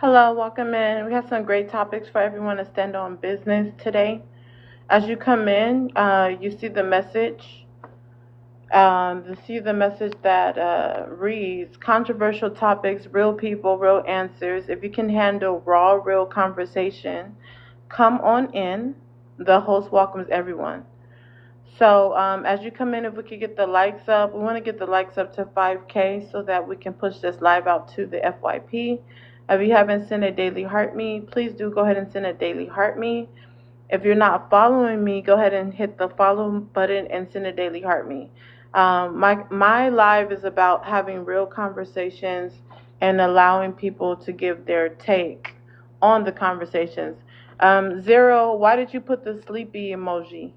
Hello, welcome in. We have some great topics for everyone to stand on business today. As you come in, you see the message. You see the message that reads controversial topics, real people, real answers. If you can handle raw, real conversation, come on in. The host welcomes everyone. So, as you come in, if we could get the likes up, we want to get the likes up to 5K so that we can push this live out to the FYP. If you haven't sent a daily heart me, please do go ahead and send a daily heart me. If you're not following me, go ahead and hit the follow button and send a daily heart me. My live is about having real conversations and allowing people to give their take on the conversations. Zero, why did you put the sleepy emoji?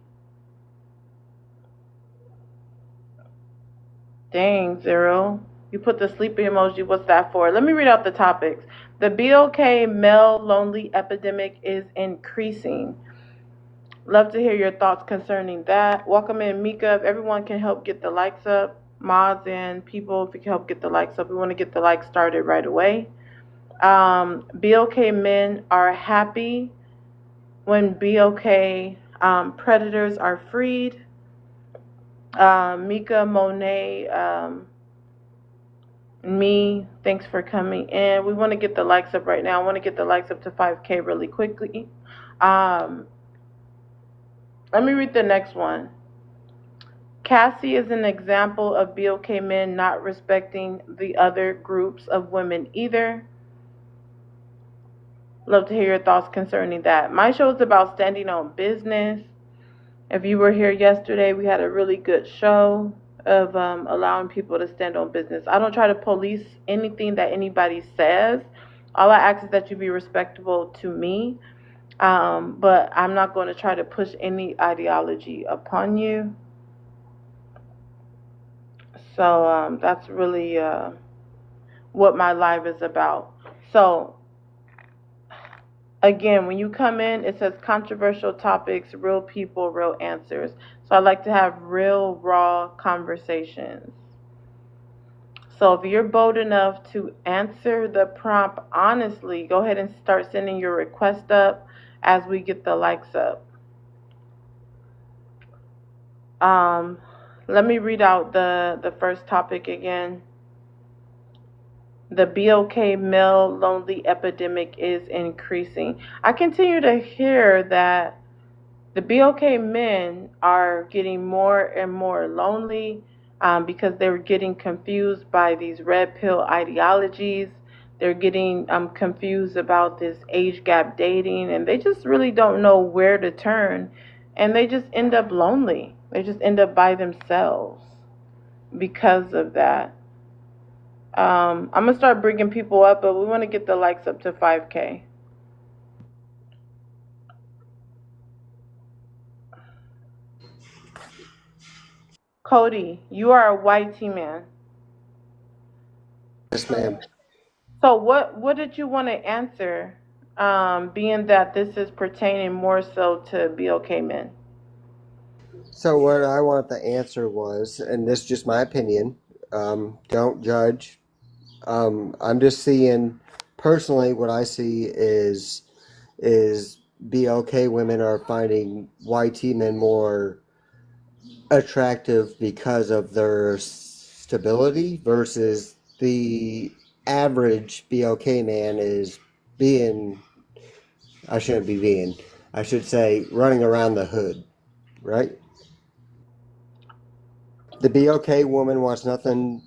Dang, Zero. You put the sleepy emoji. What's that for? Let me read out the topics. The BOK male lonely epidemic is increasing. Love to hear your thoughts concerning that. Welcome in, Mika. If everyone can help get the likes up, mods and people, if you can help get the likes up, we want to get the likes started right away. BOK men are happy when BOK predators are freed. Mika, Monet, me, thanks for coming in. We want to get the likes up right now. I want to get the likes up to 5K really quickly. Um, Let me read the next one. Cassie is an example of BOK men not respecting the other groups of women either. Love to hear your thoughts concerning that. My show is about standing on business. If you were here yesterday, we had a really good show of allowing people to stand on business. I don't try to police anything that anybody says. All I ask is that you be respectable to me, but I'm not going to try to push any ideology upon you. So that's really what my live is about. So again, when you come in, it says controversial topics, real people, real answers. So I like to have real, raw conversations. So if you're bold enough to answer the prompt honestly, go ahead and start sending your request up as we get the likes up. Um, Let me read out the first topic again. The BOK male lonely epidemic is increasing. I continue to hear that the BOK men are getting more and more lonely because they're getting confused by these red pill ideologies. They're getting confused about this age gap dating, and they just really don't know where to turn. And they just end up lonely. They just end up by themselves because of that. I'm going to start bringing people up, but we want to get the likes up to 5K. Cody, you are a white T man. Yes, ma'am. So what did you want to answer, being that this is pertaining more so to BOK men? So what I want the answer was, and this is just my opinion. Don't judge. I'm just seeing personally what I see is BLK women are finding YT men more attractive because of their stability versus the average BLK man is being I shouldn't be being I should say running around the hood, right? The BOK woman wants nothing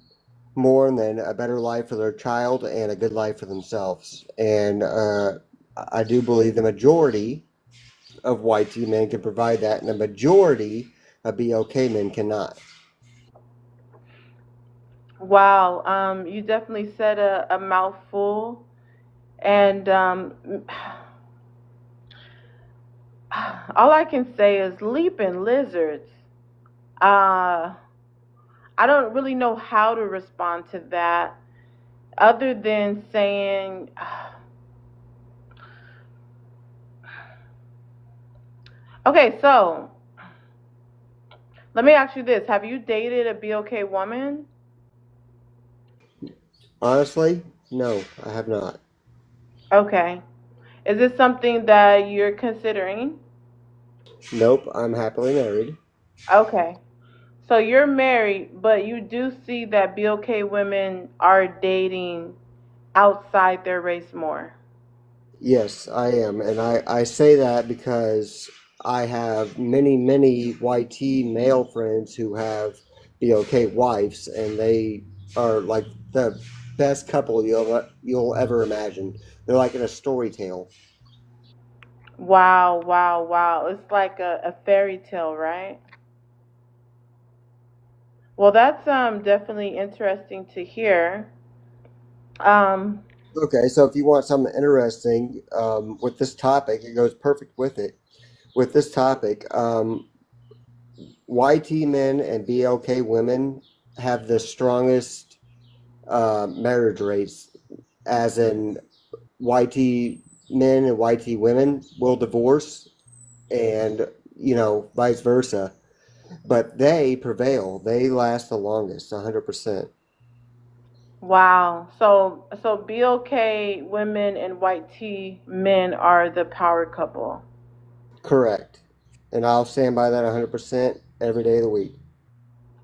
more than a better life for their child and a good life for themselves. And I do believe the majority of white men can provide that, and the majority of BOK men cannot. Wow, you definitely said a mouthful, and all I can say is leaping lizards. Uh, I don't really know how to respond to that, other than saying, okay, so let me ask you this: have you dated a BOK woman? Honestly, no, I have not. Okay. Is this something that you're considering? Nope, I'm happily married. Okay. So you're married, but you do see that BOK women are dating outside their race more. Yes, I am. And I say that because I have many YT male friends who have BOK wives, and they are like the best couple you'll ever imagine. They're like in a story tale. Wow, wow, wow. It's like a fairy tale, right? Well, that's definitely interesting to hear. Um, Okay, so if you want something interesting with this topic, it goes perfect with it. With this topic, YT men and BLK women have the strongest marriage rates, as in YT men and YT women will divorce, and vice versa. But they prevail. They last the longest, 100%. wow. So BOK women and white tea men are the power couple. Correct. And I'll stand by that 100% every day of the week.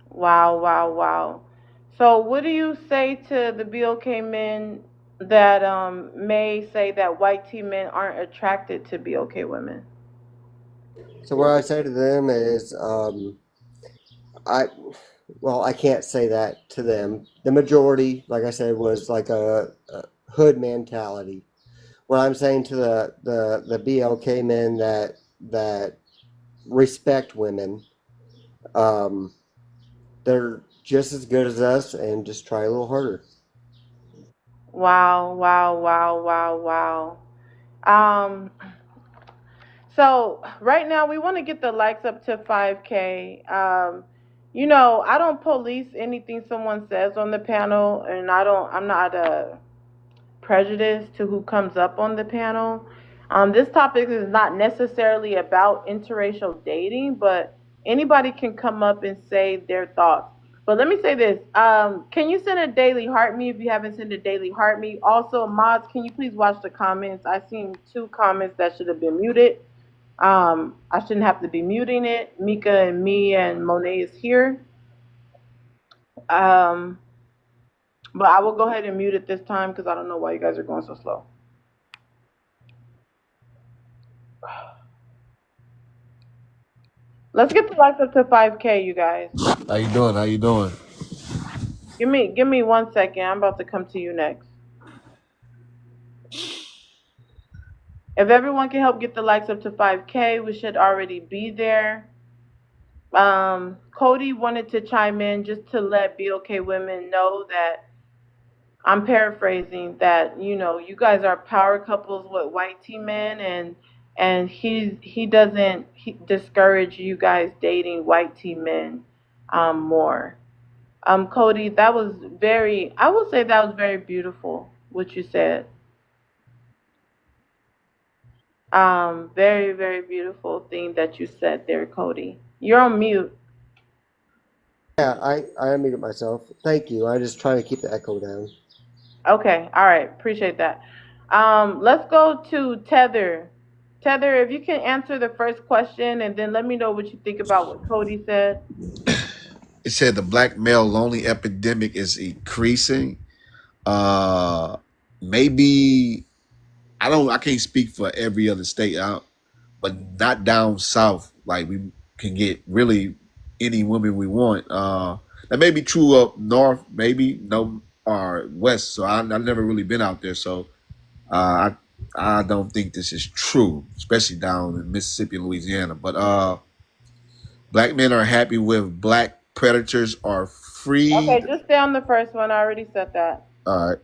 Wow, wow, wow. So what do you say to the BOK men that may say that white tea men aren't attracted to BOK women? So what I say to them is, I well, I can't say that to them. The majority, like I said, was like a hood mentality. What I'm saying to the BLK men that respect women, um, they're just as good as us, and just try a little harder. Wow, wow, wow, wow, wow. Um, so right now we want to get the likes up to 5K. I don't police anything someone says on the panel, and I'm not prejudice to who comes up on the panel. This topic is not necessarily about interracial dating, but anybody can come up and say their thoughts. But let me say this: can you send a daily heart me if you haven't sent a daily heart me? Also, mods, can you please watch the comments? I seen two comments that should have been muted. I shouldn't have to be muting it. Mika and me and Monet is here. Um, but I will go ahead and mute it this time because I don't know why you guys are going so slow. Let's get the likes up to 5K, you guys. How you doing? How you doing? Give me 1 second. I'm about to come to you next. If everyone can help get the likes up to 5K, we should already be there. Cody wanted to chime in just to let BOK women know that I'm paraphrasing that you guys are power couples with white T men, and he doesn't discourage you guys dating white T men more. Cody, that was I will say that was very beautiful what you said. Very, very beautiful thing that you said there, Cody. You're on mute. Yeah, I unmuted myself. Thank you. I just trying to keep the echo down. Okay, all right, appreciate that. Let's go to Tether. Tether, if you can answer the first question and then let me know what you think about what Cody said. It said the black male lonely epidemic is increasing. Uh, Maybe I can't speak for every other state out, but not down south. Like we can get really any women we want. That may be true up north, maybe no or west. So I've never really been out there. So I don't think this is true, especially down in Mississippi and Louisiana. But black men are happy with black predators are Okay, freed. just stay on the first one. I already said that. All right.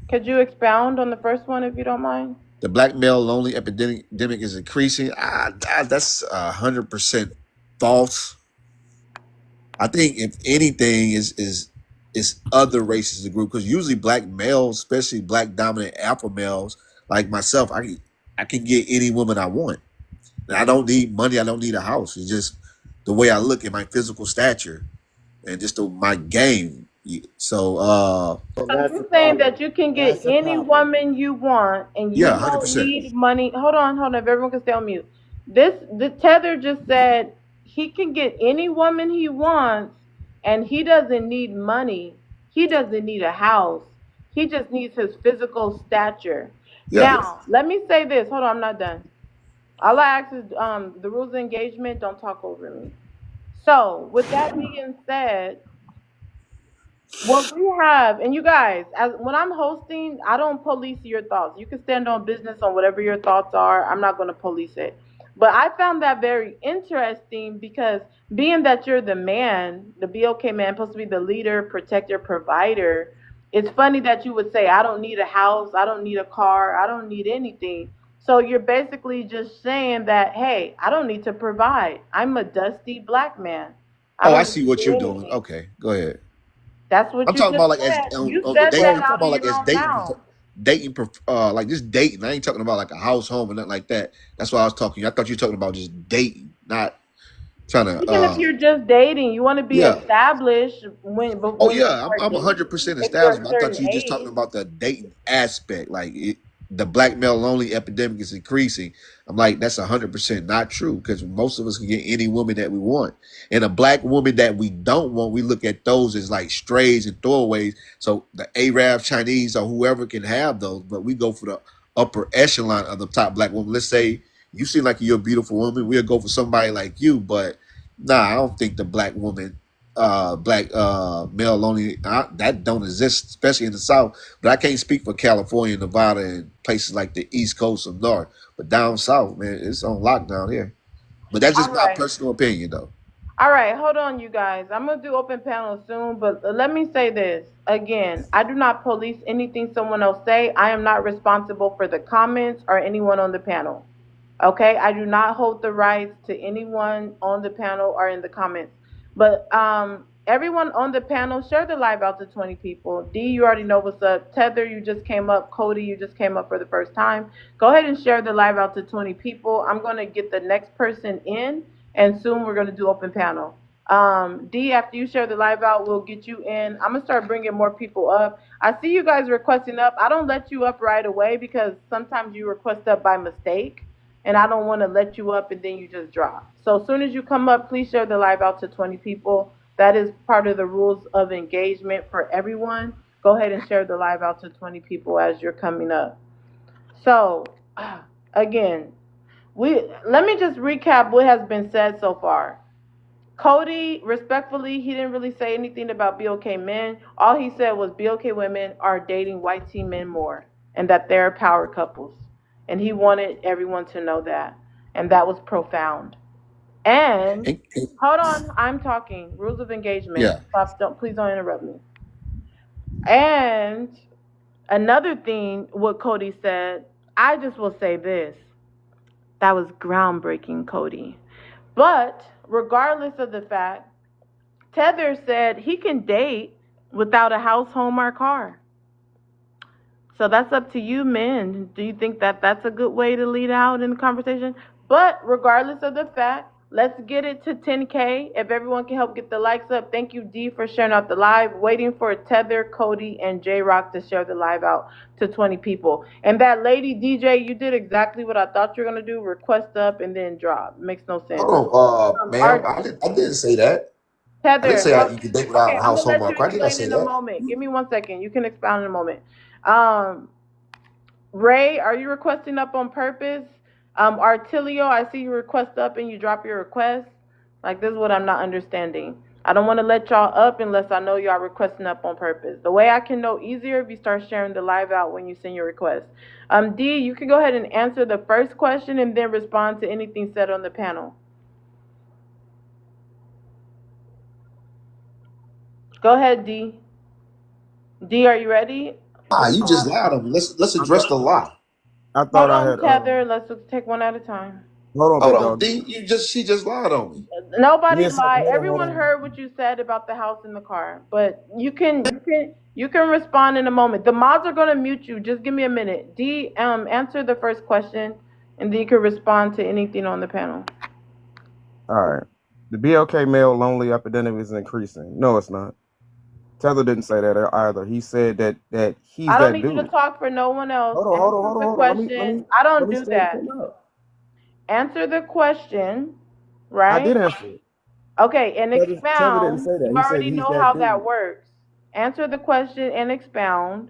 Could you expound on the first one if you don't mind? The black male lonely epidemic is increasing. That's 100% false. I think if anything is other races of group because usually black males, especially black dominant alpha males like myself, I can get any woman I want. And I don't need money. I don't need a house. It's just the way I look at my physical stature. and just my game. So Well, So that's the you're saying problem. that you can get That's the any problem. woman you want and yeah, you hundred don't percent. need money. Hold on. If everyone can stay on mute. The Tether just said he can get any woman he wants and he doesn't need money. He doesn't need a house. He just needs his physical stature. Yeah. Now, let me say this. Hold on, I'm not done. All I ask is the rules of engagement, don't talk over me. So, with that being said, what we have, and you guys, as when I'm hosting, I don't police your thoughts. You can stand on business on whatever your thoughts are. I'm not going to police it. But I found that very interesting because being that you're the man, the BOK man, supposed to be the leader, protector, provider, it's funny that you would say, I don't need a house, I don't need a car, I don't need anything. So you're basically just saying that, hey, I don't need to provide. I'm a dusty black man. I Oh, I don't see need to what do you're doing. anything. Okay, go ahead. That's what I'm you talking just about like as said. You on the said dating. I'm that talking out of about like your as own dating, mouth. like just dating. I ain't talking about like a house, home, or nothing like that. That's why I was talking. I thought you were talking about just dating, not trying to. Even if you're just dating, you want to be Yeah. established when, but Oh when yeah, you are I'm dating, 100% if you're established. a But I thought certain you were just talking age. about the dating aspect. The black male lonely epidemic is increasing. I'm like, that's 100% not true because most of us can get any woman that we want, and a black woman that we don't want, we look at those as like strays and throwaways. So the Arab, Chinese, or whoever can have those, but we go for the upper echelon of the top black woman. Let's say you seem like you're a beautiful woman, we'll go for somebody like you, but nah, I don't think the black male only that don't exist, especially in the South. But I can't speak for California, Nevada, and places like the East Coast or North. But down South, man, it's on lockdown here. But that's All just my right. personal opinion, though. All right, hold on, you guys. I'm gonna do open panel soon, but let me say this again. I do not police anything someone else say. I am not responsible for the comments or anyone on the panel. Okay, I do not hold the rights to anyone on the panel or in the comments. But everyone on the panel, share the live out to 20 people. D, you already know what's up. Tether, you just came up. Cody, you just came up for the first time. Go ahead and share the live out to 20 people. I'm gonna get the next person in, and soon we're gonna do open panel. D, after you share the live out, we'll get you in. I'm gonna start bringing more people up. I see you guys requesting up. I don't let you up right away because sometimes you request up by mistake and I don't want to let you up and then you just drop. So as soon as you come up, please share the live out to 20 people. That is part of the rules of engagement for everyone. Go ahead and share the live out to 20 people as you're coming up. So, again, we let me just recap what has been said so far. Cody, respectfully, he didn't really say anything about BOK men. All he said was BOK women are dating white teen men more and that they're power couples. And he wanted everyone to know that. And that was profound. And And hold on, I'm talking. Rules of engagement. yeah, Stop, don't please don't interrupt me. And another thing, what Cody said, I just will say this. That was groundbreaking, Cody. But regardless of the fact, Tether said he can date without a house, home, or car. So that's up to you, men. Do you think that that's a good way to lead out in the conversation? But regardless of the fact, let's get it to 10K. If everyone can help get the likes up, thank you, D, for sharing out the live. Waiting for Tether, Cody, and J Rock to share the live out to 20 people. And that lady DJ, you did exactly what I thought you were gonna do: request up and then drop. Makes no sense. hold on, ma'am. Our I didn't say that. I didn't Tether, say you could date without okay, a I'm gonna house, home, let or you car. Did I explain say in a that? moment. Give me 1 second. You can expound in a moment. Um, Ray, are you requesting up on purpose? Artilio, I see you request up and you drop your request. Like, this is what I'm not understanding. I don't want to let y'all up unless I know y'all requesting up on purpose. The way I can know easier if you start sharing the live out when you send your request. D, you can go ahead and answer the first question and then respond to anything said on the panel. Go ahead, D. D, are you ready? You just Respond. lied on me. Let's I address thought the lie. I Hold thought I on, had Tether. Let's take one at a time. hold on, Hold big on, dog. D. She just lied on me. Give me Nobody a second. lied. Hold Everyone on. heard what you said about the house and the car. But you can respond in a moment. The mods are gonna mute you. Just give me a minute. D, answer the first question, and then you can respond to anything on the panel. All right. The BLK male lonely epidemic is increasing. No, it's not. Tether didn't say that either. He said that he's I don't that need you to dude. talk for no one else. Hold on, hold on, Answer hold on, the hold on. Let me let question. me I let don't me do straighten that. him out. Answer the question, I right? did answer it. Okay, and Tether didn't expound. say that. You He said already he's know that how that dude. works. Answer the question and expound.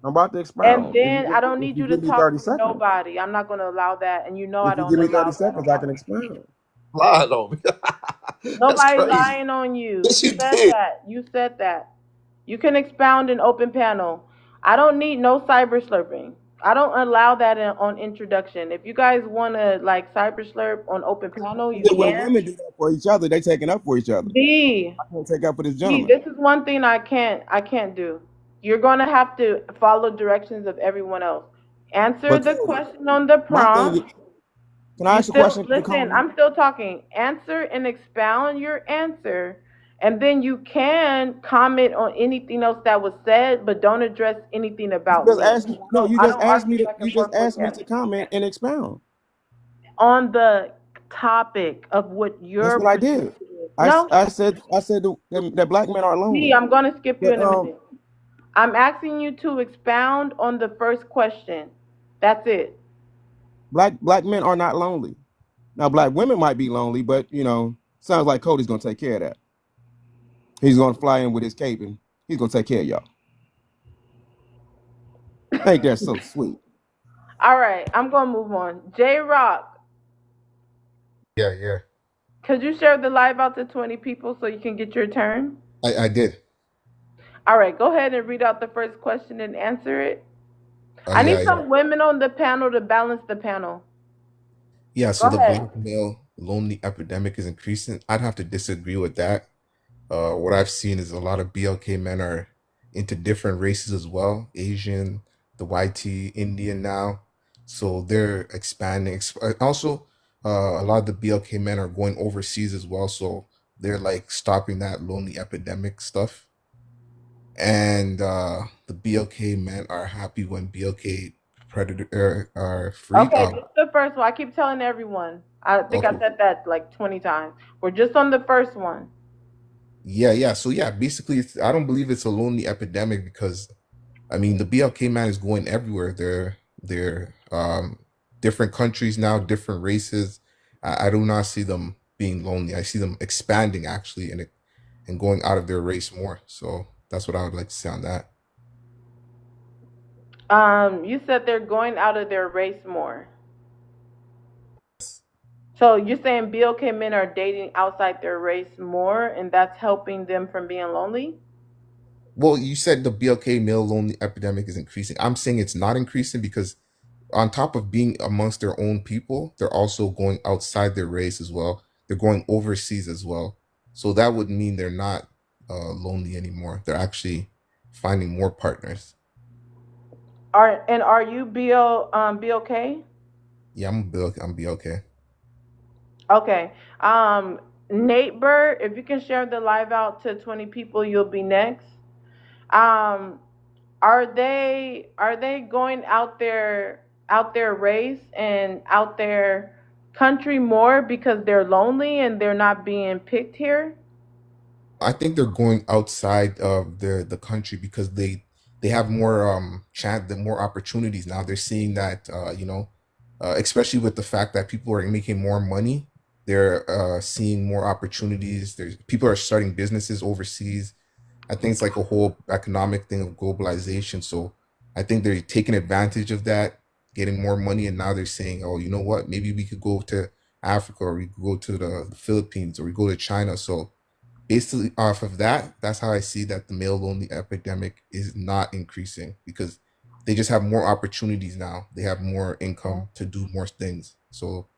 I'm about to And expound. then I don't If need you you to give me talk 30 for seconds. nobody. I'm not going to allow that. And you know I If you don't give me allow 30 that seconds, on I my can stage. expound. Lied on me. That's Nobody crazy. lying on you. Yes, You you said did. that. You said that. You can expound in open panel. I don't need no cyber slurping. I don't allow that on introduction. If you guys want to like cyber slurp on open panel, you When can. women do that for each other, they taking up for each other. B. I can't take up for this B. gentleman. This is one thing I can't do. You're gonna have to follow directions of everyone else. Answer But the question on the my thing is, prompt. can I You ask a still question? Can you listen, calm down? I'm still talking. Answer and expound your answer. And then you can comment on anything else that was said, but don't address anything You about just me. asked me. No, you I just don't asked argue me to. back and You just forth with asked me him. to comment and expound. On the topic of what That's your what I did. perspective is. No, I said that black men are B, lonely. I'm gonna skip you But in a minute. I'm asking you to expound on the first question. That's it. black men are not lonely. Now black women might be lonely, but sounds like Cody's gonna take care of that. He's gonna fly in with his cape and he's gonna take care of y'all. Ain't that so sweet? All right, I'm gonna move on. J Rock, Yeah, yeah. could you share the live out to 20 people so you can get your turn? I did. All right, go ahead and read out the first question and answer it. I Yeah, need yeah. some women on the panel to balance the panel. Yeah, so Go the ahead. black male lonely epidemic is increasing. I'd have to disagree with that. What I've seen is a lot of BLK men are into different races as well, Asian, the YT, Indian now. So they're expanding. Also, a lot of the BLK men are going overseas as well. So they're like stopping that lonely epidemic stuff. And the BLK men are happy when BLK predator are freed. Okay, this is the first one. I keep telling everyone. I think I Okay. said that like 20 times. We're just on the first one. Yeah, yeah. So yeah, basically, I don't believe it's a lonely epidemic because I mean the BLK man is going everywhere. They're different countries now, different races. I do not see them being lonely. I see them expanding actually and going out of their race more. So that's what I would like to say on that. You said they're going out of their race more. So you're saying BLK men are dating outside their race more, and that's helping them from being lonely? Well, you said the BLK male lonely epidemic is increasing. I'm saying it's not increasing because on top of being amongst their own people, they're also going outside their race as well. They're going overseas as well. So that would mean they're not lonely anymore. They're actually finding more partners. Are you BLK? Yeah, I'm be okay. Okay. Nate Bird, if you can share the live out to 20 people, you'll be next. Um, are they going out their race and out their country more because they're lonely and they're not being picked here? I think they're going outside of the country because they have more chance, the more opportunities now. They're seeing that especially with the fact that people are making more money. They're seeing more opportunities. There's people are starting businesses overseas. I think it's like a whole economic thing of globalization. So I think they're taking advantage of that, getting more money, and now they're saying, "Oh, you know what? Maybe we could go to Africa, or we could go to the Philippines, or we go to China." So basically, off of that, that's how I see that the male lonely epidemic is not increasing because they just have more opportunities now. They have more income to do more things. So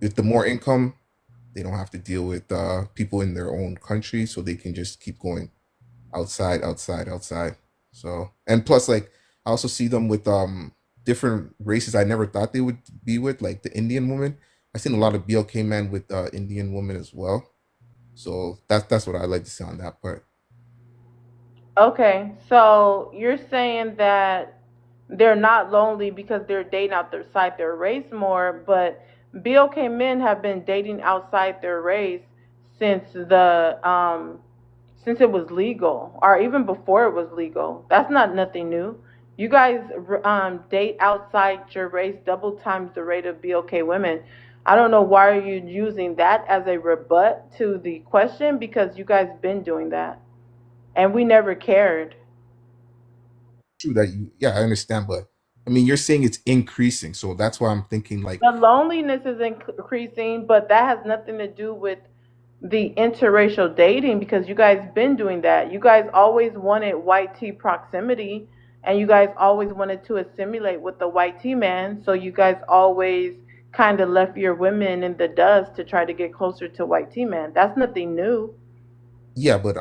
with the more income, they don't have to deal with people in their own country, so they can just keep going outside, outside, outside. So and plus, like I also see them with different races I never thought they would be with, like the Indian woman. I've seen a lot of BLK men with Indian women as well. So that's what I like to see on that part. Okay, so you're saying that they're not lonely because they're dating outside their race more, but BLK men have been dating outside their race since since it was legal, or even before it was legal. That's not nothing new. You guys date outside your race double times the rate of BOK women. I don't know why are you using that as a rebut to the question, because you guys been doing that and we never cared. True that you, yeah, I understand, but I mean, you're saying it's increasing, so that's why I'm thinking like, The loneliness is increasing, but that has nothing to do with the interracial dating, because you guys been doing that. You guys always wanted white tea proximity, and you guys always wanted to assimilate with the white tea man. So you guys always kind of left your women in the dust to try to get closer to white tea man. That's nothing new. yeah, but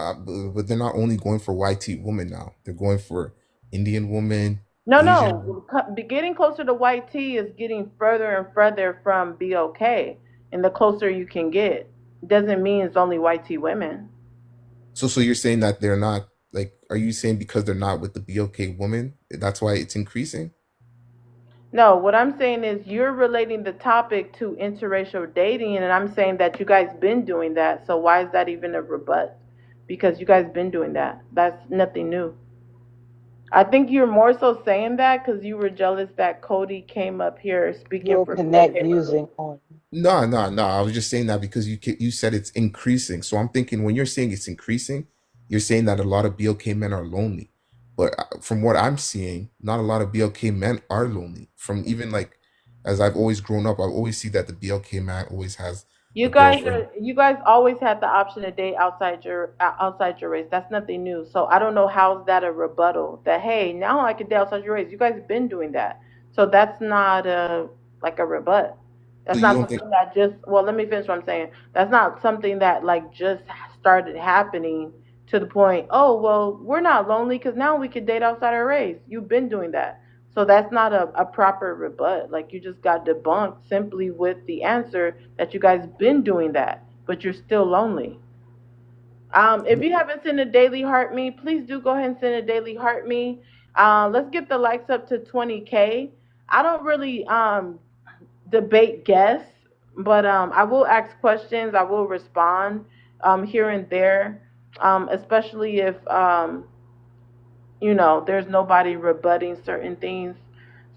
they're not only going for YT women now; they're going for Indian woman, No, Asian. no. Getting closer to white tea is getting further and further from BOK, and the closer you can get doesn't mean it's only white tea women. So you're saying that they're not like? Are you saying because they're not with the BOK woman, that's why it's increasing? No, what I'm saying is you're relating the topic to interracial dating, and I'm saying that you guys been doing that. So why is that even a rebut? Because you guys been doing that. That's nothing new. I think you're more so saying that because you were jealous that Cody came up here speaking You'll for connect BOK women. using on. No, no, no. I was just saying that because you said it's increasing. So I'm thinking when you're saying it's increasing, you're saying that a lot of BLK men are lonely. But from what I'm seeing, not a lot of BLK men are lonely. From even like as I've always grown up, I always see that the BLK man always has a girlfriend. You guys always had the option to date outside your race. That's nothing new. So I don't know how's that a rebuttal that hey, now I can date outside your race. You guys have been doing that. So that's not a like a rebut. So That's you not don't think something that just well, let me finish what I'm saying. That's not something that like just started happening to the point, oh, well, we're not lonely because now we can date outside our race. You've been doing that. So that's not a proper rebut. Like you just got debunked simply with the answer that you guys been doing that, but you're still lonely. If you haven't sent a daily heart me, please do go ahead and send a daily heart me. Let's get the likes up to 20K. I don't really debate guests, but I will ask questions. I will respond here and there, especially if there's nobody rebutting certain things.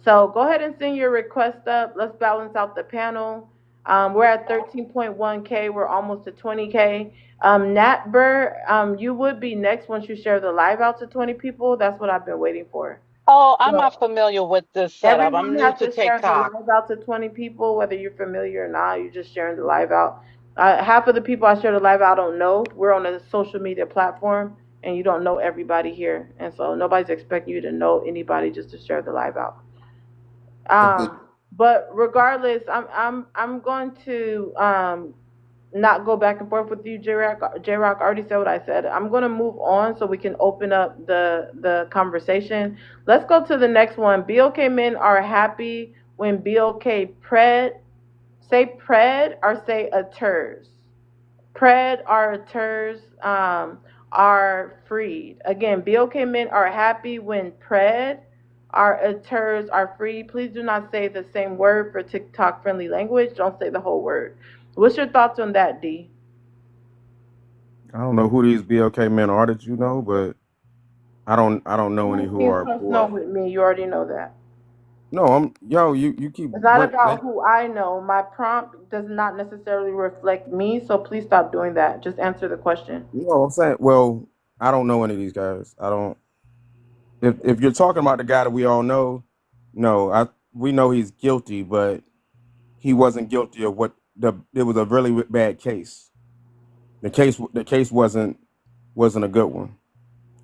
So go ahead and send your request up. Let's balance out the panel. We're at 13.1K. We're almost to 20K. Natber, you would be next once you share the live out to 20 people. That's what I've been waiting for. Oh, I'm So not familiar with this setup. I'm everyone new has to to share the TikTok. live out to 20 people, whether you're familiar or not. You're just sharing the live out. Half of the people I share the live out don't know. We're on a social media platform, and you don't know everybody here, and so nobody's expecting you to know anybody just to share the live out. but But regardless, I'm going to not go back and forth with you, J Rock. J Rock already said what I said. I'm going to move on so we can open up the conversation. Let's go to the next one. BOK men are happy when BOK pred say pred or say occurs. Predators are freed. Again, BOK men are happy when predators are freed. Please do not say the same word for TikTok friendly language. Don't say the whole word. What's your thoughts on that, D? I don't know who these BLK men are that you know, but I don't know any who Nothing are who personal are. with me. You already know that. No, you keep It's not break about that. who I know. My prompt does not necessarily reflect me, so please stop doing that. Just answer the question. No, I'm saying, well, I don't know any of these guys. I don't. If you're talking about the guy that we all know, no, we know he's guilty, but he wasn't guilty of what it was a really bad case. The case wasn't a good one.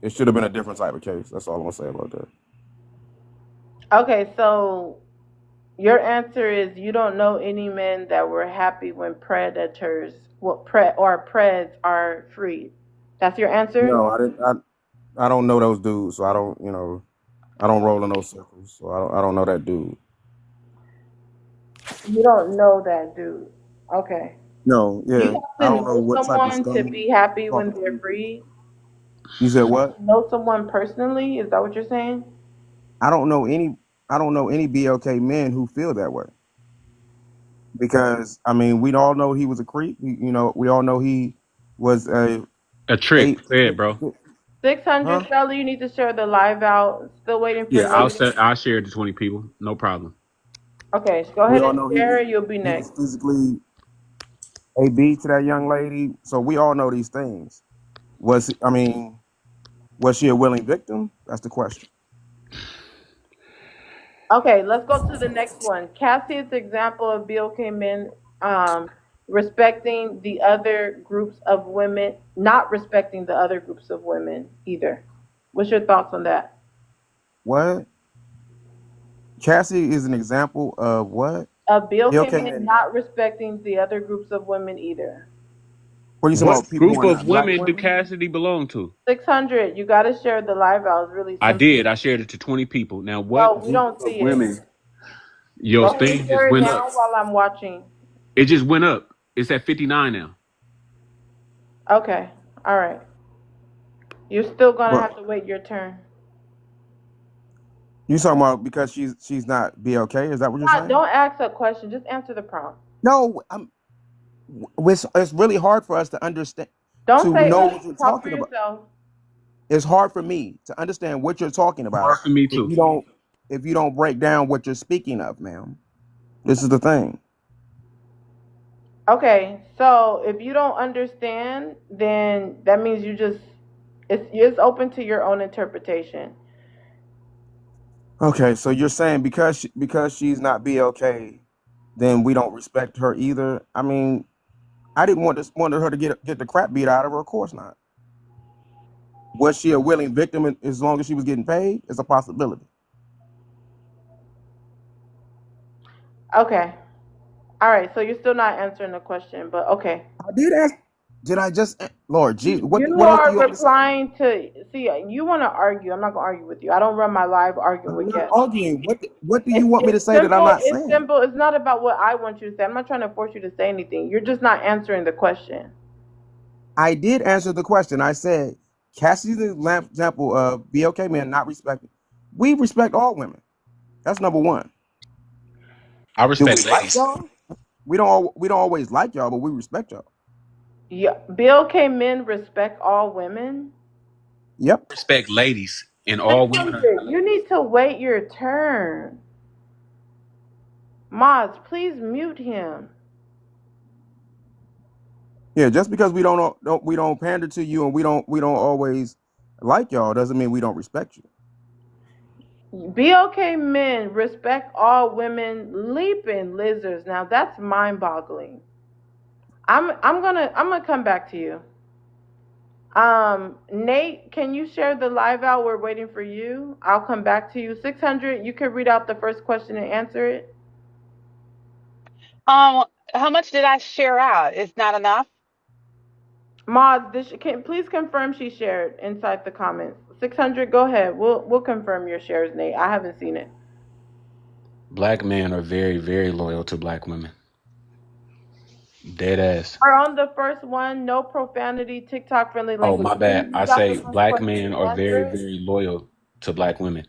It should have been a different type of case. That's all I'm gonna say about that. Okay, so your answer is you don't know any men that were happy when predators, or preds are freed. That's your answer? No, I didn't. I don't know those dudes, so I don't. I don't roll in those circles, so I don't know that dude. You don't know that dude. Okay. No, Do you yeah, have I to don't know know what type of someone to scum be happy when talking they're to. freed? You said what? Know someone personally? Is that what you're saying? I don't know any. I don't know any BLK men who feel that way because I mean we all know he was a creep. We all know was a A trick. eight. Say it, bro. 600, Huh? Sally, you need to share the live out. Still waiting for Yeah, Nate. I'll share it to 20 people. No problem. Okay, so go We ahead all and know share. You'll be he was next. physically AB to that young lady. So we all know these things. Was she a willing victim? That's the question. Okay, let's go to the next one. Cassie's example of Bill came in respecting the other groups of women, not respecting the other groups of women either. What's your thoughts on that? What? Cassie is an example of what? Bill Bill came came in in. not respecting the other groups of women either. What are you talking What about? People who group are of not black women do women? Cassidy belong to? 600, you got to share the live out. It's really I simple. did. I shared it to 20 people. Now, No, what we group don't of see it. women? Your Go ahead and thing just share it went up. now while I'm watching. It just went up. It's at 59 now. Okay, all right. You're still going to But have to wait your turn. you talking about because she's not BLK? Is that what you're saying? Don't ask a question. Just answer the prompt. No, it's really hard for us to understand, Don't to say know what you're talk for talking about. yourself. It's hard for me to understand what you're talking Hard about for me if too. you don't break down what you're speaking of, ma'am. This is the thing. Okay, so if you don't understand, then that means it's open to your own interpretation. Okay, so you're saying because she's not BLK, then we don't respect her either. I mean, I didn't want her to get the crap beat out of her. Of course not. Was she a willing victim as long as she was getting paid? It's a possibility. Okay. All right, so you're still not answering the question, but okay. I did ask. Did I just? Lord, gee, You what else do are you want me to say? replying to see. You want to argue. I'm not gonna argue with you. I don't run my live arguing I'm with not guests. arguing. What do you It's, want me to it's say that I'm simple. not It's saying? simple. It's not about what I want you to say. I'm not trying to force you to say anything. You're just not answering the question. I did answer the question. I said Cassie's an example of BLK men not respected. We respect all women. That's number one. I Do we respect like ladies. y'all? We don't always like y'all, but we respect y'all. Yeah, Bill K. Men respect all women. Yep. Respect ladies, and all women are. 600. You need to wait your turn. Mods, please mute him. Yeah, just because we don't pander to you and we don't always like y'all doesn't mean we don't respect you. BOK men respect all women. Leaping lizards. Now that's mind-boggling. I'm gonna come back to you. Nate, can you share the live out? We're waiting for you. I'll come back to you. 600. You can read out the first question and answer it. How much did I share out? It's not enough. Mods, please confirm she shared inside the comments. 600. Go ahead. We'll confirm your shares, Nate. I haven't seen it. Black men are very, very loyal to black women. Dead ass. We're on the first one. No profanity. TikTok friendly Oh, language. my Please bad. I read out the say first black question men and are very, answer it. very loyal to black women.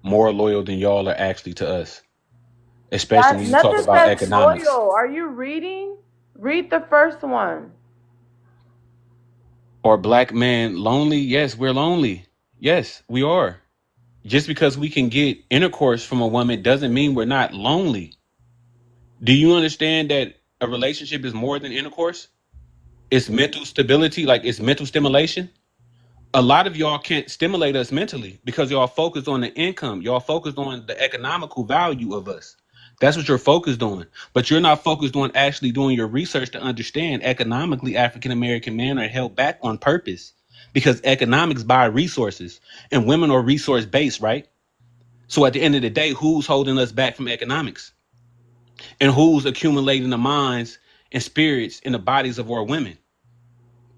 More loyal than y'all are actually to us. Especially That when you talk nothing about says economics. loyal. Are you reading? Read the first one. Are black men lonely? Yes, we're lonely. Yes, we are. Just because we can get intercourse from a woman doesn't mean we're not lonely. Do you understand that a relationship is more than intercourse? It's mental stability, like it's mental stimulation. A lot of y'all can't stimulate us mentally because y'all focused on the income. Y'all focused on the economical value of us. That's what you're focused on. But you're not focused on actually doing your research to understand economically African American men are held back on purpose because economics buy resources and women are resource based, right? So at the end of the day, who's holding us back from economics? And who's accumulating the minds and spirits in the bodies of our women?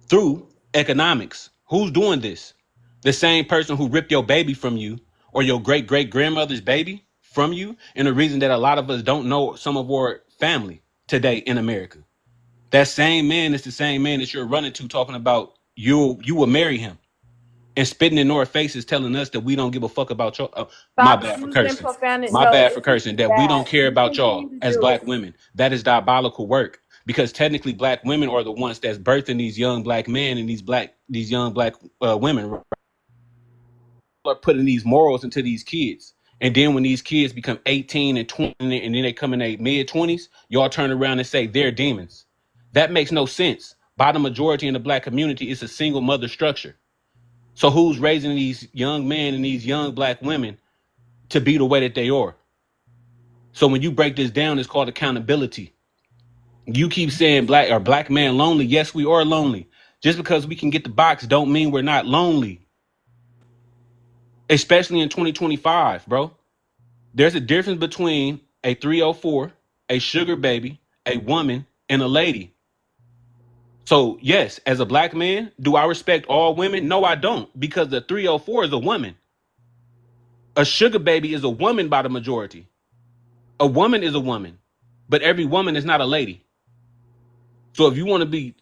Through economics. Who's doing this? The same person who ripped your baby from you or your great great grandmother's baby from you. And the reason that a lot of us don't know some of our family today in America. That same man is the same man that you're running to talking about you will marry him and spitting in our faces telling us that we don't give a fuck about y'all. My Stop bad for using cursing. profanity. My No, bad for this is cursing. That we bad. don't care You about continue y'all to as do black it. women. That is diabolical work. because technically black women are the ones that's birthing these young black men and these young black women are putting these morals into these kids. And then when these kids become 18 and 20 and then they come in their mid 20s, y'all turn around and say they're demons. That makes no sense. By the majority in the black community, it's a single mother structure. So who's raising these young men and these young black women to be the way that they are? So when you break this down, it's called accountability. You keep saying black man lonely. Yes, we are lonely. Just because we can get the box don't mean we're not lonely. Especially in 2025, bro. There's a difference between a 304, a sugar baby, a woman, and a lady. So, yes, as a black man, do I respect all women? No, I don't, because the 304 is a woman. A sugar baby is a woman by the majority. A woman is a woman, but every woman is not a lady. So if you want to be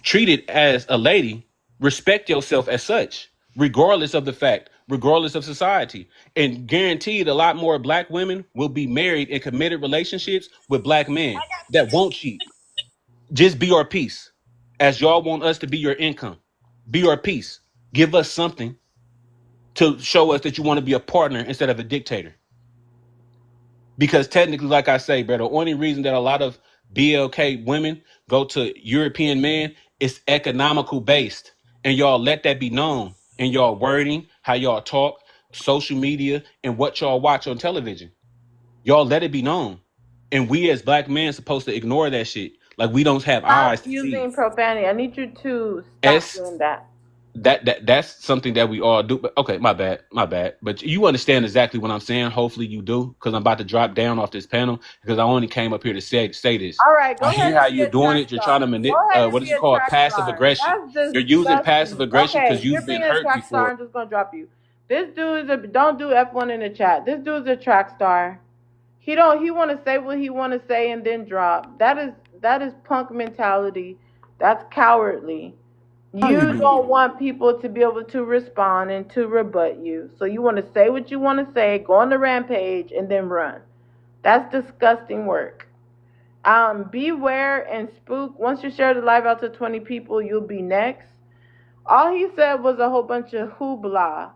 treated as a lady, respect yourself as such, regardless of the fact, regardless of society. And guaranteed a lot more black women will be married in committed relationships with black men that won't cheat. Just be our peace. As y'all want us to be your income. Be our peace. Give us something to show us that you want to be a partner instead of a dictator. Because technically, like I say, bro, the only reason that a lot of BLK women go to European men is economical based. And y'all let that be known in y'all wording, how y'all talk, social media, and what y'all watch on television. Y'all let it be known. And we as black men supposed to ignore that shit. Like we don't have eyes Stop to see. using profanity. I need you to stop S doing that. that's something that we all do. But okay, my bad. But you understand exactly what I'm saying. Hopefully you do, because I'm about to drop down off this panel because I only came up here to say this. All right, go I hear ahead how and be you're a doing track it. You're trying star. to Go ahead and what be is it a called? track Passive star. aggression. That's You're using passive disgusting. aggression because Okay, you're you've been being a hurt track star. before. I'm just gonna drop you. This dude is a don't do F1 in the chat. This dude's a track star. He want to say what he want to say and then drop. That is punk mentality. That's cowardly. How you You do? don't want people to be able to respond and to rebut you. So you want to say what you want to say, go on the rampage, and then run. That's disgusting work. Beware and Spook. Once you share the live out to 20 people, you'll be next. All he said was a whole bunch of hoopla.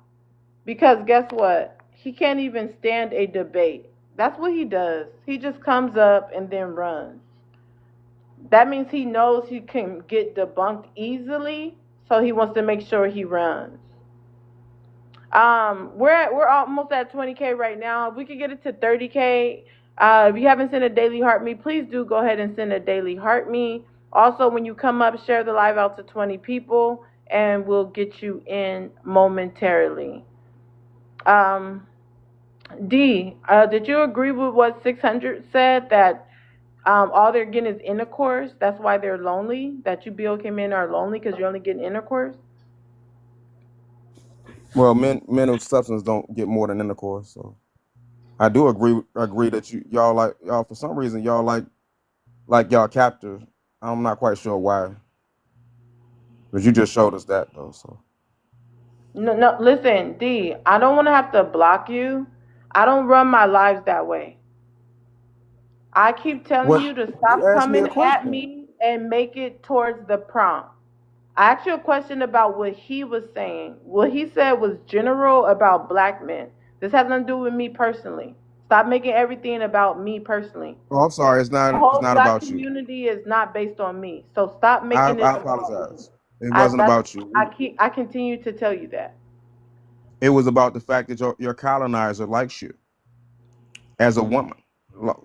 Because guess what? He can't even stand a debate. That's what he does. He just comes up and then runs. That means he knows he can get debunked easily, so he wants to make sure he runs. We're almost at 20K right now. If we could get it to 30K, if you haven't sent a daily heart me, please do go ahead and send a daily heart me. Also, when you come up, share the live out to 20 people, and we'll get you in momentarily. D, did you agree with what 600 said, that all they're getting is intercourse? That's why they're lonely. That you BOK men are lonely because you're only getting intercourse. Well, men of substance don't get more than intercourse. So I do agree that y'all for some reason y'all like y'all captors. I'm not quite sure why, but you just showed us that though. So No, no. Listen, D, I don't want to have to block you. I don't run my lives that way. I keep telling what you to you stop asked me a coming at question? me and make it towards the prompt. I asked you a question about what he was saying. What he said was general about black men. This has nothing to do with me personally. Stop making everything about me personally. Oh, I'm sorry. The It's whole not black about you. community is not based on me. So stop making it I about me. apologize. It wasn't That's about you. I continue to tell you that. It was about the fact that your colonizer likes you as a woman.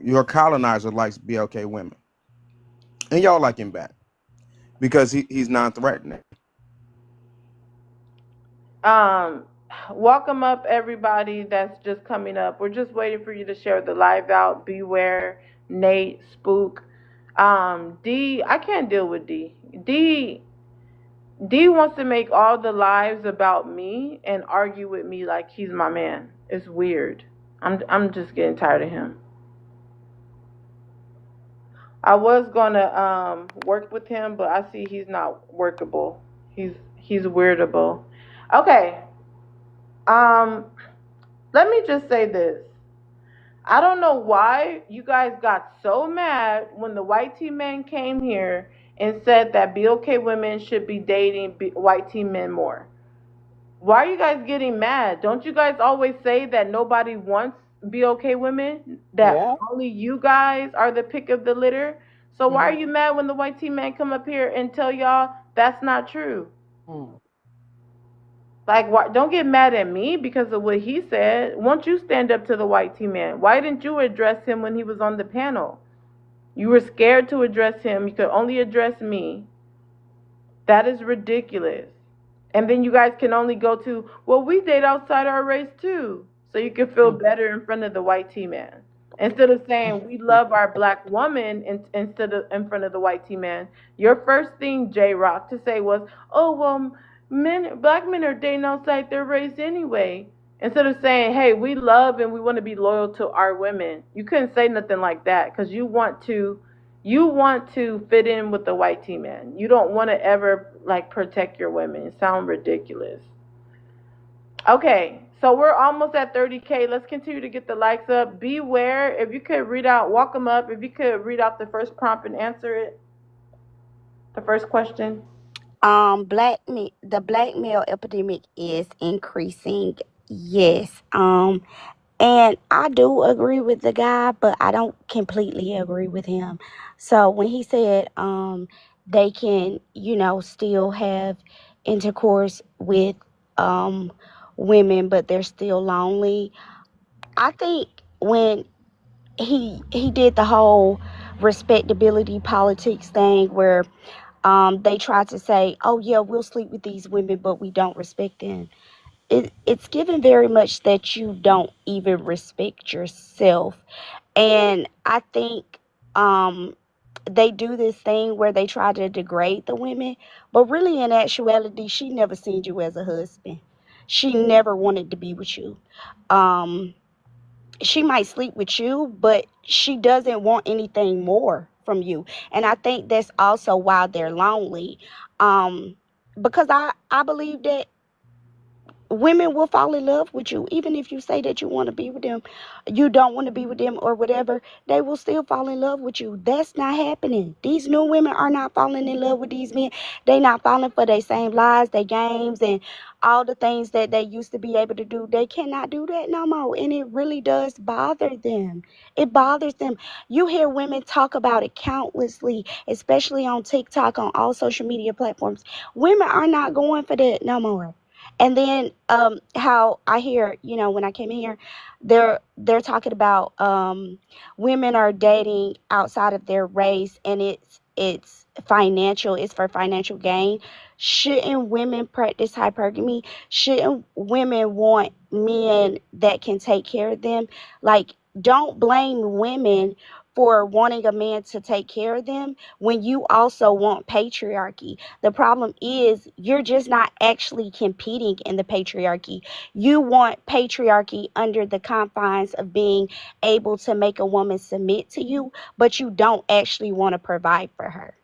Your colonizer likes BLK women, and y'all like him back because he's non-threatening. Um, Welcome up everybody that's just coming up. We're just waiting for you to share the live out. Beware, Nate, Spook. D, I can't deal with D. D wants to make all the lives about me and argue with me like he's my man. It's weird. I'm just getting tired of him. I was gonna work with him, but I see he's not workable. He's weirdable. Okay. Um, Let me just say this. I don't know why you guys got so mad when the white tea men came here and said that BOK women should be dating white tea men more. Why are you guys getting mad? Don't you guys always say that nobody wants BOK women? That Yeah. only you guys are the pick of the litter? So why are Mm, you mad when the white tea men come up here and tell y'all that's not true? mm. Like, why, don't get mad at me because of what he said. Won't you stand up to the white tea man? Why didn't you address him when he was on the panel? You were scared to address him. You could only address me. That is ridiculous. And then you guys can only go to, well, we date outside our race too. So you can feel Mm. better in front of the white tea man. Instead of saying we love our black woman instead of in front of the white tea man, your first thing, J Rock, to say was, oh, well, black men are dating outside their race anyway. Instead of saying, hey, we love and we want to be loyal to our women. You couldn't say nothing like that because you want to fit in with the white tea man. You don't want to ever like protect your women. It sounds ridiculous. Okay, so we're almost at 30K. Let's continue to get the likes up. Beware. If you could read out, walk them up. If you could read out the first prompt and answer it, the first question. The blackmail epidemic is increasing. Yes. And I do agree with the guy, but I don't completely agree with him. So when he said they can, still have intercourse with women, but they're still lonely. I think when he did the whole respectability politics thing where they tried to say, oh yeah, we'll sleep with these women, but we don't respect them. It's given very much that you don't even respect yourself. And I think they do this thing where they try to degrade the women, but really in actuality, she never seen you as a husband. She never wanted to be with you. Um, she might sleep with you, but she doesn't want anything more from you. And I think that's also why they're lonely. Um, because I believe that women will fall in love with you even if you say that you want to be with them, you don't want to be with them or whatever. They will still fall in love with you. That's not happening. These new women are not falling in love with these men. They not falling for their same lies, their games, and all the things that they used to be able to do. They cannot do that no more, and it really does bother them. It bothers them. You hear women talk about it countlessly, especially on TikTok, on all social media platforms. Women are not going for that no more. And then how I hear, when I came in here, they're talking about women are dating outside of their race, and it's financial, it's for financial gain. Shouldn't women practice hypergamy? Shouldn't women want men that can take care of them? Like, don't blame women for wanting a man to take care of them when you also want patriarchy. The problem is you're just not actually competing in the patriarchy. You want patriarchy under the confines of being able to make a woman submit to you, but you don't actually want to provide for her.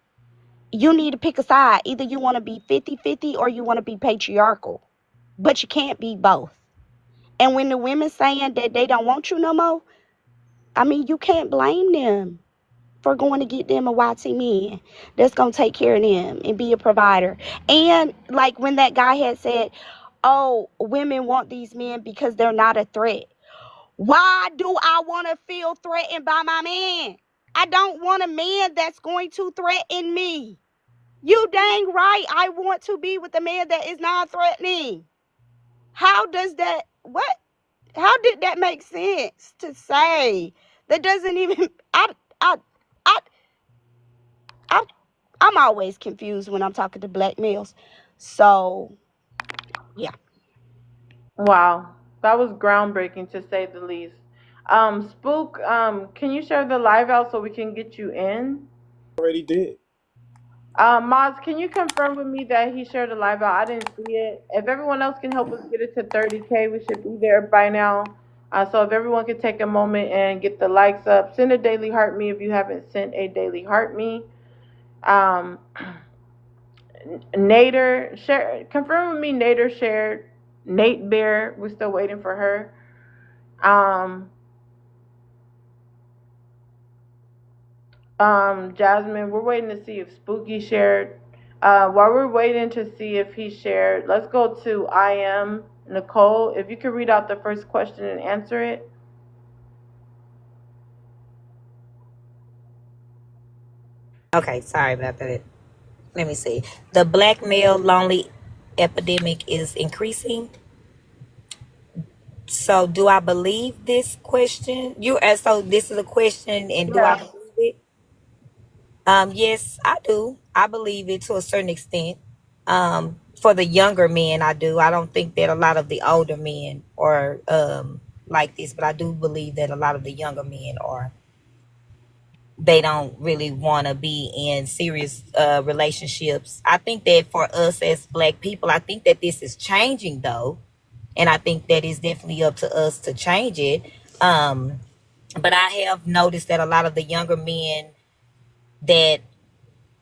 You need to pick a side. Either you want to be 50-50 or you want to be patriarchal, but you can't be both. And when the women saying that they don't want you no more, I mean, you can't blame them for going to get them a YT man that's going to take care of them and be a provider. And like when that guy had said, oh, women want these men because they're not a threat. Why do I want to feel threatened by my man? I don't want a man that's going to threaten me. You dang right. I want to be with a man that is non threatening. How does that, what? How did that make sense to say? That doesn't even, I, I, I I'm always confused when I'm talking to black males. So, yeah. Wow, that was groundbreaking to say the least. Spook, can you share the live out so we can get you in? Already did. Moz, can you confirm with me that he shared a live out? I didn't see it. If everyone else can help us get it to 30K, we should be there by now. So if everyone could take a moment and get the likes up, send a daily heart me if you haven't sent a daily heart me. Um, Nader, share, confirm with me. Nader shared. Nate Bear, we're still waiting for her. Um, Jasmine, we're waiting to see if Spooky shared. While we're waiting to see if he shared, let's go to I am Nicole. If you could read out the first question and answer it. Okay, sorry about that. Let me see. The black male lonely epidemic is increasing. So, do I believe this question? So this is a question, and do I Yeah. believe it? Yes, I do. I believe it to a certain extent. For the younger men, I do. I don't think that a lot of the older men are like this, but I do believe that a lot of the younger men are. They don't really want to be in serious relationships. I think that for us as black people, I think that this is changing though, and I think that it's definitely up to us to change it. Um, but I have noticed that a lot of the younger men that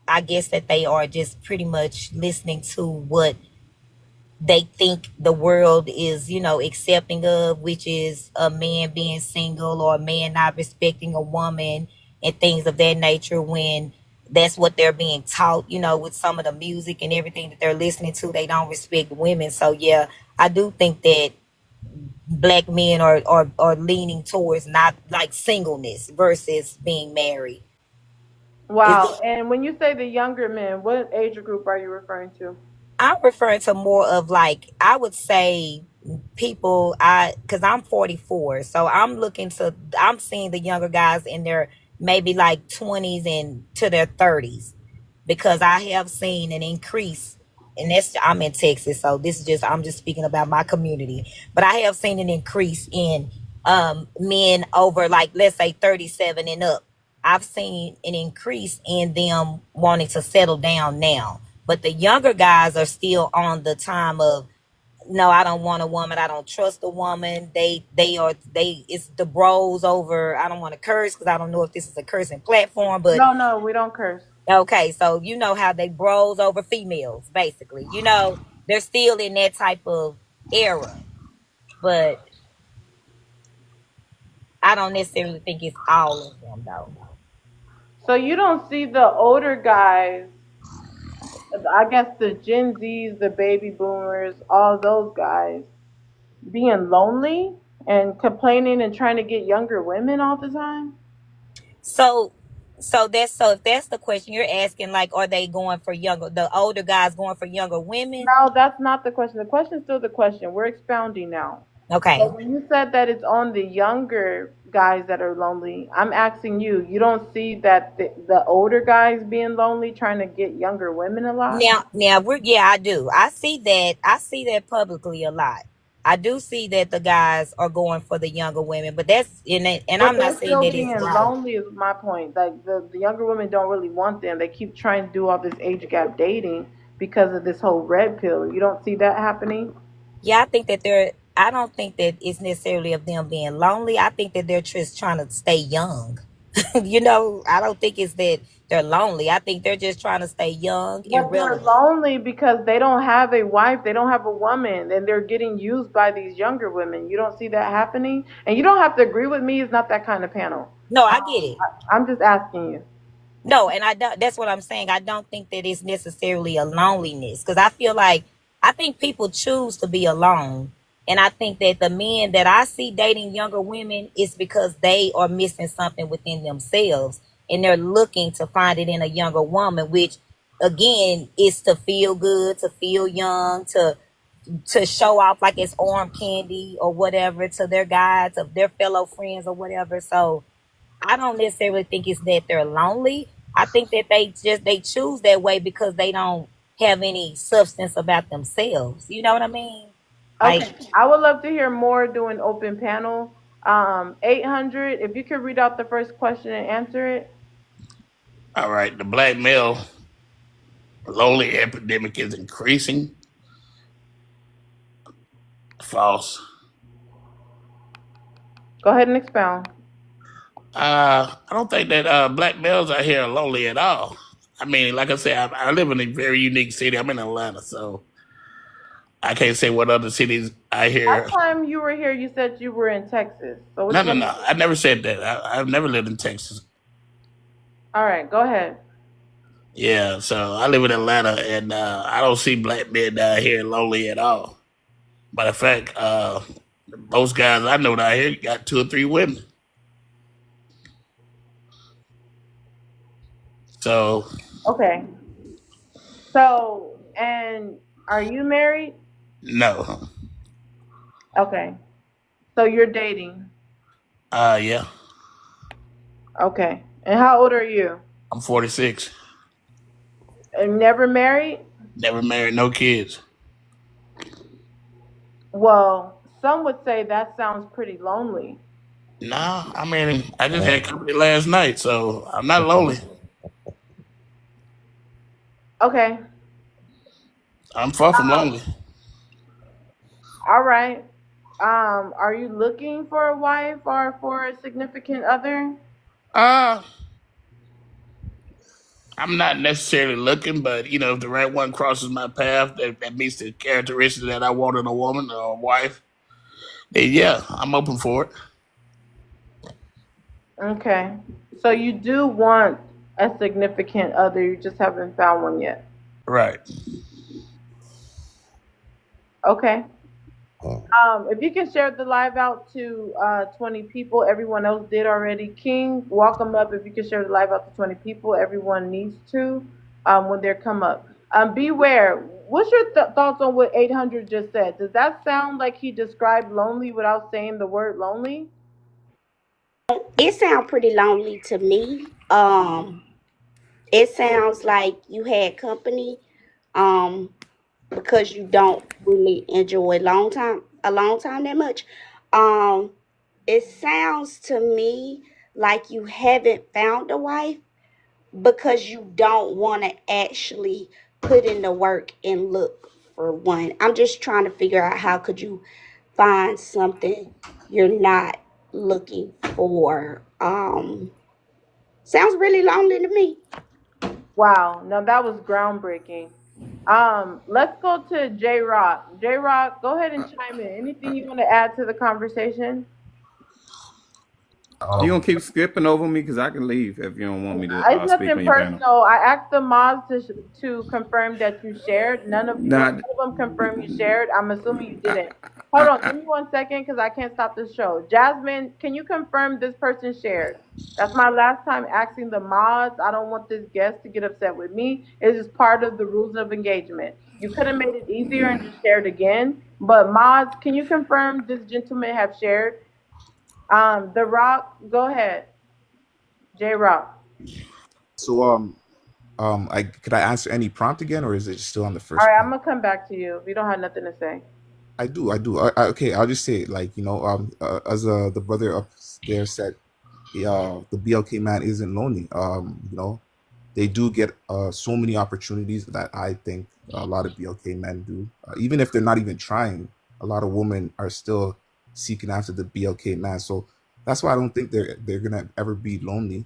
I guess that they are just pretty much listening to what they think the world is, accepting of, which is a man being single or a man not respecting a woman and things of that nature when that's what they're being taught, with some of the music and everything that they're listening to. They don't respect women. So, yeah, I do think that black men are leaning towards not like singleness versus being married. Is Wow. And when you say the younger men, what age group are you referring to? I'm referring to more of like I would say people I because I'm 44, so I'm seeing the younger guys in their maybe like 20s and to their 30s because I have seen an increase, and that's I'm in Texas, so this is just I'm just speaking about my community, but I have seen an increase in men over like let's say 37 and up. I've seen an increase in them wanting to settle down now. But the younger guys are still on the time of no, I don't want a woman. I don't trust a woman. They it's the bros over. I don't want to curse because I don't know if this is a cursing platform, but No, no, we don't curse. okay, so you know how they bros over females, basically. They're still in that type of era, but I don't necessarily think it's all of them though. So you don't see the older guys, I guess the Gen Zs, the baby boomers, all those guys being lonely and complaining and trying to get younger women all the time? So so if that's the question you're asking, like, are they going for the older guys going for younger women? No, that's not the question. The question's still the question. We're expounding now. Okay. So when you said that it's on the younger guys that are lonely, I'm asking you, you don't see that the older guys being lonely trying to get younger women a lot? Now I do. I see that publicly a lot. I do see that the guys are going for the younger women, but that's in it, and But I'm not they're saying still that it's being right. lonely is my point. Like the younger women don't really want them. They keep trying to do all this age gap dating because of this whole red pill. You don't see that happening? Yeah, I don't think that it's necessarily of them being lonely. I think that they're just trying to stay young. I don't think it's that they're lonely. I think they're just trying to stay young and But they're relevant. lonely because they don't have a wife, they don't have a woman, and they're getting used by these younger women. You don't see that happening? And you don't have to agree with me, it's not that kind of panel. No, I get it. I'm just asking you. No, and I don't. That's what I'm saying. I don't think that it's necessarily a loneliness because I feel like I think people choose to be alone, and I think that the men that I see dating younger women is because they are missing something within themselves, and they're looking to find it in a younger woman, which again is to feel good, to feel young, to show off like it's arm candy or whatever to their guys, of their fellow friends or whatever. So I don't necessarily think it's that they're lonely. I think that they choose that way because they don't have any substance about themselves. You know what I mean? Like, Okay, I would love to hear more doing open panel. 800, if you could read out the first question and answer it. All right, the black male lonely epidemic is increasing. False. Go ahead and expound. I don't think that black males out here are lonely at all. I mean, like I said, I live in a very unique city. I'm in Atlanta, so I can't say what other cities I Last hear. time you were here, you said you were in Texas. So which No, no, one? no. I never said that. I've never lived in Texas. All right, go ahead. Yeah, so I live in Atlanta, and I don't see black men down here lonely at all. Matter of fact, most guys I know down here got two or three women. So Okay. So, and are you married? no, Okay. So you're dating. yeah, Okay. And how old are you? I'm 46, And never married? never married, no kids. Well, some would say that sounds pretty lonely. Nah, I mean I just had company last night, so I'm not lonely. Okay. I'm far from lonely. All right. Are you looking for a wife or for a significant other? Uh I'm not necessarily looking, but if the right one crosses my path that meets the characteristics that I want in a woman or a wife, then yeah, I'm open for it. Okay. So you do want a significant other, you just haven't found one yet. Right. Okay. If you can share the live out to 20 people, everyone else did already. King, welcome up. If you can share the live out to 20 people, everyone needs to when they come up. Beware. What's your thoughts on what 800 just said? Does that sound like he described lonely without saying the word lonely? It sounds pretty lonely to me. It sounds like you had company. Um, because you don't really enjoy a long time that much. Um, it sounds to me like you haven't found a wife because you don't want to actually put in the work and look for one. I'm just trying to figure out how could you find something you're not looking for. Sounds really lonely to me. Wow, now that was groundbreaking. Let's go to J Rock. J Rock, go ahead and chime in. Anything you want to add to the conversation? You Um, gonna keep skipping over me because I can leave if you don't want me to It's speak nothing on your panel. personal. I asked the mods to confirm that you shared. Not, None of them confirmed you shared. I'm assuming you didn't. Hold on, give me 1 second because I can't stop the show. Jasmine, can you confirm this person shared? That's my last time asking the mods. I don't want this guest to get upset with me. It is part of the rules of engagement. You could have made it easier and just shared again. But mods, can you confirm this gentleman have shared? The Rock, go ahead. J Rock. so I could I answer any prompt again, or is it still on the All first right, I'm prompt? gonna come back to you if you don't have nothing to say. I do. Okay, I'll just say it, like, as the brother up there said, the BLK man isn't lonely. They do get so many opportunities that I think a lot of BLK men do. Even if they're not even trying, a lot of women are still seeking after the BLK man. So that's why I don't think they're gonna ever be lonely,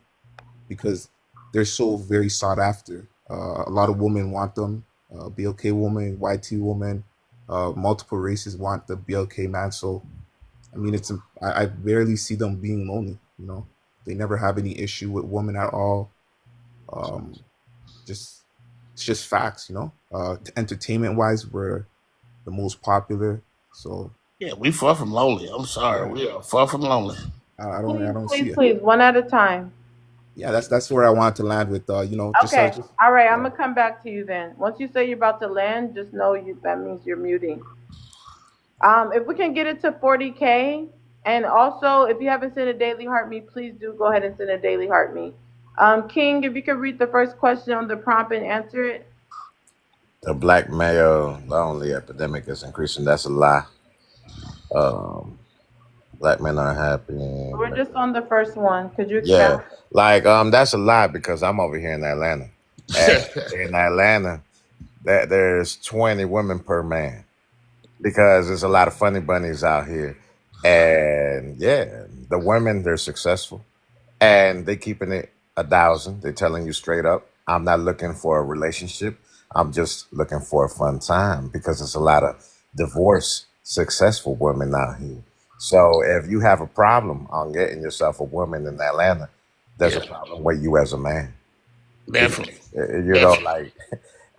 because they're so very sought after. A lot of women want them. BLK woman, YT woman, multiple races want the BLK man. So I mean, I barely see them being lonely. They never have any issue with women at all. Um, just it's just facts. Entertainment wise, we're the most popular. So Yeah, we far from lonely. I'm sorry, yeah, we are far from lonely. I Please, don't see please, it. please, one at a time. Yeah, that's where I wanted to land with. Okay. Just All right, I'm yeah. gonna come back to you then. Once you say you're about to land, just know that means you're muting. If we can get it to 40K, and also if you haven't sent a daily heart me, please do go ahead and send a daily heart me. King, if you could read the first question on the prompt and answer it. The black male lonely epidemic is increasing. That's a lie. Um, Black men are happy. We're just on the first one. Could you Yeah, expound? like that's a lie because I'm over here in Atlanta, and in Atlanta, there's 20 women per man because there's a lot of funny bunnies out here, and yeah, the women they're successful and they keeping it 1,000. They're telling you straight up, I'm not looking for a relationship. I'm just looking for a fun time because there's a lot of divorced, successful women out here. So if you have a problem on getting yourself a woman in Atlanta, there's a Yeah, problem with you as a man. Definitely. You know, Definitely. like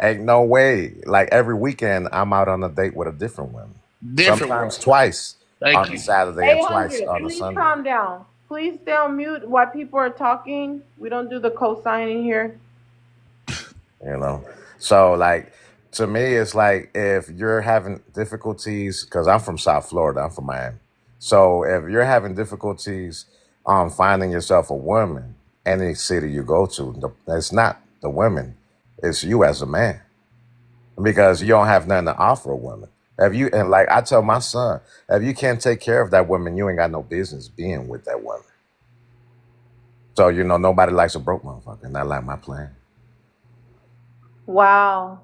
ain't no way. Like every weekend, I'm out on a date with a different woman. Different Sometimes woman. twice Thank on a you. Saturday and twice 800, on a please Sunday. calm down. Please stay on mute while people are talking. We don't do the co-signing here. You know, so like to me, it's like if you're having difficulties, because I'm from South Florida, I'm from Miami. So if you're having difficulties finding yourself a woman, any city you go to, it's not the women, it's you as a man, because you don't have nothing to offer a woman. If you and like I tell my son, if you can't take care of that woman, you ain't got no business being with that woman. So nobody likes a broke motherfucker, and I like my plan. Wow.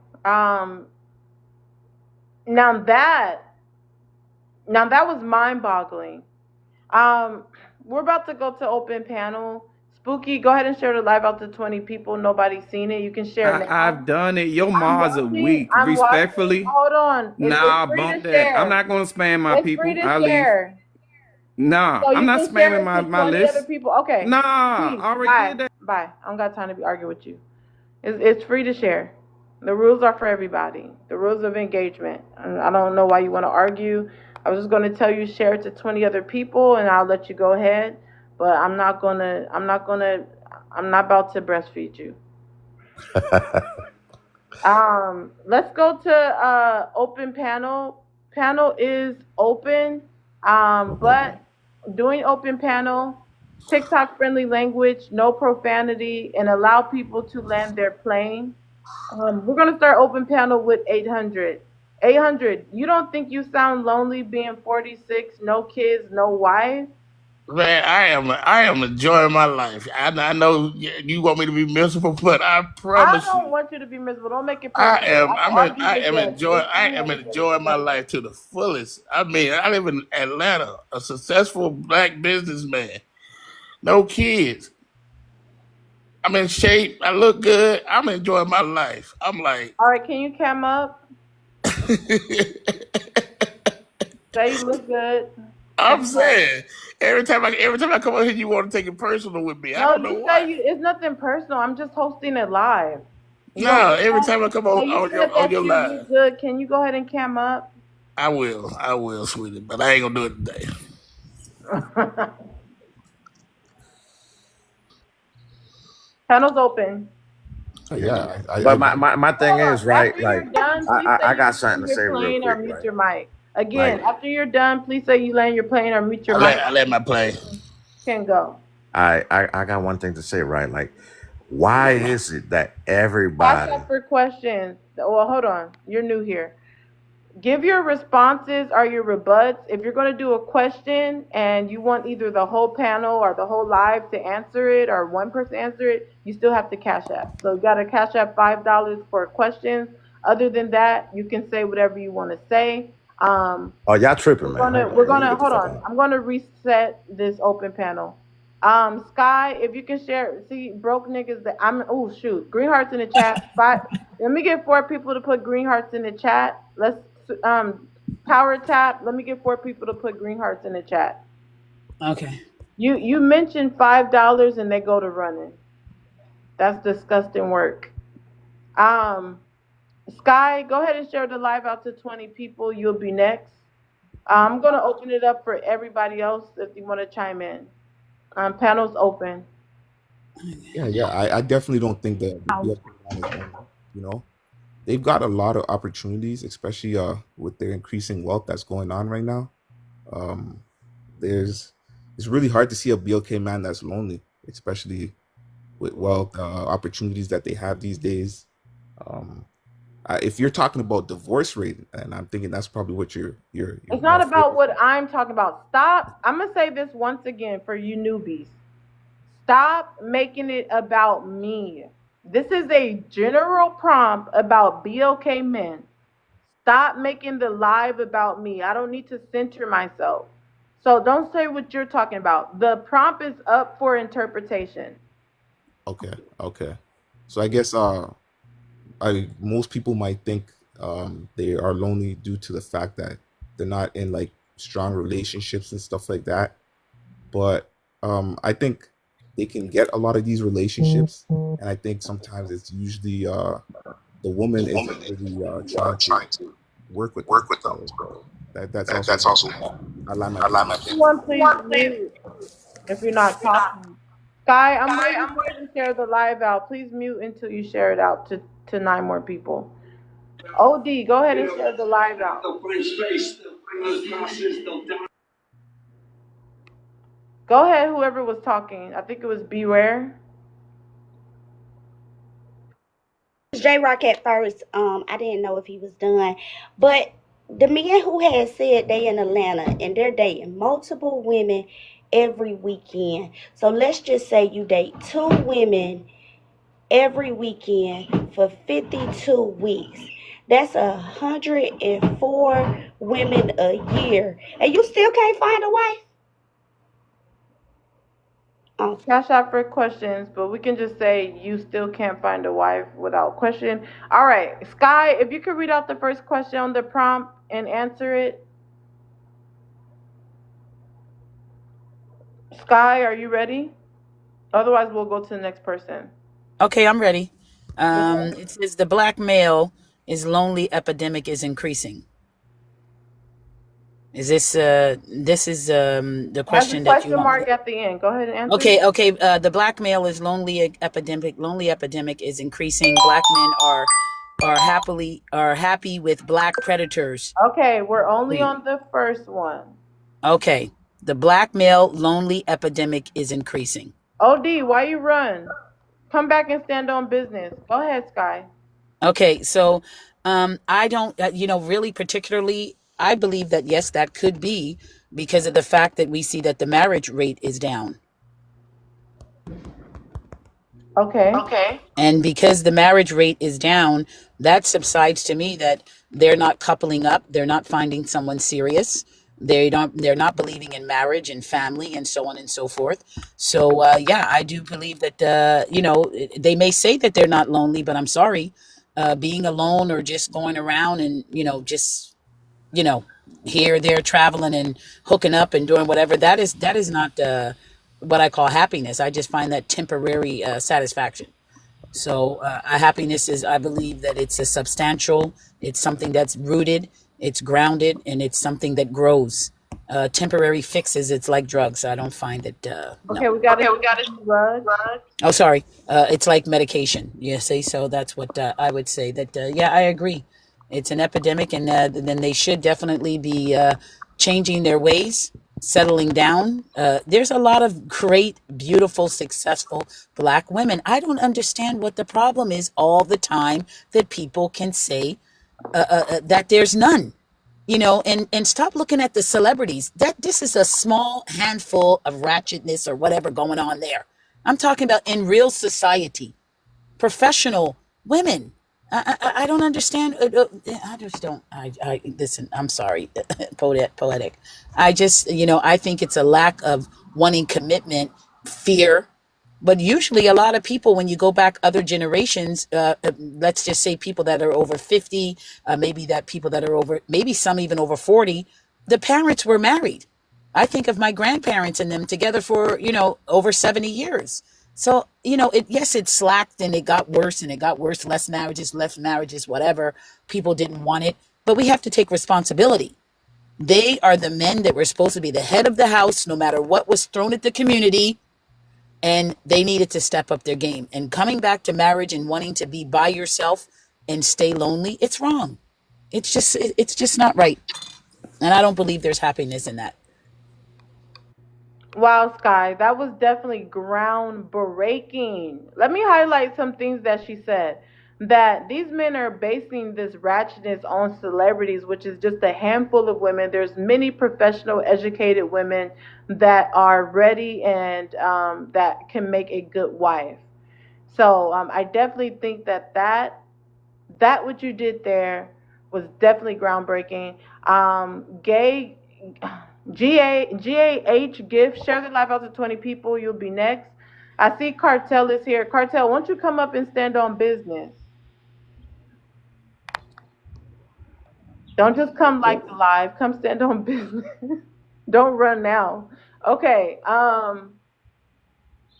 Now that now that was mind-boggling. Um, we're about to go to open panel. Spooky, go ahead and share the live out to 20 people. Nobody's seen it. You can share now. I've done it. Your I'm mods are watching. weak. I'm watching. Respectfully, Hold on. It's nah, free bump to that. I'm share. not gonna spam my It's free people. to I leave. share. Nah, So I'm you not can share spamming it my, to my 20 other list. people. Okay. Nah, I Peace. already Bye. did that. Bye. I don't got time to be arguing with you. It's free to share. The rules are for everybody. The rules of engagement. I don't know why you want to argue. I was just going to tell you share it to 20 other people, and I'll let you go ahead. But I'm not gonna. I'm not gonna. I'm not about to breastfeed you. Let's go to open panel. Panel is open. But doing open panel, TikTok friendly language, no profanity, and allow people to land their plane. We're gonna start open panel with 800. 800, you don't think you sound lonely being 46, no kids, no wife? Man, I am enjoying my life. I know you want me to be miserable, but I I promise don't you, want you to be miserable. Don't make it personal. I'll be I the am judge. enjoying It's I you am and enjoying my life to the fullest. I mean, I live in Atlanta, a successful black businessman, no kids. I'm in shape. I look good. I'm enjoying my life. I'm like, All right, can you cam up? Say you look good. I'm saying every time I come out here, you want to take it personal with me. I No, don't know you say why. you. It's nothing personal. I'm just hosting it live. You don't No, get every that? time I come So you on said on that your you look live, good. Can you go ahead and cam up? I will, sweetie, but I ain't gonna do it today. Panel's open. Yeah, But my thing Hold is on. right. After Like you're done, please I say got you something land to your say real plane or quick. mute Right. your mic. Again, Like after you're done, please say you land your plane or mute your mic. I let my play. Can go. I got one thing to say. Right. Like why is it that Cash everybody? up for questions. Well, hold on. You're new here. Give your responses or your rebuts. If you're going to do a question and you want either the whole panel or the whole live to answer it or one person answer it, you still have to cash app. So you got to cash app $5 for questions. Other than that, you can say whatever you want to say. Um, Oh, y'all tripping, we're man. gonna Hold on. we're Let me gonna get the hold fuck on. on. I'm gonna reset this open panel. Sky, if you can share, see broke niggas that I'm. Oh shoot, green hearts in the chat. Five. Let me get 4 people to put green hearts in the chat. Let's power tap. Let me get 4 people to put green hearts in the chat. Okay. You mentioned $5 and they go to running. That's disgusting work. Um, Sky, go ahead and share the live out to 20 people. You'll be next. I'm gonna open it up for everybody else if you want to chime in. Panel's open. yeah. I definitely don't think that the BLK line is going up. You know, they've got a lot of opportunities, especially with their increasing wealth that's going on right now. Um, there's it's really hard to see a BLK man that's lonely, especially with wealth opportunities that they have these days. Um, if you're talking about divorce rate, and I'm thinking that's probably what you're It's more not about focused what on. I'm talking about. Stop. I'm gonna say this once again for you newbies. Stop making it about me. This is a general prompt about BOK men. Stop making the live about me. I don't need to center myself. So don't say what you're talking about. The prompt is up for interpretation. Okay, okay. So I guess I most people might think they are lonely due to the fact that they're not in like strong relationships and stuff like that. But I think they can get a lot of these relationships, and I think sometimes it's usually the woman isn't really trying to work with them. So that's also my opinion. I lie my opinion. Everyone, please mute if you're not talking. Sky, I'm waiting for you to share the live out. Please mute until you share it out to 9 more people. OD, go ahead and share the live out. Go ahead, whoever was talking. I think it was Beware. J Rock at first. I didn't know if he was done, but the men who had said they in Atlanta and they're dating multiple women every weekend. So let's just say you date 2 women every weekend for 52 weeks. That's 104 women a year, and you still can't find a wife. Oh, Cash out for questions, but we can just say you still can't find a wife without question. All right, Sky, if you could read out the first question on the prompt and answer it. Sky, are you ready? Otherwise, we'll go to the next person. Okay, I'm ready. Go ahead. It says the black male is lonely epidemic is increasing. Is this is the It has a question that you question want me mark at the end. Go ahead and to? answer. Okay. The black male is lonely epidemic is increasing. Black men are happy with black predators. Okay, we're only on the first one. Okay. The black male lonely epidemic is increasing. OD, why you run? Come back and stand on business. Go ahead, Sky. Okay, so I don't, really particularly, I believe that yes, that could be because of the fact that we see that the marriage rate is down. Okay. And because the marriage rate is down, that subsides to me that they're not coupling up, they're not finding someone serious. They're not believing in marriage and family and so on and so forth. So yeah, I do believe that they may say that they're not lonely, but I'm sorry, being alone or just going around and just you know here there traveling and hooking up and doing whatever, that is not what I call happiness. I just find that temporary satisfaction. So happiness is, I believe that it's a substantial, it's something that's rooted, it's grounded, and it's something that grows. Temporary fixes, it's like drugs. I don't find it, no. Okay, we got it. Rug. Oh, sorry. It's like medication. You see, so that's what I would say. That yeah, I agree. It's an epidemic, and then they should definitely be changing their ways, settling down. There's a lot of great, beautiful, successful black women. I don't understand what the problem is all the time that people can say that there's none. And stop looking at the celebrities. That this is a small handful of ratchetness or whatever going on there. I'm talking about in real society, professional women. I don't understand. I just don't. I listen. I'm sorry, poetic. I just, I think it's a lack of wanting commitment, fear. But usually, a lot of people, when you go back other generations, let's just say people that are over 50, maybe that people that are over, maybe some even over 40, the parents were married. I think of my grandparents and them together for, over 70 years. So, yes, it slacked and it got worse and it got worse. Less marriages, whatever. People didn't want it. But we have to take responsibility. They are the men that were supposed to be the head of the house, no matter what was thrown at the community. And they needed to step up their game. And coming back to marriage and wanting to be by yourself and stay lonely, it's wrong. It's just not right. And I don't believe there's happiness in that. Wow, Sky, that was definitely groundbreaking. Let me highlight some things that she said. That these men are basing this ratchetness on celebrities, which is just a handful of women. There's many professional, educated women that are ready and that can make a good wife. So I definitely think that what you did there was definitely groundbreaking. Gay GAH gift, share the live out to 20 people. You'll be next. I see Cartel is here. Cartel, won't you come up and stand on business? Don't just come like the live. Come stand on business. Don't run now. Okay.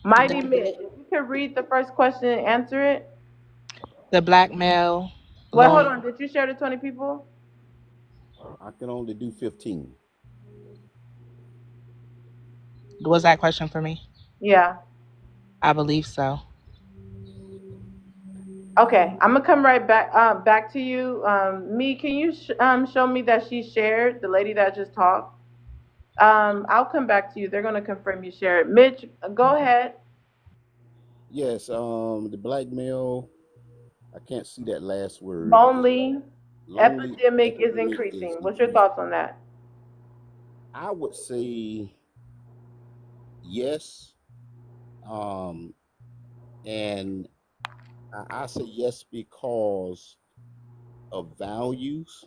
Mighty Mitch, if you could read the first question and answer it. The black male Wait, hold lonely. on. Did you share the 20 people? I can only do 15. Was that question for me? Yeah. I believe so. Okay, I'm gonna come right back to you. Me, can you show me that she shared, the lady that just talked? I'll come back to you. They're gonna confirm you shared. Mitch, go ahead. Yes, the black male, I can't see that last word. Lonely Lonely epidemic is epidemic is increasing. What's your increasing. thoughts on that? I would say yes. Um, and I say yes because of values.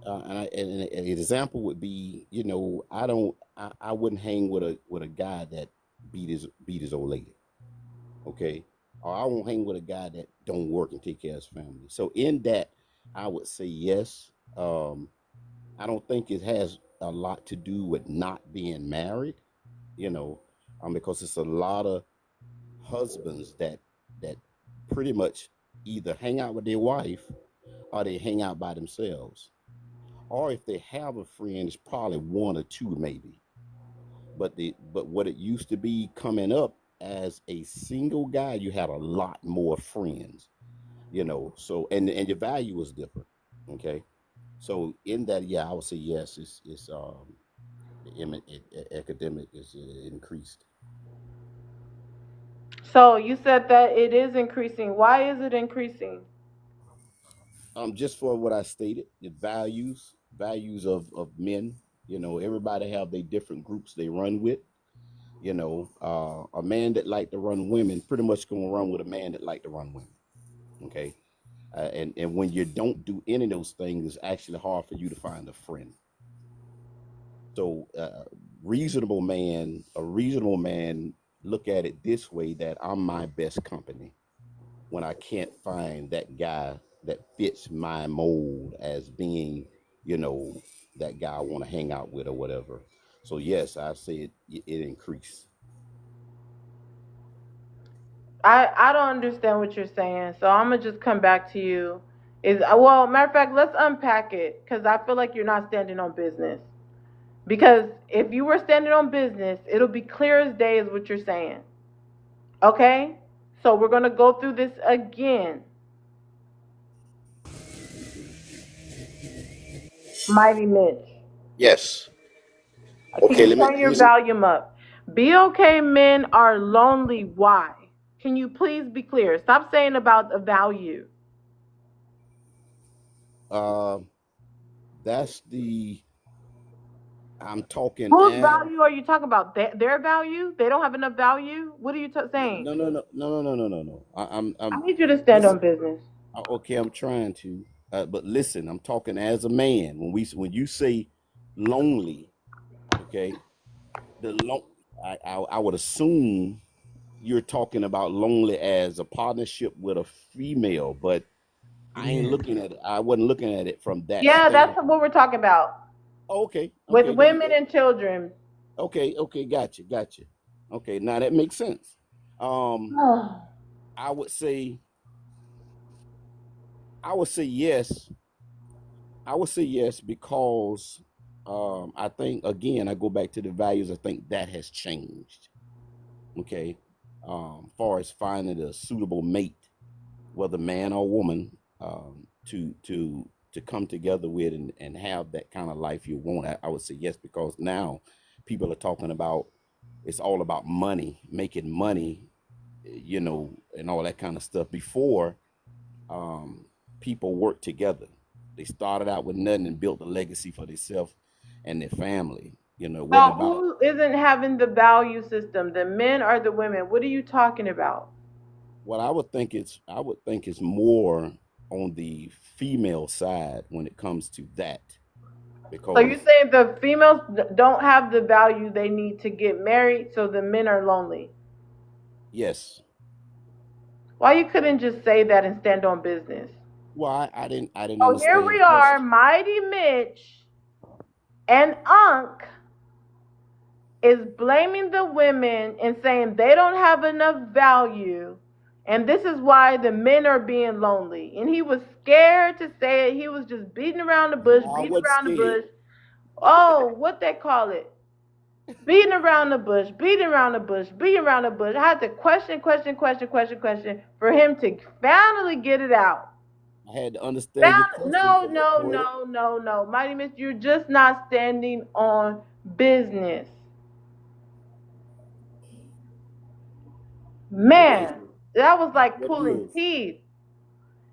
And an example would be, I wouldn't hang with a guy that beat his old lady. Okay, or I won't hang with a guy that don't work and take care of his family. So in that, I would say yes. I don't think it has a lot to do with not being married, you know, because it's a lot of husbands that pretty much either hang out with their wife or they hang out by themselves. Or if they have a friend, it's probably one or two maybe. But what it used to be coming up as a single guy, you had a lot more friends, So and your value was different. Okay. So in that, yeah, I would say yes. It's the academic is increased. So you said that it is increasing. Why is it increasing? Just for what I stated, the values of men. Everybody have their different groups they run with. A man that like to run women pretty much gonna run with a man that like to run women. Okay, and when you don't do any of those things, it's actually hard for you to find a friend. So, a reasonable man, look at it this way: that I'm my best company when I can't find that guy that fits my mold as being, you know, that guy I want to hang out with or whatever. So yes, I say it increased. I don't understand what you're saying, so I'm gonna just come back to you. Well, matter of fact, let's unpack it because I feel like you're not standing on business. Because if you were standing on business, it'll be clear as day as what you're saying. Okay? So we're gonna go through this again. Mighty Mitch. Yes. Can Okay. you Let me turn let your me. volume up? Be okay, men are lonely. Why? Can you please be clear? Stop saying about the value. Uh, that's the I'm talking Whose as value are you talking about? Their value? They don't have enough value? What are you saying? no, no, no, no, no, no, no, no, no. I I'm need you to stand listen. on business. Okay, I'm trying to, but listen. I'm talking as a man. When you say lonely, okay, the long I would assume you're talking about lonely as a partnership with a female, but I ain't Yeah. looking at it. I wasn't looking at it from that Yeah, that's standpoint. what we're talking about. Okay, With okay, there you women go. and children. Okay, okay, gotcha. Okay, now that makes sense. Um, I would say, I would say yes. I would say yes because I think again I go back to the values. I think that has changed. Okay, far as finding a suitable mate, whether man or woman, to come together with and have that kind of life you want. I would say yes because now people are talking about it's all about money, making money, and all that kind of stuff. Before, um, people worked together. They started out with nothing and built a legacy for themselves and their family. It wasn't So about who isn't having the value system? The men or the women? What are you talking about? what I would think it's more on the female side when it comes to that So you're because saying the females don't have the value they need to get married, so the men are lonely. yes. Why you couldn't just say that and stand on business? Well, I didn't So here understand we the are, question. Mighty Mitch and Unc is blaming the women and saying they don't have enough value, and this is why the men are being lonely. And he was scared to say it. He was just beating around the bush, No, I beating wasn't around the scared. bush. Oh, what they call it? Beating around the bush, beating around the bush, beating around the bush. I had to question for him to finally get it out. I had to understand your question No, for that, no, poetic. no, no, no. Mighty Miss, you're just not standing on business. Okay, Man, so that was like what it pulling is? teeth.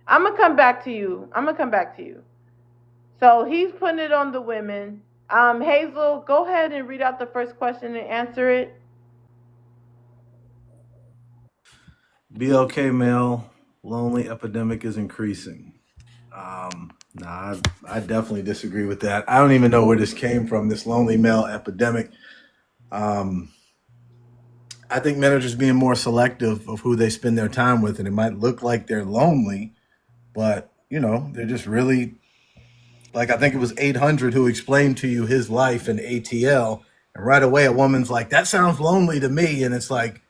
I'm gonna come back to you. I'm gonna come back to you. So he's putting it on the women. Hazel, go ahead and read out the first question and answer it. BLK male lonely epidemic is increasing. I definitely disagree with that. I don't even know where this came from, this lonely male epidemic. Um, I think men are just being more selective of who they spend their time with, and it might look like they're lonely, but they're just really like I think it was 800 who explained to you his life in ATL, and right away a woman's like, "That sounds lonely to me," and it's like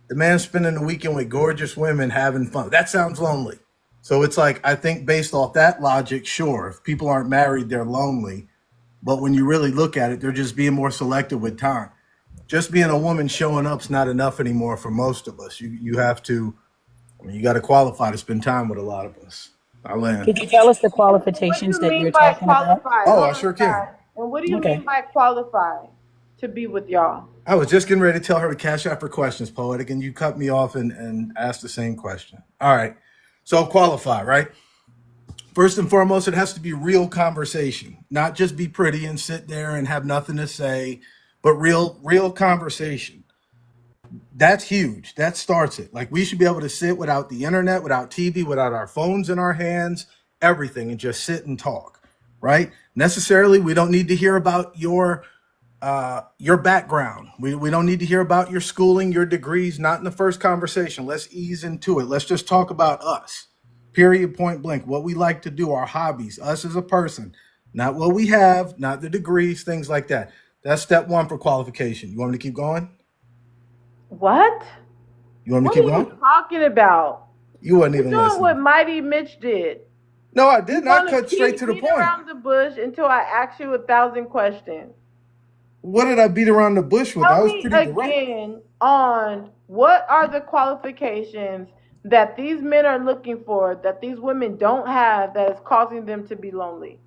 the man's spending the weekend with gorgeous women having fun. That sounds lonely. So it's like I think based off that logic, sure, if people aren't married, they're lonely. But when you really look at it, they're just being more selective with time. Just being a woman showing up's not enough anymore for most of us. You have to, I mean, you got to qualify to spend time with a lot of us. I land. Could you tell us the What do qualifications you that mean you're by talking about? qualified? Oh, Hold I on, sure can. guys. And what do you mean Okay. by qualified to be with y'all? I was just getting ready to tell her to cash out for questions, Poetic, and you cut me off and asked the same question. All right. So qualify, right? First and foremost, it has to be real conversation, not just be pretty and sit there and have nothing to say, but real conversation. That's huge. That starts it. Like we should be able to sit without the internet, without TV, without our phones in our hands, everything, and just sit and talk, right? Necessarily, we don't need to hear about your background. We don't need to hear about your schooling, your degrees, not in the first conversation. Let's ease into it. Let's just talk about us. Period, point blank. What we like to do, our hobbies, us as a person, not what we have, not the degrees, things like that. That's step one for qualification. You want me to keep going? What? You want me to What are keep you going? talking about? You wasn't You're even doing what listening. Mighty Mitch did. No, I You're did not gonna cut straight keep to the beating point. around the bush until I ask you 1,000 questions. What did I beat around the bush with? I Tell was me pretty direct. again on what are the qualifications that these men are looking for that these women don't have that is causing them to be lonely.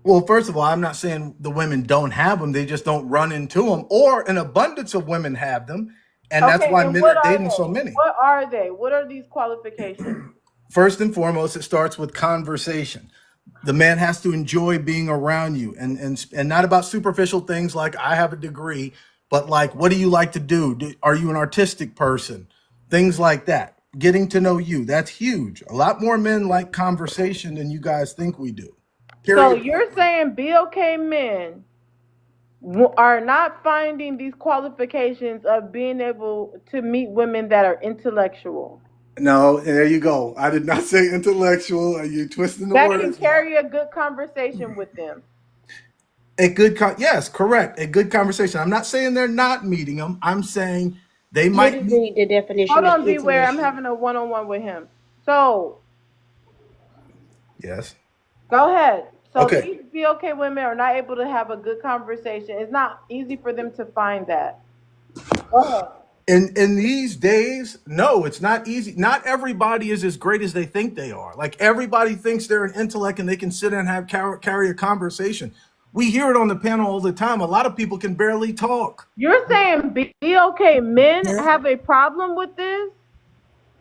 Well, first of all, I'm not saying the women don't have them; they just don't run into them, or an abundance of women have them, and that's Okay, why and men what are are dating so they? many. What are they? What are these qualifications? First and foremost, it starts with conversation. The man has to enjoy being around you, and not about superficial things like I have a degree, but like what do you like to do? Are you an artistic person? Things like that. Getting to know you. That's huge. A lot more men like conversation than you guys think we do. So Period. Point you're blank. saying BOK men are not finding these qualifications of being able to meet women that are intellectual, No, there you go. I did not say intellectual. Are you twisting the that can words now? carry a good conversation with them. Yes, correct. A good conversation. I'm not saying they're not meeting them. I'm saying they What might is meet. the definition Hold of on, Beware. I'm intellectual? having a one-on-one with him. So Yes. go ahead. So Okay. these BOK women are not able to have a good conversation. It's not easy for them to find that. Go ahead. In these days, no, it's not easy. Not everybody is as great as they think they are. Like everybody thinks they're an intellect and they can sit and have carry a conversation. We hear it on the panel all the time. A lot of people can barely talk. You're saying BOK men have a problem with this?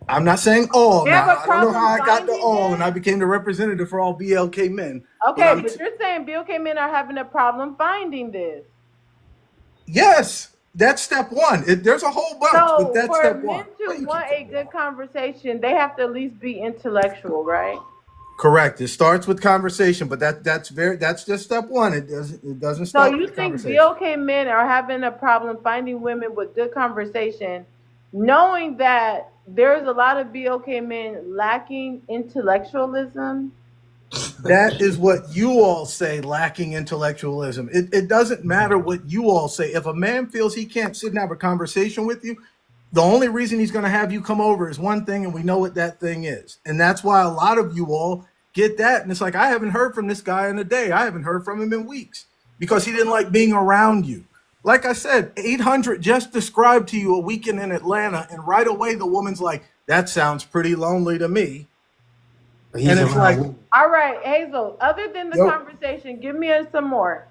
I'm not saying all They have now. a I don't know how problem I got to finding all and I this? became the representative for all BLK men. But Okay, but you're saying BOK men are having a problem finding this. yes, that's step one. There's a whole bunch, but So that's for step one. men to Why you keep want a cutting me good off? conversation, they have to at least be intellectual, right? Correct. It starts with conversation, but that's just step one. It doesn't So start with you the think conversation. BOK men are having a problem finding women with good conversation, knowing that there's a lot of BOK men lacking intellectualism? That is what you all say, lacking intellectualism. It doesn't matter what you all say. If a man feels he can't sit and have a conversation with you, the only reason he's going to have you come over is one thing, and we know what that thing is. And that's why a lot of you all get that. And it's like, I haven't heard from this guy in a day. I haven't heard from him in weeks because he didn't like being around you. Like I said, 800 just described to you a weekend in Atlanta, and right away the woman's like, that sounds pretty lonely to me. He's And it's like, around. All right, Hazel, other than the yo, conversation, give me some more.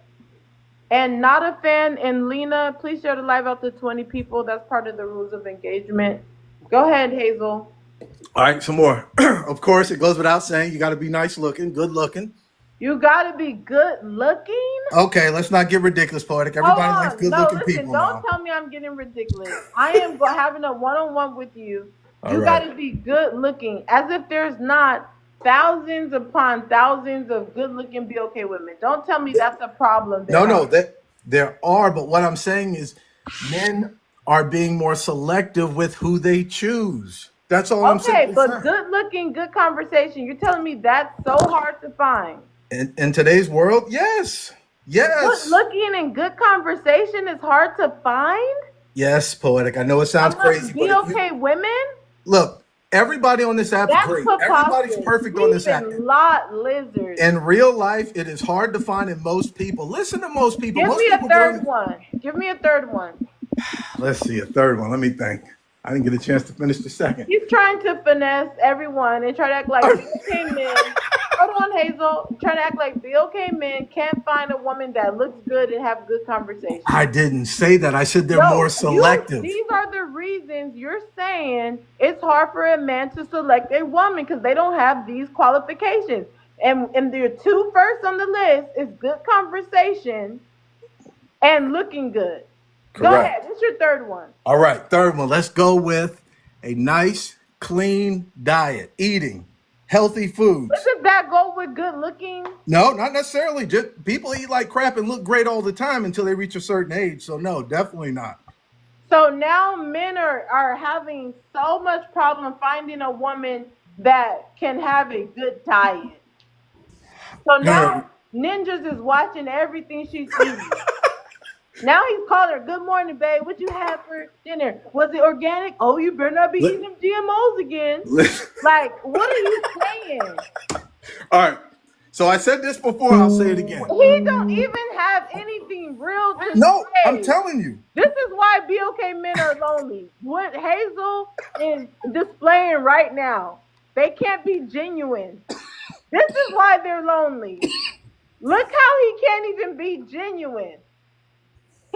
And not a fan, and Lena, please share the live out to 20 people. That's part of the rules of engagement. Go ahead, Hazel. all right, some more. Of course, it goes without saying, you got to be nice looking, good looking. You gotta be good looking. Okay, let's not get ridiculous, Poetic. Hold Everybody likes on. good No, looking listen, people don't now. tell me I'm getting ridiculous. I am having a one-on-one with you. All You right. gotta be good looking. As if there's not thousands upon thousands of good looking BOK women. Don't tell me that's a problem. No, that there are, but what I'm saying is men are being more selective with who they choose. That's all I'm Okay, simply but saying. good looking, good conversation. You're telling me that's so hard to find. In today's world, yes. Good Yes. looking and good conversation is hard to find Yes, Poetic. I know it sounds crazy, among but if you BOK women. look, everybody on this app's That's great. Everybody's preposterous. perfect on this app. Leaving lot lizards. In real life, it is hard to find in most people. Listen to most people. Give Most me a people get on third one. Give me a third one. Let's see, a third one. Let me think. I didn't get a chance to finish the second. He's trying to finesse everyone and try to act like BOK men. Hold on, Hazel. Trying to act like BOK men can't find a woman that looks good and have good conversation. I didn't say that. I said they're No, more selective. these are the reasons you're saying it's hard for a man to select a woman because they don't have these qualifications. And the two first on the list is good conversation and looking good. Go Correct. ahead. What's your third one? All right, third one. Let's go with a nice, clean diet, eating healthy foods. Doesn't that go with good looking? No, not necessarily. Just people eat like crap and look great all the time until they reach a certain age. So no, definitely not. So now men are having so much problem finding a woman that can have a good diet. So now Ninjas is watching everything she's eating. Now he's calling her, good morning, babe. What you have for dinner? Was it organic? Oh, you better not be eating them GMOs again. Like, what are you saying? All right. So I said this before. I'll say it again. He don't even have anything real to No, say. I'm telling you. This is why BOK men are lonely. What Hazel is displaying right now, they can't be genuine. This is why they're lonely. Look how he can't even be genuine.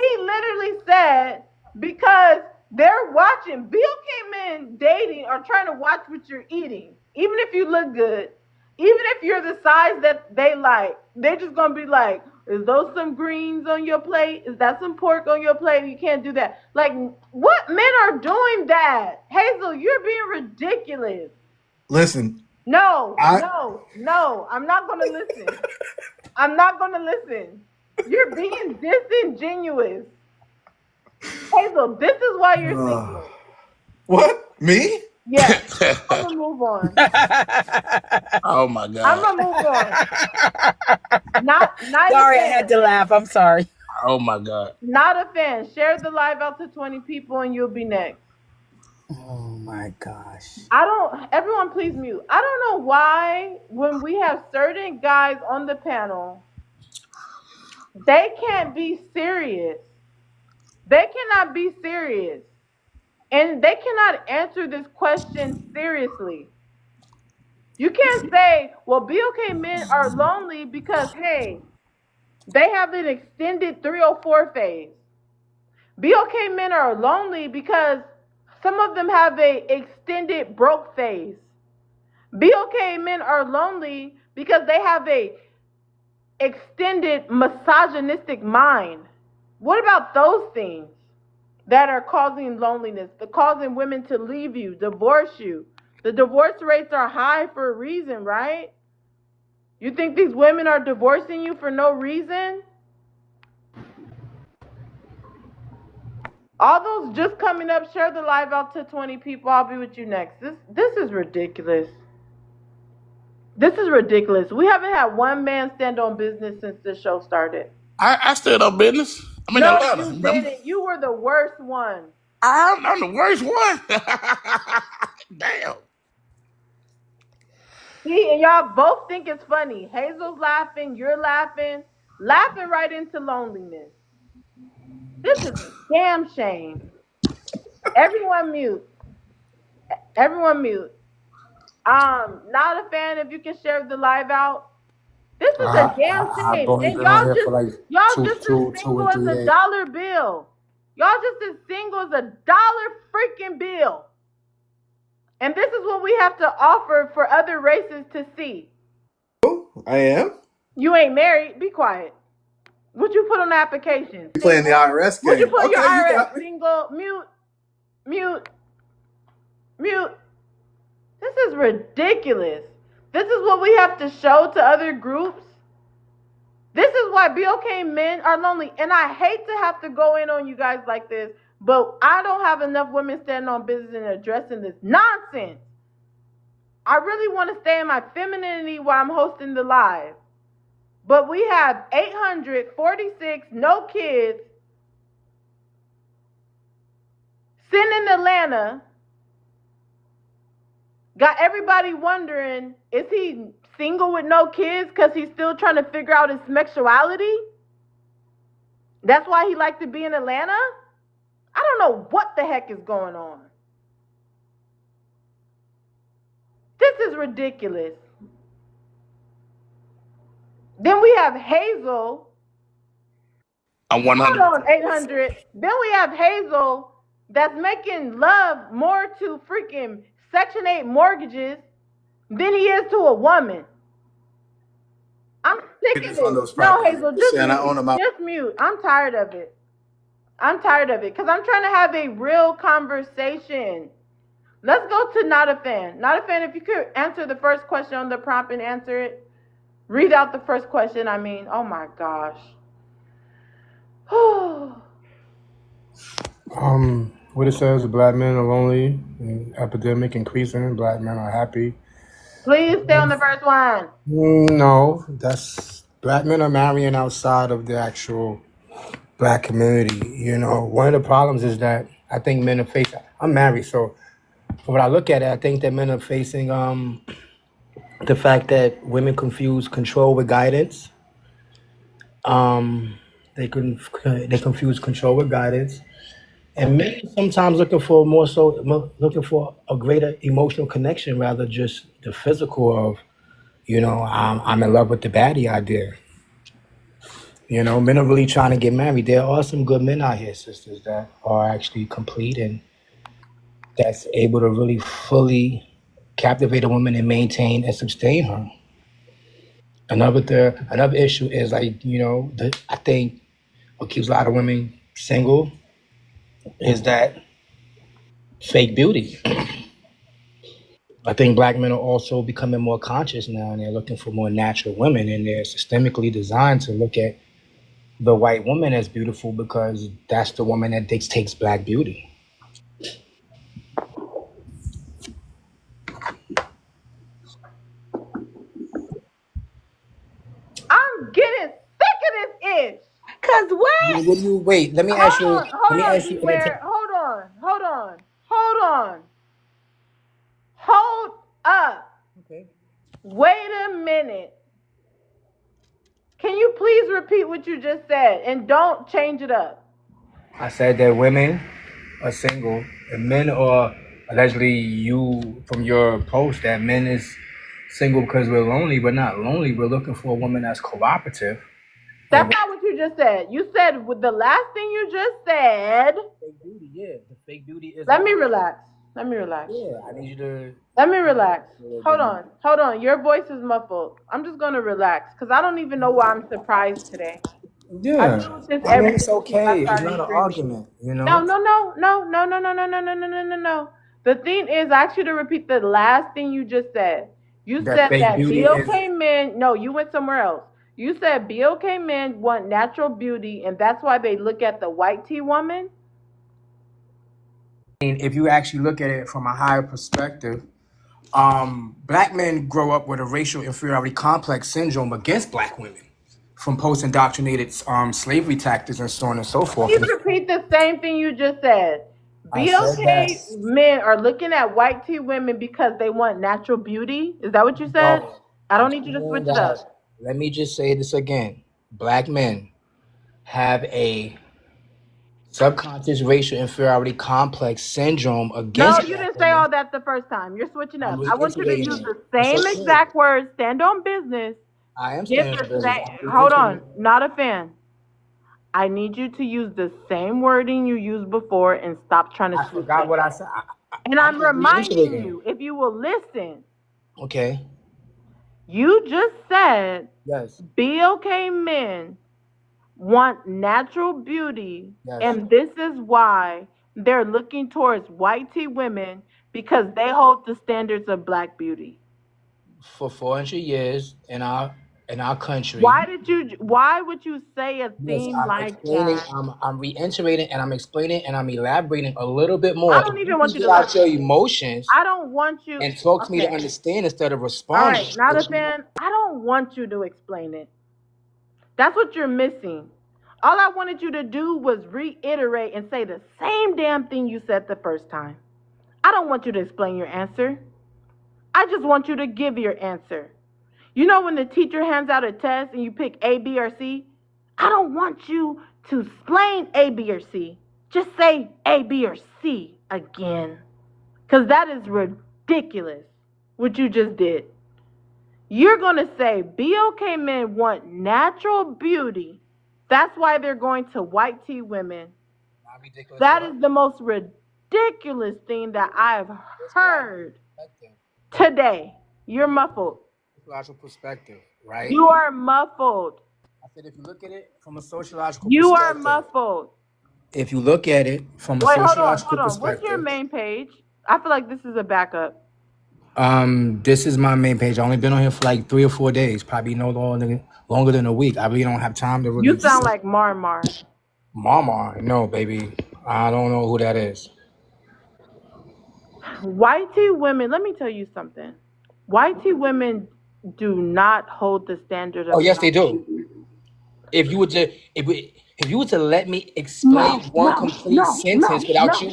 He literally said, because they're watching, BOK men dating are trying to watch what you're eating. Even if you look good, even if you're the size that they like, they're just going to be like, is those some greens on your plate? Is that some pork on your plate? You can't do that. Like, what men are doing that? Hazel, you're being ridiculous. Listen. No, I'm not going to listen. I'm not going to listen. You're being disingenuous. Hazel, this is why you're single. What? Me? Yes. I'm going to move on. Oh my God. I'm going to move on. Not Sorry, a I fan. had to laugh. I'm sorry. Oh my God. Not a fan. Share the live out to 20 people and you'll be next. Oh my gosh. Everyone please mute. I don't know why when we have certain guys on the panel, they can't be serious. They cannot be serious. And they cannot answer this question seriously. You can't say, well, BOK men are lonely because, hey, they have an extended 304 phase. BOK men are lonely because some of them have a extended broke phase. BOK men are lonely because they have a extended misogynistic mind. What about those things that are causing loneliness, causing women to leave you, divorce you? The divorce rates are high for a reason, right? You think these women are divorcing you for no reason? All those just coming up, share the live out to 20 people. I'll be with you next. This is ridiculous. This is ridiculous. We haven't had one man stand on business since the show started. I stood up business. I'm in No, Atlanta, you remember? didn't. You were the worst one. I'm the worst one. Damn. See, and y'all both think it's funny. Hazel's laughing, you're laughing, laughing right into loneliness. This is a damn shame. Everyone mute. Everyone mute. Not a fan if you can share the live out. This is a damn I've shame. only And been on here for like y'all two, just as two, two single or as 3 a days. dollar bill. Y'all just as single as a dollar freaking bill. And this is what we have to offer for other races to see. I am. You ain't married, be quiet. What you put on the application? You playing the IRS What you game? put in your Okay, you IRS? got me. Single, mute, mute, mute. This is ridiculous. This is what we have to show to other groups. This is why BOK men are lonely. And I hate to have to go in on you guys like this, but I don't have enough women standing on business and addressing this nonsense. I really want to stay in my femininity while I'm hosting the live. But we have 846 no kids sitting in Atlanta. Got everybody wondering, is he single with no kids because he's still trying to figure out his sexuality? That's why he liked to be in Atlanta? I don't know what the heck is going on. This is ridiculous. Then we have Hazel. I'm 100. Hold on, 800. Then we have Hazel that's making love more to freaking Section 8 mortgages than he is to a woman. I'm sick of On it. those No, properties. Hazel, just Saying I own mute. them out. Just mute. I'm tired of it. I'm tired of it because I'm trying to have a real conversation. Let's go to Not a Fan. Not a Fan, if you could answer the first question on the prompt and answer it. Read out the first question, I mean. Oh my gosh. What it says, black men are lonely, epidemic increasing, black men are happy. Please stay on the first one. No, that's black men are marrying outside of the actual black community. You know, one of the problems is that I think men are facing. I'm married, so when I look at it, I think that men are facing the fact that women confuse control with guidance. They confuse control with guidance, and men sometimes looking for looking for a greater emotional connection rather just the physical of, I'm in love with the baddie idea. You know, men are really trying to get married. There are some good men out here, sisters, that are actually complete and that's able to really fully captivate a woman and maintain and sustain her. Another issue is like, I think what keeps a lot of women single is that fake beauty. I think black men are also becoming more conscious now and they're looking for more natural women and they're systemically designed to look at the white woman as beautiful because that's the woman that dictates black beauty. I'm getting sick of this itch. Cause what? What do you wait? Let me ask you. Let Hold me on, ask you. Beware. Hold on. Hold up. Okay. Wait a minute. Can you please repeat what you just said and don't change it up? I said that women are single and men are allegedly you from your post that men is single because we're lonely. We're not lonely. We're looking for a woman that's cooperative. That's not what you just said. You said with the last thing you just said. Fake beauty, yeah. The fake beauty is. Let me relax. Yeah, I need you to. Let me relax. Hold on. Your voice is muffled. I'm just gonna relax because I don't even know why I'm surprised today. I Yeah, deal with this I mean every it's day since I okay. It's started not an streaming. argument, you No. know. The thing is, I asked you to repeat the last thing you just said. You That said fake that beauty BOK is. men. No, you went somewhere else. You said BOK men want natural beauty, and that's why they look at the white tea woman. I mean, if you actually look at it from a higher perspective, Black men grow up with a racial inferiority complex syndrome against black women from post-indoctrinated slavery tactics and so on and so forth. Please repeat the same thing you just said. I said that. BLK men are looking at white tea women because they want natural beauty. Is that what you said? No, I I'm don't need you to saying switch it up. that. Let me just say this again. Black men have a subconscious racial inferiority complex syndrome No, against you black didn't say women. all that the first time. You're switching I'm up. I want you to reiterating use it. the It's same okay. exact words. Stand on business. I am Give standing the on business. same. I'm Hold on. reiterating. Not a fan. I need you to use the same wording you used before and stop trying to I switch forgot it what I up. said. And I'm I'm just reminding reiterating. you, if you will listen, Okay. you just said Yes. BOK men want natural beauty, Yes. and this is why they're looking towards white tea women because they hold the standards of black beauty. For 400 years in our country. Why would you say a Yes, theme I'm like explaining. that? I'm reiterating, and I'm explaining, and I'm elaborating a little bit I more. If don't you even can want you to get out your elaborate. emotions I don't want you. and talk to me to Okay. understand instead of All responding. right, not a fan. I don't want you to explain it. That's what you're missing. All I wanted you to do was reiterate and say the same damn thing you said the first time. I don't want you to explain your answer. I just want you to give your answer. You know when the teacher hands out a test and you pick A, B, or C? I don't want you to explain A, B, or C. Just say A, B, or C again. Because that is ridiculous what you just did. You're going to say BOK men want natural beauty. That's why they're going to white tea women. Not ridiculous at That all. is the most ridiculous thing that I've Sociological heard perspective. today. You're muffled. Sociological perspective, right? You are muffled. I said if you look at it from a sociological You are perspective. muffled. If you look at it from a Wait, sociological hold on. What's your perspective. main page? I feel like this is a backup. This is my main page. I've only been on here for like 3 or 4 days, probably no longer than a week. I really don't have time to really You sound sit. like Marmar. Mama, no, baby. I don't know who that is. White tea women, let me tell you something. White tea women do not hold the standard Oh, of yes, black they do. beauty. If you were to, if you were to let me explain one complete sentence without you,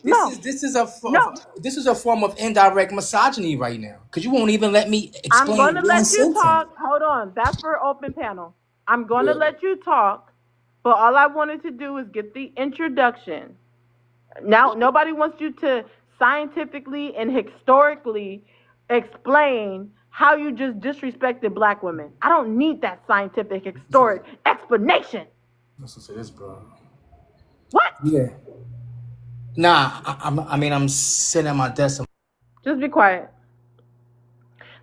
this is a form of indirect misogyny right now, because you won't even let me I'm going explain to one let you sentence. talk. Hold on. That's for open panel. I'm going to Yeah. let you talk, but all I wanted to do is get the introduction. Now, nobody wants you to scientifically and historically explain how you just disrespected black women. I don't need that scientific, historic explanation. Listen to this, bro. What? Yeah. Nah, I'm sitting at my desk. Just be quiet.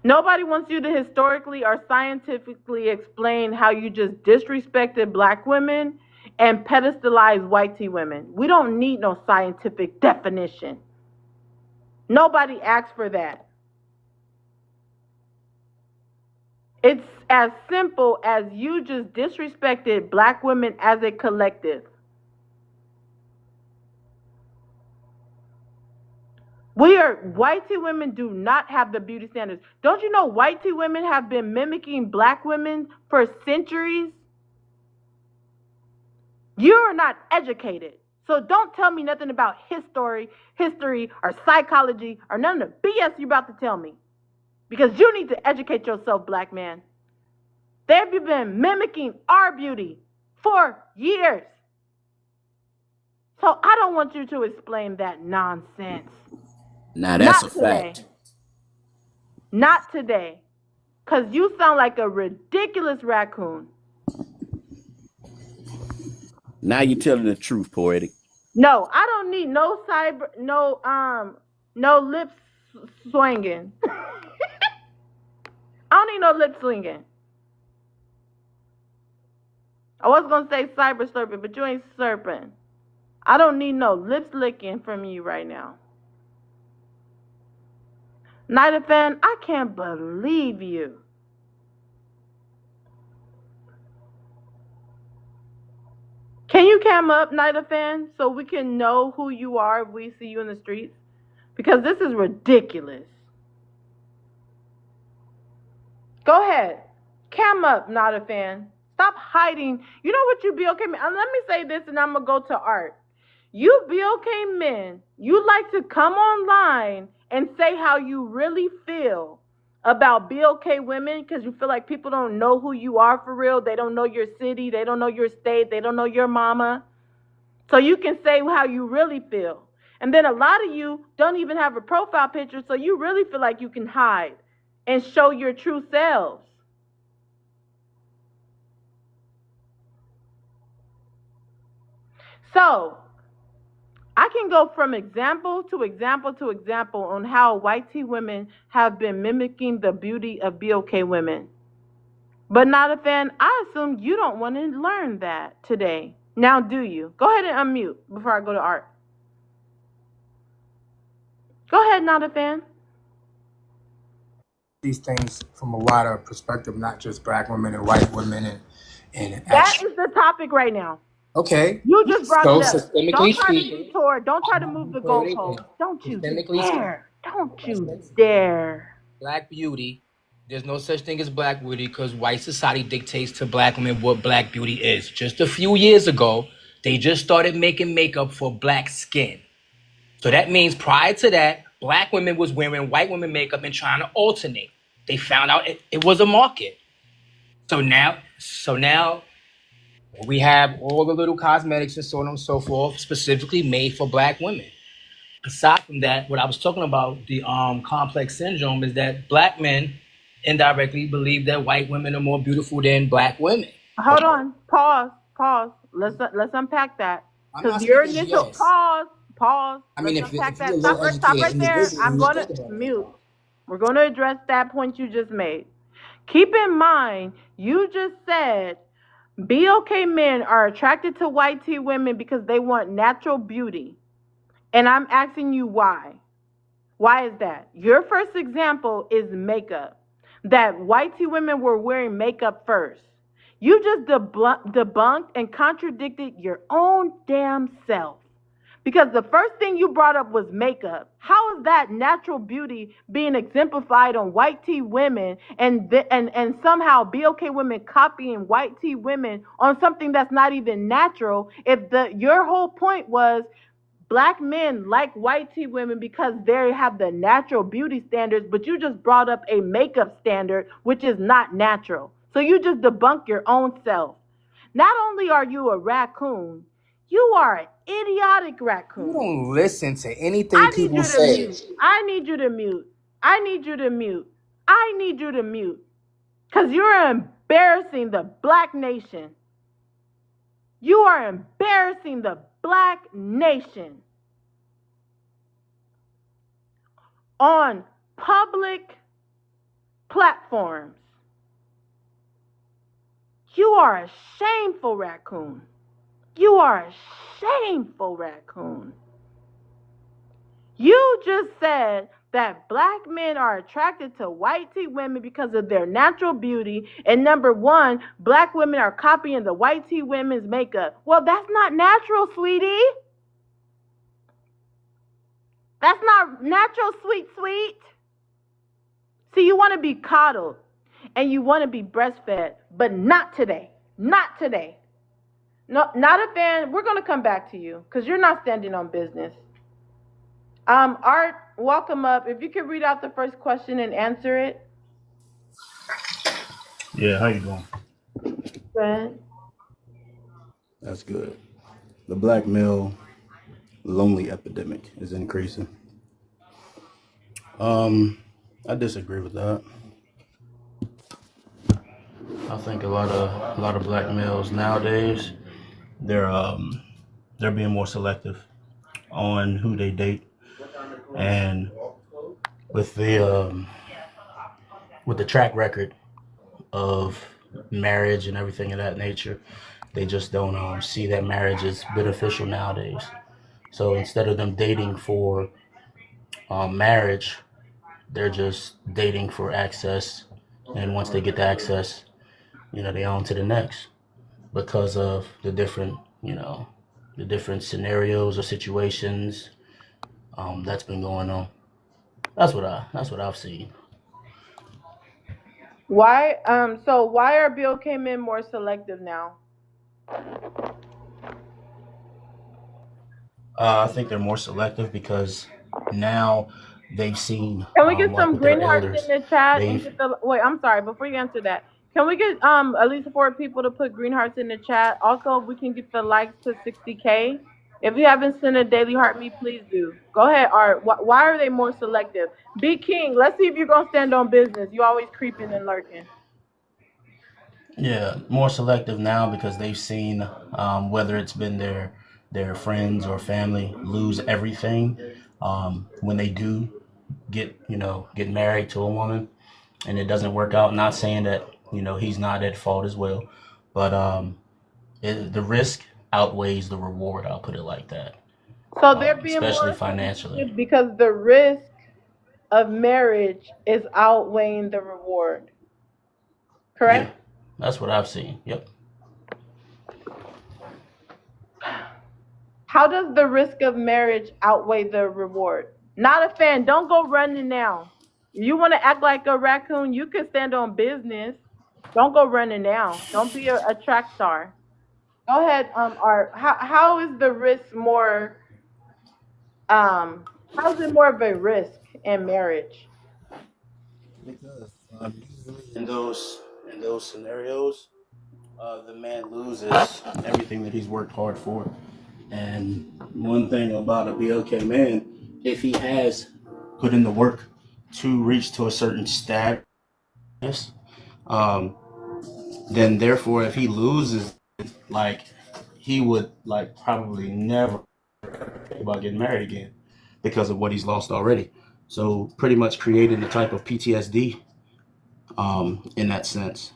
Nobody wants you to historically or scientifically explain how you just disrespected black women and pedestalized white tea women. We don't need no scientific definition. Nobody asked for that. It's as simple as you just disrespected black women as a collective. White tea women do not have the beauty standards. Don't you know white tea women have been mimicking black women for centuries? You're not educated. So don't tell me nothing about history or psychology or none of the BS you're about to tell me. Because you need to educate yourself, black man. They've been mimicking our beauty for years. So I don't want you to explain that nonsense. Now that's Not a today. fact. Not today. Because you sound like a ridiculous raccoon. Now you're telling the truth, poetic. No, I don't need no lip swinging. I don't need no lip swinging. I was gonna say cyber slurping, but you ain't slurping. I don't need no lips licking from you right now. Night fan, I can't believe you. Can you cam up, Night fan, so we can know who you are if we see you in the streets? Because this is ridiculous. Go ahead. Cam up, not a fan. Stop hiding. You know what you BLK men? Let me say this and I'm going to go to Art. You BLK men, you like to come online and say how you really feel about BLK women because you feel like people don't know who you are for real. They don't know your city. They don't know your state. They don't know your mama. So you can say how you really feel. And then a lot of you don't even have a profile picture, so you really feel like you can hide and show your true selves. So I can go from example to example to example on how white tea women have been mimicking the beauty of BOK women. But not a fan, I assume you don't want to learn that today. Now do you? Go ahead and unmute before I go to Art. Go ahead, not a fan. These things from a wider perspective, not just black women and white women and That actually. is the topic right now. Okay. You just brought So it up. Don't systemically try to speaking, detour. Don't try to move the goalpost. Don't you systemically speaking, dare. Don't you dare. black beauty. There's no such thing as black beauty because white society dictates to black women what black beauty is. Just a few years ago, they just started making makeup for black skin. So that means prior to that, black women was wearing white women makeup and trying to alternate. They found out it was a market. So now we have all the little cosmetics and so on and so forth, specifically made for black women. Aside from that, what I was talking about, the complex syndrome, is that black men indirectly believe that white women are more beautiful than black women. Hold on. Pause. Let's unpack that. I'm Because not your speaking initial yes. pause. I mean, Let's if unpack you're a that. little Stop educated right there. individual, I'm you gonna think about it. mute. We're gonna address that point you just made. Keep in mind, you just said BOK men are attracted to white tea women because they want natural beauty. And I'm asking you why. Why is that? Your first example is makeup. That white tea women were wearing makeup first. You just debunked and contradicted your own damn self. Because the first thing you brought up was makeup. How is that natural beauty being exemplified on white tea women and somehow BOK women copying white tea women on something that's not even natural if your whole point was black men like white tea women because they have the natural beauty standards, but you just brought up a makeup standard which is not natural. So you just debunk your own self. Not only are you a raccoon, you are an idiotic You raccoon. don't listen to anything I need people you to say. mute. I need you to mute. I need you to mute. I need you to mute. Because you're embarrassing the black nation. You are embarrassing the black nation on public platforms. You are a shameful raccoon. You are a shameful raccoon. You just said that black men are attracted to white tea women because of their natural beauty. And number one, black women are copying the white tea women's makeup. Well, that's not natural, sweetie. That's not natural, sweet. See, you want to be coddled and you want to be breastfed, but not today. Not today. No, not a fan. We're going to come back to you because you're not standing on business. Art, welcome up. If you could read out the first question and answer it. Yeah, how you doing? Go ahead. That's good. The black male lonely epidemic is increasing. I disagree with that. I think a lot of black males nowadays they're being more selective on who they date, and with the track record of marriage and everything of that nature, they just don't see that marriage is beneficial nowadays. So instead of them dating for marriage, they're just dating for access, and once they get the access, they on to the next because of the different scenarios or situations that's been going on. That's what I've seen. Why? So why are BOK men more selective now? I think they're more selective because now they've seen, Can we get like some with their green hearts in elders, the chat and they've get the wait? I'm sorry. Before you answer that, can we get at least 4 people to put green hearts in the chat? Also, if we can get the likes to 60K. If you haven't sent a daily heart me, please do. Go ahead, Art. Why are they more selective? Be King. Let's see if you're gonna stand on business. You always creeping and lurking. yeah more selective now because they've seen, whether it's been their friends or family lose everything when they do get married to a woman and it doesn't work out. Not saying that he's not at fault as well, but the risk outweighs the reward. I'll put it like that, So they're being especially more financially. selective because the risk of marriage is outweighing the reward. Yeah, Correct? that's what I've seen. Yep. How does the risk of marriage outweigh the reward? Not a fan. Don't go running now. You want to act like a raccoon? You can stand on business. Don't go running now. Don't be a track star. Go ahead, Art. How is the risk more? How's it more of a risk in marriage? Because usually in those scenarios, the man loses everything that he's worked hard for. And one thing about a BLK man, if he has put in the work to reach to a certain status, um, then therefore, if he loses, like he would like probably never think about getting married again because of what he's lost already. So pretty much creating a type of PTSD in that sense.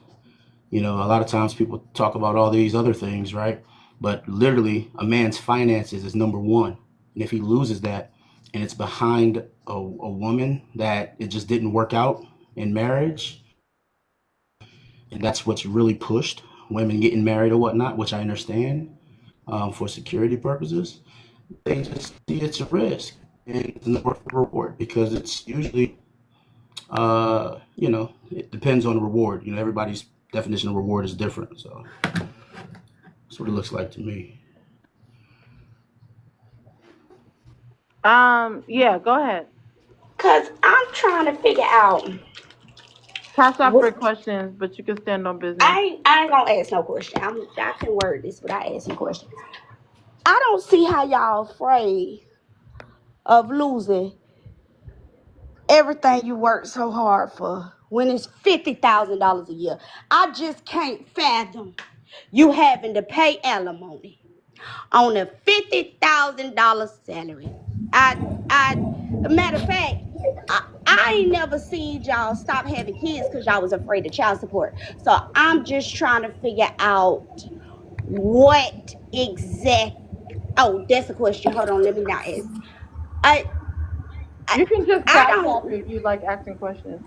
A lot of times people talk about all these other things, right? But literally, a man's finances is number one. And if he loses that and it's behind a woman that it just didn't work out in marriage, and that's what's really pushed women getting married or whatnot, which I understand for security purposes, they just see it's a risk and it's not worth the reward because it's usually, it depends on the reward. Everybody's definition of reward is different. So that's what it looks like to me. Yeah, go ahead. Cause I'm trying to figure out Cash out for what questions, but you can stand on business. I ain't gonna ask no question. I can word this without asking question. I don't see how y'all afraid of losing everything you worked so hard for when it's $50,000 a year. I just can't fathom you having to pay alimony on a $50,000 salary. I, matter of fact, I ain't never seen y'all stop having kids because y'all was afraid of child support. So I'm just trying to figure out what exact. Oh, that's a question. Hold on, let me not ask. I, I, You can just I cash up don't, if you like asking questions.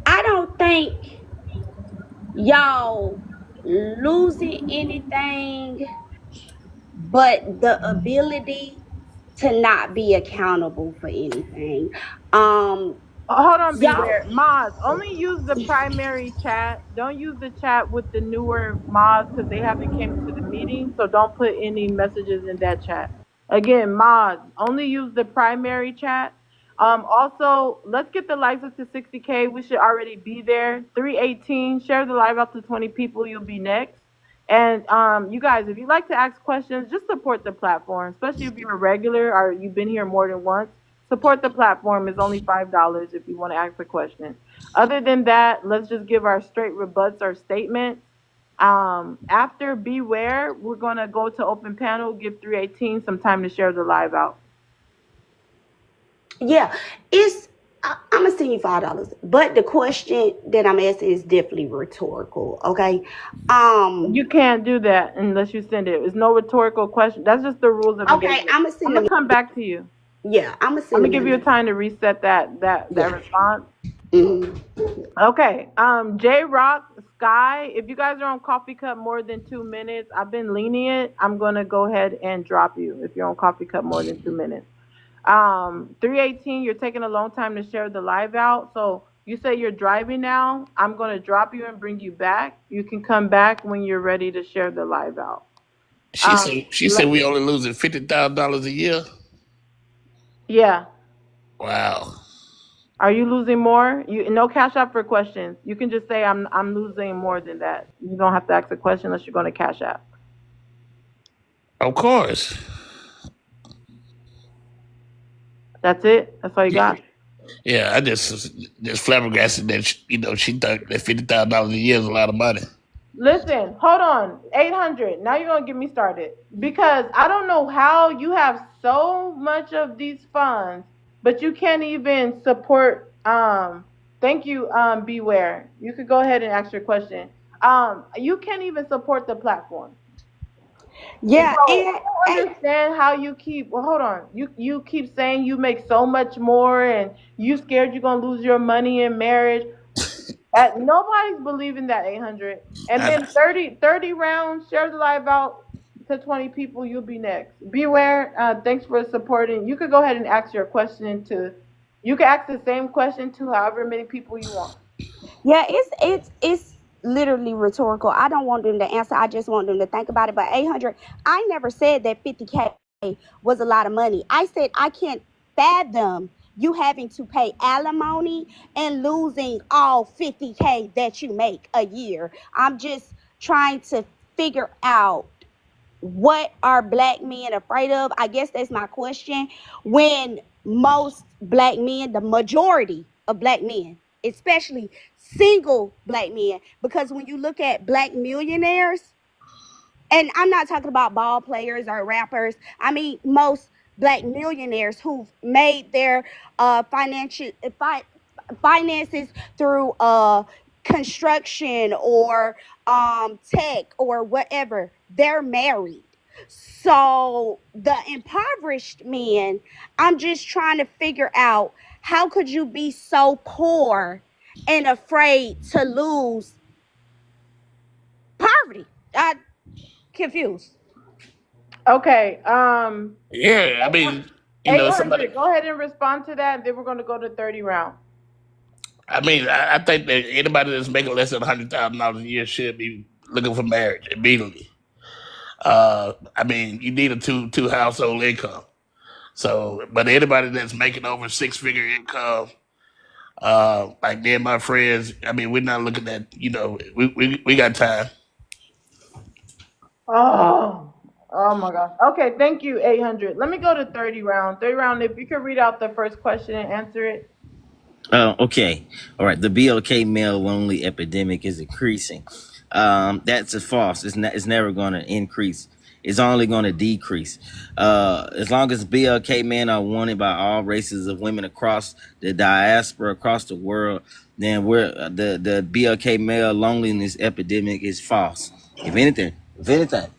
I don't think y'all losing anything but the ability to not be accountable for anything. Um, Hold on, y'all, beware. Mods, only use the primary chat. Don't use the chat with the newer mods because they haven't came to the meeting. So don't put any messages in that chat. Again, mods, only use the primary chat. Also, let's get the likes up to 60K. We should already be there. 318. Share the live out to 20 people. You'll be next. And you guys, if you like to ask questions, just support the platform, especially if you're a regular or you've been here more than once. Support the platform is only $5 if you want to ask a question. Other than that, let's just give our straight rebuts or statements. After Beware, we're gonna go to open panel, give 318 some time to share the live out. yeah, I'm gonna send you $5, but the question that I'm asking is definitely rhetorical. Okay, You can't do that unless you send it. It's no rhetorical question. That's just the rules of okay, engagement. I'm gonna I'm send gonna them. come back to you. Yeah, I'm gonna I'm send gonna them give you in. time to reset that Yeah. response. Mm-hmm. Okay. J Rock, Sky, if you guys are on Coffee Cup more than 2 minutes, I've been lenient. I'm gonna go ahead and drop you if you're on Coffee Cup more than 2 minutes. 318, you're taking a long time to share the live out. So You say you're driving now. I'm going to drop you and bring you back. You can come back when you're ready to share the live out. She said we only losing $50,000 a year. Yeah. Wow. Are you losing more? You no cash out for questions. You can just say I'm losing more than that. You don't have to ask a question unless you're going to cash out. Of course. That's it. That's all you got. Yeah, I just flabbergasted that she thought that $50,000 a year is a lot of money. Listen, hold on. 800. Now you're going to get me started. Because I don't know how you have so much of these funds, but you can't even support thank you Beware. You could go ahead and ask your question. You can't even support the platform. And Yeah, so I don't and understand how you keep well hold on. You keep saying you make so much more and you scared you're going to lose your money in marriage. Nobody's believing that 800. And I, then 30 rounds, share the live out to 20 people, you'll be next. Beware, thanks for supporting. You could go ahead and ask your question you can ask the same question to however many people you want. yeah, it's literally rhetorical. I don't want them to answer. I just want them to think about it. But 800, I never said that 50K was a lot of money. I said I can't fathom you having to pay alimony and losing all 50K that you make a year. I'm just trying to figure out what are black men afraid of? I guess that's my question. When most black men, the majority of black men, especially single black men, because when you look at black millionaires, and I'm not talking about ball players or rappers, I mean most black millionaires who've made their financial finances through construction or tech or whatever, they're married. So the impoverished men, I'm just trying to figure out how could you be so poor and afraid to lose poverty? I confused. Okay, yeah, I mean, somebody. 800, go ahead and respond to that, and then we're going to go to 30 round. I mean, I think that anybody that's making less than $100,000 a year should be looking for marriage immediately. I mean, you need a two household income. So, but anybody that's making over 6 figure income, like me and my friends, I mean, we're not looking at, we got time. Oh my gosh. Okay, thank you, 800. Let me go to 30 round. 30 round, if you could read out the first question and answer it. Okay. All right. The BLK male lonely epidemic is increasing. That's a false. It's never going to increase. It's only going to decrease. As long as BLK men are wanted by all races of women across the diaspora, across the world, then the BLK male loneliness epidemic is false. If anything,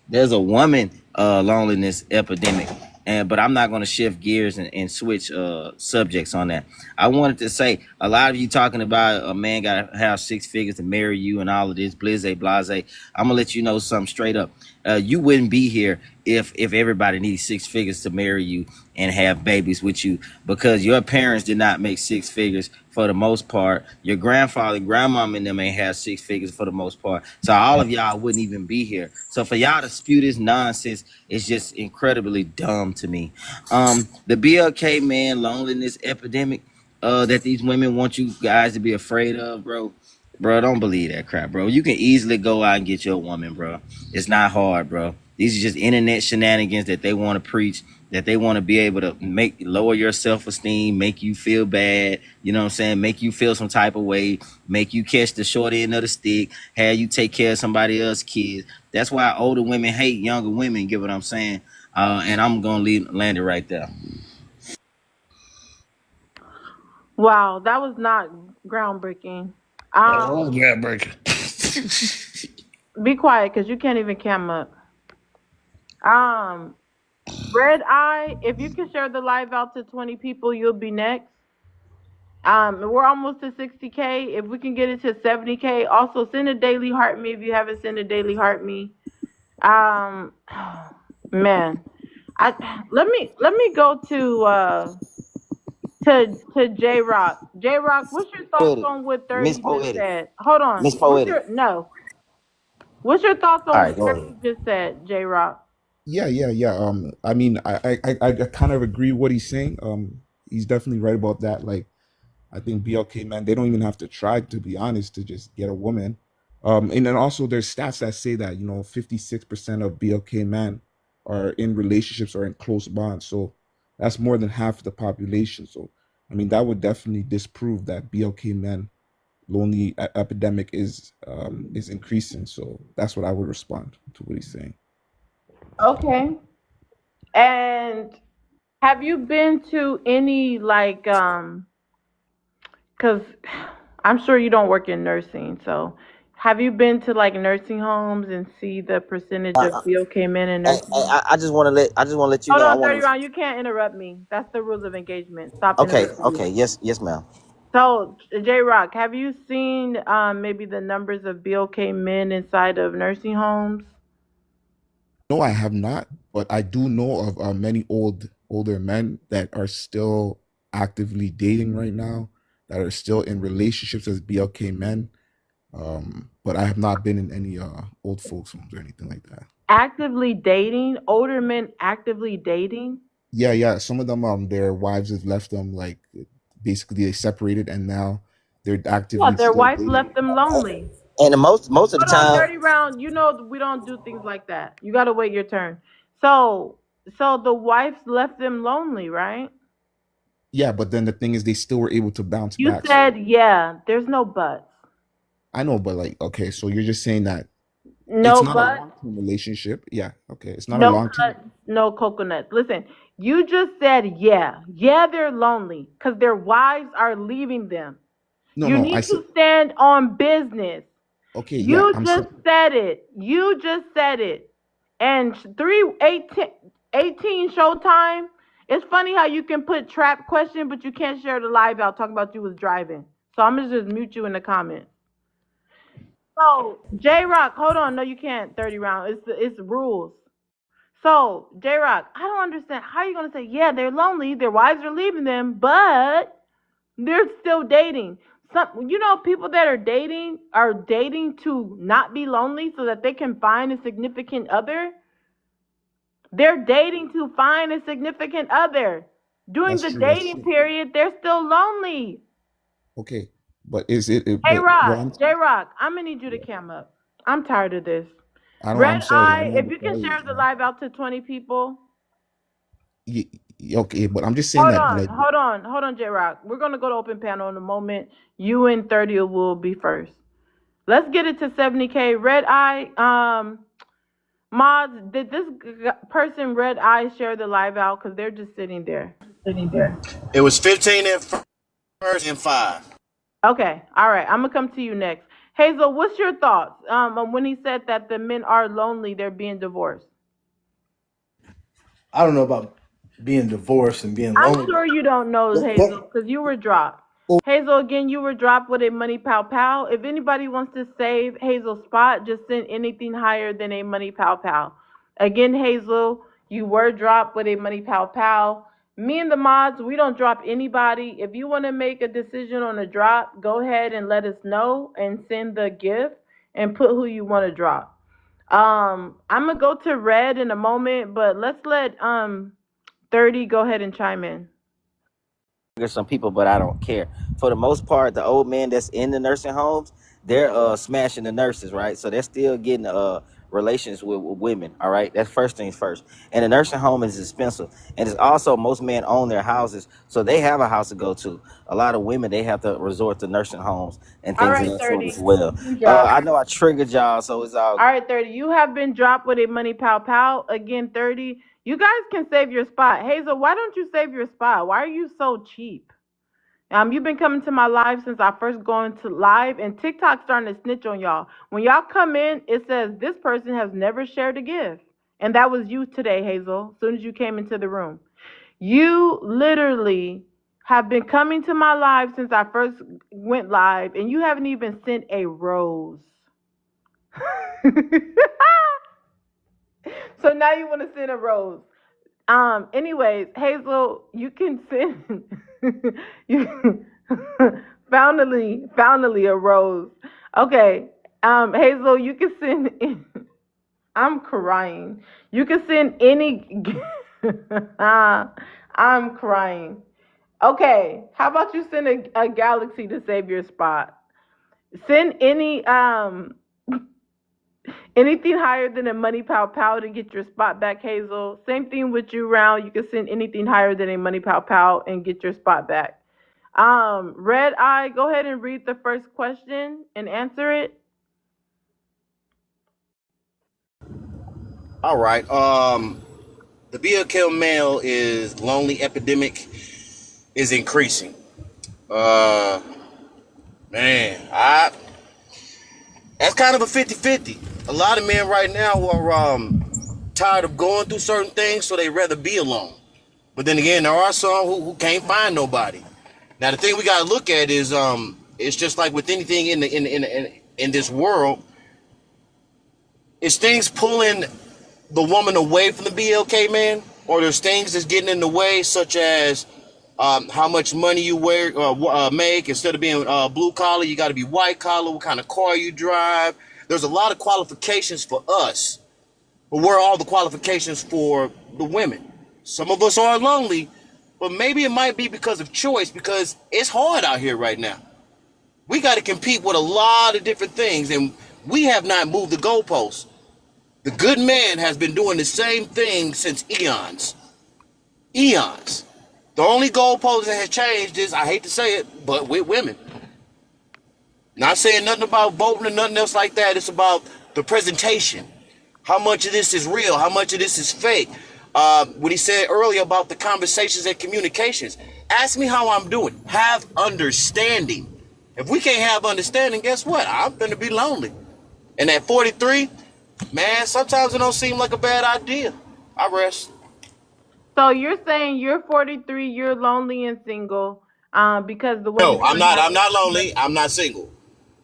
there's a woman loneliness epidemic. But I'm not going to shift gears and switch subjects on that. I wanted to say a lot of you talking about a man got to have 6 figures to marry you and all of this blase blase. I'm gonna let you know something straight up. You wouldn't be here if everybody needs 6 figures to marry you and have babies with you, because your parents did not make 6 figures for the most part. Your grandfather, grandmom, and them ain't have 6 figures for the most part. So all of y'all wouldn't even be here. So for y'all to spew this nonsense is just incredibly dumb to me. The BLK man loneliness epidemic that these women want you guys to be afraid of, bro. Bro, don't believe that crap, bro. You can easily go out and get your woman, bro. It's not hard, bro. These are just internet shenanigans that they want to preach, that they want to be able to lower your self-esteem, make you feel bad, you know what I'm saying? Make you feel some type of way, make you catch the short end of the stick, have you take care of somebody else's kids. That's why older women hate younger women, get what I'm saying? And I'm going to land it right there. Wow, that was not groundbreaking. That Um, was groundbreaking. be quiet because you can't even cam up. Um, Red Eye, if you can share the live out to 20 people, you'll be next. We're almost to 60K. If we can get it to 70K, also send a daily heart me if you haven't sent a daily heart me. Man, let me go to to J Rock. J Rock, what's your thoughts Poetic, on what Miss 30 just Poetic, said? Hold on. Miss Poetic. What's your thoughts All on right, what go 30 ahead. just said, J Rock? Yeah. I mean, I kind of agree with what he's saying. He's definitely right about that. Like, I think BLK men, they don't even have to try, to be honest, to just get a woman. And then also there's stats that say that, 56% of BLK men are in relationships or in close bonds. So that's more than half the population. So, I mean, that would definitely disprove that BLK men lonely epidemic is increasing. So that's what I would respond to what he's saying. Okay. And have you been to any like cuz I'm sure you don't work in nursing, so have you been to like nursing homes and see the percentage of BOK men in nursing homes? I just want to let you Hold know. I on, want 30 to. round. You can't interrupt me. That's the rules of engagement. Stop Okay, interrupting me. okay, yes, ma'am. So, J Rock, have you seen maybe the numbers of BOK men inside of nursing homes? No, I have not, but I do know of many older men that are still actively dating right now, that are still in relationships as BLK men. But I have not been in any old folks homes or anything like that. Actively dating? Older men actively dating? Yeah. Some of them, their wives have left them, like basically they separated, and now they're Yeah, actively their still wife dating. left them lonely. And most of the Hold on, time, 30 round. You know we don't do things like that. You gotta wait your turn. So so the wife left them lonely, right? Yeah, but then the thing is, they still were able to bounce You back. So said yeah, there's no buts. I know, but like, okay, so you're just saying that it's No not a buts, long term relationship. Yeah, okay, it's not a no long term. cuts, no coconuts. Listen, you just said yeah. Yeah, they're lonely because their wives are leaving them. No, You no, I need said to stand on business. okay. Yeah, You I'm just saying said it. You just said it. And 318 Showtime. It's funny how you can put trap question, but you can't share the live out talking about you was driving. So I'm gonna just mute you in the comments. So J Rock, hold on. No, you can't. 30 round. It's rules. So J Rock, I don't understand how you gonna say yeah they're lonely, their wives are leaving them, but they're still dating. Some, people that are dating to not be lonely so that they can find a significant other. They're dating to find a significant other. During that's the true. That's dating true. period, they're still lonely. Okay, but is it? Hey But what Rock, I'm J Rock, I'm gonna need you to yeah, cam up. I'm tired of this. I don't. I'm Red sorry. I Eye, don't know if what you to can tell you. share the live out to 20 people. Okay, but I'm just saying that like Hold on, J Rock. We're gonna go to open panel in a moment. You and 30 will be first. Let's get it to 70K. Red Eye, mods, did this person Red Eye share the live out? Because they're just sitting there. it was 15 at first and 5. Okay, all right. I'm gonna come to you next. Hazel, what's your thoughts? On when he said that the men are lonely, they're being divorced. I don't know about being divorced and being I'm lonely. sure you don't know Hazel because you were dropped. Hazel, again, you were dropped with a money pow pow. If anybody wants to save Hazel's spot, just send anything higher than a money pow pow. Again, Hazel, you were dropped with a money pow pow. Me and the mods, we don't drop anybody. If you want to make a decision on a drop, go ahead and let us know and send the gift and put who you want to drop. I'm gonna go to Red in a moment, but let's let 30 go ahead and chime in. Some people, but I don't care. For the most part, the old men that's in the nursing homes, they're smashing the nurses, right? So they're still getting relations with women. All right, that's first things first. And the nursing home is expensive, and it's also most men own their houses, so they have a house to go to. A lot of women, they have to resort to nursing homes and All things of right, that sort as 30. well. You've been dropped. I know I triggered y'all, so it's all All right, 30. You have been dropped with a money pow pow. Again, 30. You guys can save your spot. Hazel, why don't you save your spot? Why are you so cheap? You've been coming to my live since I first going to live, and TikTok's starting to snitch on y'all. When y'all come in, it says this person has never shared a gift. And that was you today, Hazel, as soon as you came into the room. You literally have been coming to my live since I first went live, and you haven't even sent a rose. So now you want to send a rose. Anyways, Hazel, you can send you finally arose. Okay. Hazel, you can send in, I'm crying. You can send any I'm crying. Okay, how about you send a galaxy to save your spot? Send anything higher than a money pow pow to get your spot back, Hazel. Same thing with you, Round. You can send anything higher than a money pow pow and get your spot back. Red Eye, go ahead and read the first question and answer it. All right. The BLK male is lonely epidemic is increasing. Uh, man, that's kind of a 50-50. A lot of men right now are tired of going through certain things, so they rather be alone. But then again, there are some who can't find nobody. Now the thing we gotta look at is it's just like with anything in this world, is things pulling the woman away from the BLK man, or there's things that's getting in the way, such as how much money you make. Instead of being blue collar, you got to be white collar. What kind of car you drive? There's a lot of qualifications for us, but where are all the qualifications for the women? Some of us are lonely, but maybe it might be because of choice, because it's hard out here right now. We got to compete with a lot of different things, and we have not moved the goalposts. The good man has been doing the same thing since eons. Eons. The only goalpost that has changed is, I hate to say it, but with women. Not saying nothing about voting or nothing else like that. It's about the presentation. How much of this is real? How much of this is fake? What he said earlier about the conversations and communications. Ask me how I'm doing. Have understanding. If we can't have understanding, guess what? I'm going to be lonely. And at 43, man, sometimes it don't seem like a bad idea. I rest. So you're saying you're 43, you're lonely and single, because the women No, I'm you're not. I'm having. not lonely. I'm not single.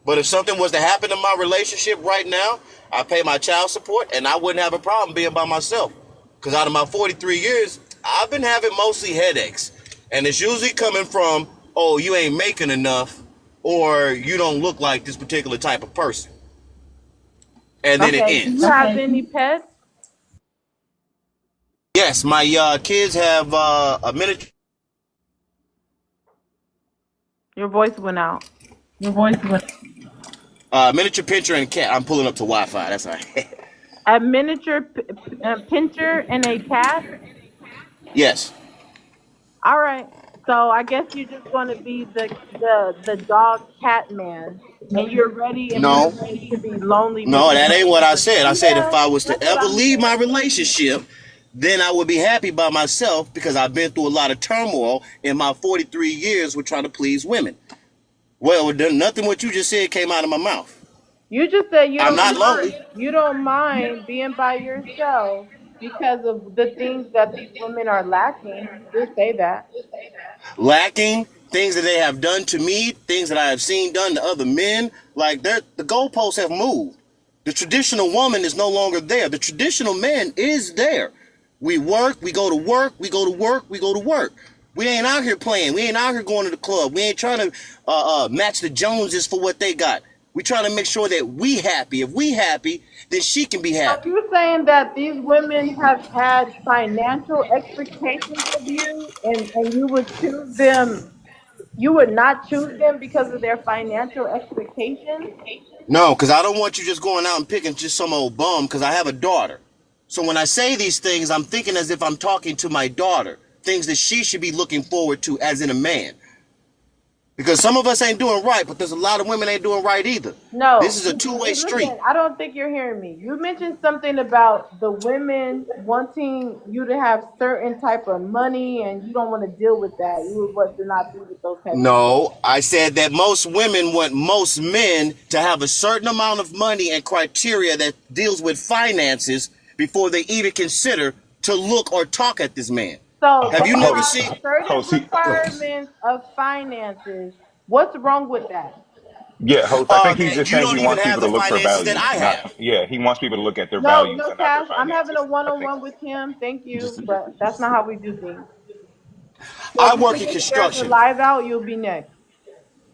But if something was to happen in my relationship right now, I pay my child support, and I wouldn't have a problem being by myself. Because out of my 43 years, I've been having mostly headaches, and it's usually coming from, oh, you ain't making enough, or you don't look like this particular type of person, and then it Okay. Do you ends. have any pets? Yes, my kids have a miniature. Your voice went out. Miniature pincher and a cat. I'm pulling up to Wi-Fi. That's all right. A miniature pincher and a cat. Yes. All right. So I guess you're just going to be the dog cat man, and you're ready and No. prepared to be lonely No, because that ain't what I said. I said if yeah, I was to that's what ever I'm leave my saying. relationship, then I would be happy by myself because I've been through a lot of turmoil in my 43 years with trying to please women. Well, nothing what you just said came out of my mouth. You just said I'm not lonely. you don't mind being by yourself because of the things that these women are lacking. You did say that. Lacking things that they have done to me, things that I have seen done to other men. Like the goalposts have moved. The traditional woman is no longer there. The traditional man is there. We work, we go to work, we go to work, we go to work. We ain't out here playing. We ain't out here going to the club. We ain't trying to match the Joneses for what they got. We trying to make sure that we happy. If we happy, then she can be So happy. you're saying that these women have had financial expectations of you, and you would choose them. You would not choose them because of their financial expectations. No, because I don't want you just going out and picking just some old bum, because I have a daughter. So when I say these things, I'm thinking as if I'm talking to my daughter, things that she should be looking forward to as in a man. Because some of us ain't doing right, but there's a lot of women ain't doing right either. This No, is a two-way street. listen, I don't think you're hearing me. You mentioned something about the women wanting you to have certain type of money, and you don't want to deal with that. You would want to not be with those type of men. No, I said that most women want most men to have a certain amount of money and criteria that deals with finances before they even consider to look or talk at this man. So Have they you never have seen? certain requirements of finances. What's wrong with that? Yeah, host. I think he's That just you saying don't he even wants have people to the look for finances that values, I not have. yeah. He wants people to look at their No, values no, and not their Cash. I'm having a finances. I think. one-on-one with him. Thank you, but that's not how we do things. So I if you work could in just share the construction. live out, you'll be next.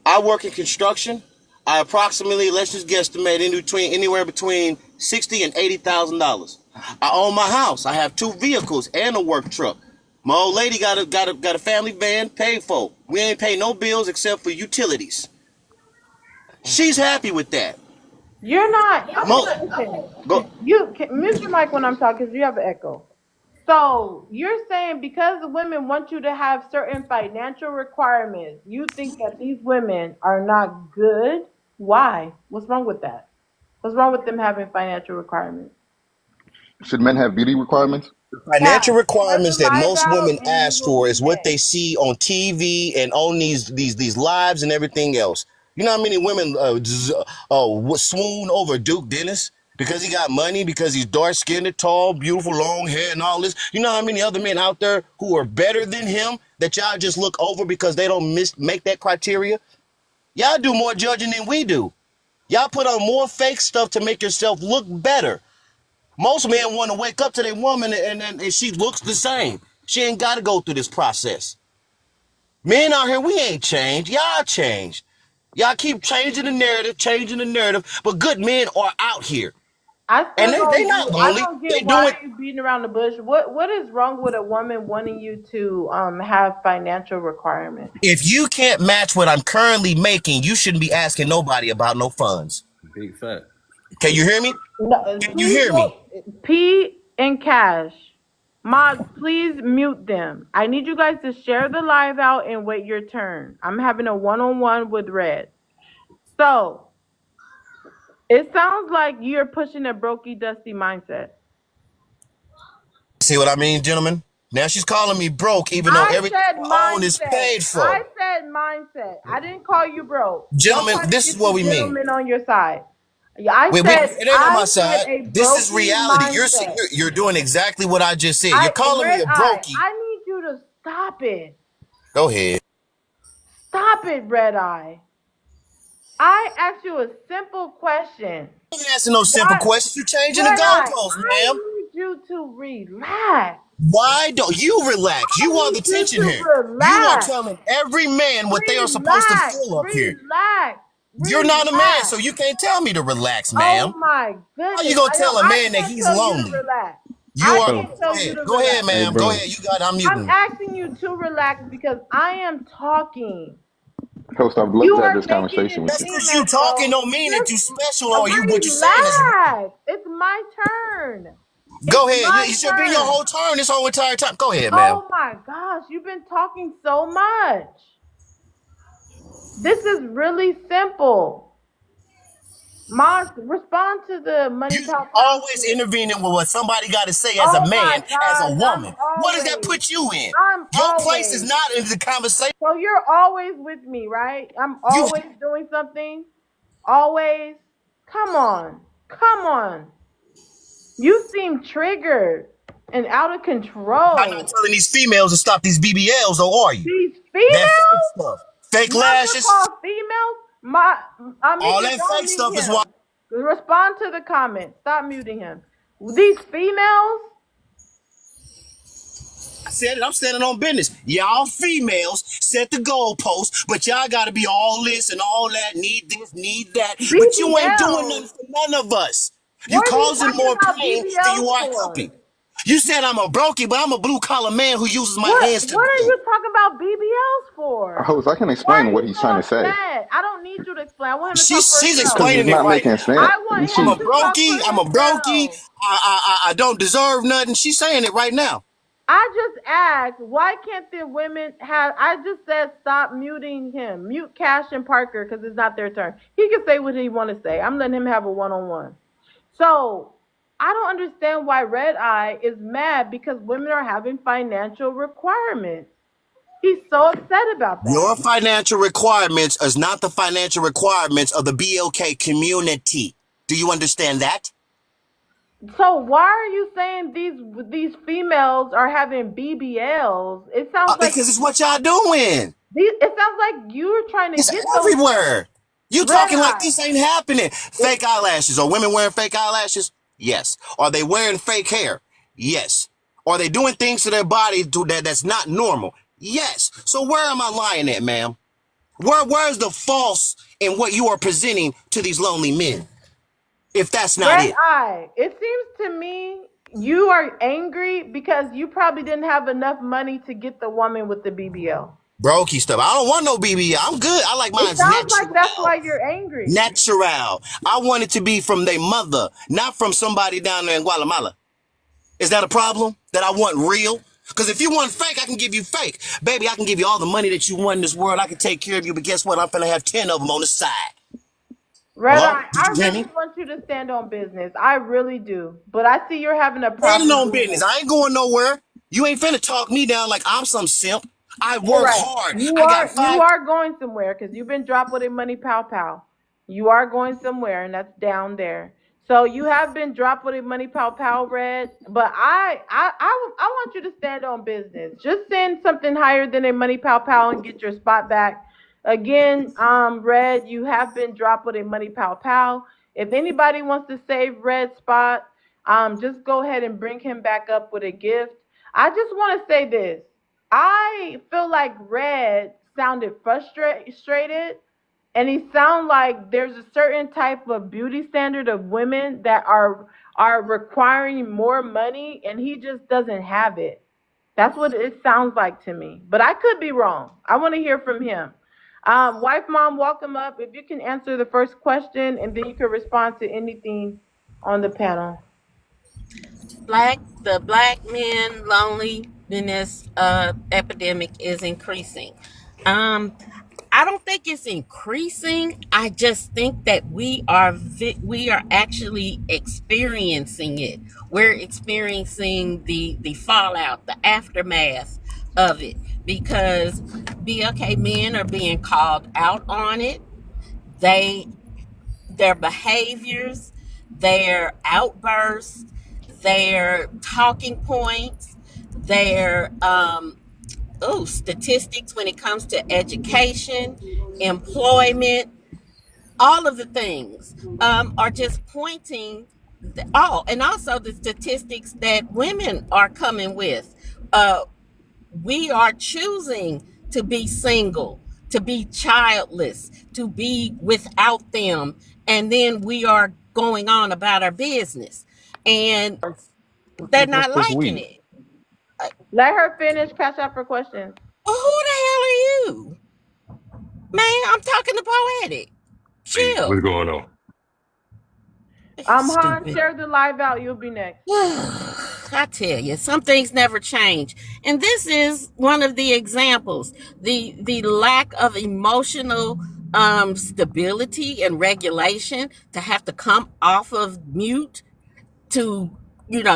I work in construction. I approximately, let's just guesstimate, anywhere between $60,000 and $80,000. I own my house. I have 2 vehicles and a work truck. My old lady got a family van paid for. We ain't pay no bills except for utilities. She's happy with that. You're not. I'm Mo, not. Listen, go. mute your mic when I'm talking because you have an echo. So you're saying because the women want you to have certain financial requirements, you think that these women are not good? Why? What's wrong with that? What's wrong with them having financial requirements? Should men have beauty requirements? Financial Cash, share the requirements that live most out women and you ask will for be is what next. they see on TV and on these lives and everything else. You know how many women swoon over Duke Dennis because he got money, because he's dark skinned, tall, beautiful, long hair, and all this. You know how many other men out there who are better than him that y'all just look over because they don't make that criteria? Y'all do more judging than we do. Y'all put on more fake stuff to make yourself look better. Most men want to wake up to their woman and she looks the same. She ain't got to go through this process. Men out here, we ain't changed. Y'all changed. Y'all keep changing the narrative, but good men are out here. I And still they don't. not I lonely. don't get They why doing are you beating around the bush. What is wrong with a woman wanting you to have financial requirements? if you can't match what I'm currently making, you shouldn't be asking nobody about no funds. Big fact. Can you hear me? No, Can you please hear me? don't. P and Cash, mods, please mute them. I need you guys to share the live out and wait your turn. I'm having a one-on-one with Red. So it sounds like you're pushing a brokey dusty mindset. See what I mean, gentlemen? Now she's calling me broke, even though I everything said I own is mindset. paid I for. said mindset. I didn't call you broke. Don't Gentlemen, try to this is get what the we mean. gentleman on your side. Yeah, It ain't on my side. a This is brokey reality. mindset. You're doing exactly what I just said. You're calling me Red a eye. brokey. I need you to stop it. Go ahead. Stop it, red eye. I asked you a simple question. I ain't asking no simple What? questions. You changing the Red eye, goalposts, I ma'am. need you to relax. Why don't you relax? I You are the need you tension to here. You are relax. telling every man what they are supposed to Relax. feel up here. Relax. You're not a man, Relax. so you can't tell me to relax, Oh ma'am. my How you goodness. gonna tell a I man that can't he's tell you to lonely? relax. You I are. can't Go tell you ahead. to Go ahead, relax. Hey, ma'am. Go bro. ahead. You got. I'm I'm muting. asking you to relax because I am talking. Host, I'd love You to have are this making conversation it with Just you. seem because as you talking though don't mean that you just special or you what you saying is right. relax. It's my turn. It's Go ahead. my It should be your turn. whole turn this whole entire time. Go ahead, ma'am. Oh my gosh, you've been talking so much. This is really simple. Mars, respond to the Money You Talk always Council. intervening with what somebody got to say as a Oh my man, as a gosh, woman. What does that put you in? I'm Your place is always. not in the conversation. So you're always with me, right? I'm You always doing something. Always. Come on. Come on. You seem triggered and out of are not control. telling these females to stop these BBLs, or are you? These That fake females? stuff. Fake Now you're lashes. called females? My All Amika, that don't fake mute stuff is why him. Respond to the comment. Stop muting him. These females? I said it. I'm standing on business. Y'all females set the goalposts, but y'all got to be all this and all that, need this, need that. But you ain't doing BBLs. nothing for none of us. You What are you causing talking more about pain than BBLs you are for? helping. You said I'm a brokey, but I'm a blue collar man who uses my hands to What are build. you talking about BBLs for? Host, I can Why are explain what you he's so trying to say upset? I don't need you to explain. I want him to talk for She's because himself. it's explaining it not right making now. sense. I want I'm him a She, to talk brokey. for I'm a brokey. himself. I don't deserve nothing. She's saying it right now. I just asked, why can't the women have? I just said stop muting him. Mute Cash and Parker because it's not their turn. He can say what he want to say. I'm letting him have a one-on-one. So I don't understand why Red Eye is mad because women are having financial requirements. He's so upset about that. Your financial requirements is not the financial requirements of the BLK community. Do you understand that? So why are you saying these females are having BBLs? It sounds like Because it's what y'all doing. it sounds like you're trying to It's get those things. everywhere. You Red talking like Eye. this ain't happening. It, Fake eyelashes. Are women wearing fake eyelashes? Yes. Are they wearing fake hair? Yes. Are they doing things to their body that's not normal? Yes. So where am I lying at, ma'am? Where's the false in what you are presenting to these lonely men? If that's not Red it. Eye. It seems to me you are angry because you probably didn't have enough money to get the woman with the BBL. Brokey stuff. I don't want no BBL. I'm good. I like It mine's sounds like that's natural. why you're angry. Natural. I want it to be from their mother, not from somebody down there in Guatemala. Is that a problem? That I want real? Because if you want fake, I can give you fake. Baby, I can give you all the money that you want in this world. I can take care of you, but guess what? I'm finna have 10 of them on the side. Red Hello? Eye, Did I you hear really me? want you to stand on business. I really do. But I see you're having a Standing problem on doing business. it. I ain't going nowhere. You ain't finna talk me down like I'm some simp. I All work right. hard. You I got are you 5. are going somewhere because you've been dropped with a money pow pow. You are going somewhere, and that's down there. So you have been dropped with a money pow pow, Red. But I want you to stand on business. Just send something higher than a money pow pow and get your spot back. Again, Red, you have been dropped with a money pow pow. If anybody wants to save Red's spot, just go ahead and bring him back up with a gift. I just want to say this. I feel like Red sounded frustrated, and he sound like there's a certain type of beauty standard of women that are requiring more money, and he just doesn't have it. That's what it sounds like to me. But I could be wrong. I want to hear from him. Wife mom, welcome up. If you can answer the first question, and then you can respond to anything on the panel. The black men loneliness epidemic is increasing. Um, I don't think it's increasing. I just think that we are actually experiencing it. We're experiencing the fallout, the aftermath of it, because BLK men are being called out on it. They Their behaviors, their outbursts, their talking points, their statistics when it comes to education, employment, all of the things are just pointing. And also the statistics that women are coming with. We are choosing to be single, to be childless, to be without them, and then we are going on about our business, and they're not What's liking we? it. Uh, Let her finish. Catch up for questions. Who the hell are you, man? I'm talking to Poetic. Hey, what's Chill. going on? Han, Stupid. share the live out. You'll be next. I tell you, some things never change, and this is one of the examples. The lack of emotional stability and regulation, to have to come off of mute to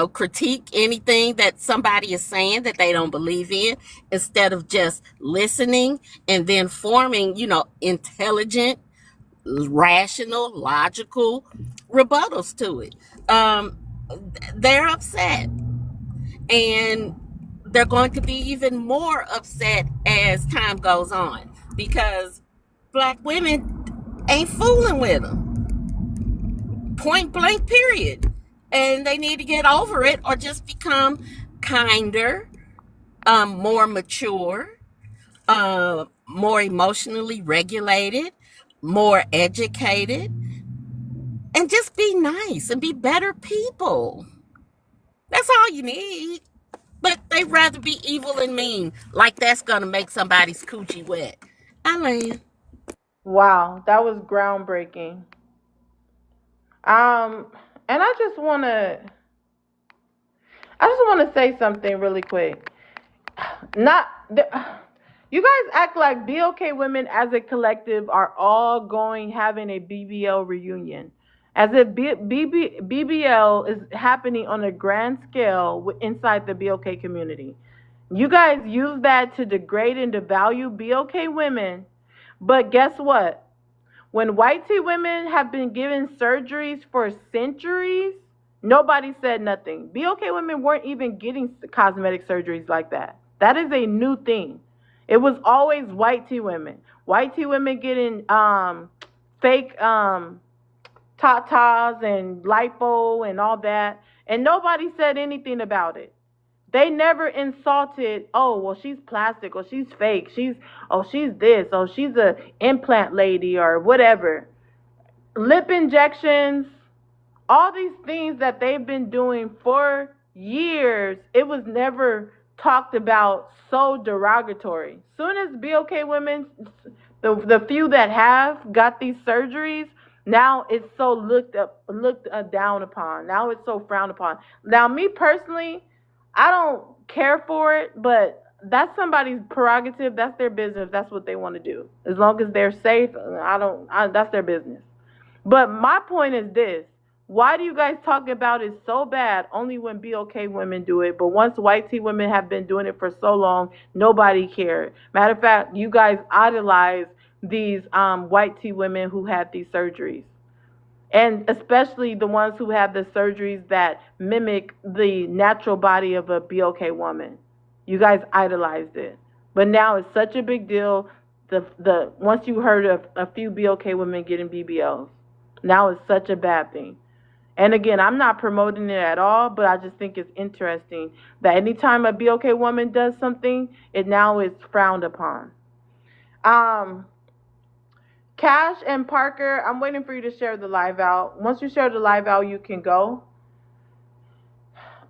critique anything that somebody is saying that they don't believe in, instead of just listening and then forming intelligent, rational, logical rebuttals to it. They're upset, and they're going to be even more upset as time goes on, because black women ain't fooling with them, point blank period. And they need to get over it, or just become kinder, more mature, more emotionally regulated, more educated, and just be nice and be better people. That's all you need. But they'd rather be evil and mean, like that's gonna make somebody's coochie wet. I land. Wow, that was groundbreaking. Um, and I just want to say something really quick. Not the, you guys act like BOK women as a collective are all going having a BBL reunion, as if BBL is happening on a grand scale inside the BOK community. You guys use that to degrade and devalue BOK women, but guess what? When white tea women have been given surgeries for centuries, nobody said nothing. BOK women weren't even getting cosmetic surgeries like that. That is a new thing. It was always white tea women. White tea women getting fake tatas and lipo and all that, and nobody said anything about it. They never insulted, oh, well, she's plastic, or she's fake, she's this, or she's a implant lady, or whatever. Lip injections, all these things that they've been doing for years, it was never talked about so derogatory. Soon as BOK women, the few that have got these surgeries, now it's so looked down upon. Now it's so frowned upon. Now, me personally, I don't care for it, but that's somebody's prerogative. That's their business. That's what they want to do. As long as they're safe, I don't. That's their business. But my point is this. Why do you guys talk about it so bad only when BOK women do it? But once white T women have been doing it for so long, nobody cared. Matter of fact, you guys idolize these white T women who had these surgeries. And especially the ones who have the surgeries that mimic the natural body of a BOK woman. You guys idolized it. But now it's such a big deal. The once you heard of a few BOK women getting BBLs, now it's such a bad thing. And again, I'm not promoting it at all, but I just think it's interesting that anytime a BOK woman does something, it now is frowned upon. Cash and Parker, I'm waiting for you to share the live out. Once you share the live out, you can go.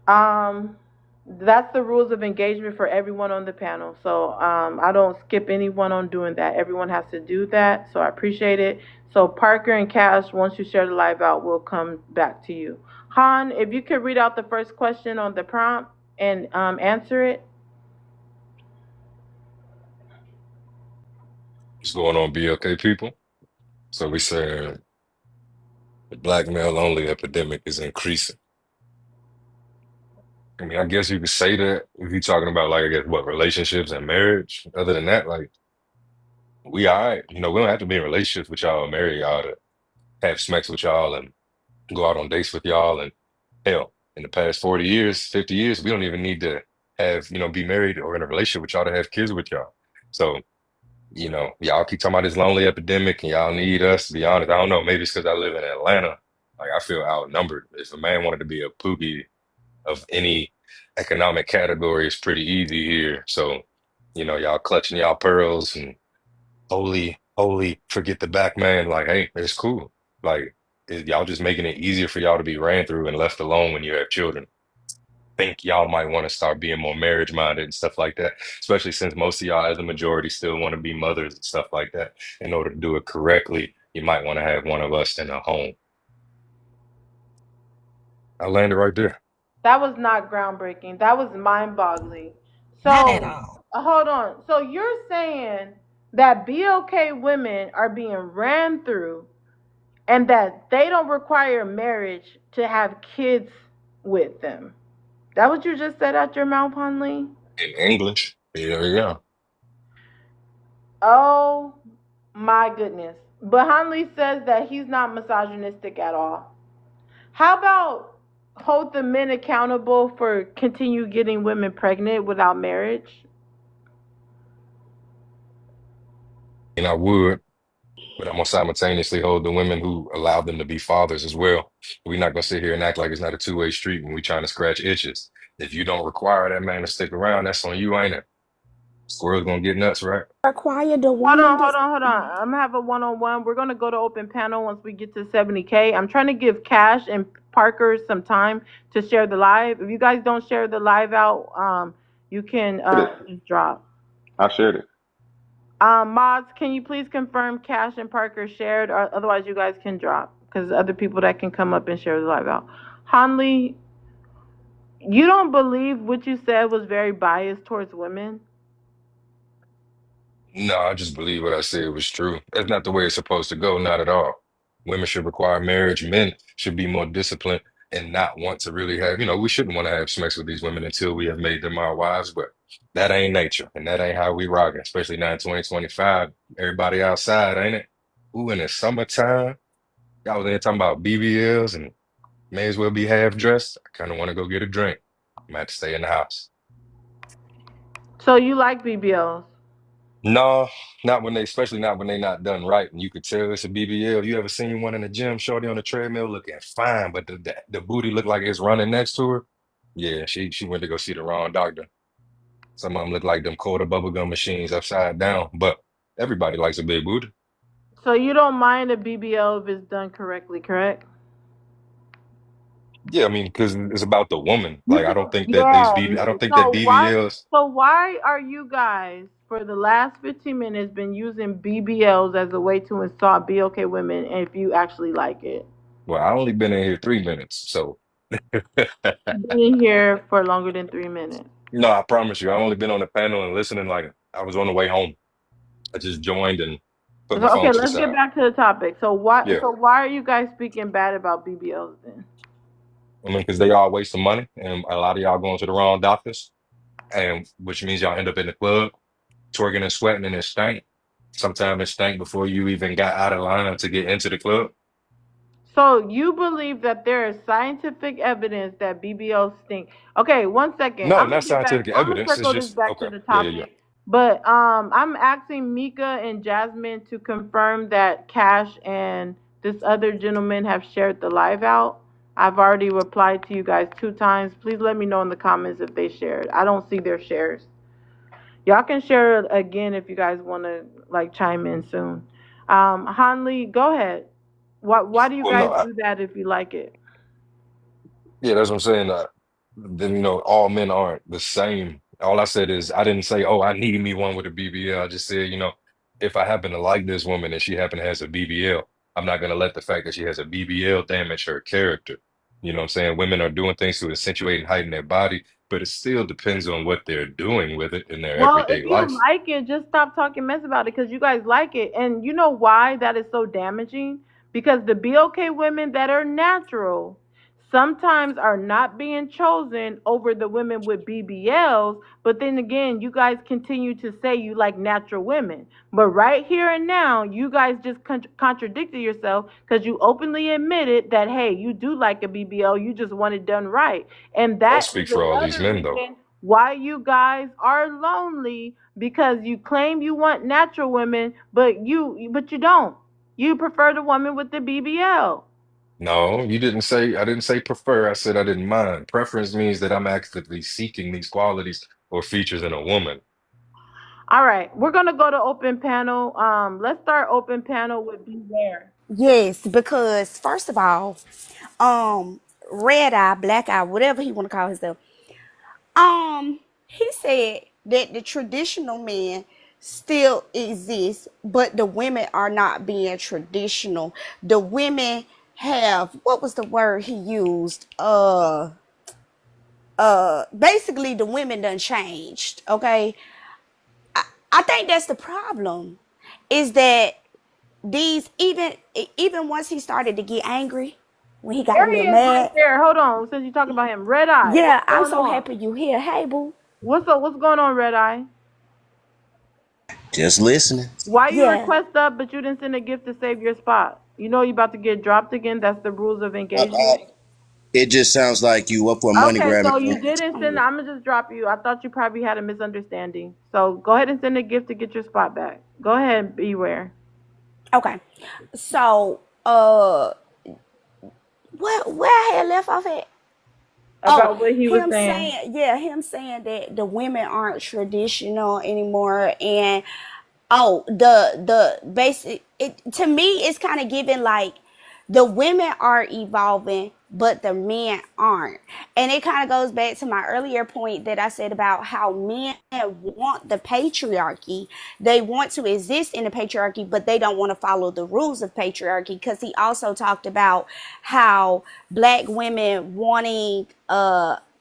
That's the rules of engagement for everyone on the panel. So I don't skip anyone on doing that. Everyone has to do that. So I appreciate it. So Parker and Cash, once you share the live out, we'll come back to you. Han, if you could read out the first question on the prompt and answer it. What's going on, BLK people? So we said the black male only epidemic is increasing. I mean, I guess you could say that if you're talking about like, I guess, what, relationships and marriage. Other than that, like, we all right. You know, we don't have to be in relationships with y'all or marry y'all to have sex with y'all and go out on dates with y'all. And hell, in the past 40 years, 50 years, we don't even need to have, be married or in a relationship with y'all to have kids with y'all. So, y'all keep talking about this lonely epidemic and y'all need us, to be honest. I don't know. Maybe it's because I live in Atlanta. Like, I feel outnumbered. If a man wanted to be a pookie of any economic category, it's pretty easy here. So, y'all clutching y'all pearls and holy, forget the back man. Like, hey, it's cool. Like, y'all just making it easier for y'all to be ran through and left alone when you have children. Think y'all might want to start being more marriage minded and stuff like that, especially since most of y'all, as a majority, still want to be mothers and stuff like that. In order to do it correctly, you might want to have one of us in a home. I landed right there. That was not groundbreaking. That was mind-boggling. Not at So, all. hold on. So you're saying that BOK women are being ran through and that they don't require marriage to have kids with them. That what you just said out your mouth, Hanley? In English, yeah. Oh my goodness. But Hanley says that he's not misogynistic at all. How about hold the men accountable for continue getting women pregnant without marriage? And I would, but I'm gonna simultaneously hold the women who allow them to be fathers as well. We're not gonna sit here and act like it's not a two-way street when we're trying to scratch itches. If you don't require that man to stick around, that's on you, ain't it? Squirrel's gonna get nuts, right? Require the Hold woman on, to. hold on, hold on. I'm gonna have a one-on-one. We're gonna go to open panel once we get to 70K. I'm trying to give Cash and Parker some time to share the live. If you guys don't share the live out, you can just drop. I shared it. Mods, can you please confirm Cash and Parker shared, or otherwise you guys can drop because other people that can come up and share the live out. Hanley, you don't believe what you said was very biased towards women? No, I just believe what I said was true. That's not the way it's supposed to go, not at all. Women should require marriage. Men should be more disciplined and not want to really have, we shouldn't want to have sex with these women until we have made them our wives, but that ain't nature and that ain't how we rockin', especially now in 2025. Everybody outside, ain't it? Ooh, in the summertime, y'all was in there talking about BBLs and may as well be half dressed. I kind of want to go get a drink. I'm gonna have to stay in the house. So you like BBLs? No, not when they, especially not when they not done right. And you could tell it's a BBL. You ever seen one in the gym, shorty on the treadmill looking fine, but the booty look like it's running next to her? Yeah, she went to go see the wrong doctor. Some of them look like them quarter bubblegum machines upside down, but everybody likes a big booty. So you don't mind a BBL if it's done correctly, correct? Yeah, I mean, because it's about the woman. You Like, I said, don't think that yeah. I don't think that So why? BBLs. So why are you guys for the last 15 minutes been using BBLs as a way to insult BOK women, if you actually like it? Well, I only been in here 3 minutes, so You've been in here for longer than 3 minutes. no, I promise you, I only been on the panel and listening. Like, I was on the way home. I just joined and put my So, phone okay, to the let's get side. back to the topic. So why? Yeah, So why are you guys speaking bad about BBLs then? I mean, because they all waste some money, and a lot of y'all going to the wrong doctors, and which means y'all end up in the club twerking and sweating, and it stank. Sometimes it stank before you even got out of line to get into the club. So you believe that there is scientific evidence that BBLs stink? Okay, 1 second. No, I'm gonna not get back. scientific I'm gonna evidence. It's circle this just back to okay. the Yeah, yeah, yeah. topic. But I'm asking Mika and Jasmine to confirm that Cash and this other gentleman have shared the live out. I've already replied to you guys 2 times. Please let me know in the comments if they shared. I don't see their shares. Y'all can share it again if you guys want to like chime in soon. Hanley, go ahead. Why do you Well, guys no, do that if you like it? yeah, that's what I'm saying. Then all men aren't the same. All I said is I didn't say, oh, I need me one with a BBL. I just said, if I happen to like this woman and she happen to has a BBL, I'm not gonna let the fact that she has a BBL damage her character. You know what I'm saying? Women are doing things to accentuate and heighten their body, but it still depends on what they're doing with it in their Well, if everyday you life. like it, just stop talking mess about it because you guys like it. And you know why that is so damaging? Because the BOK women that are natural sometimes are not being chosen over the women with BBLs. But then again, you guys continue to say you like natural women. But right here and now, you guys just contradicted yourself because you openly admitted that, hey, you do like a BBL, you just want it done right. And Don't that is speak for all these another men though. reason why you guys are lonely because you claim you want natural women, but you don't. You prefer the woman with the BBL. No, you didn't say, I didn't say prefer. I said I didn't mind. Preference means that I'm actively seeking these qualities or features in a woman. All right, we're gonna go to open panel. Let's start open panel with Beware. Yes, because first of all, um, red eye, black eye, whatever he want to call himself, he said that the traditional men still exist, but the women are not being traditional. The women have, what was the word he used? Basically the women done changed. Okay. I think that's the problem. Is that these even once he started to get angry, when he got a There he little is, right mad. there. Hold on, since you're talking about him, Red Eye. Yeah, What's I'm going so on? happy you here. Hey boo. What's up? What's going on, Red Eye? Just listening. Why you Yeah. request up, but you didn't send a gift to save your spot? You know you about to get dropped again. That's the rules of Uh, uh, engagement. it just sounds like you up for money Okay, grabbing. so you didn't send. I'm gonna just drop you. I thought you probably had a misunderstanding. So go ahead and send a gift to get your spot back. Go ahead, Beware. Okay. So where I had left off at? Oh, About what he was him saying. saying, yeah, him saying that the women aren't traditional anymore, and oh, the basic, it to me it's kind of given like the women are evolving but the men aren't. And it kind of goes back to my earlier point that I said about how men want the patriarchy. They want to exist in the patriarchy, but they don't want to follow the rules of patriarchy, because he also talked about how black women wanting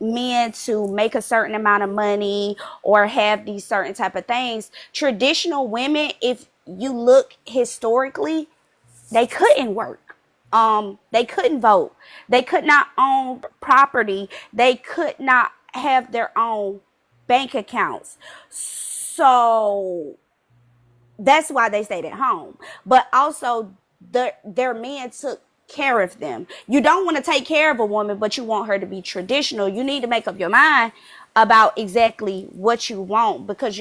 men to make a certain amount of money or have these certain type of things. Traditional women, if you look historically, they couldn't work. They couldn't vote. They could not own property. They could not have their own bank accounts. So that's why they stayed at home. But also, their men took care of them. You don't want to take care of a woman, but you want her to be traditional. You need to make up your mind about exactly what you want, because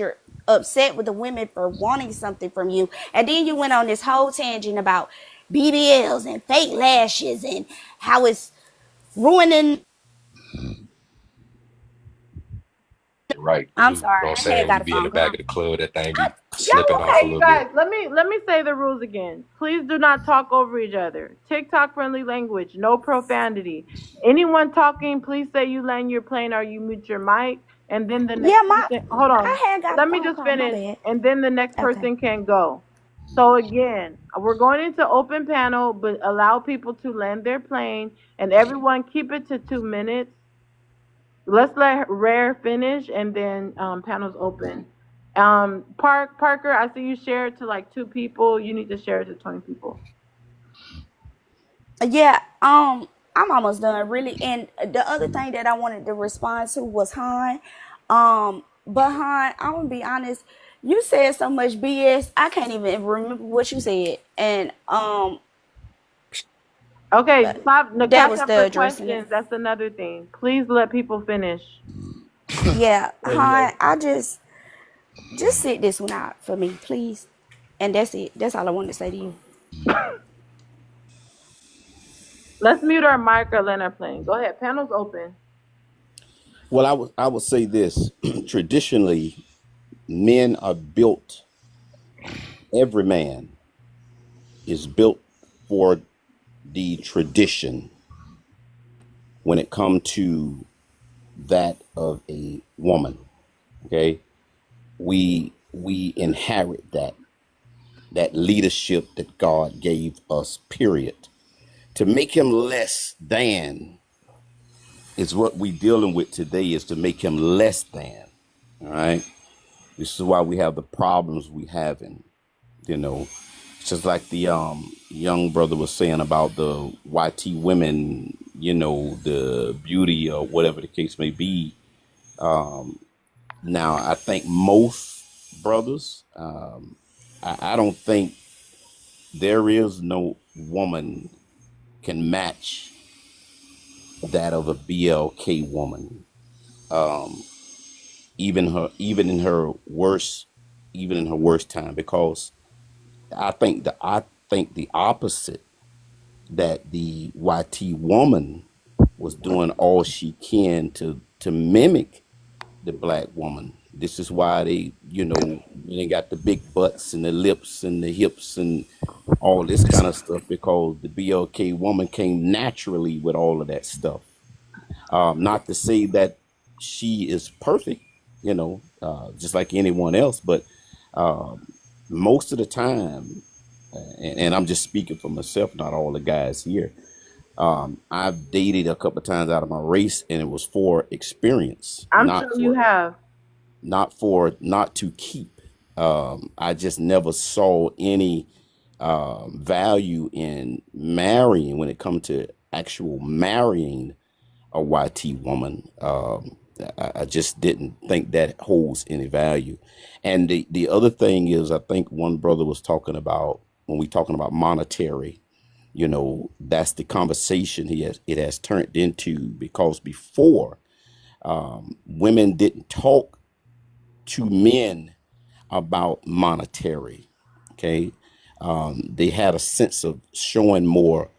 upset with the women for wanting something from you. And then you went on this whole tangent about BBLs and fake lashes and how it's ruining. Right. You I'm know what sorry, I'm I had saying? got You a be in phone the call. back of the club, that thing I, be slipping y'all off a Okay, okay? you little guys, bit. let me say the rules again. Please do not talk over each other. TikTok friendly language, no profanity. Anyone talking, please say you land your plane or you mute your mic, and then the Yeah, next person. Hold on, I had got a let me phone just call. My finish, bad. and then the next Okay. person can go. So again, we're going into open panel, but allow people to land their plane, and everyone keep it to 2 minutes. Let's let Rare finish, and then panels open. Parker, I see you share it to like 2 people. You need to share it to 20 people. Yeah, I'm almost done really. And the other thing that I wanted to respond to was Han. But Han, I'm gonna be honest, you said so much BS, I can't even remember what you said. And Okay, stop the that cash was up the for addressing it. questions. That's another thing. Please let people finish. Yeah, Yeah. Han, I just sit this one out for me, please. And that's it. That's all I wanted to say to you. Let's mute our mic or let our plane. Go ahead. Panel's open. Well, I would say this. Traditionally, men are built. Every man is built for the tradition when it comes to that of a woman. Okay, we inherit that leadership that God gave us. Period. To make him less than is what we dealing with today. Is to make him less than. All right. This is why we have the problems we having. You know, it's just like the young brother was saying about the YT women. You know, the beauty or whatever the case may be. Now, I think most brothers, I don't think there is no woman can match that of a BLK woman. Um, even in her worst, even in her worst time, because I think the opposite, that the YT woman was doing all she can to mimic the black woman. This is why they got the big butts and the lips and the hips and all this kind of stuff, because the BLK woman came naturally with all of that stuff. Not to say that she is perfect, just like anyone else, but um, most of the time, and I'm just speaking for myself, not all the guys here. I've dated a couple of times out of my race, and it was for experience, I'm sure you have. not to keep. I just never saw any value in marrying when it comes to actual marrying a YT woman. I just didn't think that holds any value. And the other thing is, I think one brother was talking about, when we talking about monetary, that's the conversation it has turned into, because before, women didn't talk to men about monetary. Okay. They had a sense of showing more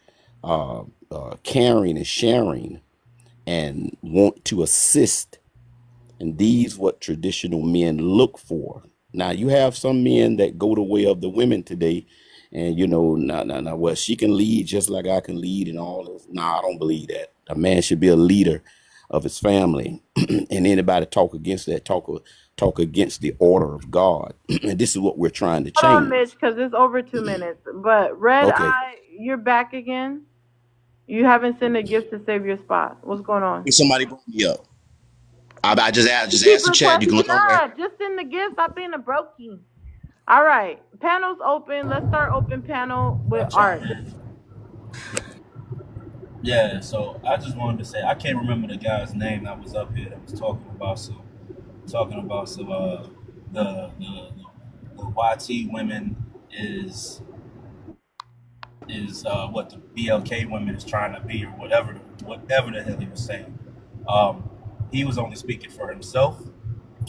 caring and sharing, and want to assist. And these what traditional men look for. Now you have some men that go the way of the women today, and no, well, she can lead just like I can lead and all this. No, I don't believe that. A man should be a leader of his family, and anybody talk against that, talk against the order of God. And this is what we're trying to Hold on, Mitch, change. because it's over 2 minutes. But Red Okay, Eye, you're back again. You haven't sent a gift to save your spot. What's going on? Somebody brought me up. I just You just keep asked the chat. You can requesting look over there. up. Just send the gift. Stop being a brokey. All right. Panel's open. Let's start open panel with Watch out, Art. man. Yeah, so I just wanted to say I can't remember the guy's name that was up here that was talking about some the YT women is what the BLK women is trying to be, or whatever the hell he was saying. He was only speaking for himself.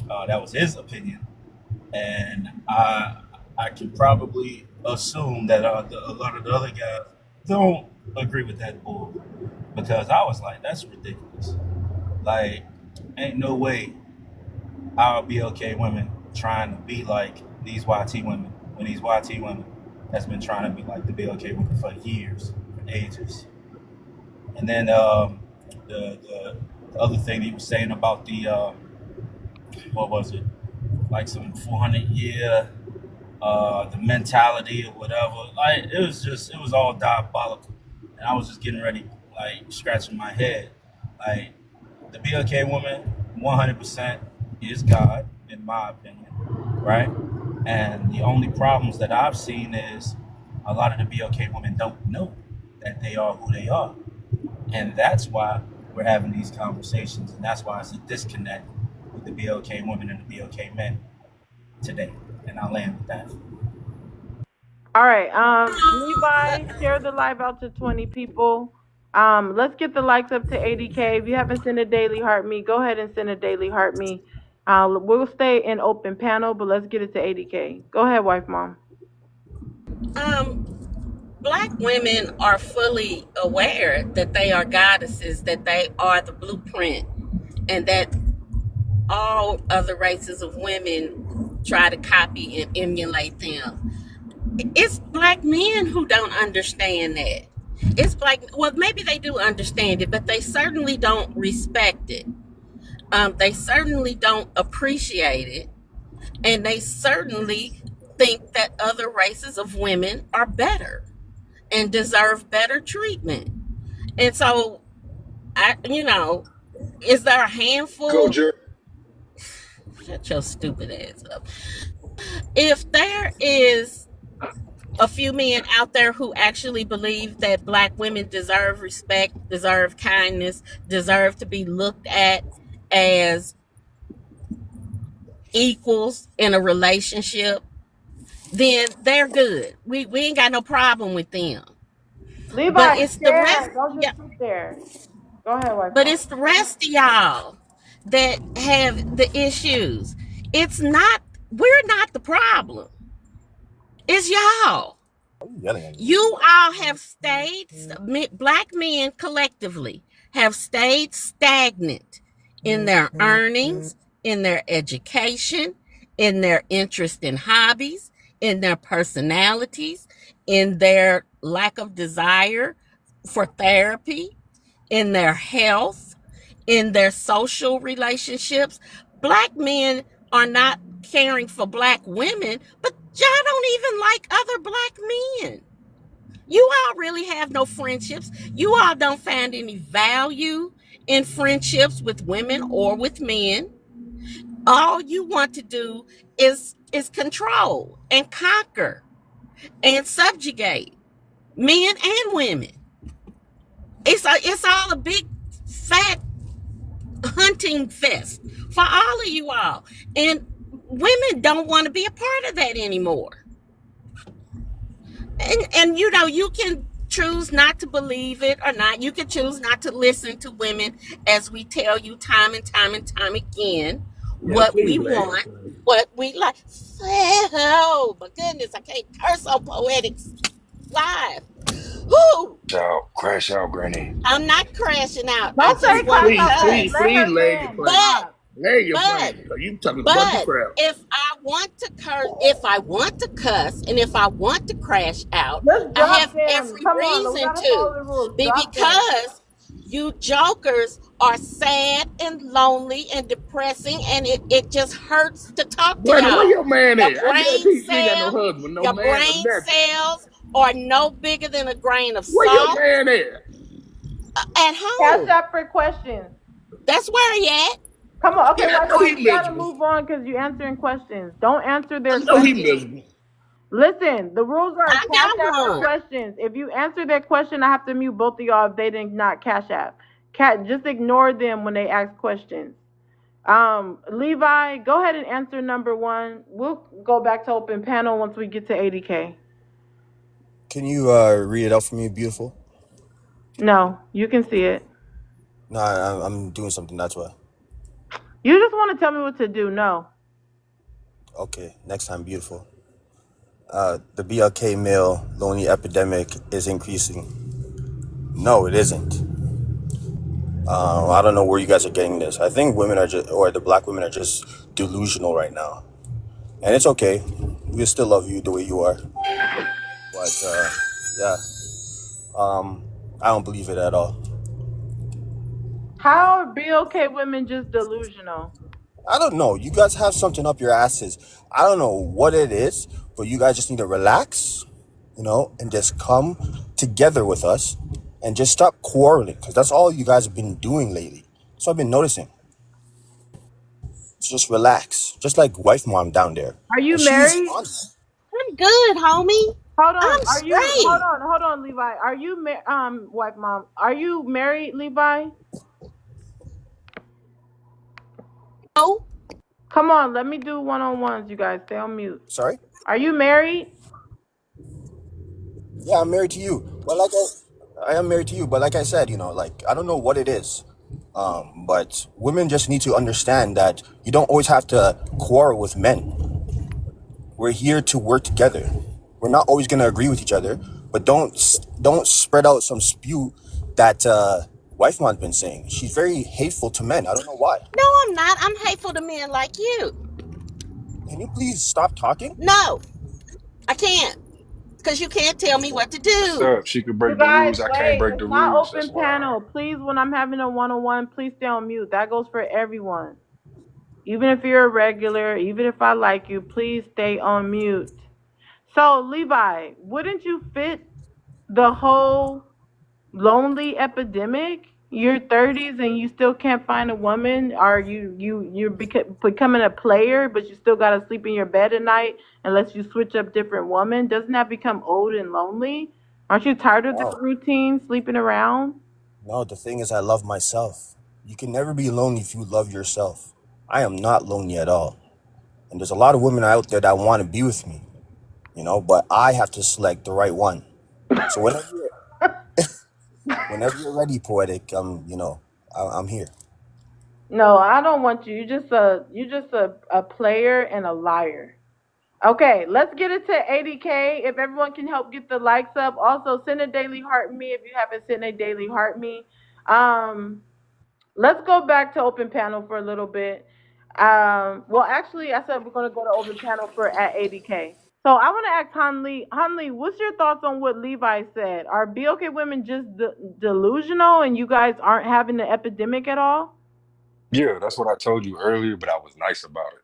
That was his opinion. and I can probably assume that a lot of the other guys don't agree with that bull, because I was like, that's ridiculous. Like, ain't no way I'll be okay women trying to be like these YT women when these YT women has been trying to be like the BLK women for years, for ages. And then the other thing he was saying about the what was it, like some 400-year the mentality or whatever. Like it was all diabolical, and I was just getting ready, like scratching my head. Like the BLK woman, 100% is God, in my opinion, right? And the only problems that I've seen is a lot of the BLK women don't know that they are who they are, and that's why we're having these conversations, and that's why it's a disconnect with the BLK women and the BLK men today. And I'll land with that. All right. Levi, share the live out to 20 people. Let's get the likes up to 80K. If you haven't sent a daily heart me, go ahead and send a daily heart me. We'll stay in open panel, but let's get it to 80K. Go ahead, wife mom. Black women are fully aware that they are goddesses, that they are the blueprint, and that all other races of women try to copy and emulate them. It's black men who don't understand that. It's black, well, maybe they do understand it, but they certainly don't respect it. They certainly don't appreciate it. And they certainly think that other races of women are better and deserve better treatment. And so, is there a handful? Shut your stupid ass up. If there is a few men out there who actually believe that black women deserve respect, deserve kindness, deserve to be looked at as equals in a relationship, then they're good. We ain't got no problem with them. But Levi, it's the rest, share. Don't yeah. just sit there. Go ahead, wife But mom. it's the rest of y'all that have the issues. It's not, we're not the problem. It's y'all. You all have stayed, black men collectively have stayed stagnant in their earnings, in their education, in their interest in hobbies, in their personalities, in their lack of desire for therapy, in their health, in their social relationships. Black men are not caring for black women, but y'all don't even like other black men. You all really have no friendships. You all don't find any value in friendships with women or with men. All you want to do is control and conquer and subjugate men and women. It's all a big fat hunting fest for all of you all. And women don't want to be a part of that anymore. And you can choose not to believe it or not. You can choose not to listen to women as we tell you time and time and time again Yeah, what please we land. want, what we like. Oh my goodness, I can't curse on Poetics Live. Whoo! Crash out, Granny. I'm not crashing out. I Don't say just want to crash Please, out yet. please, cuss. Let please her land your land. plane. But Stop. Land your but plane, because you talking a bunch of but crap. if I want to curse, if I want to cuss, and if I want to crash out, Just I drop have them. every Come on. We reason gotta follow to. the rules. Drop them. Because you jokers are sad and lonely and depressing, and it just hurts to talk to Brandon, where y'all. your man Your at? I brain guarantee she ain't got no cells, husband, no your man, or brain nothing. cells are no bigger than a grain of Where your salt man at? at Cash home. up for questions. That's where he at. Come on. Okay, Man, I wife know mom, he we gotta miserable. move on because you're answering questions. Don't answer I their know he questions. miserable. Listen, the rules are I cash app got for one. questions. If you answer their question, I have to mute both of y'all if they did not cash app. Just ignore them when they ask questions. Levi, go ahead and answer number one. We'll go back to open panel once we get to 80K. Can you read it out for me, beautiful? No, you can see it. No, I'm doing something. That's why. You just want to tell me what to do. No. Okay, next time, beautiful. The BLK male lonely epidemic is increasing. No, it isn't. I don't know where you guys are getting this. I think women are just, or the black women are just delusional right now. And it's okay. We still love you the way you are. But, yeah, I don't believe it at all. How are BOK women just delusional? I don't know. You guys have something up your asses. I don't know what it is, but you guys just need to relax, and just come together with us and just stop quarreling because that's all you guys have been doing lately. So I've been noticing. Just relax, just like wife mom down there, Are you and she's married? honest. I'm good, homie. Hold on. I'm Are you? straight. Hold on, Levi. Are you wife mom? Are you married, Levi? No, Come on, let me do one-on-ones. You guys, stay on mute. Sorry. Are you married? Yeah, I'm married to you, but I am married to you, but like I said, like I don't know what it is, but women just need to understand that you don't always have to quarrel with men. We're here to work together. We're not always gonna agree with each other, but don't spread out some spew that wife mom's been saying. She's very hateful to men. I don't know why. no, I'm not. I'm hateful to men like you. Can you please stop talking? No, I can't. Because you can't tell me what to What's do. up? She could You break the guys, rules. I can't wait. break the It's not rules. That's open why. panel. Please, when I'm having a one-on-one, please stay on mute. That goes for everyone. Even if you're a regular, even if I like you, please stay on mute. So, Levi, wouldn't you fit the whole lonely epidemic? You're 30s and you still can't find a woman. Are you're becoming a player, but you still gotta sleep in your bed at night unless you switch up different women? Doesn't that become old and lonely? Aren't you tired of the No, routine, sleeping around? no. The thing is, I love myself. You can never be lonely if you love yourself. I am not lonely at all, and there's a lot of women out there that want to be with me, but I have to select the right one. So whenever you're ready, poetic, I'm here. No, I don't want you. You're just a player and a liar. Okay, let's get it to 80K. If everyone can help get the likes up. Also, send a daily heart me if you haven't sent a daily heart me. Um, let's go back to open panel for a little bit. Well, actually, I said we're going to go to open panel for at 80K. So I want to ask Hanli. Hanli, what's your thoughts on what Levi said? Are BOK women just delusional and you guys aren't having the epidemic at all? Yeah, that's what I told you earlier, but I was nice about it.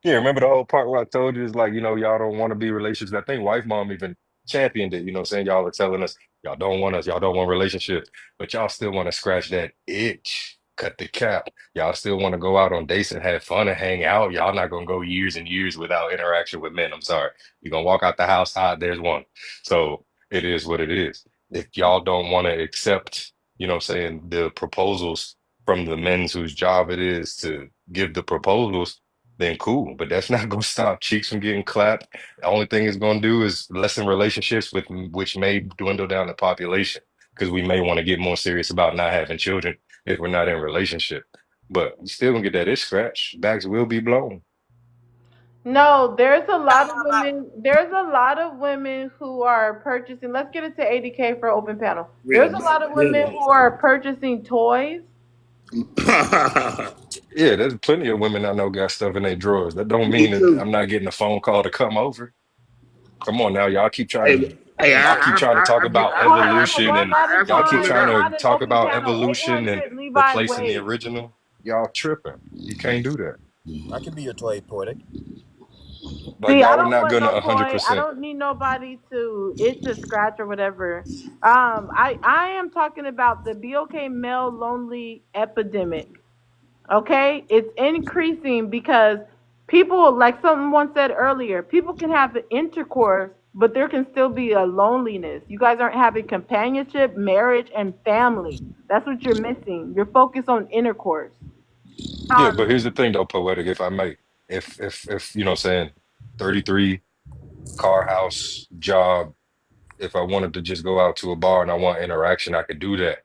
Yeah, remember the whole part where I told you it's like, y'all don't want to be relationships. I think wife mom even championed it, saying y'all are telling us y'all don't want us, y'all don't want relationships, but y'all still want to scratch that itch, cut the cap. Y'all still want to go out on dates and have fun and hang out. Y'all not gonna go years and years without interaction with men. I'm sorry. You're gonna walk out the house hot, there's one. So it is what it is. If y'all don't want to accept, saying the proposals from the men whose job it is to give the proposals, then cool. But that's not going to stop cheeks from getting clapped. The only thing it's going to do is lessen relationships, with which may dwindle down the population because we may want to get more serious about not having children if we're not in a relationship. But you still gonna get that itch scratch. Backs will be blown. No, there's a lot of women. There's a lot of women who are purchasing. Let's get it to 80K for open panel. Real There's a nice. lot of Real women who are purchasing toys. nice. Yeah, there's plenty of women I know got stuff in their drawers. That don't Me mean that too. I'm not getting a phone call to come over. Come on now, Hey, hey, y'all keep trying to talk about Hold on, evolution, one and at a y'all keep time. trying I'm to not an talk open about panel. evolution and 800 Levi, replacing the wait. original. Y'all tripping. You can't do that. I can be your toy, poetic. Like See, I y'all are don't not want gonna no toy. I 100%. don't need nobody to itch or scratch or whatever. I am talking about the BOK male lonely epidemic. Okay, it's increasing because people, like someone said earlier, people can have intercourse, but there can still be a loneliness. You guys aren't having companionship, marriage, and family. That's what you're missing. You're focused on intercourse. Yeah, but here's the thing though, poetic, if I may. If what I'm saying, 33, car, house, job, if I wanted to just go out to a bar and I want interaction, I could do that.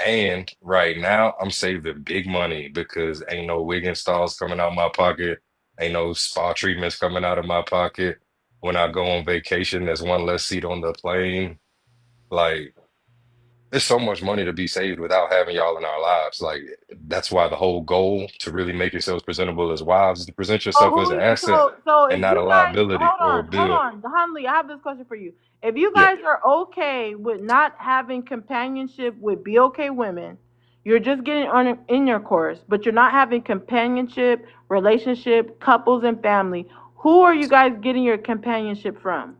And right now, I'm saving big money because ain't no wig installs coming out my pocket, ain't no spa treatments coming out of my pocket. When I go on vacation, there's one less seat on the plane. Like, there's so much money to be saved without having y'all in our lives. Like, that's why the whole goal to really make yourselves presentable as wives is to present So yourself as an who? asset So and if not a you guys liability or a hold bill. on, Hanley, I have this question for you. If you Yeah. guys are okay with not having companionship with BOK women, you're just getting on in your course, but you're not having companionship, relationship, couples, and family. Who are you guys getting your companionship from?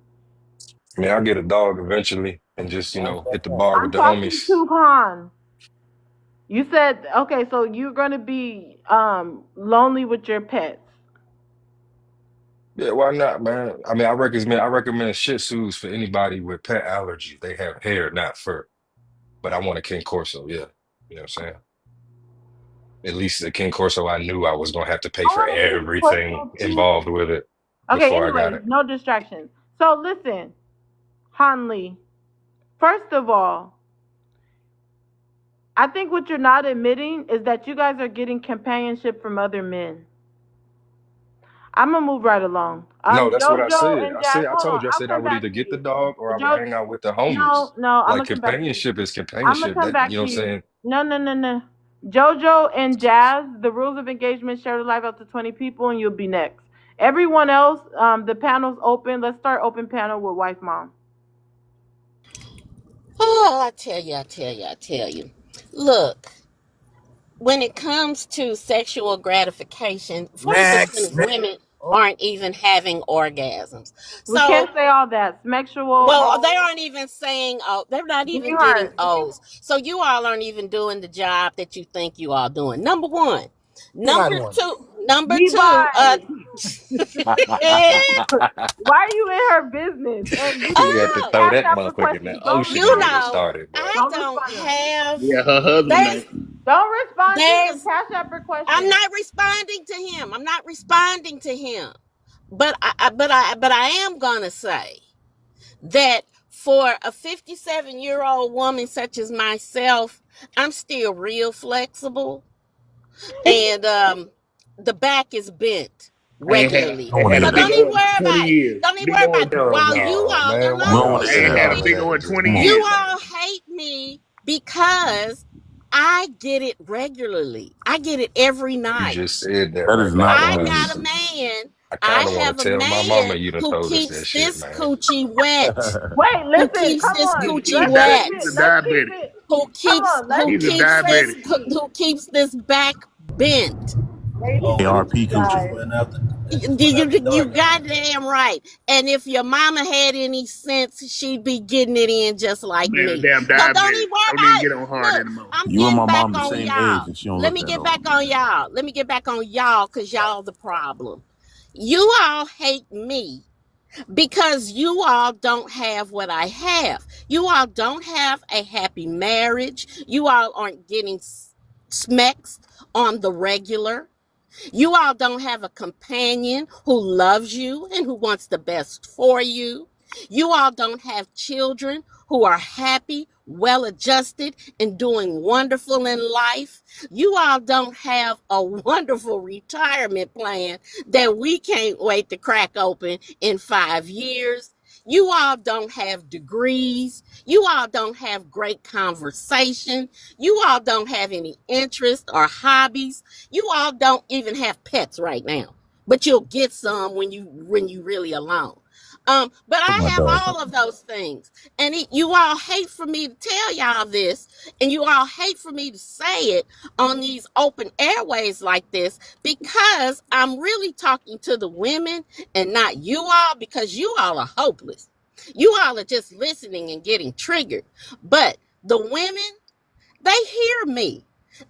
I mean, I'll get a dog eventually and just, hit the bar with I'm the talking homies. to Han. You said okay, so you're gonna be lonely with your pets. Yeah, why not, man? I mean, I recommend Shih Tzus for anybody with pet allergies. They have hair, not fur. But I want a King Corso, yeah. You know what I'm saying? At least the King Corso, I knew I was gonna have to pay I for want a King everything Corso too. involved with it Okay, before I got anyways, it. no distractions. So listen, Hanley, first of all, I think what you're not admitting is that you guys are getting companionship from other men. I'm gonna move right along. No, that's what I Jojo said. and Jazz, I hold on. told you, I I'll said I come would back either to get the you. dog or I would Jo, hang out with the homies. no, I'm Like gonna come back to you. companionship is I'm gonna companionship. come That you back know to what I'm you. saying? No. Jojo and Jazz, the rules of engagement: share the live up to 20 people, and you'll be next. Everyone else, the panel's open. Let's start open panel with wife mom. Oh, I tell you. Look, when it comes to sexual gratification, 40% Next. of women aren't even having orgasms. We can't So, say all that. Sexual, well, they aren't even saying, oh, they're not even getting sweetheart. O's. So, you all aren't even doing the job that you think you all doing. Number one. You're not Number doing it. two, number two, Levi, why are you in her business? And we You didn't had to even oh, throw cash that out for motherfucker in the questions. Don't ocean to you respond get to it him. know, started, boy. I Don't don't respond to him. have, Yeah, her husband, there's man. Don't respond to him. there's Cash out for I'm questions. not responding to him. I'm not responding to him. But I am gonna say that for a 57-year-old woman such as myself, I'm still real flexible, and the back is bent I ain't had regularly. ain't had a So big don't even one in worry 20 about it. years. Don't even Big worry old about it. Hell While you no, all, man. now Why I listen, y'all ain't listen saying to had a all me. big that? one in Just 20 come You on, years. man. all hate me because I get it regularly. I get it every You night. just said that That right is now, not I true. got a Wise. man. I I kind of want have to a tell my mama man you done who told us that keeps shit, this man. coochie wet. Wait, Who listen. keeps Come this on. coochie Let's keep wet. He's a it. Let's keep diabetic. it. Who Come keeps on. Let's who He's a keep keeps it. this diabetic. who keeps this back bent. Ladies, ARP coochies guys. run after that just run after You dark now. goddamn right. And if your mama had any sense, she'd be getting it in just like Man, a me. damn So don't diabetic. even worry Don't even about it. get on hard Look, anymore. I'm You and getting my back mom the on same y'all. age, and she don't Let look me that get old. back on y'all. Let me get back on y'all because y'all the problem. You all hate me because you all don't have what I have. You all don't have a happy marriage. You all aren't getting smexed on the regular. You all don't have a companion who loves you and who wants the best for you. You all don't have children who are happy, well adjusted, and doing wonderful in life. You all don't have a wonderful retirement plan that we can't wait to crack open in 5 years. You all don't have degrees. You all don't have great conversation. You all don't have any interest or hobbies. You all don't even have pets right now, but you'll get some when you really alone. But Oh I my have dog. all of those things, and you all hate for me to tell y'all this, and you all hate for me to say it on these open airways like this because I'm really talking to the women and not you all because you all are hopeless. You all are just listening and getting triggered, but the women, they hear me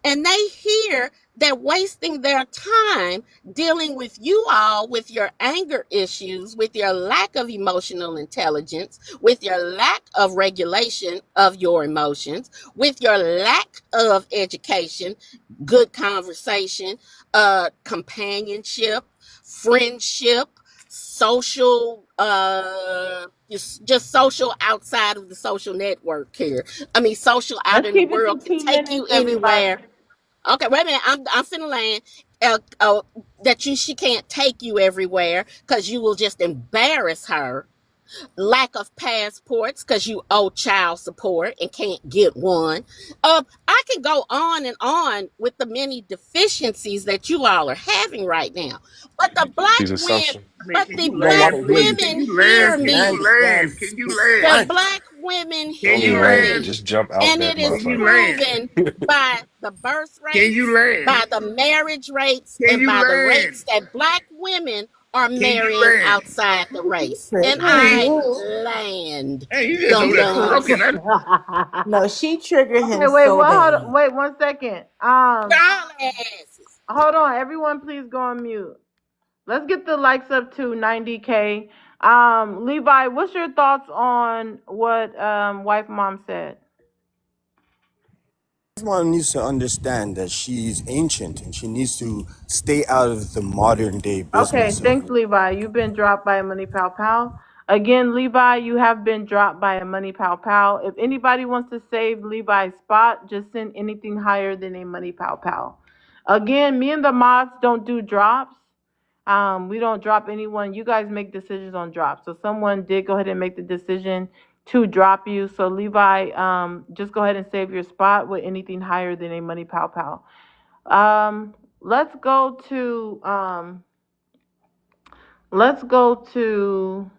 and they hear that wasting their time dealing with you all with your anger issues, with your lack of emotional intelligence, with your lack of regulation of your emotions, with your lack of education, good conversation, companionship, friendship, social just social outside of the social network here. I mean social out Let's in the keep it world to can 2 minutes, take you everybody. anywhere. Okay, wait a minute. I'm finna land. That she can't take you everywhere because you will just embarrass her. Lack of passports because you owe child support and can't get one. I can go on with the many deficiencies that you all are having right now. But the black These women, assumptions. I mean, but can the you Don't black walk land, away. please? Can women you hear land? Can you me. land? Can you The land? black women Can you hear Landon, land? me. just jump out And that it is Can you motherfucker. land? proven by the birth Can you rates, land? by the marriage rates, Can and you by the land? rates that black women are Can you marrying land? outside the race. And Triggering See? I you. land. Hey, you just Dum over there dums. talking. No, she triggered Okay, him wait, so well, hold bad. on, wait 1 second. Y'all asses. Hold on, everyone, please go on mute. Let's get the likes up to 90K. Levi, what's your thoughts on what wife mom said? This one needs to understand that she's ancient and she needs to stay out of the modern day Okay, business of thanks, Levi. You've been dropped by a Money Pow Pow. Again, Levi, you have been dropped by a Money Pow Pow. If anybody wants to save Levi's spot, just send anything higher than a Money Pow Pow. Again, me and the mods don't do drops. We don't drop anyone. You guys make decisions on drops. So someone did go ahead and make the decision to drop you. So Levi, just go ahead and save your spot with anything higher than a Money Pow Pow. Let's go to let's go to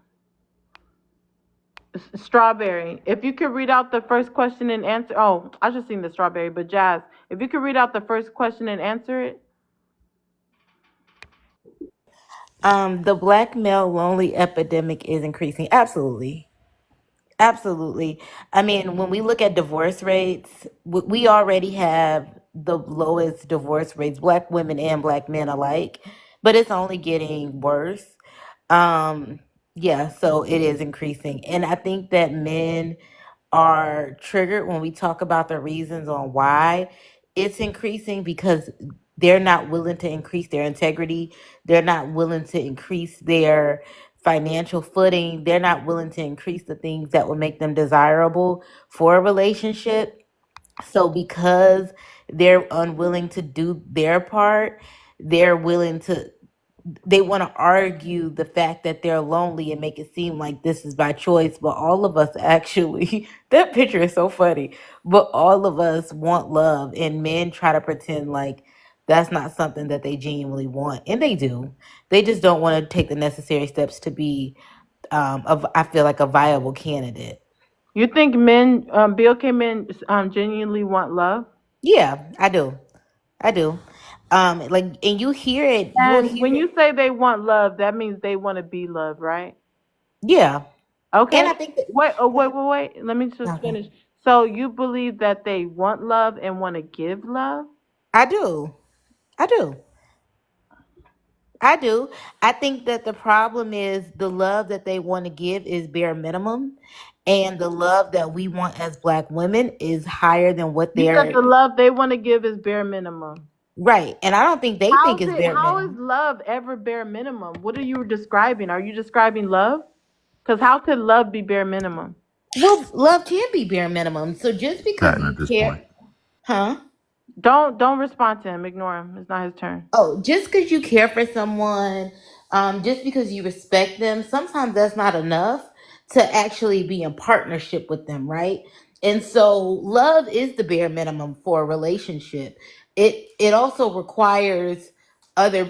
Strawberry. If you could read out the first question and answer. Oh, I just seen the Strawberry, but Jazz, if you could read out the first question and answer it. The black male lonely epidemic is increasing. Absolutely. Absolutely. I mean, when we look at divorce rates, we already have the lowest divorce rates, black women and black men alike, but it's only getting worse. Um, yeah, so it is increasing. And I think that men are triggered when we talk about the reasons on why it's increasing because they're not willing to increase their integrity. They're not willing to increase their financial footing. They're not willing to increase the things that would make them desirable for a relationship. So because they're unwilling to do their part, they're willing to they want to argue the fact that they're lonely and make it seem like this is by choice, but all of us actually that picture is so funny, but all of us want love, and men try to pretend like that's not something that they genuinely want, and they do. They just don't want to take the necessary steps to be I feel like a viable candidate. You think men, BLK men, genuinely want love? Yeah, I do. Like, and you'll And hear when it. you say they want love, that means they want to be loved, right? Yeah, and Okay. I think that Wait, oh, wait. Let me just okay. finish. So you believe that they want love and want to give love? I do. I do. I do. I think that the problem is the love that they want to give is bare minimum, and the love that we want as black women is higher than what You said they're the love they want to give is bare minimum. right. And I don't think they think How's it's it? bare How is minimum. love ever bare minimum? What are you describing? Are you describing love? Because how could love be bare minimum? Well, love can be bare minimum. So just because Chatting you at this point. care, huh? Don't respond to him. Ignore him. It's not his turn. Oh, just because you care for someone, just because you respect them, sometimes that's not enough to actually be in partnership with them, right? And so love is the bare minimum for a relationship. It also requires other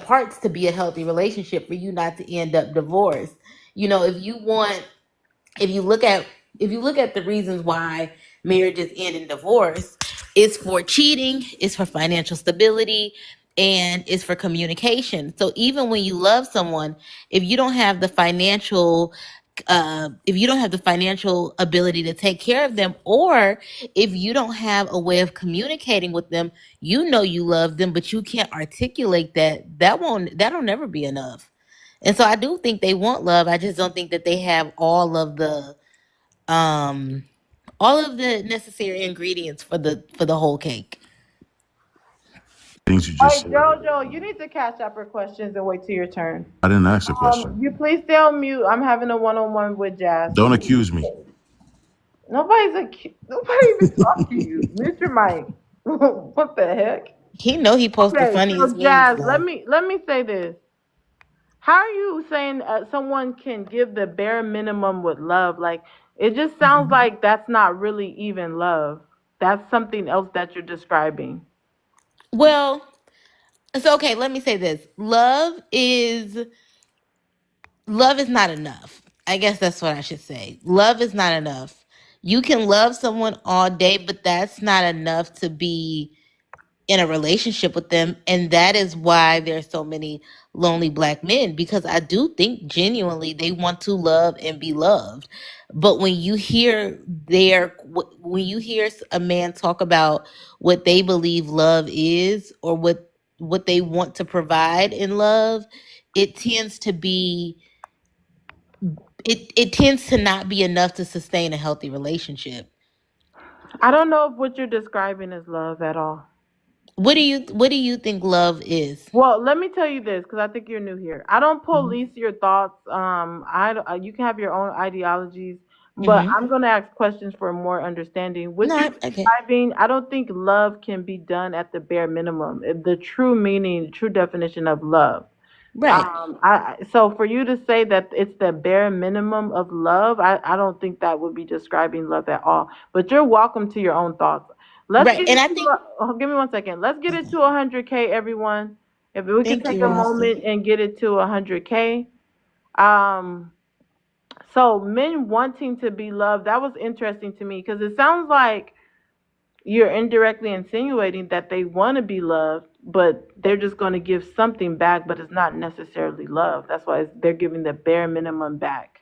parts to be a healthy relationship for you not to end up divorced. You know, if you look at if you look at the reasons why marriages end in divorce, it's for cheating, it's for financial stability, and it's for communication. So even when you love someone, if you don't have the financial if you don't have the financial ability to take care of them, or if you don't have a way of communicating with them, you know you love them but you can't articulate that'll never be enough. And so I do think they want love. I just don't think that they have um all of the necessary ingredients for the whole cake. Things you All just right, said. Jojo, you need to cash up your questions and wait till your turn. I didn't ask a question. You please stay on mute. I'm having a one-on-one with Jazz. Don't accuse me. Nobody even talked to you. Mute your mic. What the heck? He know he posts the Okay, funniest so memes Jazz, though. let me say this. How are you saying someone can give the bare minimum with love? Like it just sounds like that's not really even love. That's something else that you're describing. Well, so okay, let me say this. Love is not enough. I guess that's what I should say. Love is not enough. You can love someone all day, but that's not enough to be in a relationship with them. And that is why there's so many lonely black men, because I do think genuinely they want to love and be loved. But when you hear a man talk about what they believe love is, or what they want to provide in love, it tends to be it tends to not be enough to sustain a healthy relationship. I don't know if what you're describing is love at all. What do you think love is? Well, let me tell you this, because I think you're new here. I don't Mhm. police your thoughts. You can have your own ideologies, but Mhm. I'm going to ask questions for more understanding. What you're No, okay. describing, I don't think love can be done at the bare minimum. The true meaning, true definition of love. Right. So for you to say that it's the bare minimum of love, I don't think that would be describing love at all. But you're welcome to your own thoughts. Let's Right. get And it I to. think Give me one second. Let's get it okay. to 100K, everyone. If we could Thank take you, a Rasta. moment and get it to 100K. Um, so men wanting to be loved, that was interesting to me because it sounds like you're indirectly insinuating that they want to be loved, but they're just going to give something back, but it's not necessarily love. That's why they're giving the bare minimum back.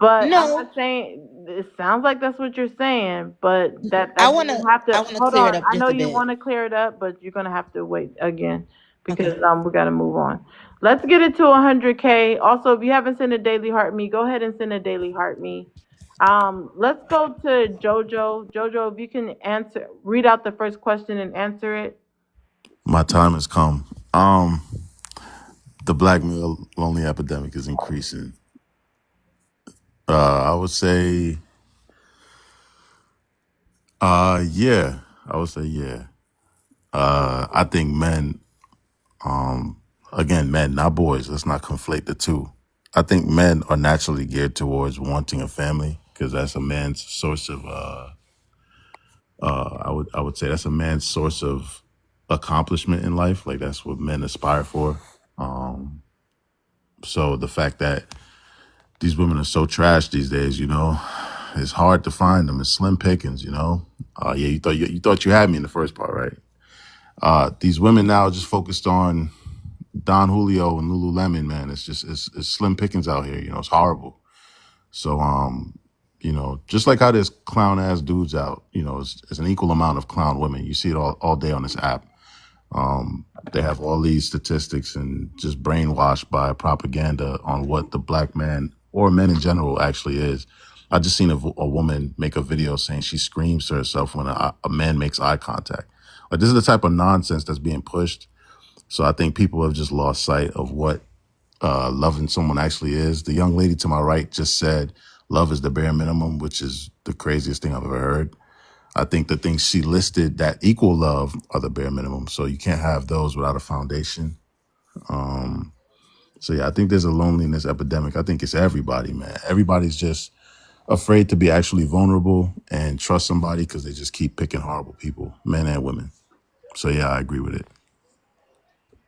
But I'm No, not saying it sounds like that's what you're saying, but I that wanna doesn't have to I wanna hold clear it on. up I know just a you bit. want to clear it up, but you're gonna have to wait again because Okay. we gotta move on. Let's get it to 100K. Also, if you haven't sent a daily heart me, go ahead and send a daily heart me. Let's go to Jojo. Jojo, if you can read out the first question and answer it. My time has come. The black male lonely epidemic is increasing. I would say, yeah. I would say, yeah. I think men, again, men, not boys. Let's not conflate the two. I think men are naturally geared towards wanting a family because that's a man's source of. I would say that's a man's source of accomplishment in life. Like that's what men aspire for. Um, so the fact that these women are so trash these days, it's hard to find them. It's slim pickings, Yeah, you thought you had me in the first part, right? These women now just focused on Don Julio and Lululemon, man. It's slim pickings out here. It's horrible. So just like how there's clown ass dudes out, it's an equal amount of clown women. You see it all day on this app. They have all these statistics and just brainwashed by propaganda on what the black man or men in general actually is. I just seen a woman make a video saying she screams to herself when a man makes eye contact. Like this is the type of nonsense that's being pushed. So I think people have just lost sight of what loving someone actually is. The young lady to my right just said love is the bare minimum, which is the craziest thing I've ever heard. I think the things she listed that equal love are the bare minimum. So you can't have those without a foundation. So yeah, I think there's a loneliness epidemic. I think it's everybody, man. Everybody's just afraid to be actually vulnerable and trust somebody because they just keep picking horrible people, men and women. So yeah, I agree with it.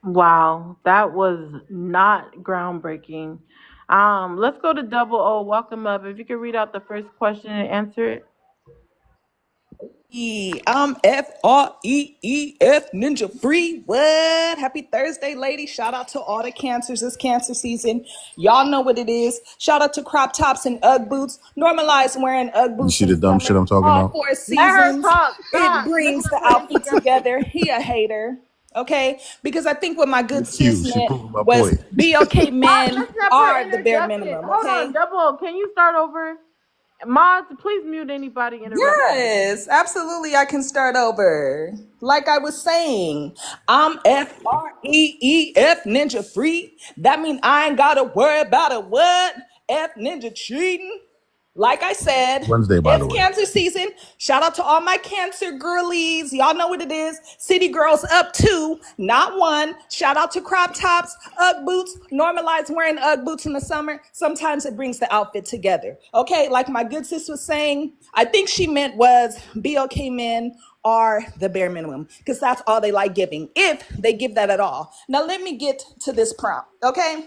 Wow, that was not groundbreaking. Let's go to Double O. Welcome up. If you could read out the first question and answer it. I'm FREEF Ninja Free. What? Happy Thursday, ladies. Shout out to all the cancers. It's cancer season. Y'all know what it is. Shout out to crop tops and Ugg boots. Normalize wearing Ugg You boots see in the the dumb shit summer. I'm talking All about? four Let her seasons. talk. It Stop. This brings is the what outfit interrupting. together. He a hater. Okay? Because I think what my good sis She meant proving my was point. BLK men That's not for are the bare interjection. minimum. Hold on, Okay? Double O. Can you start over? Mods, please mute anybody interrupting. Yes, absolutely. I can start over. Like I was saying, I'm FREEF Ninja Free. That mean I ain't gotta worry about a what? F Ninja cheating. Like I said, Wednesday, by the it's way. cancer season. Shout out to all my cancer girlies. Y'all know what it is. City girls up 2, not 1. Shout out to crop tops, Ugg boots. Normalize wearing Ugg boots in the summer. Sometimes it brings the outfit together. Okay, like my good sis was saying, I think she meant was BLK men are the bare minimum because that's all they like giving, if they give that at all. Now let me get to this prompt, okay?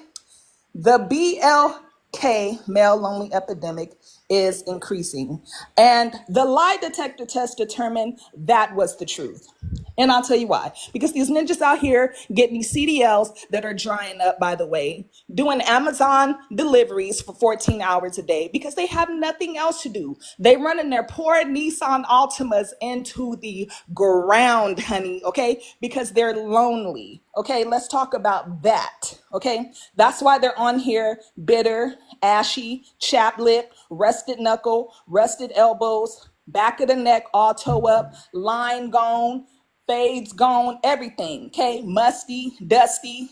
The BLK, male lonely epidemic, is increasing. And the lie detector test determined that was the truth. And I'll tell you why. Because these ninjas out here getting these CDLs that are drying up, by the way, doing Amazon deliveries for 14 hours a day because they have nothing else to do. They running their poor Nissan Altimas into the ground, honey, okay? Because they're lonely. Okay, let's talk about that. Okay, that's why they're on here bitter, ashy, chapped lip, rusted knuckle, rusted elbows, back of the neck all toe up, line gone, fades gone, everything. Okay, musty, dusty,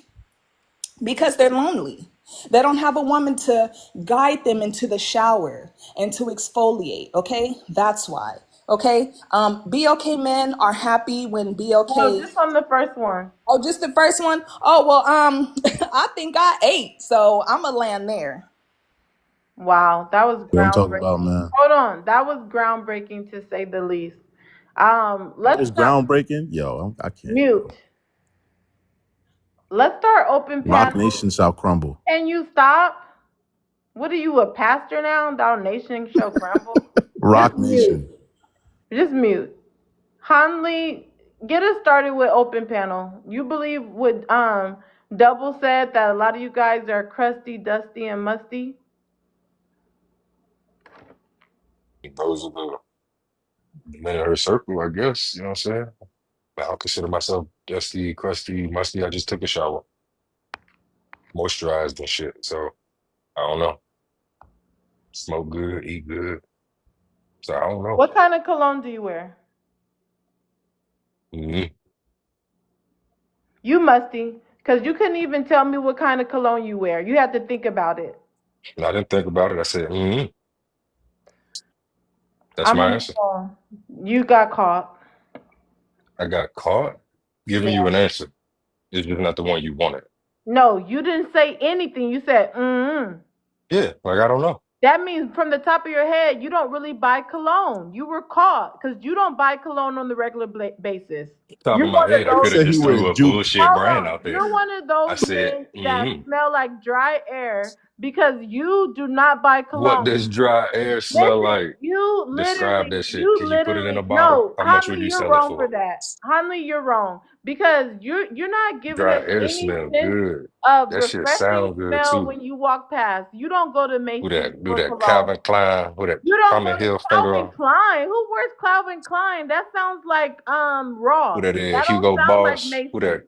because they're lonely. They don't have a woman to guide them into the shower and to exfoliate. Okay, that's why. Okay, BLK men are happy when No, BLK. just on the first one. Oh, just the first one? Oh, well, I think I ate, so I'm gonna land there. Wow, that was What I'm talking about, groundbreaking. man. Hold on, that was groundbreaking to say the least. Let's It's start groundbreaking. Yo, I can't. mute. Let's start open Rock panel. Nation shall crumble. Can you stop? What are you, a pastor now? Thou nation shall crumble. Just Rock mute. Nation. Just mute. Hanley, get us started with open panel. You believe what Double said, that a lot of you guys are crusty, dusty, and musty? Those are the men in her circle, I guess. You know what I'm saying? I don't consider myself dusty, crusty, musty. I just took a shower, moisturized and shit. So I don't know. Smoke good, eat good. So I don't know. What kind of cologne do you wear? Mhm. You musty, because you couldn't even tell me what kind of cologne you wear. You had to think about it. And I didn't think about it. I said, That's I'm my gonna move answer. on. You got caught. I got caught giving Yeah. you an answer. It's just not the one you wanted. No, you didn't say anything. You said, mm-mm. Yeah, like I don't know. That means from the top of your head, you don't really buy cologne. You were caught because you don't buy cologne on the regular basis. Top of You're my one of head, I He could those. have said he just wears threw a jupe. bullshit Hold brand on. out there. You're one of I those said, men that smell like dry air because you do not buy What cologne. does dry air smell Listen, like? you Describe literally, that shit. Can you put it in a bottle? no, How much would Hanley, you you're sell it wrong for for? that. Hanley, you're wrong because you're not giving Dry us air any smell sense good. of That shit refreshing sound good smell too. when you walk past. You don't go to Who Macy's that? Do for that cologne. Calvin Klein? Who that You don't go Tommy to Hill Calvin finger? Klein. Who wears Calvin Klein? That sounds like Who Ross. that is? That don't Hugo sound like Boss? Who Macy's. that?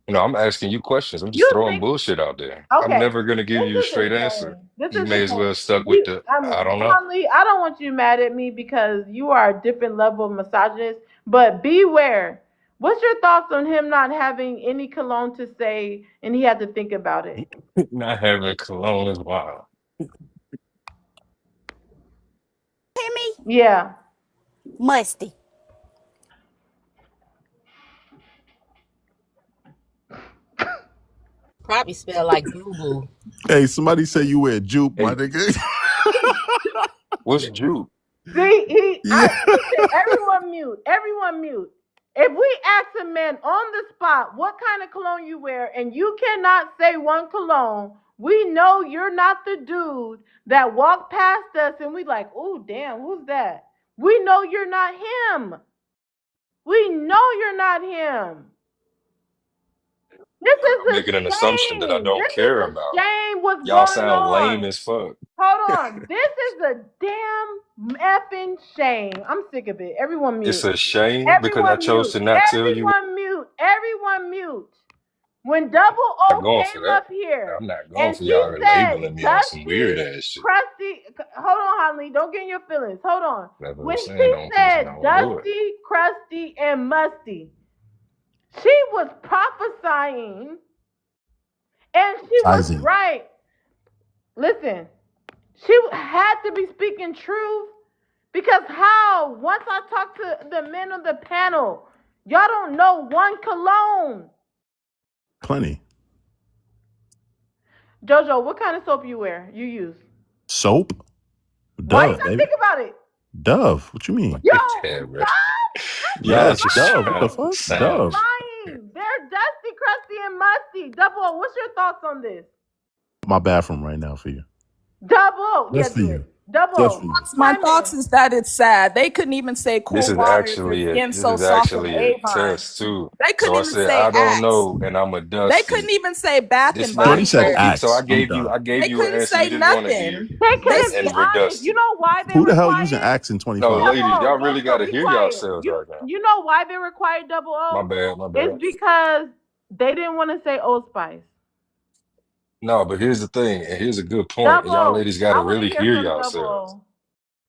I'm asking you questions. I'm just You throwing think bullshit out there. I'm okay? never gonna give This you a is the straight answer. thing. This You is the may as well thing. stuck with the I don't know. Conley, I don't want you mad at me because you are a different level of misogynist. But beware. What's your thoughts on him not having any cologne to say, and he had to think about it? Not having cologne is wild. Hear me? Yeah. Musty. Probably smell like Boo Boo. Hey, somebody say you wear jupe, my Hey, nigga. what's Jude? See, Yeah. listen, everyone mute. Everyone mute. If we ask a man on the spot what kind of cologne you wear, and you cannot say one cologne, we know you're not the dude that walked past us and we like, oh damn, who's that? We know you're not him. We know you're not him. This is a Making an assumption that I shame. don't This is care a about. shame what's Y'all going sound lame on. as fuck. Hold on. This is a damn effing shame. I'm sick of it. Everyone It's mute. a shame because I Everyone chose mute. to not tell you. Everyone mute. Everyone mute. When Double I'm O not going for came that. up here I'm not going and for she y'all said labeling me on some weird dusty, ass shit. crusty, hold on, Hanley. Don't get in your feelings. Hold on. That's what I'm When saying. she The only person I said won't do it. dusty, crusty, and musty, she was prophesying and she was Sizing. right. Listen, she had to be speaking truth because how? Once I talked to the men on the panel, y'all don't know one cologne. Plenty. Jojo, what kind of soap you use? Soap. Why you Dove, gotta baby. think about it? Dove. What you mean? Yo, Yeah, bro. Dove? Y'all Yes, just Dove. What the Lying. fuck? You're sound. Dove. lying. They're dusty, crusty, and musty. Double, what's your thoughts on this? My bathroom right now for you. Double, yeah, Just for do you. it. Just for Double, you. My chime thoughts in. is that it's sad. They couldn't even say cool waters or skin so This is soft from actually a Avon. test too. They So couldn't I even said say I don't Axe. know, and I'm a They couldn't dusty. even say Bath This and not Body Shorty even said supposed to Works. be. So axe. I'm done. I They gave you an couldn't answer you say didn't want to hear, nothing. They could They have been and said, we're honest. You dusty. know why they Who the hell using required axe in No, 25? Double ladies, O? y'all really got Jojo, to be hear quiet. yourselves right now. You know why they required double My O? bad, my It's bad. because they didn't want to say Old Spice. No, but here's the thing, and here's a good point, and y'all Double. ladies got I to want to really hear hear from Double yourselves. O.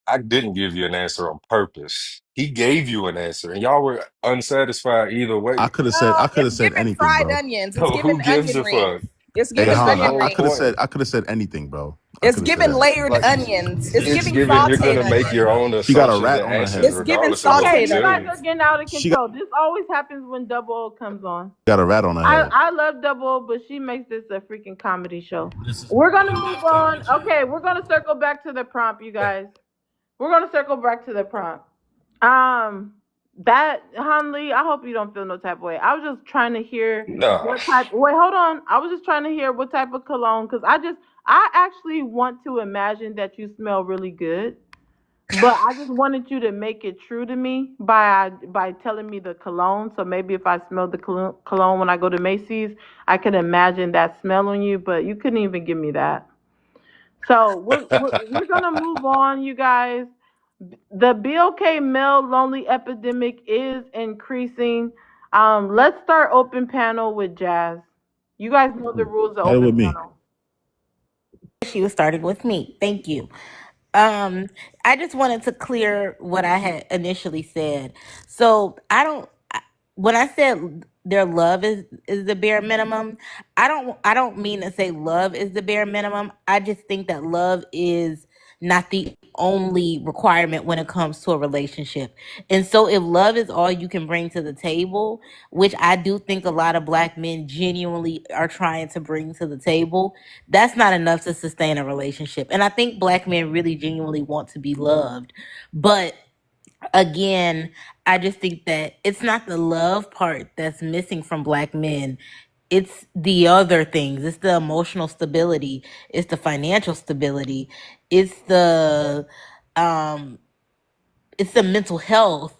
I didn't give you an answer on purpose. He gave you an answer, and y'all were unsatisfied either way. I could have it's said giving anything, fried bro. onions. It's So giving who gives onion a fuck? rings. It's Hey, giving That's the Han, onion whole rings. point. I could have said anything, bro. I It's could have said giving anything. layered Like onions. It's it's giving given, you're sauteed gonna make your onions. own She got a assumptions rat and on her answers It's head. giving regardless of what Okay, we you sauteed tell guys you. are onions. getting out of She got, control. This always happens when Double O comes on. got a rat on her head. I love Double O, but she makes this a freaking comedy show. This is We're gonna my move last on. comment, Jay. Okay, we're gonna circle back to the prompt, you guys. We're gonna circle back to the prompt. Um, that Hanley, I hope you don't feel no type of way. I was just trying to hear Nah, what type. Wait, hold on. I was just trying to hear what type of cologne, because I actually want to imagine that you smell really good. But I just wanted you to make it true to me by telling me the cologne. So maybe if I smell the cologne when I go to Macy's, I could imagine that smell on you. But you couldn't even give me that. So we're gonna move on, you guys. The BOK male lonely epidemic is increasing. Let's start open panel with Jazz. You guys know the rules of Start open with me. panel. She was starting with me. Thank you. I just wanted to clear what I had initially said. So when I said their love is the bare minimum, I don't mean to say love is the bare minimum. I just think that love is not the only requirement when it comes to a relationship. And so if love is all you can bring to the table, which I do think a lot of black men genuinely are trying to bring to the table, that's not enough to sustain a relationship. And I think black men really genuinely want to be loved. But again, I just think that it's not the love part that's missing from black men. It's the other things. It's the emotional stability. It's the financial stability. It's um the mental health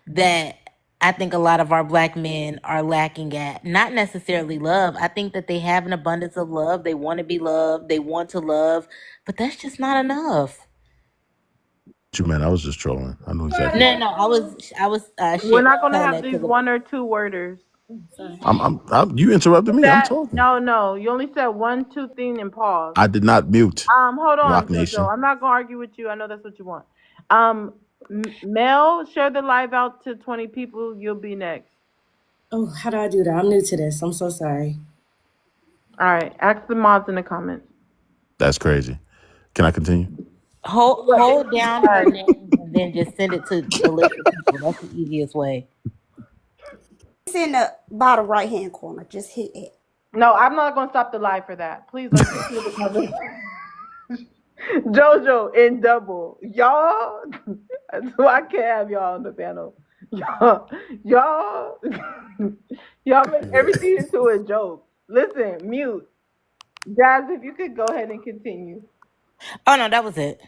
that I think a lot of our black men are lacking at. Not necessarily love. I think that they have an abundance of love. They want to be loved. They want to love, but that's just not enough. What you meant? I was just trolling. I know exactly. No, no, I was We're not gonna telling have that to these the. one or two worders. Sorry. You interrupted me. I'm That talking. no. You only said one, two thing and pause. I did not mute. Hold on, Rock Jojo. Nation. I'm not gonna argue with you. I know that's what you want. Mel, share the live out to 20 people. You'll be next. Oh, how do I do that? I'm new to this. I'm so sorry. All right. Ask the mods in the comments. That's crazy. Can I continue? Hold down her name and then just send it to the list of people. That's the easiest way. It's in the bottom right hand corner. Just hit it. No, I'm not gonna stop the live for that. Please let's continue the conversation. Jojo in double. Y'all, so I can't have y'all on the panel. Y'all, y'all make everything into a joke. Listen, mute. Jazz, if you could go ahead and continue. Oh no, that was it.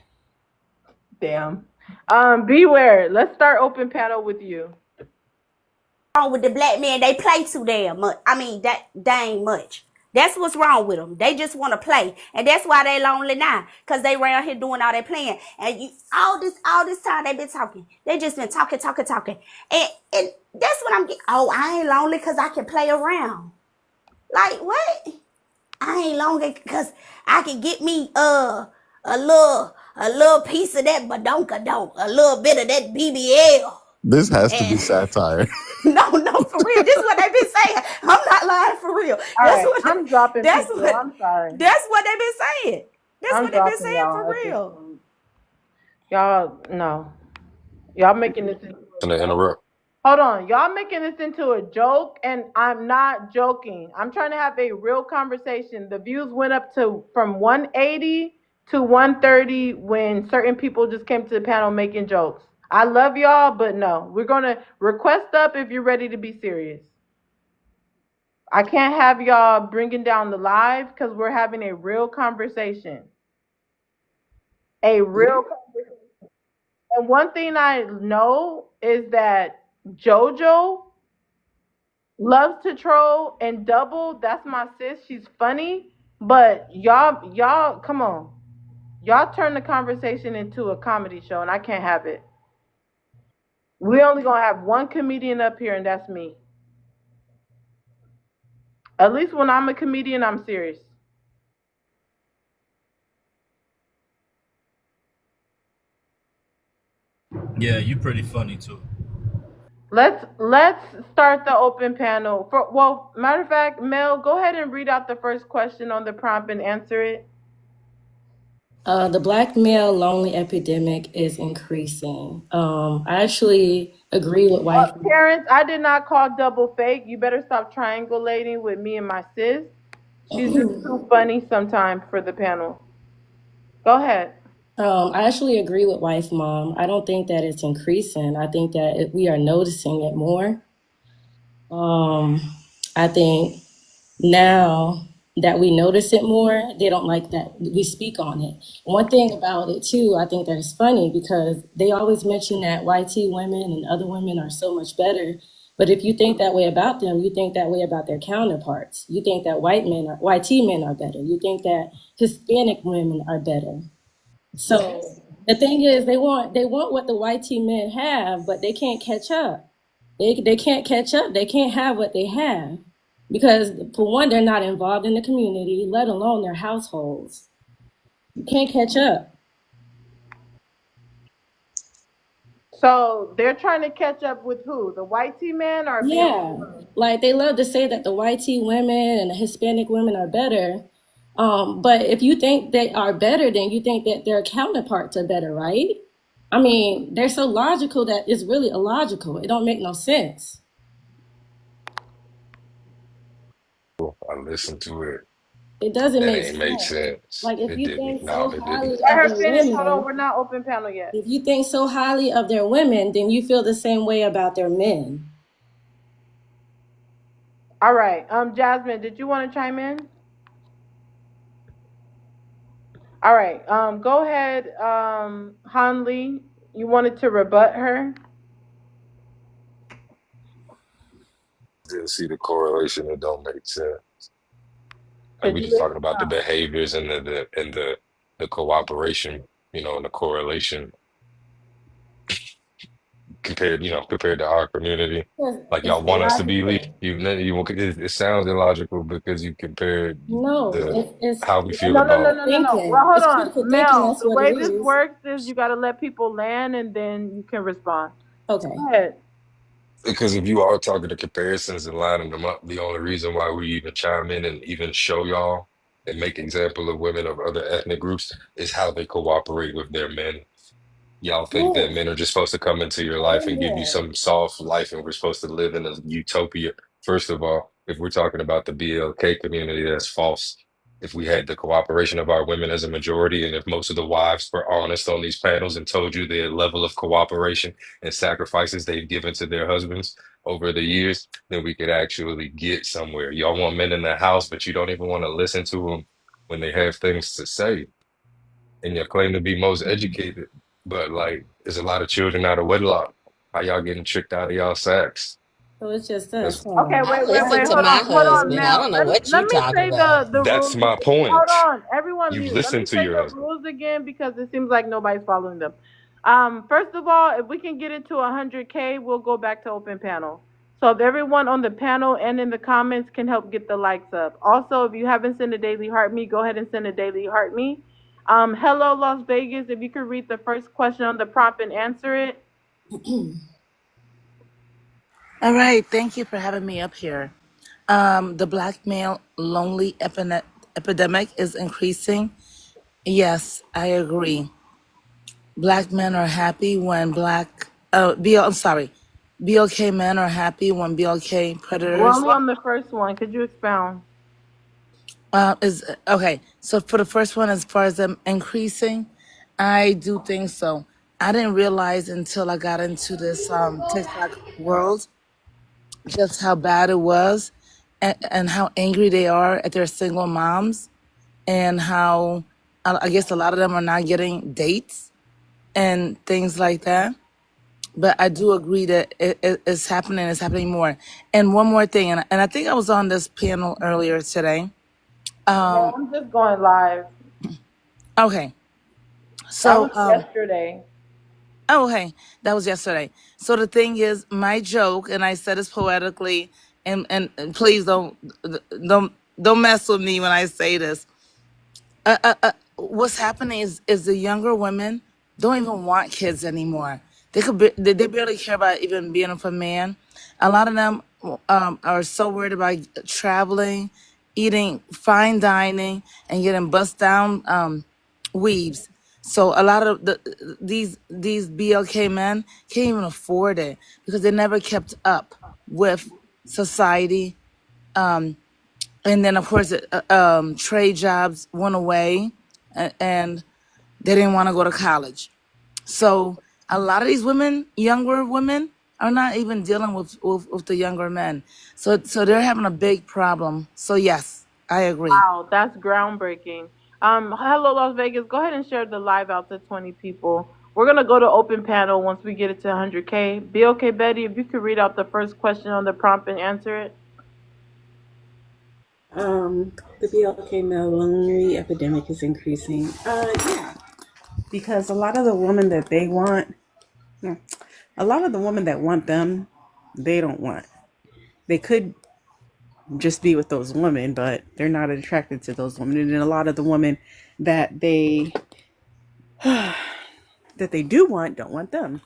Damn. Beware. Let's start open panel with you. Wrong with the black men, they play too damn much. I mean, that dang much. That's what's wrong with them. They just want to play, and that's why they lonely now, cause they around here doing all that playing. And you all this time they been talking. They just been talking, and that's what I'm getting. Oh, I ain't lonely cause I can play around. Like what? I ain't lonely cause I can get me a little a little piece of that badonkadonk, a little bit of that BBL. This has to be And satire. no, for real. This is what they've been saying. I'm not lying for real. All That's right, what I'm dropping that's people. what I'm sorry. that's what they've been saying. That's I'm what they've been dropping saying y'all for at this real. point. Y'all, no. Y'all making this into a And to joke. interrupt. Hold on. Y'all making this into a joke, and I'm not joking. I'm trying to have a real conversation. The views went up to from 180 to 130 when certain people just came to the panel making jokes. I love y'all, but no. We're going to request up if you're ready to be serious. I can't have y'all bringing down the live because we're having a real conversation. A real conversation. And one thing I know is that JoJo loves to troll, and Double, that's my sis. She's funny, but y'all, come on, y'all turn the conversation into a comedy show, and I can't have it. We only gonna have one comedian up here, and that's me. At least when I'm a comedian, I'm serious. Yeah, you pretty funny too. Let's start the open panel. Matter of fact, Mel, go ahead and read out the first question on the prompt and answer it. The black male lonely epidemic is increasing. I actually agree with wife. Parents, I did not call Double fake. You better stop triangulating with me and my sis. She's just too funny sometimes for the panel. Go ahead. I actually agree with wife mom. I don't think that it's increasing. I think that we are noticing it more. I think now that we notice it more, they don't like that we speak on it. One thing about it too, I think that is funny because they always mention that YT women and other women are so much better. But if you think that way about them, you think that way about their counterparts. You think that YT men are better. You think that Hispanic women are better. So the thing is, they want what the YT men have, but they can't catch up. They can't catch up. They can't have what they have because, for one, they're not involved in the community, let alone their households. You can't catch up. So they're trying to catch up with who? The white T man or Yeah, BLT? like they love to say that the YT women and the Hispanic women are better. But if you think they are better, then you think that their counterparts are better, right? I mean, they're so logical that it's really illogical. It don't make no sense. I listened to it. It doesn't That make ain't make sense. sense. Like if It you didn't. think No, so it highly didn't. Let of her their finish. Hold on. women, We're not open panel yet. if you think so highly of their women, then you feel the same way about their men. All right. Jasmine, did you want to chime in? All right. Go ahead. Han Lee, you wanted to rebut her. Didn't see the correlation. It don't make sense. Like Could we you just listen? talking about the behaviors and the cooperation, and the correlation compared to our community. Like It's y'all want us to be elite. illogical. It sounds illogical because you compared No, the how we it's feel No, no, no, critical about. no, no, no. Well, thinking. hold It's on, critical thinking. Mel. That's The what it way this is. works is you got to let people land, and then you can respond. Okay. Go ahead. Because if you are talking to comparisons and lining them up, the only reason why we even chime in and even show y'all and make example of women of other ethnic groups is how they cooperate with their men. Y'all think that Yes. men are just supposed to come into your life and give you Amen. some soft life and we're supposed to live in a utopia. First of all, if we're talking about the BLK community, that's false. If we had the cooperation of our women as a majority, and if most of the wives were honest on these panels and told you the level of cooperation and sacrifices they've given to their husbands over the years, then we could actually get somewhere. Y'all want men in the house, but you don't even want to listen to them when they have things to say and you claim to be most educated, but like there's a lot of children out of wedlock. How y'all getting tricked out of y'all sacks? So it's just us, That's Okay, huh? I wait. listen to Hold my on, husband. I Mel. don't know Let me what let you me talking say about. the that's rules. my Hold point. on, everyone You mute. Let me listen to say your the husband. rules again because it seems like nobody's following them. First of all, if we can get it to 100K, we'll go back to open panel. So if everyone on the panel and in the comments can help get the likes up. Also, if you haven't sent a daily heart me, go ahead and send a daily heart me. Hello, Las Vegas. If you could read the first question on the prompt and answer it. All right, thank you for having me up here. The black male lonely epidemic is increasing. Yes, I agree. Black men are happy when I'm sorry. BLK men are happy when BLK We're predators only on the first one. Could you expound? is okay. So for the first one, as far as them increasing, I do think so. I didn't realize until I got into this TikTok world just how bad it was, and how angry they are at their single moms, and how I guess a lot of them are not getting dates and things like that. But I do agree that it's happening. It's happening more. And one more thing, and I think I was on this panel earlier today. No, I'm just going live. Okay, That so was yesterday. oh hey, that was yesterday. So the thing is, my joke, and I said this poetically, and please don't mess with me when I say this. What's happening is the younger women don't even want kids anymore. They barely care about even being with a man. A lot of them are so worried about traveling, eating fine dining, and getting bust down weaves. So a lot of these BLK men can't even afford it because they never kept up with society. And then of course trade jobs went away, and they didn't want to go to college. So a lot of these women, younger women, are not even dealing with the younger men. So they're having a big problem. So yes, I agree. Wow, that's groundbreaking. Hello, Las Vegas. Go ahead and share the live out to 20 people. We're gonna go to open panel once we get it to 100K. Be okay, Betty. If you could read out the first question on the prompt and answer it. The BLK male lonely epidemic is increasing. Yeah, because a lot of the women that they want, no, a lot of the women that want them, they don't want. They could just be with those women, but they're not attracted to those women. And then a lot of the women that they that they do want don't want them.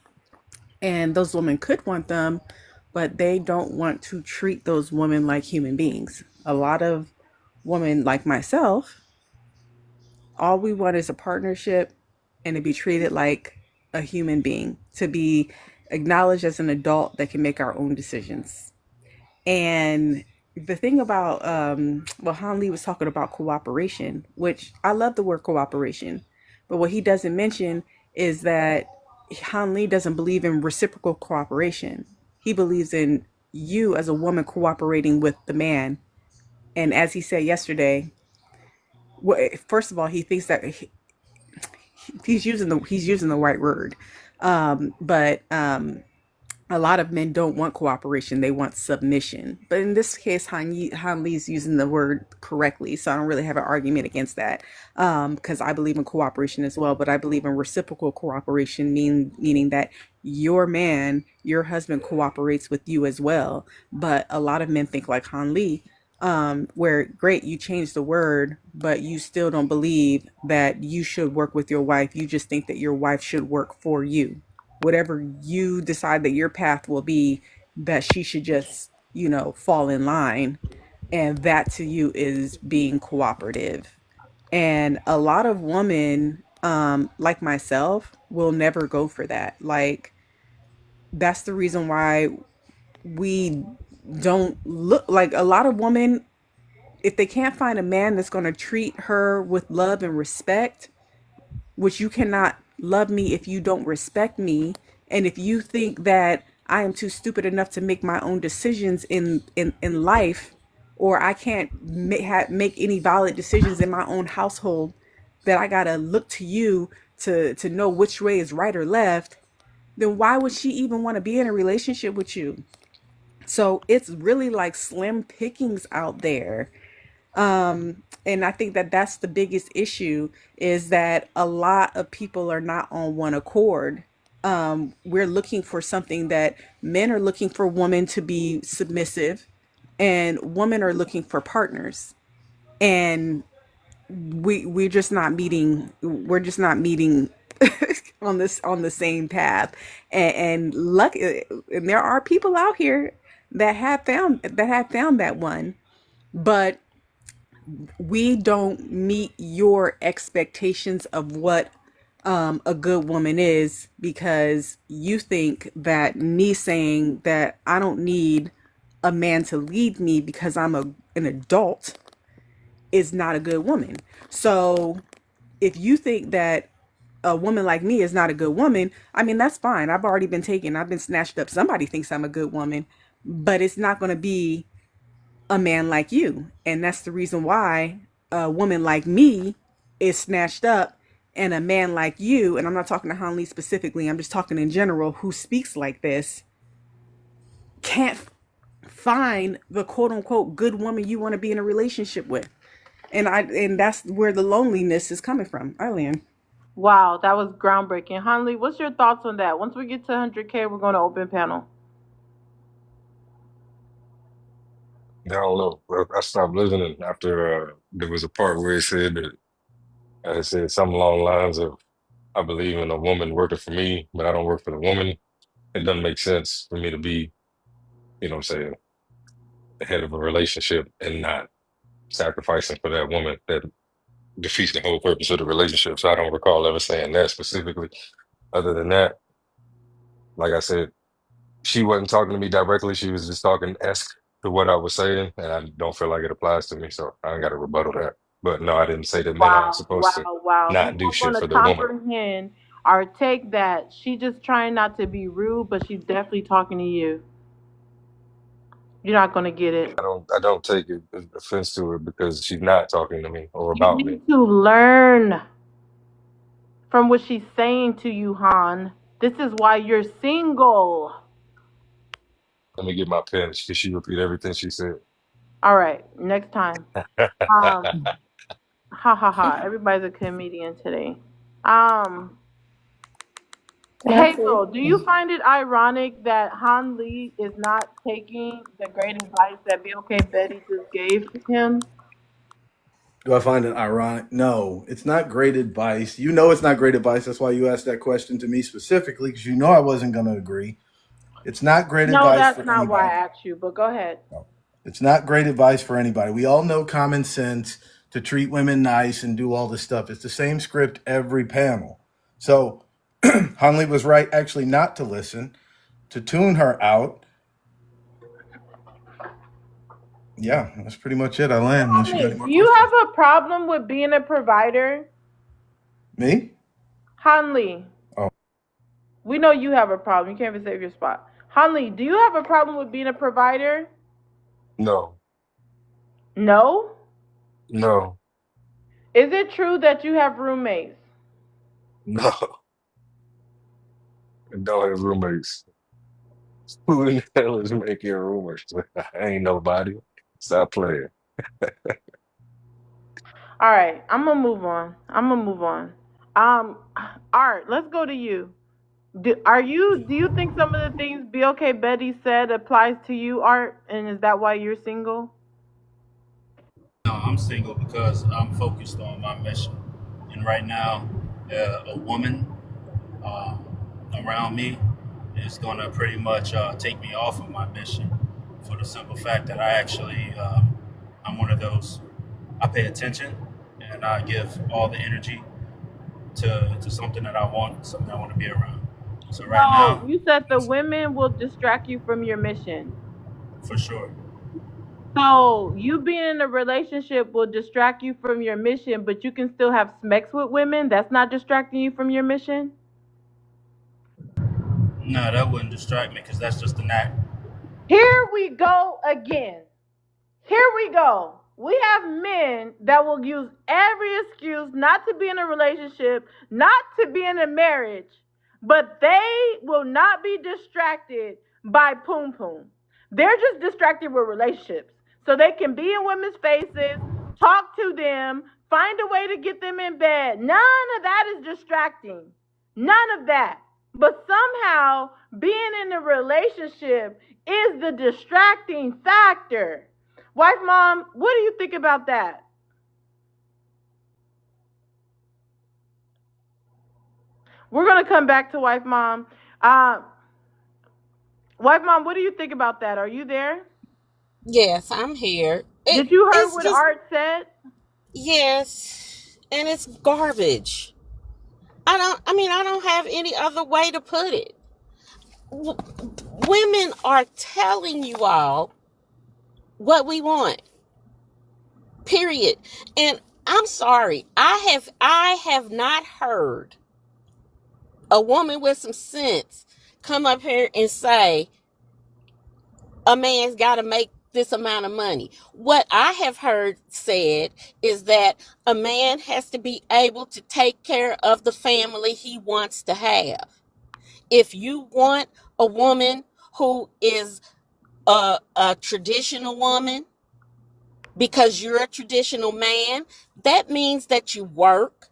And those women could want them, but they don't want to treat those women like human beings. A lot of women like myself, all we want is a partnership and to be treated like a human being, to be acknowledged as an adult that can make our own decisions. And the thing about, well, Han Lee was talking about cooperation, which I love the word cooperation, but what he doesn't mention is that Han Lee doesn't believe in reciprocal cooperation. He believes in you as a woman cooperating with the man. And as he said yesterday, well, first of all, he thinks that he's using the right word, but a lot of men don't want cooperation; they want submission. But in this case, Han Lee's using the word correctly, so I don't really have an argument against that, because I believe in cooperation as well. But I believe in reciprocal cooperation, meaning that your man, your husband, cooperates with you as well. But a lot of men think like Han Lee, where great, you changed the word, but you still don't believe that you should work with your wife. You just think that your wife should work for you. Whatever you decide that your path will be, that she should just, fall in line. And that to you is being cooperative. And a lot of women, like myself, will never go for that. Like, that's the reason why we don't look like a lot of women, if they can't find a man that's going to treat her with love and respect, which you cannot love me if you don't respect me. And if you think that I am too stupid enough to make my own decisions in life, or I can't make any valid decisions in my own household, that I gotta look to you to know which way is right or left, then why would she even want to be in a relationship with you? So it's really like slim pickings out there. And I think that that's the biggest issue, is that a lot of people are not on one accord. We're looking for something that men are looking for women to be submissive, and women are looking for partners. And we're just not meeting. We're just not meeting on the same path. And luck, and there are people out here that have found that one, but we don't meet your expectations of what a good woman is, because you think that me saying that I don't need a man to lead me because an adult is not a good woman. So if you think that a woman like me is not a good woman, I mean, that's fine. I've already been taken. I've been snatched up. Somebody thinks I'm a good woman, but it's not going to be a man like you. And that's the reason why a woman like me is snatched up, and a man like you, and I'm not talking to Hanley specifically, I'm just talking in general, who speaks like this, can't find the quote unquote good woman you want to be in a relationship with. And that's where the loneliness is coming from. Eileen. Wow, that was groundbreaking. Hanley, what's your thoughts on that? Once we get to 100K, we're going to open panel. I don't know. I stopped listening after there was a part where it said that it said something along the lines of, I believe in a woman working for me, but I don't work for the woman. It doesn't make sense for me to be, you know what I'm saying, the head of a relationship and not sacrificing for that woman. That defeats the whole purpose of the relationship. So I don't recall ever saying that specifically. Other than that, like I said, she wasn't talking to me directly. She was just talking esque to what I was saying, and I don't feel like it applies to me. So I ain't got to rebuttal that. But no, I didn't say that men aren't Wow, supposed to wow, wow. He's not do not going shit to for the woman. comprehend or take that. She just trying not to be rude, but she's definitely talking to you. You're not going to get it. I don't take offense to her because she's not talking to me or You about me. need to learn from what she's saying to you, Han. This is why you're single. Let me get my pen. She repeat everything she said. All right, next time. Um, ha ha ha. Everybody's a comedian today. Um, Can I say? Hazel, do you find it ironic that Han Lee is not taking the great advice that BOK Betty just gave him? Do I find it ironic? No, it's not great advice. You know it's not great advice. That's why you asked that question to me specifically, because you know I wasn't going to agree. It's not great No, advice that's for not why I anybody. asked you, but go ahead. No. It's not great advice for anybody. We all know common sense to treat women nice and do all this stuff. It's the same script every panel. So Hanley was right actually not to listen, to tune her out. Yeah, that's pretty much it. I land unless you got any Hanley, more do you questions. have a problem with being a provider? Me? Hanley, Oh, we know you have a problem. You can't even save your spot. Hanley, do you have a problem with being a provider? No, No? no, Is it true that you have roommates? no. I don't have roommates. Who in the hell is making rumors? I ain't nobody. Stop playing. All right, I'm gonna move on. I'm gonna move on. Um, Art, let's go to you. Do you think some of the things BOK Betty said applies to you, Art, and is that why you're single? No, I'm single because I'm focused on my mission. And right now, a woman uh, around me is going to pretty much take me off of my mission for the simple fact that I'm one of those, I pay attention and I give all the energy to something that I want, something I want to be around. So right No, now, you said the women will distract you from your mission. for sure. So you being in a relationship will distract you from your mission, but you can still have sex with women. That's not distracting you from your mission. No, that wouldn't distract me because that's just an act. Here we go again. Here we go. We have men that will use every excuse not to be in a relationship, not to be in a marriage, but they will not be distracted by poom poom. They're just distracted with relationships. So they can be in women's faces, talk to them, find a way to get them in bed. None of that is distracting. None of that. But somehow being in a relationship is the distracting factor. Wife, mom, what do you think about that? We're gonna come back to wife mom. Uh, wife mom, what do you think about that? Are you there? Yes, I'm here. Did you hear It's what just Art said? yes, and it's garbage. I don't have any other way to put it. W- Women are telling you all what we want. Period. And I'm sorry. I have not heard a woman with some sense come up here and say a man's got to make this amount of money. What I have heard said is that a man has to be able to take care of the family he wants to have. If you want a woman who is a traditional woman because you're a traditional man, that means that you work,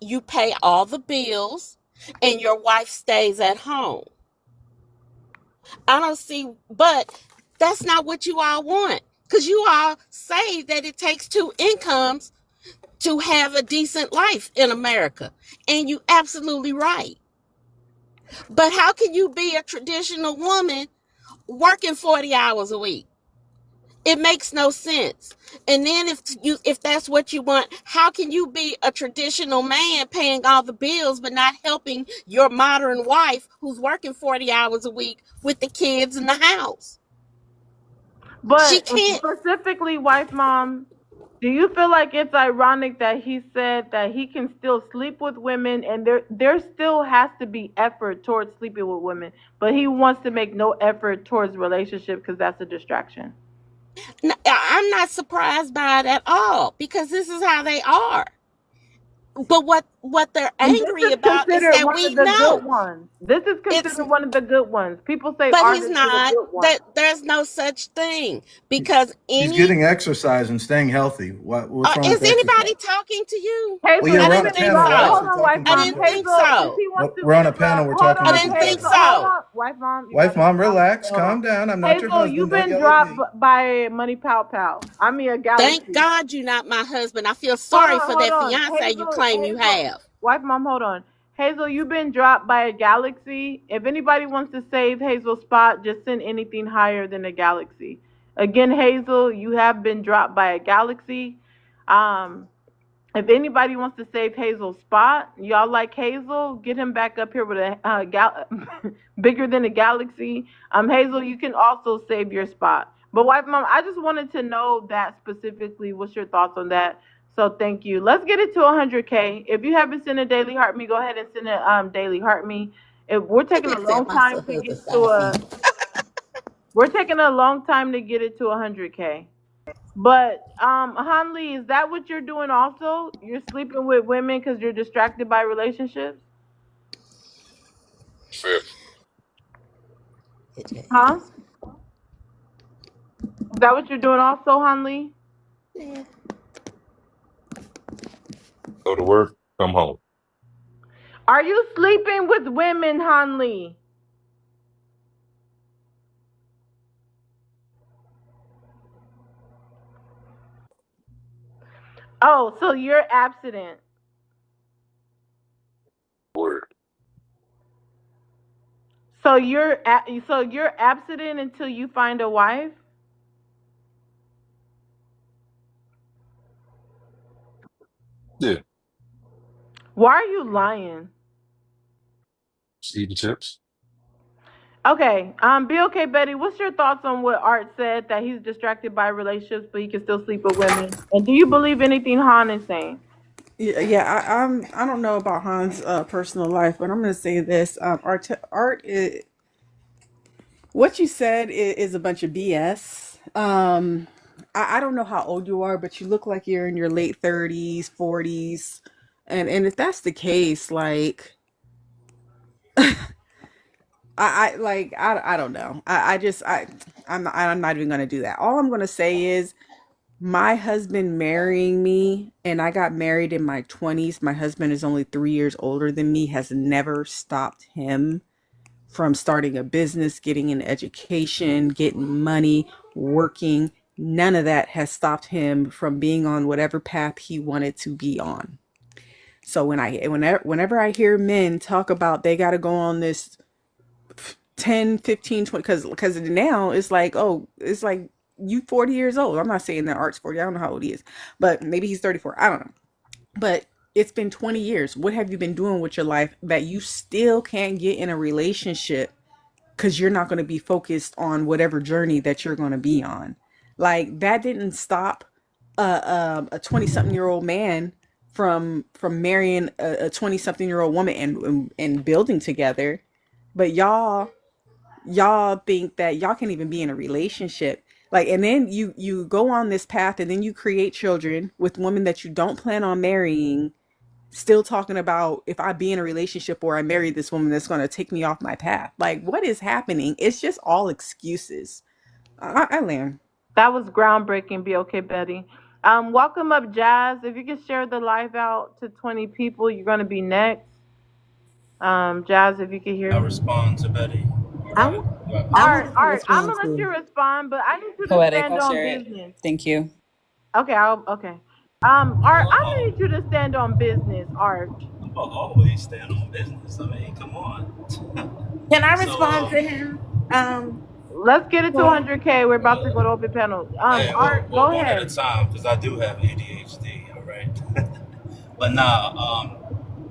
you pay all the bills, and your wife stays at home. I don't see, but that's not what you all want. Because you all say that it takes two incomes to have a decent life in America. And you absolutely right. But how can you be a traditional woman working 40 hours a week? It makes no sense. And then if that's what you want, how can you be a traditional man paying all the bills but not helping your modern wife who's working 40 hours a week with the kids in the house? She But can't. specifically, wife mom, do you feel like it's ironic that he said that he can still sleep with women and there still has to be effort towards sleeping with women, but he wants to make no effort towards relationship because that's a distraction? I'm not surprised by it at all because this is how they are. But what they're And this angry is about is considered that one of we the good know ones. This is it's. considered one of the good ones. People say But art he's is the not. good one. That there's no such thing because He's any. getting exercise and staying healthy. What's wrong with Is exercise? anybody talking to you? Well, Hazel, yeah, I we're you on didn't a been think panel. dropped. Why else so. we're Hold on, wife talking I to mom. each didn't other? think Hazel, since so. he wants to We're on a panel. interrupt, We're hold talking I to on, each didn't think other. Hazel. Hold so. on, wife mom. You Wife, gotta mom, stop. relax. Hold on. Calm down. I'm not your Hazel, you've husband. Don't been yell at dropped me. by Money Pow Pow. I mean a Thank galaxy. God you're not my husband. I feel sorry for Hold that on. fiance you Hazel, claim you Hazel, have. wife mom, hold on. Hazel, you've been dropped by a galaxy. If anybody wants to save Hazel's spot, just send anything higher than a galaxy. Again, Hazel, you have been dropped by a galaxy. Um, if anybody wants to save Hazel's spot, y'all like Hazel, get him back up here with a bigger than a galaxy. Hazel, you can also save your spot. But wife, mom, I just wanted to know that specifically. What's your thoughts on that? So thank you. Let's get it to 100K. If you haven't sent a daily heart me, go ahead and send a daily heart me. If we're taking a Except long my time to husband get to side me. we're taking a long time to get it to 100K. But Hanli, is that what you're doing also? You're sleeping with women because you're distracted by relationships? Fair. Huh? Is that what you're doing also, Hanli? Go to work, come home. Are you sleeping with women, Hanli? Oh, so you're abstinent. Word. So you're abstinent until you find a wife? Yeah. Why are you lying? Just eating chips. Okay, be okay, Betty. What's your thoughts on what Art said that he's distracted by relationships, but he can still sleep with women? And do you believe anything Han is saying? I don't know about Han's personal life, but I'm going to say this: art is, what you said is a bunch of BS. I don't know how old you are, but you look like you're in your late 30s, 40s, and if that's the case, like I don't know. I'm not even going to do that. All I'm going to say is my husband marrying me, and I got married in my 20s. My husband is only 3 years older than me, has never stopped him from starting a business, getting an education, getting money, working. None of that has stopped him from being on whatever path he wanted to be on. So whenever I hear men talk about they got to go on this 10, 15, 20, because now it's like, oh, it's like you 40 years old. I'm not saying that Art's 40. I don't know how old he is, but maybe he's 34. I don't know. But it's been 20 years. What have you been doing with your life that you still can't get in a relationship because you're not going to be focused on whatever journey that you're going to be on? Like, that didn't stop a 20 something year old man from marrying a 20 something year old woman and building together. But y'all think that y'all can't even be in a relationship, like, and then you go on this path and then you create children with women that you don't plan on marrying, still talking about, if I be in a relationship or I marry this woman, that's going to take me off my path. Like, what is happening? It's just all excuses. I land. That was groundbreaking. Be okay, Betty. Welcome up, Jazz. If you could share the live out to 20 people, you're going to be next. Jazz, if you could hear I'll me. respond to Betty. I, I Art, wanted to Art, I'm respond gonna let you to. respond, but I need you to Poetic, stand I'll on share it. business. Thank you. Okay, okay. Art, I'm gonna need you to stand on business, Art. I'm gonna always stand on business. I mean, come on. Can I So, respond to him? Let's get it to Well, 100K. We're about to go to open panel. hey, Art, well, go one at a ahead. time because I do have ADHD. All right, but nah.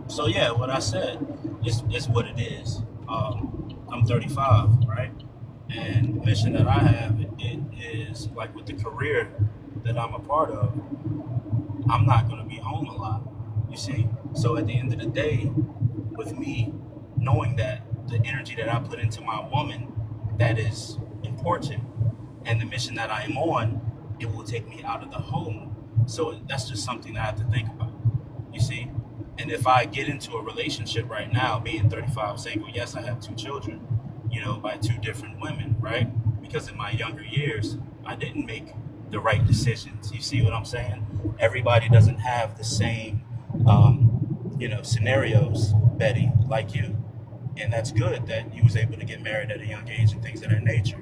So yeah, what I said is what it is. I'm 35, right? And the mission that I have, it is like with the career that I'm a part of, I'm not going to be home a lot, you see? So at the end of the day, with me knowing that the energy that I put into my woman, that is important, and the mission that I am on, it will take me out of the home. So that's just something that I have to think about, you see? And if I get into a relationship right now, being 35, single, yes, I have two children, by two different women, right? Because in my younger years, I didn't make the right decisions. You see what I'm saying? Everybody doesn't have the same, scenarios, Betty, like you. And that's good that you was able to get married at a young age and things of that nature.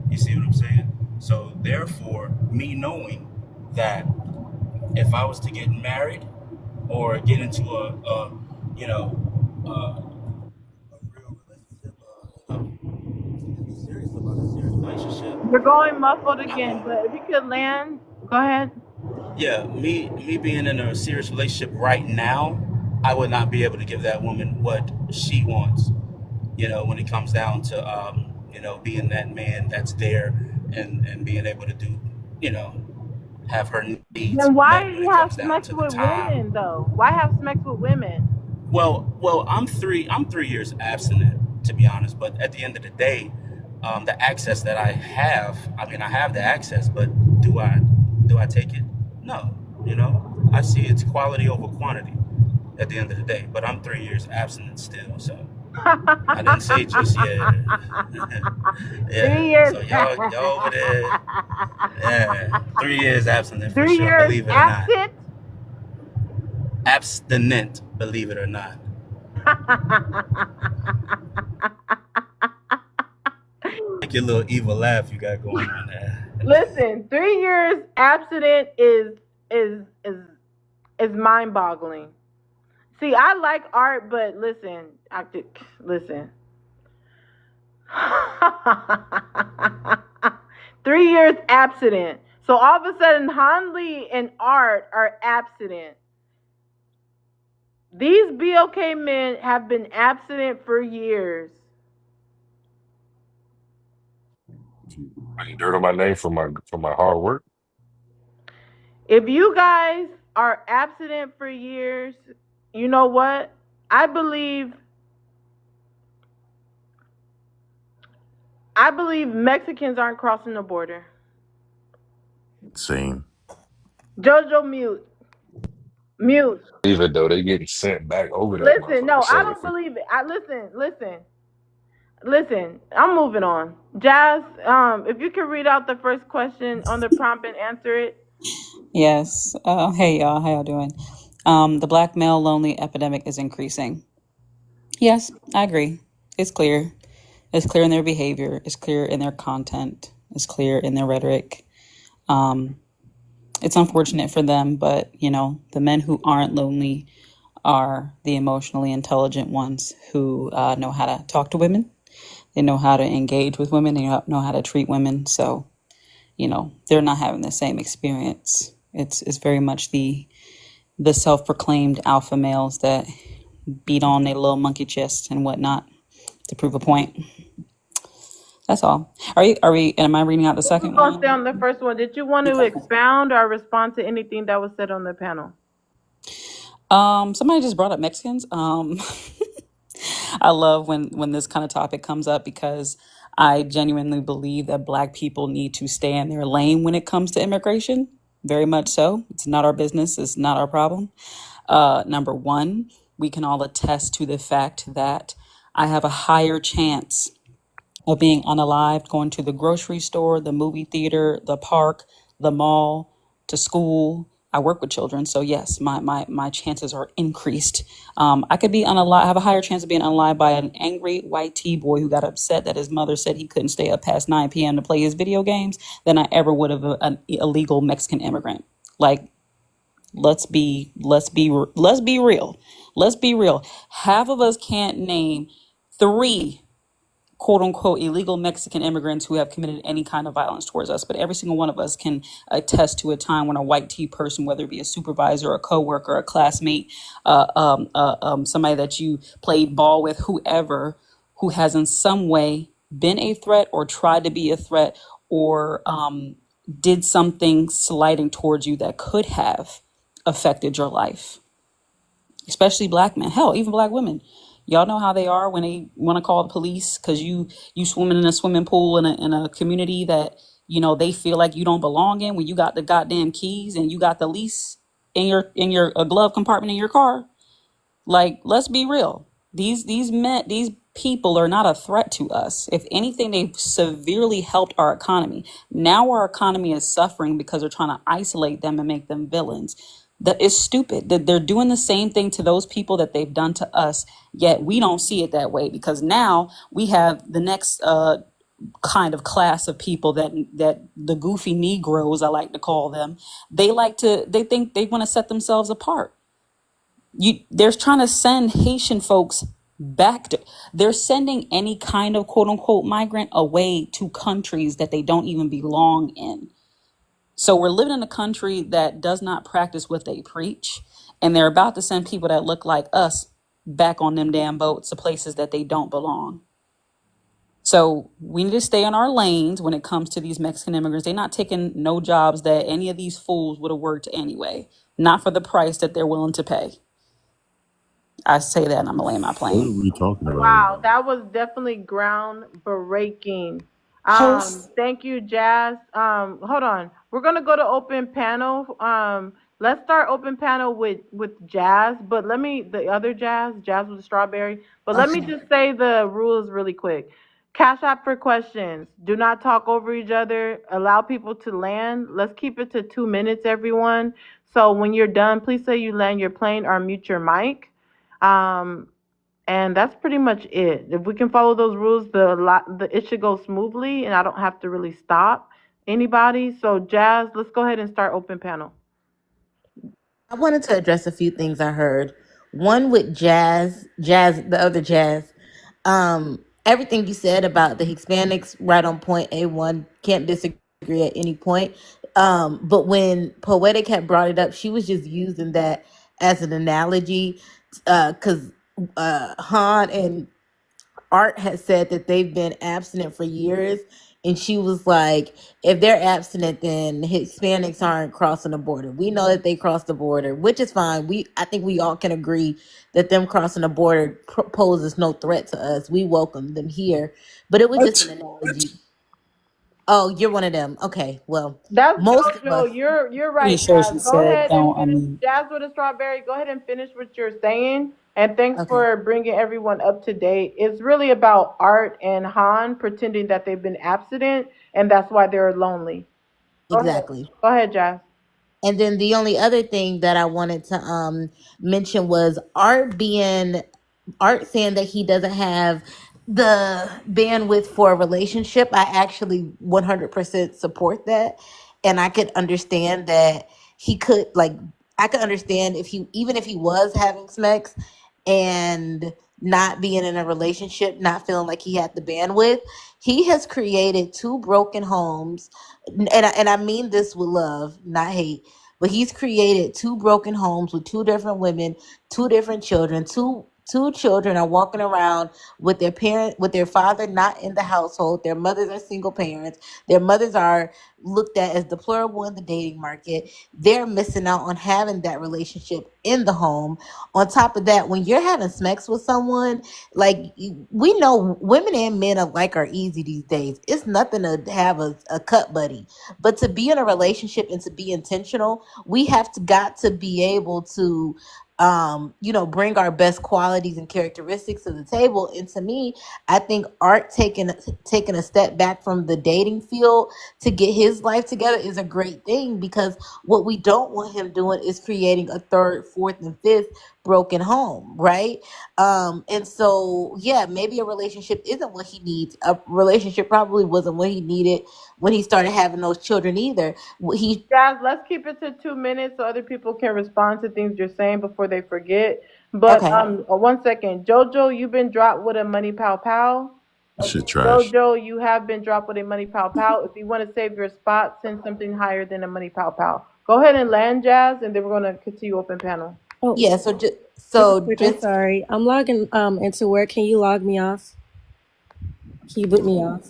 You see what I'm saying? So therefore, me knowing that if I was to get married or get into a real relationship, be serious about a serious relationship. You're going muffled again, but if you could land, go ahead. Yeah, me being in a serious relationship right now, I would not be able to give that woman what she wants. When it comes down to being that man that's there and being able to do, have her needs Then why met do when you it have comes down sex to the with time. women though? Why have sex with women? Well, I'm 3 years abstinent, to be honest. But at the end of the day, the access that I have, I mean, I have the access, but do I take it? No. I see it's quality over quantity at the end of the day. But I'm 3 years abstinent still, so I didn't say just yet. 3 Yeah. years. So y'all over there, yeah, 3 years abstinent for 3 sure. years Believe it or not, absent. abstinent. Believe it or not. Like your little evil laugh you got going on there. Listen, 3 years abstinent is mind boggling. See, I like Art, but listen, listen. 3 years abstinent. So all of a sudden, Han Lee and Art are abstinent. These BOK men have been abstinent for years. Putting dirt on my name for my hard work. If you guys are abstinent for years, you know what? I believe Mexicans aren't crossing the border. Same. Jojo, mute. Mute. Even though they getting sent back over that Listen, motherfucker. no, I So don't believe it. Listen. I'm moving on. Jazz, if you could read out the first question on the prompt and answer it. Yes. Hey y'all, how y'all doing? The black male lonely epidemic is increasing. Yes, I agree. It's clear. It's clear in their behavior. It's clear in their content. It's clear in their rhetoric. It's unfortunate for them, but the men who aren't lonely are the emotionally intelligent ones who know how to talk to women. They know how to engage with women. They know how to treat women. So, they're not having the same experience. It's very much the self-proclaimed alpha males that beat on their little monkey chest and whatnot to prove a point. That's all. Am I reading out the We're second going to stay one? on the first one. Did you want to expound or respond to anything that was said on the panel? Somebody just brought up Mexicans. I love when this kind of topic comes up because I genuinely believe that Black people need to stay in their lane when it comes to immigration. Very much so. It's not our business. It's not our problem. Number one, we can all attest to the fact that I have a higher chance of being unalived, going to the grocery store, the movie theater, the park, the mall, to school. I work with children, so yes, my chances are increased. I could be unalive, have a higher chance of being unalived by an angry white T boy who got upset that his mother said he couldn't stay up past 9 p.m. to play his video games than I ever would have an illegal Mexican immigrant. Like, let's be real. Let's be real. Half of us can't name three quote unquote illegal Mexican immigrants who have committed any kind of violence towards us. But every single one of us can attest to a time when a white T person, whether it be a supervisor, a coworker, a classmate, somebody that you played ball with, whoever, who has in some way been a threat or tried to be a threat or did something slighting towards you that could have affected your life, especially Black men, hell, even Black women. Y'all know how they are when they want to call the police because you swimming in a swimming pool in a community that they feel like you don't belong in when you got the goddamn keys and you got the lease in your glove compartment in your car. Like, let's be real. These people are not a threat to us. If anything, they've severely helped our economy. Now our economy is suffering because they're trying to isolate them and make them villains. That is stupid. That they're doing the same thing to those people that they've done to us, yet we don't see it that way because now we have the next kind of class of people that the goofy Negroes, I like to call them. They think they want to set themselves apart. They're trying to send Haitian folks they're sending any kind of quote unquote migrant away to countries that they don't even belong in. So we're living in a country that does not practice what they preach, and they're about to send people that look like us back on them damn boats to places that they don't belong. So we need to stay in our lanes when it comes to these Mexican immigrants. They're not taking no jobs that any of these fools would have worked anyway, not for the price that they're willing to pay. I say that and I'm gonna land my What are plane. we talking about? Wow, that was definitely groundbreaking. Host. Thank you, Jazz. Hold on. We're gonna go to open panel. Let's start open panel with Jazz, but let me the other Jazz, Jazz with the strawberry. But let me Okay. just say the rules really quick. Cash app for questions. Do not talk over each other. Allow people to land. Let's keep it to 2 minutes, everyone. So when you're done, please say you land your plane or mute your mic. Um, and that's pretty much it. If we can follow those rules, it should go smoothly, and I don't have to really stop anybody. So, Jazz, let's go ahead and start open panel. I wanted to address a few things I heard. One with the other Jazz. Everything you said about the Hispanics, right on point. A1, can't disagree at any point. But when Poetic had brought it up, she was just using that as an analogy, because Han and Art has said that they've been abstinent for years. And she was like, if they're abstinent, then Hispanics aren't crossing the border. We know that they cross the border, which is fine. I think we all can agree that them crossing the border poses no threat to us. We welcome them here. But it was just an analogy. Oh, you're one of them. Okay, well, That's most of us. JoJo. You're Pretty right, sure Jazz. she Go said ahead and don't finish. unmute. Jazz with a strawberry. Go ahead and finish what you're saying. And thanks Okay, for bringing everyone up to date. It's really about Art and Han pretending that they've been abstinent, and that's why they're lonely. Go ahead. exactly. Go ahead, Jazz. And then the only other thing that I wanted to mention was Art saying that he doesn't have the bandwidth for a relationship. I actually 100% support that. And I could understand that he could, like, I could understand if even if he was having sex and not being in a relationship, not feeling like he had the bandwidth. He has created two broken homes, and I mean this with love, not hate. But he's created two broken homes with two different women, two different children, two children are walking around with their father not in the household. Their mothers are single parents. Their mothers are looked at as deplorable in the dating market. They're missing out on having that relationship in the home. On top of that, when you're having sex with someone, like we know women and men alike are easy these days. It's nothing to have a cut buddy. But to be in a relationship and to be intentional, we have to got to be able to bring our best qualities and characteristics to the table. And to me, I think Art taking a step back from the dating field to get his life together is a great thing, because what we don't want him doing is creating a third, fourth, and fifth broken home, right? And so yeah, maybe a relationship isn't what he needs. A relationship probably wasn't what he needed when he started having those children either. He Guys, let's keep it to 2 minutes so other people can respond to things you're saying before they forget. But Okay. 1 second, Jojo, you've been dropped with a money pow pow. Shit trash. Jojo, you have been dropped with a money pow pow. If you want to save your spot, send something higher than a money pow pow. Go ahead and land, Jazz, and then we're going to continue open panel. Oh, Yeah, so just super so quick. I'm just sorry. I'm logging into work. Can you log me off? Can you boot me off?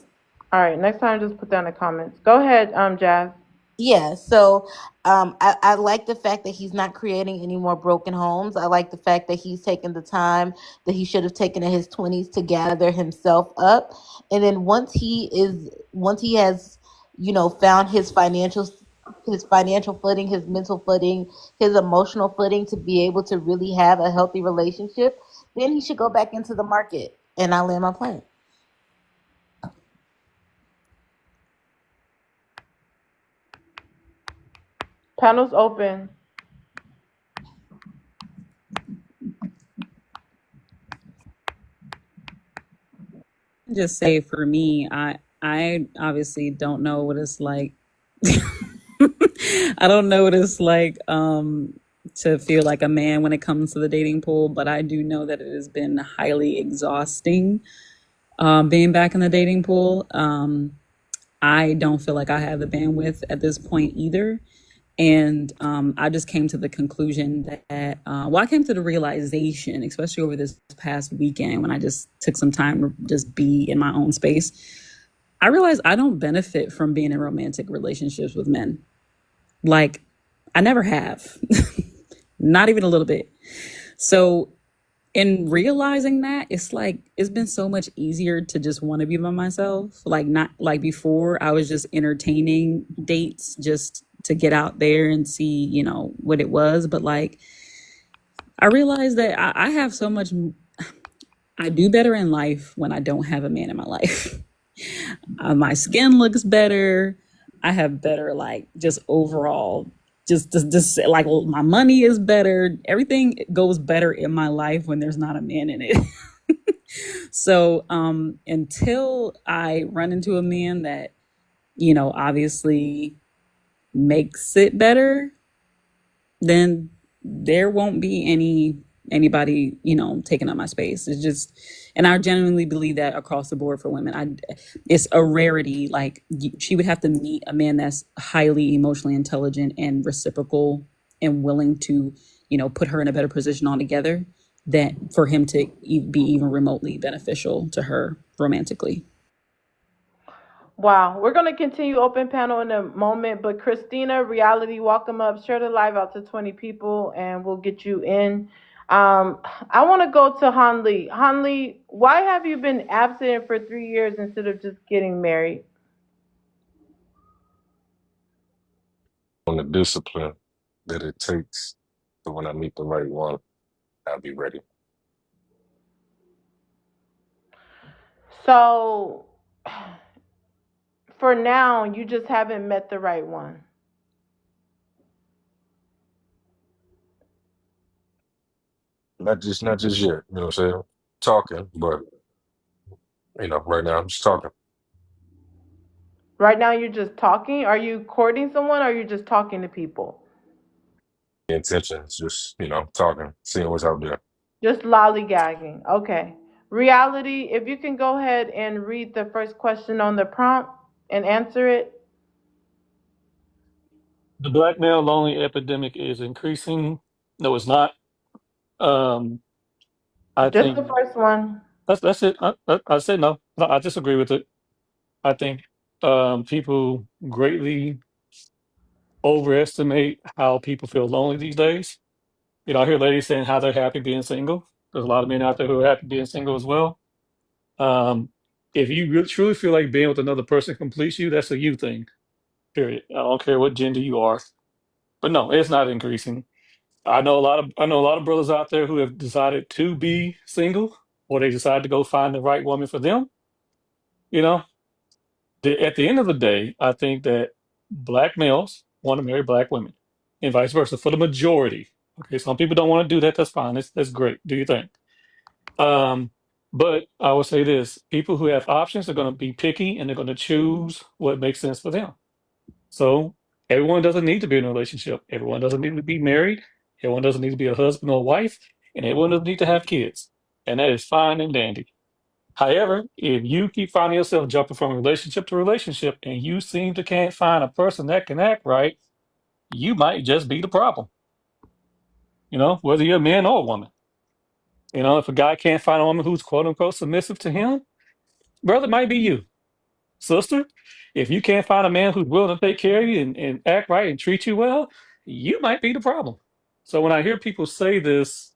All right, next time just put down the comments. Go ahead, Jazz. Yeah, so I like the fact that he's not creating any more broken homes. I like the fact that he's taking the time that he should have taken in his 20s to gather himself up. And then once he has, found his financial footing, his mental footing, his emotional footing to be able to really have a healthy relationship, then he should go back into the market. And I land my plane. Panel's open. Just say for me, I obviously don't know what it's like. I don't know what it's like to feel like a man when it comes to the dating pool, but I do know that it has been highly exhausting being back in the dating pool. I don't feel like I have the bandwidth at this point either. And I just came to the conclusion that, I came to the realization, especially over this past weekend when I just took some time to just be in my own space. I realized I don't benefit from being in romantic relationships with men. Like, I never have, not even a little bit. So, in realizing that, it's like it's been so much easier to just want to be by myself. Like, not like before, I was just entertaining dates just to get out there and see, what it was. But like, I realized that I have so much. I do better in life when I don't have a man in my life. My skin looks better. I have better, like, just overall, just like my money is better. Everything goes better in my life when there's not a man in it. So until I run into a man that, obviously makes it better, then there won't be anybody taking up my space. It's just, and I genuinely believe that across the board for women. It's a rarity. Like, she would have to meet a man that's highly emotionally intelligent and reciprocal and willing to put her in a better position altogether, that for him to be even remotely beneficial to her romantically. Wow, we're gonna continue open panel in a moment, but Christina, reality, welcome up. Share the live out to 20 people, and we'll get you in. I want to go to Hanli. Hanli, why have you been absent for 3 years instead of just getting married? On the discipline that it takes. So when I meet the right one, I'll be ready. So, for now, you just haven't met the right one. Not just yet. You know what I'm saying? Talking, but right now I'm just talking. Right now, you're just talking. Are you courting someone, or are you just talking to people? intentions, just talking, seeing what's out there. Just lollygagging. Okay. Reality, if you can go ahead and read the first question on the prompt and answer it. The black male lonely epidemic is increasing. No, it's not. Um, I Just think the first one. that's it. I say no. No, I disagree with it. I think people greatly overestimate how people feel lonely these days. I hear ladies saying how they're happy being single. There's a lot of men out there who are happy being single as well. Um, if you really, truly feel like being with another person completes you, that's a you thing. Period. I don't care what gender you are. But no, it's not increasing. I know a lot of brothers out there who have decided to be single, or they decide to go find the right woman for them. You know, at the end of the day, I think that black males want to marry black women, and vice versa for the majority. Okay, some people don't want to do that. That's fine. That's great. Do your thing. Um, but I will say this: people who have options are going to be picky, and they're going to choose what makes sense for them. So everyone doesn't need to be in a relationship. Everyone doesn't need to be married. Everyone doesn't need to be a husband or wife, and everyone doesn't need to have kids. And that is fine and dandy. However, if you keep finding yourself jumping from relationship to relationship and you seem to can't find a person that can act right, you might just be the problem. Whether you're a man or a woman. If a guy can't find a woman who's quote unquote submissive to him, brother, it might be you. Sister, if you can't find a man who's willing to take care of you and act right and treat you well, you might be the problem. So when I hear people say this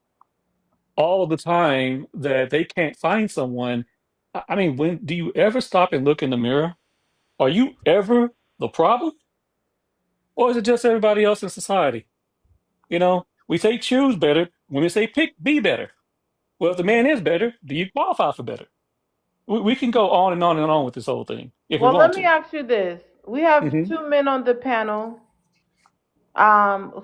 all the time that they can't find someone, I mean, when do you ever stop and look in the mirror? Are you ever the problem? Or is it just everybody else in society? We say choose better, women say pick be better. Well, if the man is better, do you qualify for better? We can go on and on and on with this whole thing if we Well, want let me to. ask you this. We have Hmm. two men on the panel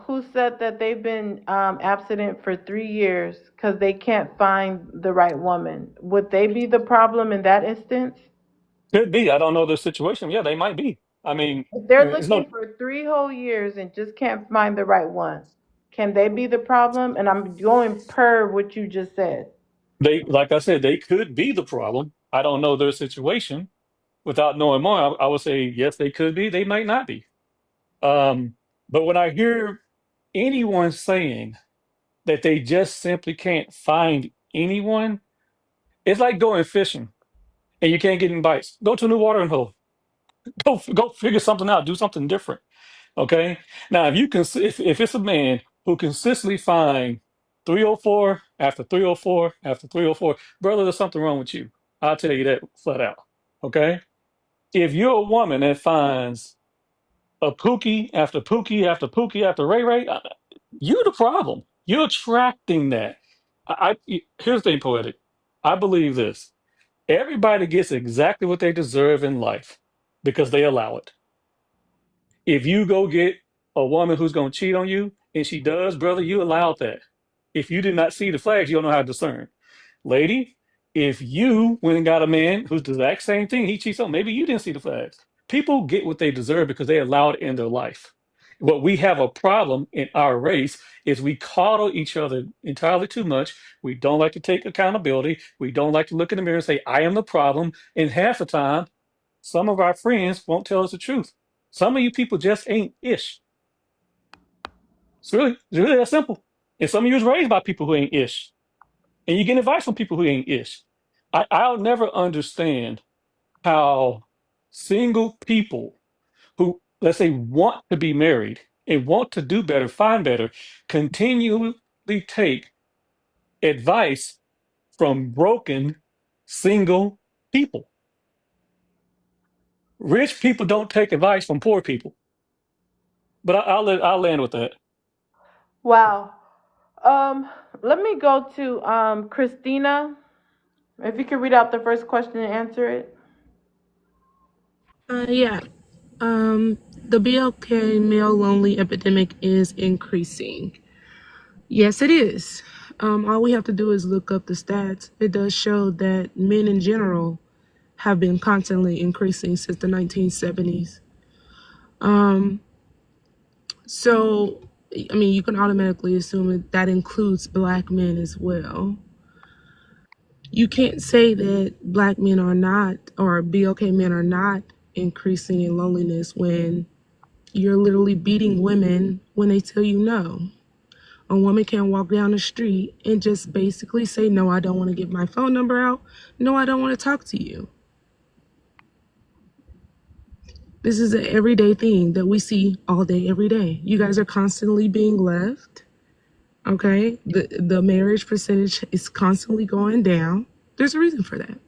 who said that they've been abstinent for 3 years because they can't find the right woman. Would they be the problem in that instance? Could be. I don't know the situation. Yeah, they might be. I mean, If they're it's looking no. for 3 whole years and just can't find the right one, can they be the problem? And I'm going per what you just said. They, like I said, they could be the problem. I don't know their situation. Without knowing more, I would say yes, they could be. They might not be. Um, but when I hear anyone saying that they just simply can't find anyone, it's like going fishing and you can't get any bites. Go to a new watering hole. Go figure something out. Do something different. Okay. Now, if it's a man who consistently find 304 after 304 after 304, brother, there's something wrong with you. I'll tell you that flat out. Okay. If you're a woman that finds a Pookie after Pookie after Pookie after Ray Ray, you're the problem. You're attracting that. Here's the thing, poetic. I believe this. Everybody gets exactly what they deserve in life because they allow it. If you go get a woman who's going to cheat on you, and she does, brother, you allowed that. If you did not see the flags, you don't know how to discern. Lady, if you went and got a man who's the exact same thing, he cheats on, maybe you didn't see the flags. People get what they deserve because they allow it in their life. What we have a problem in our race is we coddle each other entirely too much. We don't like to take accountability. We don't like to look in the mirror and say, I am the problem. And half the time, some of our friends won't tell us the truth. Some of you people just ain't ish. It's really that simple. And some of you was raised by people who ain't ish. And you get advice from people who ain't ish. I'll never understand how single people who, let's say, want to be married and want to do better, find better, continually take advice from broken single people. Rich people don't take advice from poor people. But I'll land with that. Wow. Um, Let me go to Christina. If you could read out the first question and answer it. Yeah. The BLK male lonely epidemic is increasing. Yes, it is. All we have to do is look up the stats. It does show that men in general have been constantly increasing since the 1970s. So I mean, you can automatically assume that includes black men as well. You can't say that black men are not, or BOK men are not increasing in loneliness when you're literally beating women when they tell you no. A woman can walk down the street and just basically say, no, I don't want to give my phone number out. No, I don't want to talk to you. This is an everyday thing that we see all day, every day. You guys are constantly being left. Okay. The marriage percentage is constantly going down. There's a reason for that.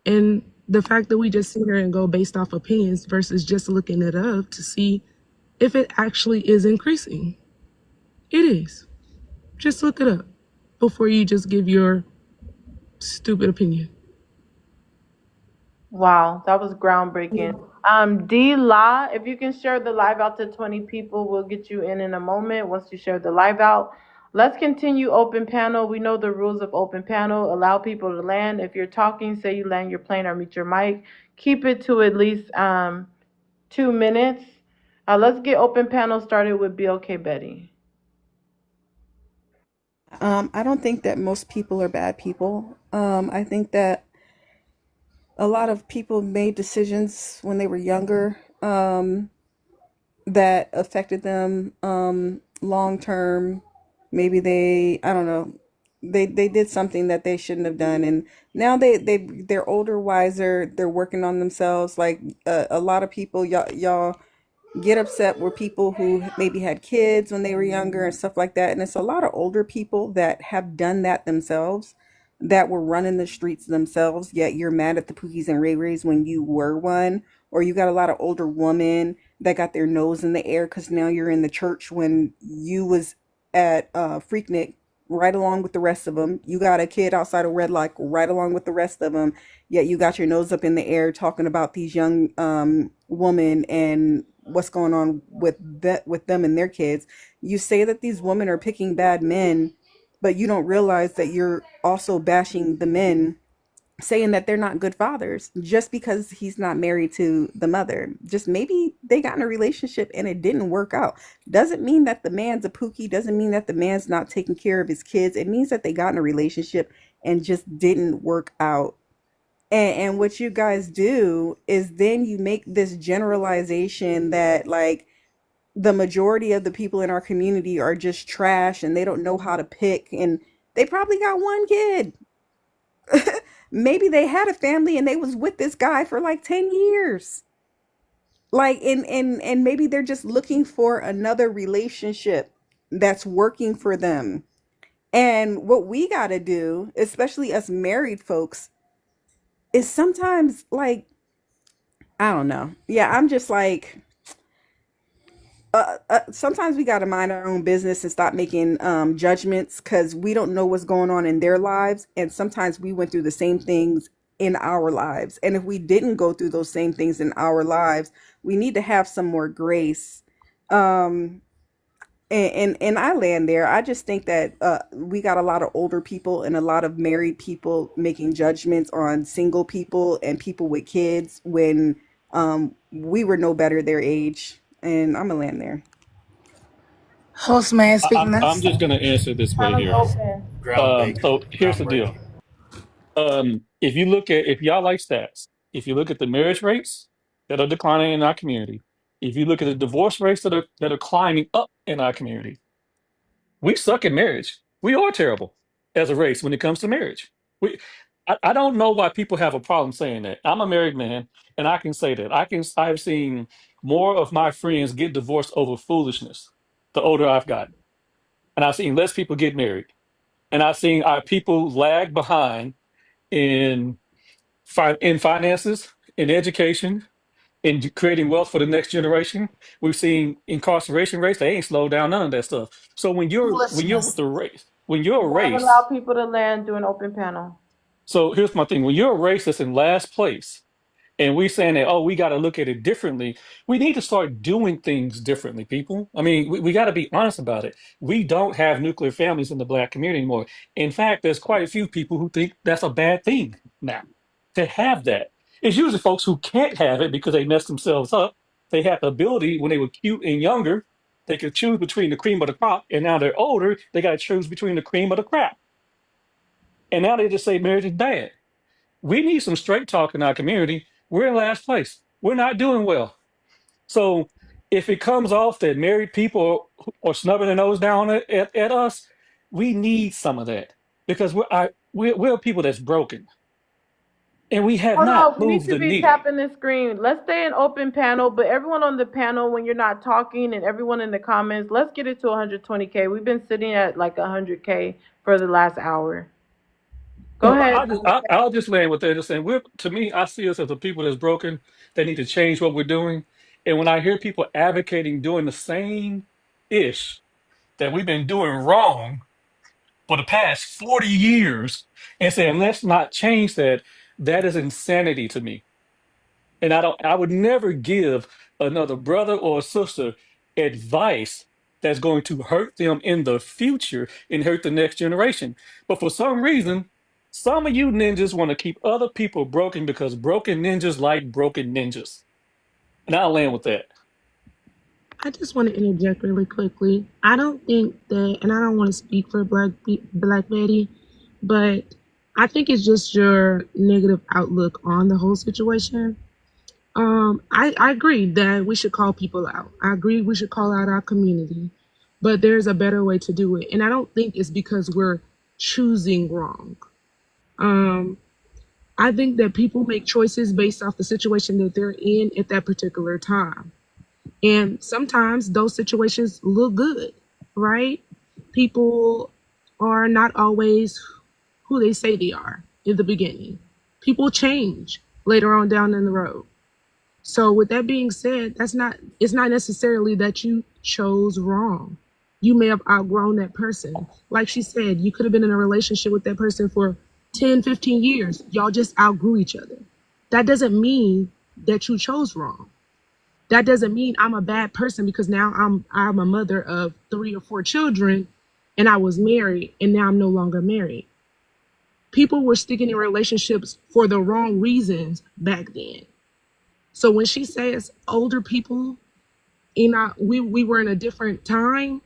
And the fact that we just sit here and go based off opinions versus just looking it up to see if it actually is increasing. It is. Just look it up before you just give your stupid opinion. Wow, that was groundbreaking. D La, if you can share the live out to 20 people, we'll get you in a moment once you share the live out. Let's continue open panel. We know the rules of open panel. Allow people to land. If you're talking, say you land your plane or mute your mic. Keep it to at least 2 minutes. Let's get open panel started with BOK Betty. I don't think that most people are bad people. I think that a lot of people made decisions when they were younger that affected them long term. Maybe I don't know, they did something that they shouldn't have done, and now they're older, wiser. They're working on themselves. Like a lot of people, y'all get upset were people who maybe had kids when they were younger and stuff like that. And it's a lot of older people that have done that themselves, that were running the streets themselves, yet you're mad at the Pookies and Ray Rays when you were one. Or you got a lot of older women that got their nose in the air because now you're in the church when you was at Freaknik right along with the rest of them. You got a kid outside of Red Lock right along with the rest of them, yet you got your nose up in the air talking about these young women and what's going on with them and their kids. You say that these women are picking bad men, but you don't realize that you're also bashing the men, saying that they're not good fathers just because he's not married to the mother. Just maybe they got in a relationship and it didn't work out. Doesn't mean that the man's a pookie. Doesn't mean that the man's not taking care of his kids. It means that they got in a relationship and just didn't work out. And what you guys do is then you make this generalization that like the majority of the people in our community are just trash and they don't know how to pick, and they probably got one kid. Maybe they had a family and they was with this guy for like 10 years. Like and maybe they're just looking for another relationship that's working for them. And what we got to do, especially us married folks, is sometimes like, I don't know. Yeah, I'm just like, sometimes we got to mind our own business and stop making judgments because we don't know what's going on in their lives. And sometimes we went through the same things in our lives. And if we didn't go through those same things in our lives, we need to have some more grace. Um, and I land there. I just think that we got a lot of older people and a lot of married people making judgments on single people and people with kids when we were no better their age. And I'm gonna land there. Host man speaking I'm next. just going to answer this way Panel's here. open. So here's the deal. Groundbreaking. If y'all like stats, if you look at the marriage rates that are declining in our community, if you look at the divorce rates that are climbing up in our community, we suck at marriage. We are terrible as a race when it comes to marriage. I don't know why people have a problem saying that. I'm a married man, and I can say that. I've seen more of my friends get divorced over foolishness the older I've gotten, and I've seen less people get married, and I've seen our people lag behind in in finances, in education, in creating wealth for the next generation. We've seen incarceration rates; they ain't slowed down none of that stuff. So when you're with Foolishness. the race, when you're a You gotta allow race, people to land, do an open panel. so here's my thing: when you're a race that's in last place, and we saying that, oh, we got to look at it differently. We need to start doing things differently, people. I mean, we got to be honest about it. We don't have nuclear families in the black community anymore. In fact, there's quite a few people who think that's a bad thing now to have that. It's usually folks who can't have it because they messed themselves up. They had the ability when they were cute and younger. They could choose between the cream of the crop, and now they're older, they got to choose between the cream of the crap. And now they just say marriage is bad. We need some straight talk in our community. We're in last place. We're not doing well. So if it comes off that married people are snubbing their nose down at us, we need some of that because we're people that's broken and we have Hold not on, we need moved to the be needle. tapping the screen. Let's stay in open panel, but everyone on the panel, when you're not talking, and everyone in the comments, let's get it to 120K. We've been sitting at like 100K for the last hour. Go No, ahead. I'll just land with that. Just saying, to me, I see us as a people that's broken that need to change what we're doing. And when I hear people advocating doing the same ish that we've been doing wrong for the past 40 years and saying, let's not change that, that is insanity to me. And I would never give another brother or sister advice that's going to hurt them in the future and hurt the next generation. But for some reason, some of you ninjas want to keep other people broken because broken ninjas like broken ninjas. And I'll land with that. I just want to interject really quickly. I don't think that, and I don't want to speak for Black Betty, but I think it's just your negative outlook on the whole situation. I agree that we should call people out. I agree we should call out our community, but there's a better way to do it, and I don't think it's because we're choosing wrong. Um, I think that people make choices based off the situation that they're in at that particular time. And sometimes those situations look good, right? People are not always who they say they are in the beginning. People change later on down in the road. So with that being said, it's not necessarily that you chose wrong. You may have outgrown that person. Like she said, you could have been in a relationship with that person for 10, 15 years. Y'all just outgrew each other. That doesn't mean that you chose wrong. That doesn't mean I'm a bad person because now I'm a mother of 3 or 4 children and I was married and now I'm no longer married. People were sticking in relationships for the wrong reasons back then. So when she says older people, we were in a different time.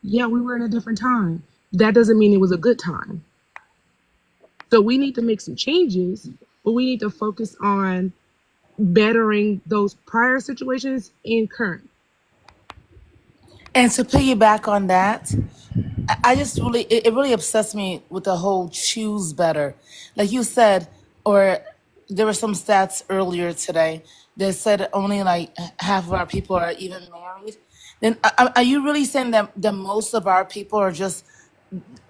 Yeah, we were in a different time. That doesn't mean it was a good time. So we need to make some changes, but we need to focus on bettering those prior situations in current. And to piggyback on that, I just really, it really upsets me with the whole choose better. Like you said, or there were some stats earlier today that said only like half of our people are even married. Then are you really saying that most of our people are just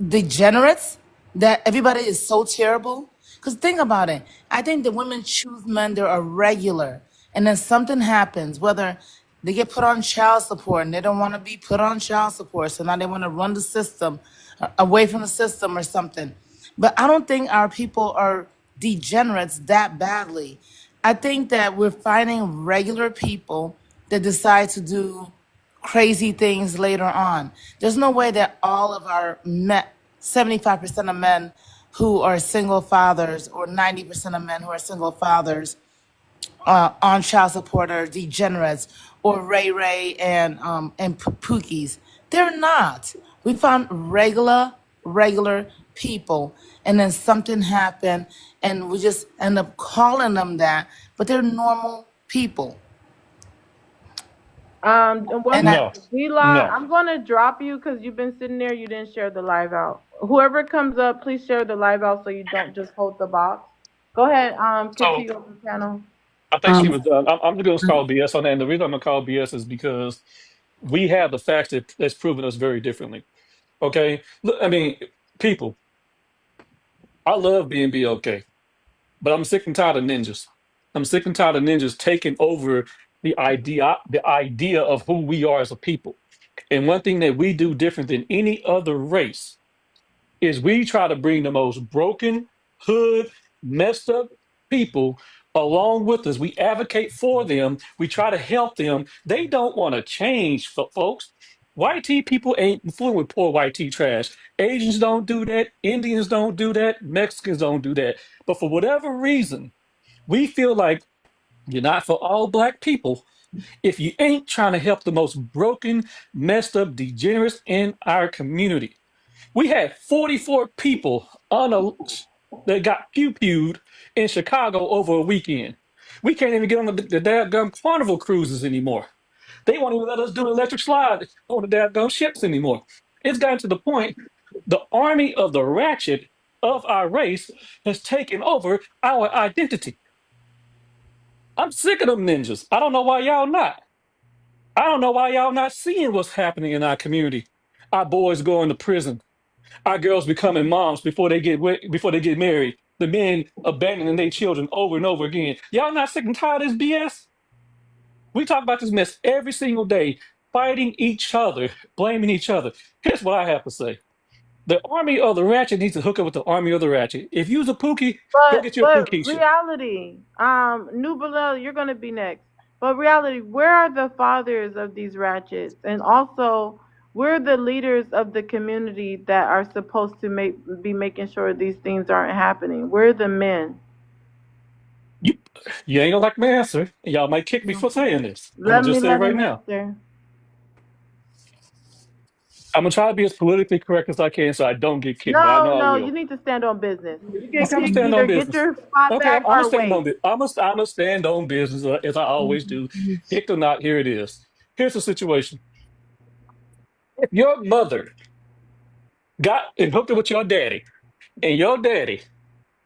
degenerates, that everybody is so terrible? Because think about it. I think the women choose men that are regular, and then something happens, whether they get put on child support and they don't want to be put on child support, so now they want to run the system away from the system or something. But I don't think our people are degenerates that badly. I think that we're finding regular people that decide to do crazy things later on. There's no way that all of our men, 75% of men who are single fathers, or 90% of men who are single fathers, on child support are degenerates, or Ray Ray and Pookies. They're not. We found regular people, and then something happened, and we just end up calling them that, but they're normal people. And one And I, No, second, Vila, no. I'm gonna drop you because you've been sitting there. You didn't share the live out. Whoever comes up, please share the live out so you don't just hold the box. Go ahead. So Continue on the panel. I think she was done. I'm just going to call BS on that. And the reason I'm going to call BS is because we have the facts that's proven us very differently. Okay. Look, I mean, people, I love being BLK, but I'm sick and tired of ninjas. I'm sick and tired of ninjas taking over the idea of who we are as a people. And one thing that we do different than any other race is we try to bring the most broken, hood, messed up people along with us. We advocate for them. We try to help them. They don't want to change, folks. White tea people ain't fooling with poor white tea trash. Asians don't do that. Indians don't do that. Mexicans don't do that. But for whatever reason, we feel like you're not for all black people. if you ain't trying to help the most broken, messed up degenerates in our community. We had 44 people that got pew-pewed in Chicago over a weekend. We can't even get on the daggum carnival cruises anymore. They won't even let us do electric slide on the daggum ships anymore. It's gotten to the point the army of the ratchet of our race has taken over our identity. I'm sick of them ninjas. I don't know why y'all not. I don't know why y'all not seeing what's happening in our community. Our boys going to prison. Our girls becoming moms before they get married. The men abandoning their children over and over again. Y'all not sick and tired of this BS? We talk about this mess every single day, fighting each other, blaming each other. Here's what I have to say. The army of the ratchet needs to hook up with the army of the ratchet. If you's a pookie, go get your But pookie. reality, Nubala, you're gonna be next. But reality, where are the fathers of these ratchets? And also, we're the leaders of the community that are supposed to be making sure these things aren't happening. We're the men. You, you ain't gonna like my answer. Y'all might kick me for saying this. I'm Let gonna me just say it let right him now. answer. I'm gonna try to be as politically correct as I can so I don't get kicked, but I No, know I no, will. you need to stand on business. If you I get said I'm gonna kicked, stand on either get business. your spot Okay, I'm back gonna or stand on wait. this. I'm gonna stand on business as I always do. Picked or not, here it is. Here's the situation. If your mother got and hooked up with your daddy, and your daddy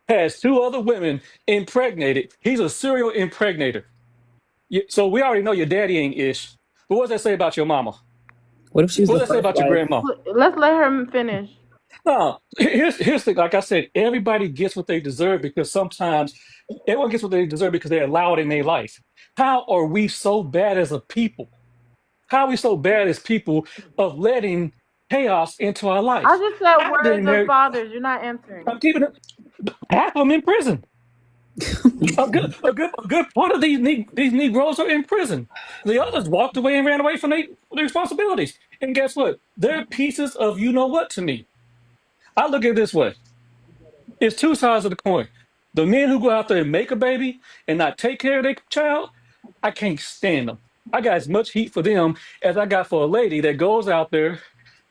has two other women impregnated, he's a serial impregnator. So we already know your daddy ain't ish. But what does that say about your mama? What if she was What the does that say first about your wife? grandma? Let's let her finish. No, here's the like I said, everybody gets what they deserve because sometimes everyone gets what they deserve because they're allowed in their life. How are we so bad as a people? How are we so bad as people of letting chaos into our I life? just said, I've where are been the there. fathers? You're not answering. I'm keeping it. Half of them in prison. A good part of these Negroes are in prison. The others walked away and ran away from their responsibilities. And guess what? They're pieces of you know what to me. I look at it this way. It's two sides of the coin. The men who go out there and make a baby and not take care of their child, I can't stand them. I got as much heat for them as I got for a lady that goes out there,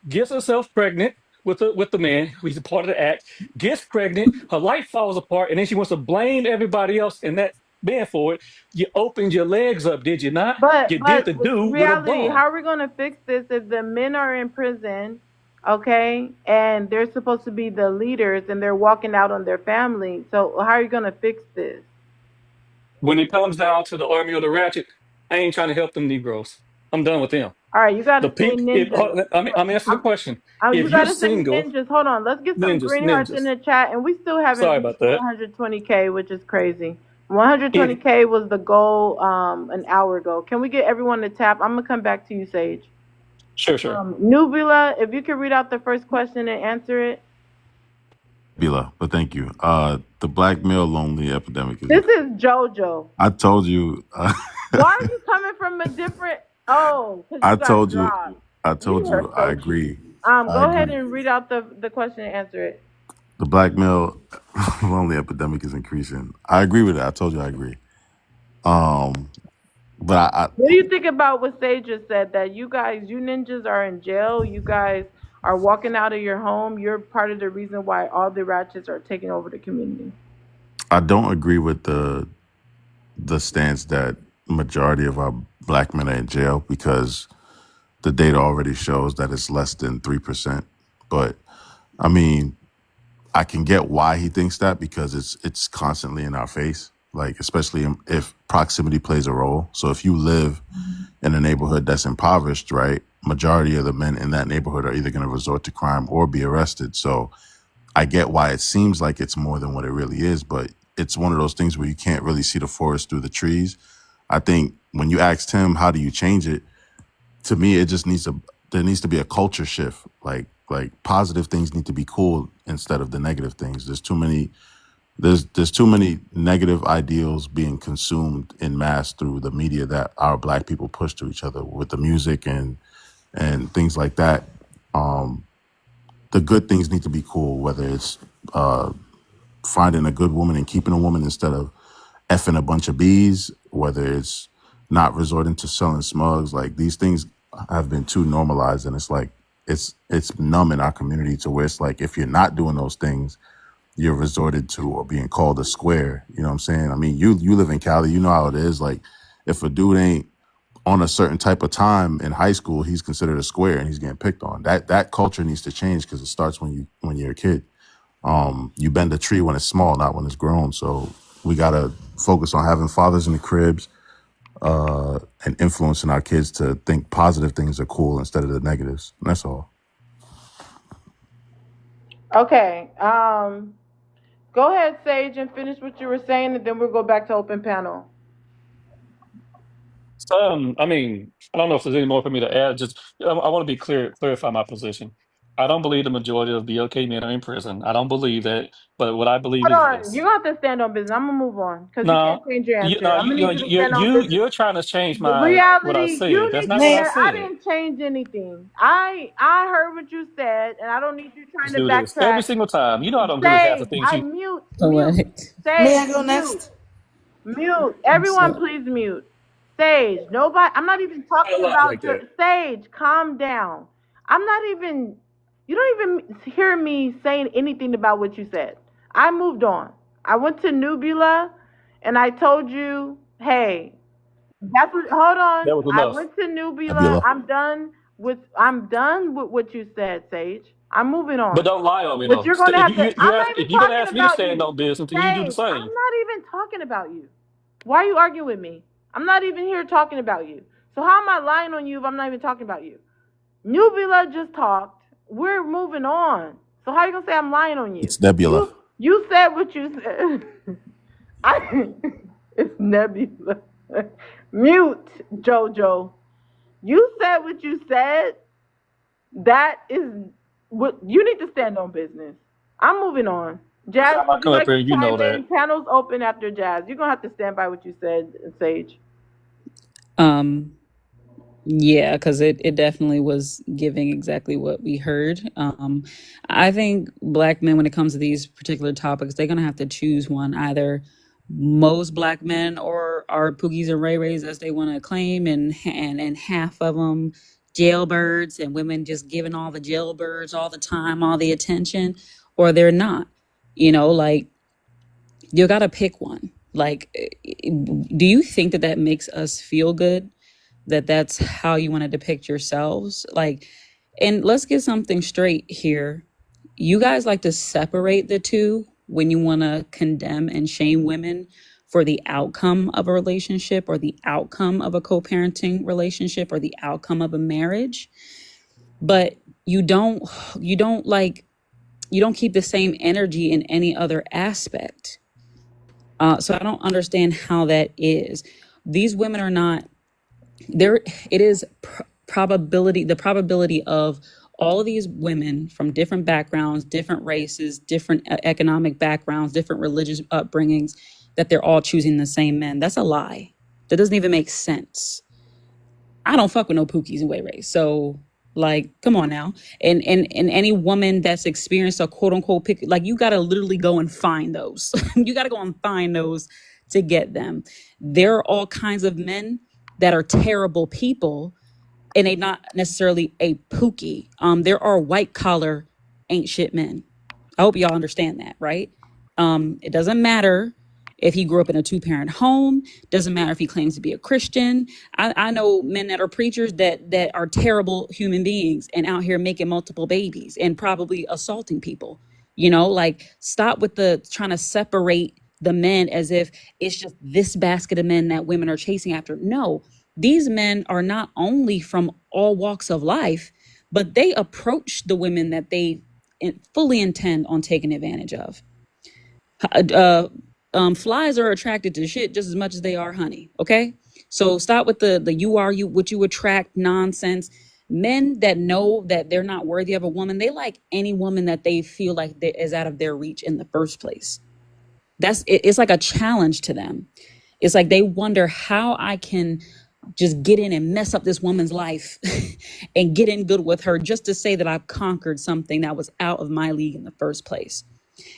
gets herself pregnant with the man who's a part of the act, gets pregnant, her life falls apart, and then she wants to blame everybody else and that man for it. You opened your legs up, did you not? You did But the do with a reality, bum. how are we gonna fix this if the men are in prison, okay, and they're supposed to be the leaders and they're walking out on their family? So how are you gonna fix this? When it comes down to the army of the ratchet, I ain't trying to help them Negroes. I'm done with them. All right, you The gotta say people. If ninjas. I'm answering the question. You If you're gotta say single, ninjas. Hold on, let's get some green hearts in ninjas. the chat, and we still haven't Sorry reached about that. 120K, which is crazy. If 120K was the goal an hour ago. Can we get everyone to tap? I'm gonna come back to you, Sage. sure. Nubila, if you could read out the first question and answer it. Bila, but thank you. The black male lonely epidemic is. This is JoJo. I told you. Why are you coming from a different? Oh, because I you got told you. dropped. I told You are you. I so cute. agree. I Go ahead agree. and read out the question and answer it. The black male lonely epidemic is increasing. I agree with that. I told you I agree. Um, but What do you think about what Sage just said? That you guys, you ninjas, are in jail. You guys are walking out of your home. You're part of the reason why all the ratchets are taking over the community. I don't agree with the stance that majority of our black men are in jail because the data already shows that it's less than 3%. But I mean, I can get why he thinks that because it's constantly in our face, like especially if proximity plays a role. So if you live in a neighborhood that's impoverished, right, majority of the men in that neighborhood are either going to resort to crime or be arrested. So I get why it seems like it's more than what it really is, but it's one of those things where you can't really see the forest through the trees. I think when you asked him, how do you change it? To me, it just there needs to be a culture shift. Like positive things need to be cool instead of the negative things. There's too many negative ideals being consumed in mass through the media that our black people push to each other with the music and things like that. The good things need to be cool, whether it's finding a good woman and keeping a woman instead of effing a bunch of bees, whether it's not resorting to selling smugs. Like these things have been too normalized, and it's like it's numb in our community to where it's like if you're not doing those things, you're resorted to or being called a square. You know what I'm saying? I mean, you live in Cali, you know how it is. Like if a dude ain't on a certain type of time in high school, he's considered a square and he's getting picked on. That culture needs to change because it starts when you're a kid. You bend a tree when it's small, not when it's grown. So we gotta focus on having fathers in the cribs, and influencing our kids to think positive things are cool instead of the negatives. And that's all. Okay. Go ahead, Sage, and finish what you were saying, and then we'll go back to open panel. I mean, I don't know if there's any more for me to add. Just I want to be clear, clarify my position. I don't believe the majority of BLK men are in prison. I don't believe that. But what I believe is Hold on. this. You're going to have to stand on business. I'm going to move on because you can't No, change your you, answer. no, I'm going to need you to stand on business. you're trying to change The my what I reality, said. you That's need to not what I stand. I said. didn't change anything. I heard what you said, and I don't need you trying Let's to do this every backtrack. single time. You know I don't agree with half the Sage, things I you. mute, mute. Poetic. May Sage, I go mute. next? Mute. I'm Everyone, so please mute. Sage, nobody. I'm not even I talking lie about like that. Sage, calm down. I'm not even. You don't even hear me saying anything about what you said. I moved on. I went to Nubula, and I told you, hey, that's what. Hold on. That was I enough. went to Nubula. Nabila. I'm done with. I'm done with what you said, Sage. I'm moving But on. don't lie on me But though. you're gonna If have to. you I'm ask, not even if you're gonna talking ask me to about stand you. on business, then you do the Sage, I'm same. not even talking about you. Why are you arguing with me? I'm not even here talking about you. So how am I lying on you if I'm not even talking about you? Nubila just talked. We're moving on. So how are you gonna say I'm lying on you? It's Nebula. You said what you said. I it's Nebula. Mute, Jojo. You said what you said. That is what you need to stand on business. I'm moving on. Listen, Jazz, I'm would not you coming up like here, to and you know chime that. in? Panels open after Jazz. You're gonna have to stand by what you said, Sage. um yeah, because it definitely was giving exactly what we heard. I think black men, when it comes to these particular topics, they're gonna have to choose one. Either most black men or are Pookies and Ray Rays as they want to claim, and half of them jailbirds, and women just giving all the jailbirds all the time, all the attention, or they're not. Like you got to pick one. Like, do you think that makes us feel good? That's how you want to depict yourselves? Like, and let's get something straight here. You guys like to separate the two when you want to condemn and shame women for the outcome of a relationship or the outcome of a co-parenting relationship or the outcome of a marriage. But you don't you don't like you don't keep the same energy in any other aspect. So I don't understand how that is. These women are not there. It is probability, the probability of all of these women from different backgrounds, different races, different economic backgrounds, different religious upbringings, that they're all choosing the same men. That's a lie. That doesn't even make sense. I don't fuck with no Pookies and Way Rays. So like, come on now. And any woman that's experienced a quote unquote pick, like you gotta literally go and find those. You gotta go and find those to get them. There are all kinds of men that are terrible people, and they not necessarily a Pookie. There are white collar ain't shit men. I hope y'all understand that, right? It doesn't matter if he grew up in a two-parent home. Doesn't matter if he claims to be a Christian. I know men that are preachers that are terrible human beings and out here making multiple babies and probably assaulting people. Like stop with the trying to separate the men as if it's just this basket of men that women are chasing after. No, these men are not only from all walks of life, but they approach the women that they fully intend on taking advantage of. Flies are attracted to shit just as much as they are honey. Okay, so stop with the you are you what you attract nonsense. Men that know that they're not worthy of a woman, they like any woman that they feel like is out of their reach in the first place. It's like a challenge to them. It's like they wonder how I can just get in and mess up this woman's life and get in good with her just to say that I've conquered something that was out of my league in the first place.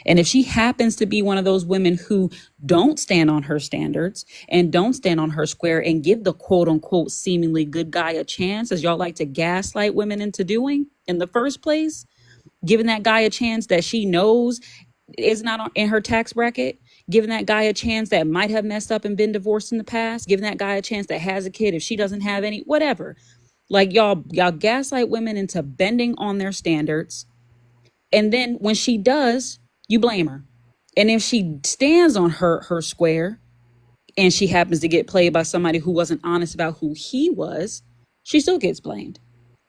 And if she happens to be one of those women who don't stand on her standards and don't stand on her square and give the quote unquote seemingly good guy a chance, as y'all like to gaslight women into doing in the first place, giving that guy a chance that she knows is not in her tax bracket, giving that guy a chance that might have messed up and been divorced in the past, giving that guy a chance that has a kid if she doesn't have any, whatever. Like y'all gaslight women into bending on their standards. And then when she does, you blame her. And if she stands on her square and she happens to get played by somebody who wasn't honest about who he was, she still gets blamed.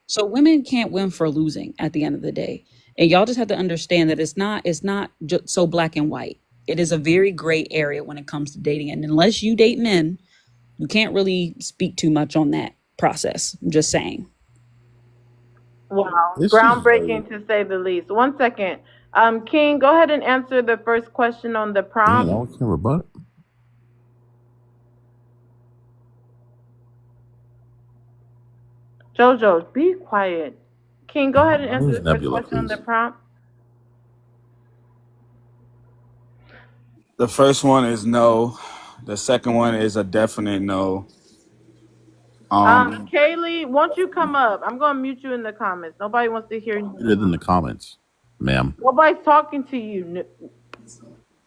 So women can't win for losing at the end of the day. And y'all just have to understand that it's not just so black and white. It is a very gray area when it comes to dating. And unless you date men, you can't really speak too much on that process. I'm just saying. Wow, This is very groundbreaking to say the least. 1 second. King, go ahead and answer the first question on the damn. prompt. I can't rebut. Jojo, be quiet. King, go ahead and My name answer is the first Nebula, question on the please. prompt. The first one is no. The second one is a definite no. Kaylee, won't you come up? I'm gonna mute you in the comments. Nobody wants to hear you. Put it in the comments, ma'am. Nobody's talking to you.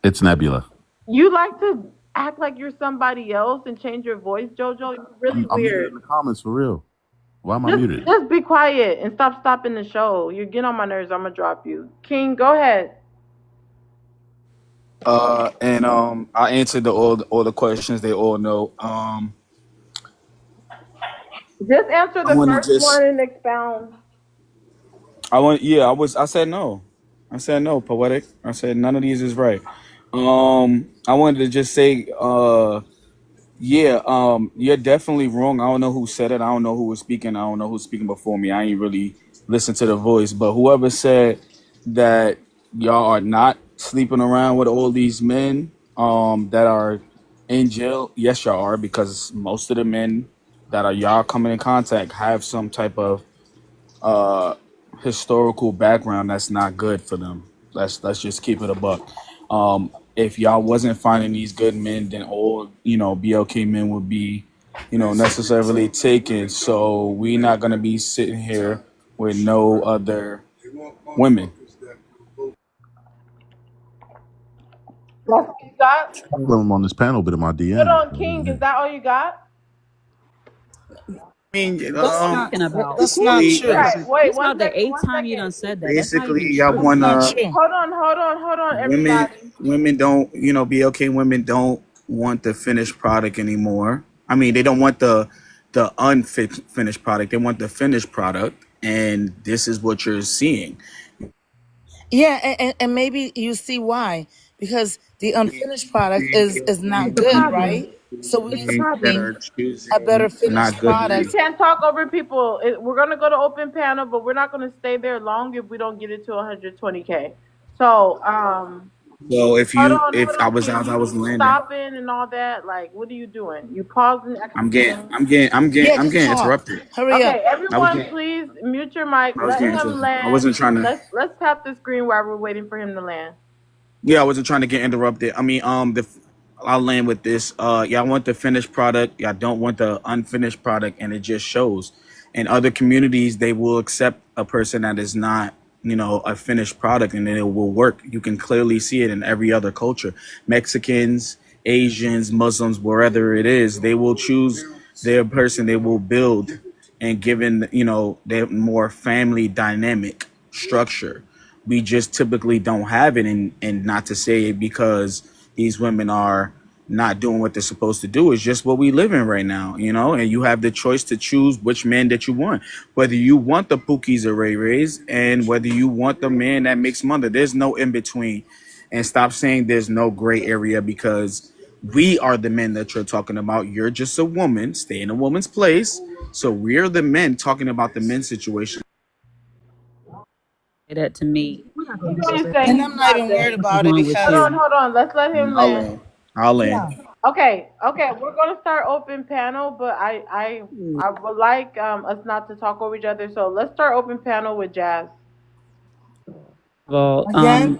It's Nebula. You like to act like you're somebody else and change your voice, Jojo. You're really I'm muted weird. in the comments for real. Why am I Just, muted? just be quiet and stop stopping the show. You're getting on my nerves. I'm gonna drop you. King, go ahead. And I answered all the questions. They all know. Just answer I the want to first just. one and expound. I said no. I said no. Poetic. I said none of these is right. I wanted to just say. Yeah. You're definitely wrong. I don't know who said it. I don't know who was speaking. I don't know who's speaking before me. I ain't really listened to the voice. But whoever said that y'all are not sleeping around with all these men that are in jail, yes, y'all are, because most of the men that are y'all coming in contact have some type of uh historical background that's not good for them. Let's just keep it a buck. If y'all wasn't finding these good men, then all BLK men would be necessarily taken. So we not gonna be sitting here with no other women. That's all you got? All of them on this panel, but in my Hold DM. on, King. Is that all you got? I mean, That's Talking about That's not basically, true. Right. Wait, this one about the second. eighth One time you second. done said that. That's not basically, even y'all true. That's not wanna true. Hold on, women everybody. women don't BLK women don't want the finished product anymore. I mean, they don't want the unfit finished product. They want the finished product, and this is what you're seeing. Yeah, and maybe you see why. Because the unfinished product is What's not the good, problem? right? So we What's need the That something are problem? a better choosing finished not good You men. product. can't talk over people. We're gonna go to open panel, but we're not gonna stay there long if we don't get it to 120K. So, So if I hold on, was King. as I was You landing, stopping and all that. Like, what are you doing? You pausing, I'm acting getting silly. I'm getting I'm getting Yeah, I'm just getting talk. interrupted. Hurry up. Okay, I was everyone, getting please mute your mic. I was Let getting him interrupted. I land. wasn't trying to. Let's tap the screen while we're waiting for him to land. Yeah, I wasn't trying to get interrupted. I mean, I'll land with this. Y'all want the finished product. Y'all don't want the unfinished product, and it just shows. In other communities, they will accept a person that is not, a finished product, and then it will work. You can clearly see it in every other culture. Mexicans, Asians, Muslims, wherever it is, they will choose their person. They will build, and given their more family dynamic structure, we just typically don't have it. And not to say it because these women are not doing what they're supposed to do. It's just what we live in right now, and you have the choice to choose which man that you want, whether you want the Pookies or Ray Rays, and whether you want the man that makes money. There's no in between. And stop saying there's no gray area, because we are the men that you're talking about. You're just a woman. Stay in a woman's place. So we're the men talking about the men's situation. Say that to me. We're not gonna He's do going all to that. say And he's I'm not not even worried there. What's about it wrong with Hold because on, you? hold on. Let's let him I'll land. land. I'll land. yeah. Okay, we're gonna start open panel, but I would like us not to talk over each other. So let's start open panel with Jazz. Well, Again?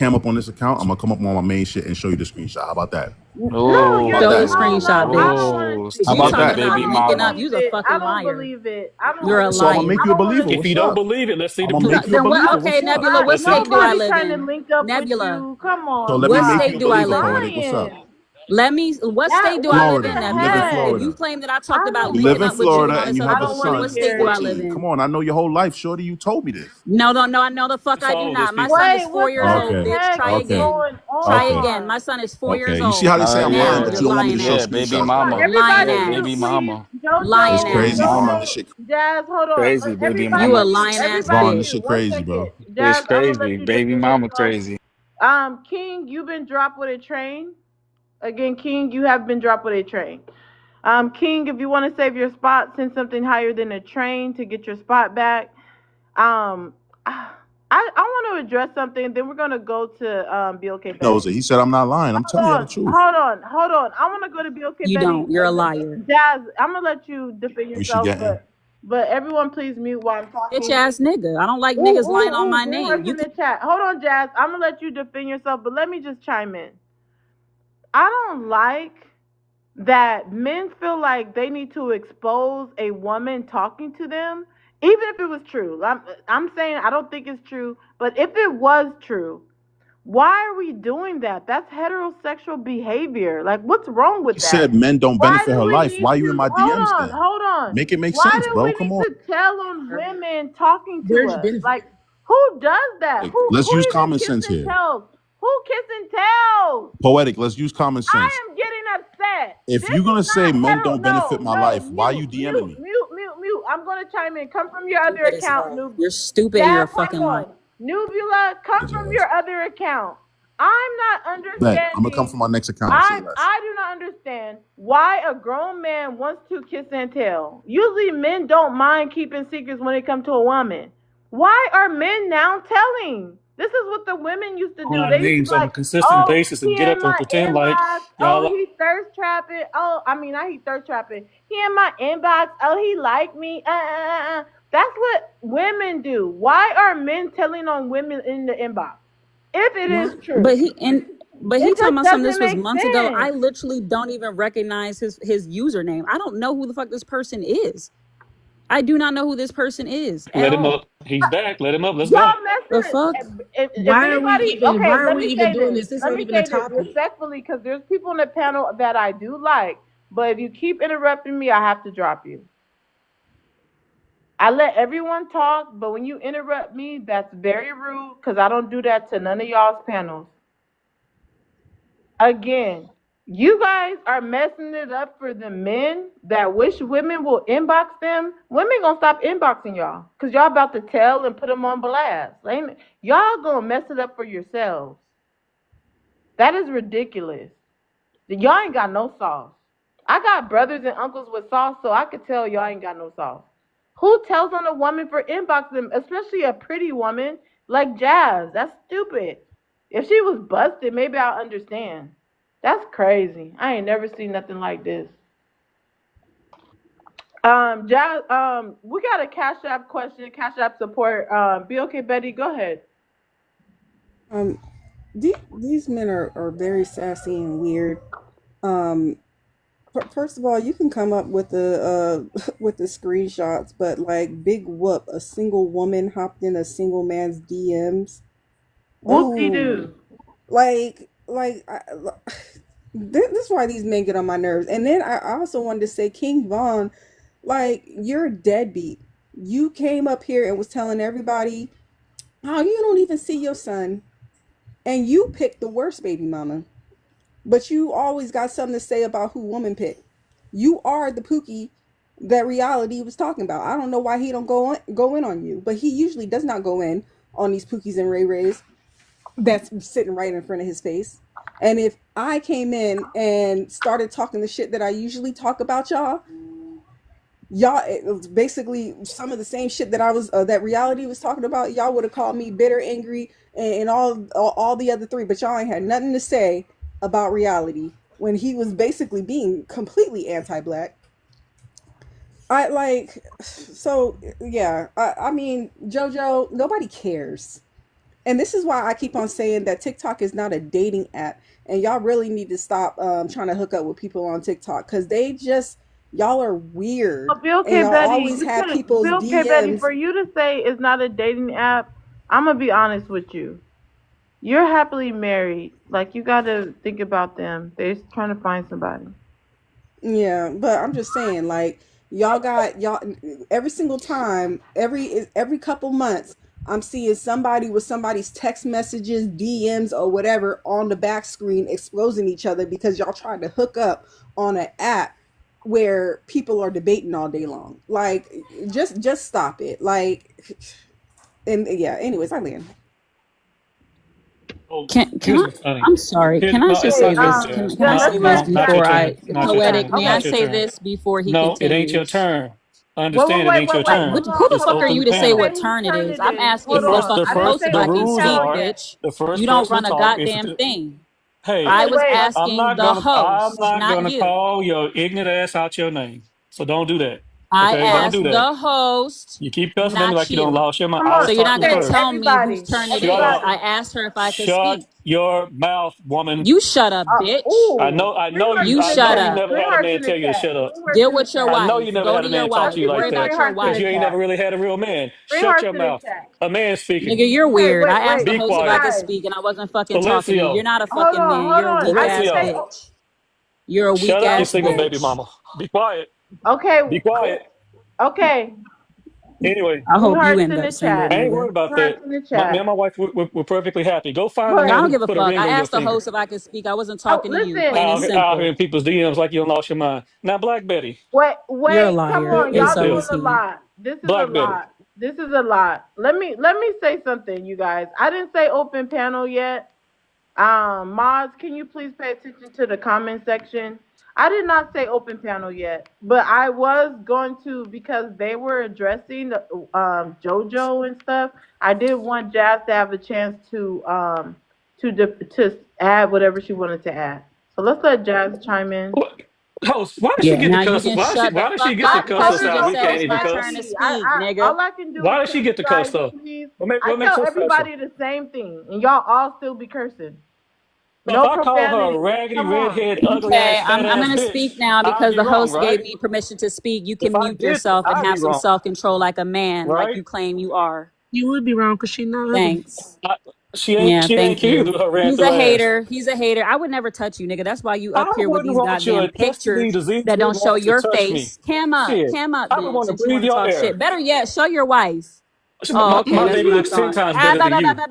cam up on this account, I'm gonna come up on my main shit and show you the screenshot. How about that? No, How you're about Show the that? no, screenshot, no. I don't bitch. want to Oh, see. How You about stupid talking that? I about baby don't linking up? mama. believe You's a it. I fucking don't liar. believe it. I don't You're a believe So I'm it. gonna make liar. I you a don't want to believer. If you What's see don't up? it. believe it, let's see I'm the gonna make proof. you a Then what? believer. Okay, What's up? Nebula. What Let's see the state do I proof. Nobody live trying to in? link up with Nebula. you. Come So on, let me What make stop. you state a do I You believer, live poetic. in? What's up? lying. Let me. What That state do I what live the in, Florida. You live in Nebula? If heck? you Florida. claim that I talked I about don't You want live linking to in up with you and Florida all hear. and this you other I have a don't bullshit, want son to what who's state do hear. I live 14. in? Come on, I know your whole life, shorty. You told me this. No, no, no. I know the fuck I do So these not. My people. son is Wait, 4 years what old, Okay. the bitch. heck Try is Okay. again. going Try Okay. again. on? My son is 4 years Okay. You see old. how they say I'm lying, Now but you're you don't want me to lying show Baby ass. screenshots, right? mama. Lying Everybody Yeah, mute, baby ass. please. mama. It's Lying Jojo, Baby crazy, ass. Vaughn. mama. This Jojo, shit, Jazz, hold on. Crazy, baby You a mama. Everybody mute. lying ass Everybody Vaughn, this bitch. mute. shit 1 crazy, second. bro. It's Jazz, I'm gonna let crazy. you Baby defend mama yourself. crazy. King, you've been dropped with a train. Again, King, you have been dropped with a train. King, if you want to save your spot, send something higher than a train to get your spot back. Um, I want to address something. Then we're gonna go to BOK He knows Betty. it. He said I'm not lying. I'm telling y'all the truth. Hold on. I want to go to BOK You Betty. don't. You're a liar. Jazz, I'm gonna let you defend We should yourself, get in. but But everyone, please mute while I'm Bitch talking. ass nigga. I don't like Ooh, niggas ooh, lying on ooh, my boomers name. You in can the chat. Hold on, Jazz. I'm gonna let you defend yourself, but let me just chime in. I don't like that men feel like they need to expose a woman talking to them, even if it was true. I'm saying I don't think it's true, but if it was true, why are we doing that? That's heterosexual behavior. Like, what's wrong You with said that? men don't Why benefit do her we life. need Why you in to my DMs then? hold on? Make it make Why sense, do bro. we Come need on. to tell on women talking to There's us? benefit. Like, who does that? Like, Who let's use even common sense kissing here. tells? Who kissing tells? Poetic, let's use common I sense. am getting upset. If This you're is gonna say not men hetero. don't benefit No, my no, life, why mute, you DMing mute, me? mute, mute, mute. I'm gonna chime in. Come from your other stupid as account, hell. Noob. You're stupid and you're Jazz, a fucking hold liar. on. Nubula, come Hey, from Jazz. your other account. I'm not Bet. I'm gonna come understanding. from my next account. Say I less. I do not understand why a grown man wants to kiss and tell. Usually men don't mind keeping secrets when it comes to a woman. Why are men now telling? This is what the women used to On do. our They used to be names on a like, consistent oh, basis and he get in up and my pretend like inbox. Oh, y'all. he thirst trapping. Oh, I mean, not he thirst trapping. He in my inbox. Oh, he like me. That's what women do. Why are men telling on women in the inbox? If it is Why? true, But he it talking just about something. doesn't This was make months ago. I sense. literally don't even recognize his username. I don't know who the fuck this person is. I do not know who this person is at Let him all. up. He's back. Let him up. Let's go. Y'all The messing. fuck? If Why are we anybody, even? okay, Why are we even doing this? This let ain't me even a say this topic. respectfully, because there's people on the panel that I do like, but if you keep interrupting me, I have to drop you. I let everyone talk, but when you interrupt me, that's very rude, because I don't do that to none of y'all's panels. Again, you guys are messing it up for the men that wish women will inbox them. Women gonna stop inboxing y'all because y'all about to tell and put them on blast. Y'all gonna mess it up for yourselves. That is ridiculous. Y'all ain't got no sauce. I got brothers and uncles with sauce, so I could tell y'all ain't got no sauce. Who tells on a woman for inboxing them, especially a pretty woman like Jazz? That's stupid. If she was busted, maybe I'll understand. That's crazy. I ain't never seen nothing like this. Jazz, we got a Cash App question, Cash App support. Be okay, Betty. Go ahead. Um, these men are very sassy and weird. Um, First of all, you can come up with the with the screenshots, but like big whoop, a single woman hopped in a single man's DMs. Whoop de Oh, doo. this is why these men get on my nerves. And then I also wanted to say, King Von, like you're a deadbeat. You came up here and was telling everybody how you don't even see your son, and you picked the worst baby mama. But you always got something to say about who woman picked. You are the Pookie that reality was talking about. I don't know why he don't go in on you, but he usually does not go in on these Pookies and Ray Rays that's sitting right in front of his face. And if I came in and started talking the shit that I usually talk about y'all, it was basically some of the same shit that I was that reality was talking about. Y'all would have called me bitter, angry, and all the other three, but y'all ain't had nothing to say about reality when he was basically being completely anti-black. I like so yeah. I mean, JoJo, nobody cares. And this is why I keep on saying that TikTok is not a dating app, and y'all really need to stop trying to hook up with people on TikTok because y'all are weird, Be and okay, y'all Betty. always You have can be people's okay, Betty. DMs. For you to say it's not a dating app, I'm gonna be honest with you. You're happily married. Like you gotta think about them. They're trying to find somebody. Yeah, but I'm just saying, like y'all every single time, every couple months, I'm seeing somebody with somebody's text messages, DMs, or whatever on the back screen exposing each other because y'all tried to hook up on an app where people are debating all day long. Like, just stop it. Like, and yeah. Anyways, I land. Oh, Can here's I? what's funny. I'm sorry. Here, Can I no, just it's Okay, say not yours, this? Jazz. Can I No, let's say this no, let not your Jazz before turn. I get in Not the your chat. poetic? turn. May Okay. I Not your say turn. this before he No, it ain't your continues? turn. Wait, Understand wait, it wait, ain't wait, your wait. turn. Hold Who on, the It's hold fuck are open on. you I to say didn't panel. what say whose turn it turn is? it I'm is. The Hold asking based first, on. off the I the didn't first, post say the by whose King rules turn Speak, it are is. bitch. the You first don't person to run a talk is. goddamn thing. Hey, I Okay, was wait. I'm asking not the gonna. I'm host, not not gonna you. call your ignorant ass out your name. So don't do that. Okay, I don't do asked that. the host, You keep cussing at me not like you don't you. lost your mind. Come I on. was So you're not talking to going Okay, to her. tell me whose everybody. turn it Shut is. up. I Everybody. asked her if I could Shut speak. your mouth, woman. You shut up, bitch. I Ooh. know. I Green know hearts you. You in I the shut know you chat. up. never Green had a hearts man in the tell you to chat. shut up. Green hearts Deal in the with your chat. I know wife. you never Go had to a your man talk Let's to wife. you see Worry like what that about green your hearts in because the you wife. ain't never chat. really had a real man. Green Shut hearts your in the mouth. chat. A man speaking. Nigga, you're Okay, weird. wait, I asked wait. the Be host if I quiet. could Guys, speak, and I wasn't fucking talking to you. You're Silencio. not a hold fucking on, man. hold You're a on. weak I didn't ass say. Silencio. bitch. You're a Shut weak up, you ass single Okay, baby bitch. mama. Be quiet. okay, Be quiet. okay. Anyway, I Green hope you hearts end in up the single, chat. I ain't nigga. worried about Green that. hearts in the Me and chat. my wife, we're perfectly happy. Go find a I man But don't who give a put a fuck. ring I on your asked the finger. host if I could speak. I wasn't oh, talking to you, listen. plain and Out here simple. in people's DMs like you done lost your mind. Now, Black Betty, Wait, You're a wait. Come liar, on, who and is y'all so doing is this? a he. lot. This is a Black Betty. lot. This is a lot. Let me say something, you guys. I didn't say open panel yet. Moz, can you please pay attention to the comment section? I did not say open panel yet, but I was going to because they were addressing the JoJo and stuff. I did want Jazz to have a chance to add whatever she wanted to add. So let's let Jazz chime in. What? Host, why did she Yeah, get to now you cuss us? can shut the Why did she fuck get to up I cuss told because us she her out? just don't We said go can't it's even my turn to cuss. crazy. speak, nigga. All I can do is Why did tell she you get to cuss guys, though? please. I What makes tell her special? everybody the same thing, and y'all all still be cursing. So if No I call her a profanity. raggedy, Come on. redhead, ugly Okay, ass, fat I'm ass gonna bitch, speak now I'd because be the wrong, host right? gave me permission to speak. You If can I mute did that, yourself and I'd be have some wrong, self control like a man, like right? you claim you are. You would be wrong because she not ugly. Thanks. I, she ain't Yeah, she ain't thank cute you. with her ran He's through a ass. hater. He's a hater. I would never touch you, nigga. That's why you up I here with wouldn't these want your goddamn destiny pictures disease that don't ridden show ass to your touch me. face. Cam up. Shit. Cam up I would then, want to since you breathe want to your talk shit. air. Better yet, show your wife. Oh, okay, My let's baby rock looks 10 on. times better than you.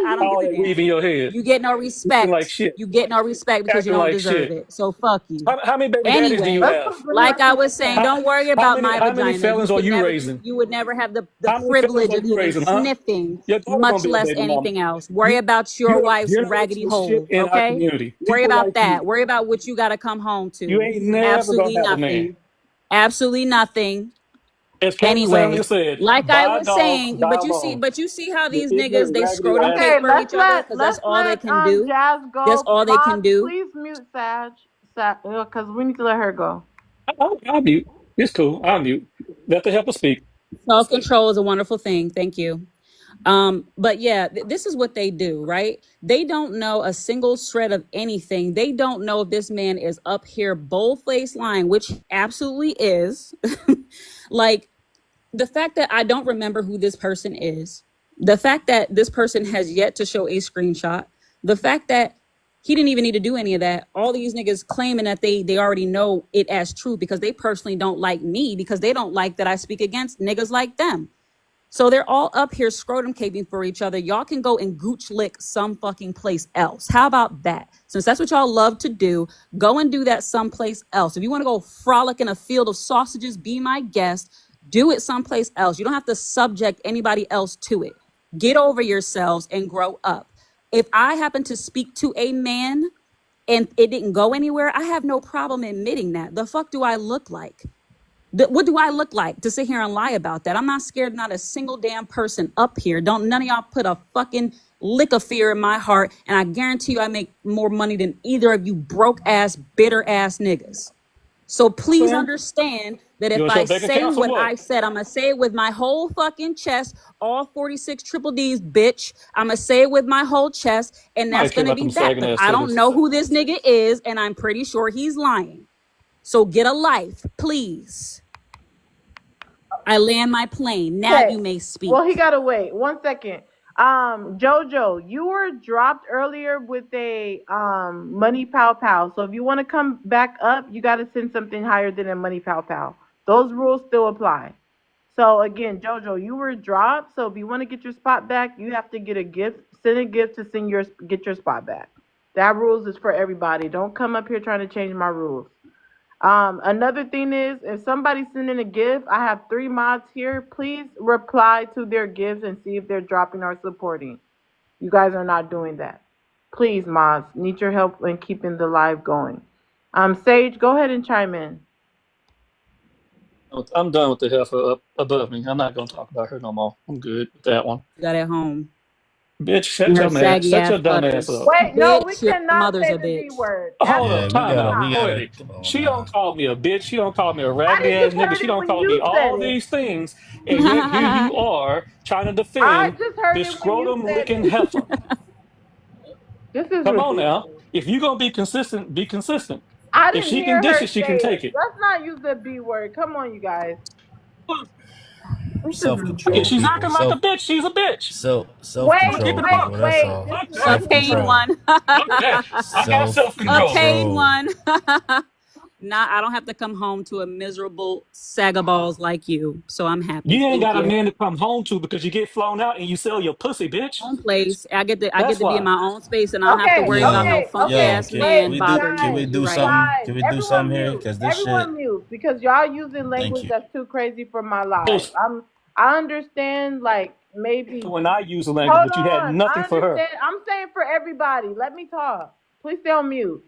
I don't All give a that weave in damn. your head. You get no Looking like respect. shit. You get no respect because you Acting don't like deserve shit. it. So fuck you. How many baby daddies do you Anyway, Let's have? put green like hearts I in the was saying, chat. don't worry about my How many vagina. felons are you raising? You would never have the How many felons privilege are of you even raising, huh? sniffing, Your daughter gonna much be a less baby mama. anything else. Worry You about your you're wife's you're not raggedy into shit hole, in our okay? community. Worry People about like that. you. Worry about what you gotta come home You to. ain't never Absolutely gonna have a man. nothing. Absolutely nothing. As Kevin Anyway, Samuel said, like I buy a was dog, saying, die alone. but you see how You these niggas ignorant, they raggedy scrotum ass. cape Okay, for each other because that's let's all they let can do. Jazz That's go. all they Moz, can do. please mute Sag, because we need to let her go. I'll mute. It's cool. I'll mute. Let the helper speak. Self control is a wonderful thing. Thank you. But yeah, this is what they do, right? They don't know a single shred of anything. They don't know if this man is up here bold-faced lying, which absolutely is. Like the fact that I don't remember who this person is, the fact that this person has yet to show a screenshot, the fact that he didn't even need to do any of that. All these niggas claiming that they already know it as true because they personally don't like me because they don't like that I speak against niggas like them. So they're all up here scrotum caping for each other. Y'all can go and gooch lick some fucking place else. How about that? Since that's what y'all love to do, go and do that someplace else. If you want to go frolic in a field of sausages, be my guest. Do it someplace else. You don't have to subject anybody else to it. Get over yourselves and grow up. If I happen to speak to a man and it didn't go anywhere, I have no problem admitting that. The fuck do I look like? What do I look like to sit here and lie about that? I'm not scared, not a single damn person up here. Don't none of y'all put a fucking lick of fear in my heart. And I guarantee you I make more money than either of you broke ass, bitter ass niggas. So please Saying, understand that you if want to show I bank say accounts or what what? I said, I'm going to say it with my whole fucking chest, all 46 triple D's, bitch. I'm going to say it with my whole chest, and I that's care going to about be them that. sagging But ass I don't titties. know who this nigga is, and I'm pretty sure he's lying. So get a life, please. I land my plane. Now Okay. you may Well, he speak. gotta wait 1 second. Jojo, you were dropped earlier with a money pow pow. So if you want to come back up, you got to send something higher than a money pow pow. Those rules still apply. So again, Jojo, you were dropped. So if you want to get your spot back, you have to get a gift. Send a gift to get your spot back. That rules is for everybody. Don't come up here trying to change my rules. Another thing is, if somebody's sending a gift, I have 3 mods here. Please reply to their gifts and see if they're dropping or supporting. You guys are not doing that. Please, mods, need your help in keeping the live going. Sage, go ahead and chime in. I'm done with the heifer up above me. I'm not going to talk about her no more. I'm good with that one. You got at home. Bitch, And her saggy shut ass your dumb ass udders. up. Wait, no, we Bitch, your cannot mother's say a the B bitch. word. Hold up, Yeah, we time gotta, out. we Stop. gotta. Poetic. Come on She don't now. call me a bitch. She don't call me a I raggedy ass just nigga. heard She it don't when call me you said all it. these things. And yet here you are trying to I defend just heard this it when you scrotum said licking it. heifer. This is Come on now. ridiculous. If you're gonna be consistent, be consistent. I If didn't she can hear dish her it, she can say take it. it. Let's not use the B word. Come on, you guys. This is Self If control, she's ridiculous. people. acting like a bitch, she's a bitch. Self Wait, Keep control, it a wait, buck. people. That's wait. all. This Fuck is A that. Self ridiculous. paid control. one. Fuck that. I got Self self A control. paid control. one. Nah, I don't have to come home to a miserable saga balls like you. So I'm happy. You ain't Thank got a you. man to come home to because you get flown out and you sell your pussy, bitch. Own place. I get That's to be in why. my own space and I don't have to Okay, worry about Yo, no okay, funky okay. yo, ass can Wait, man we do? bothering Can me. we guys, You're do right. something? guys. Can we do Everyone something here? mute. Cause this shit. Everyone mute because y'all using Thank language you. that's too crazy for my life. So I understand like maybe. when I use the language, Hold but you had on. I nothing for her. understand. I'm saying for everybody. Let me talk. Please stay on mute.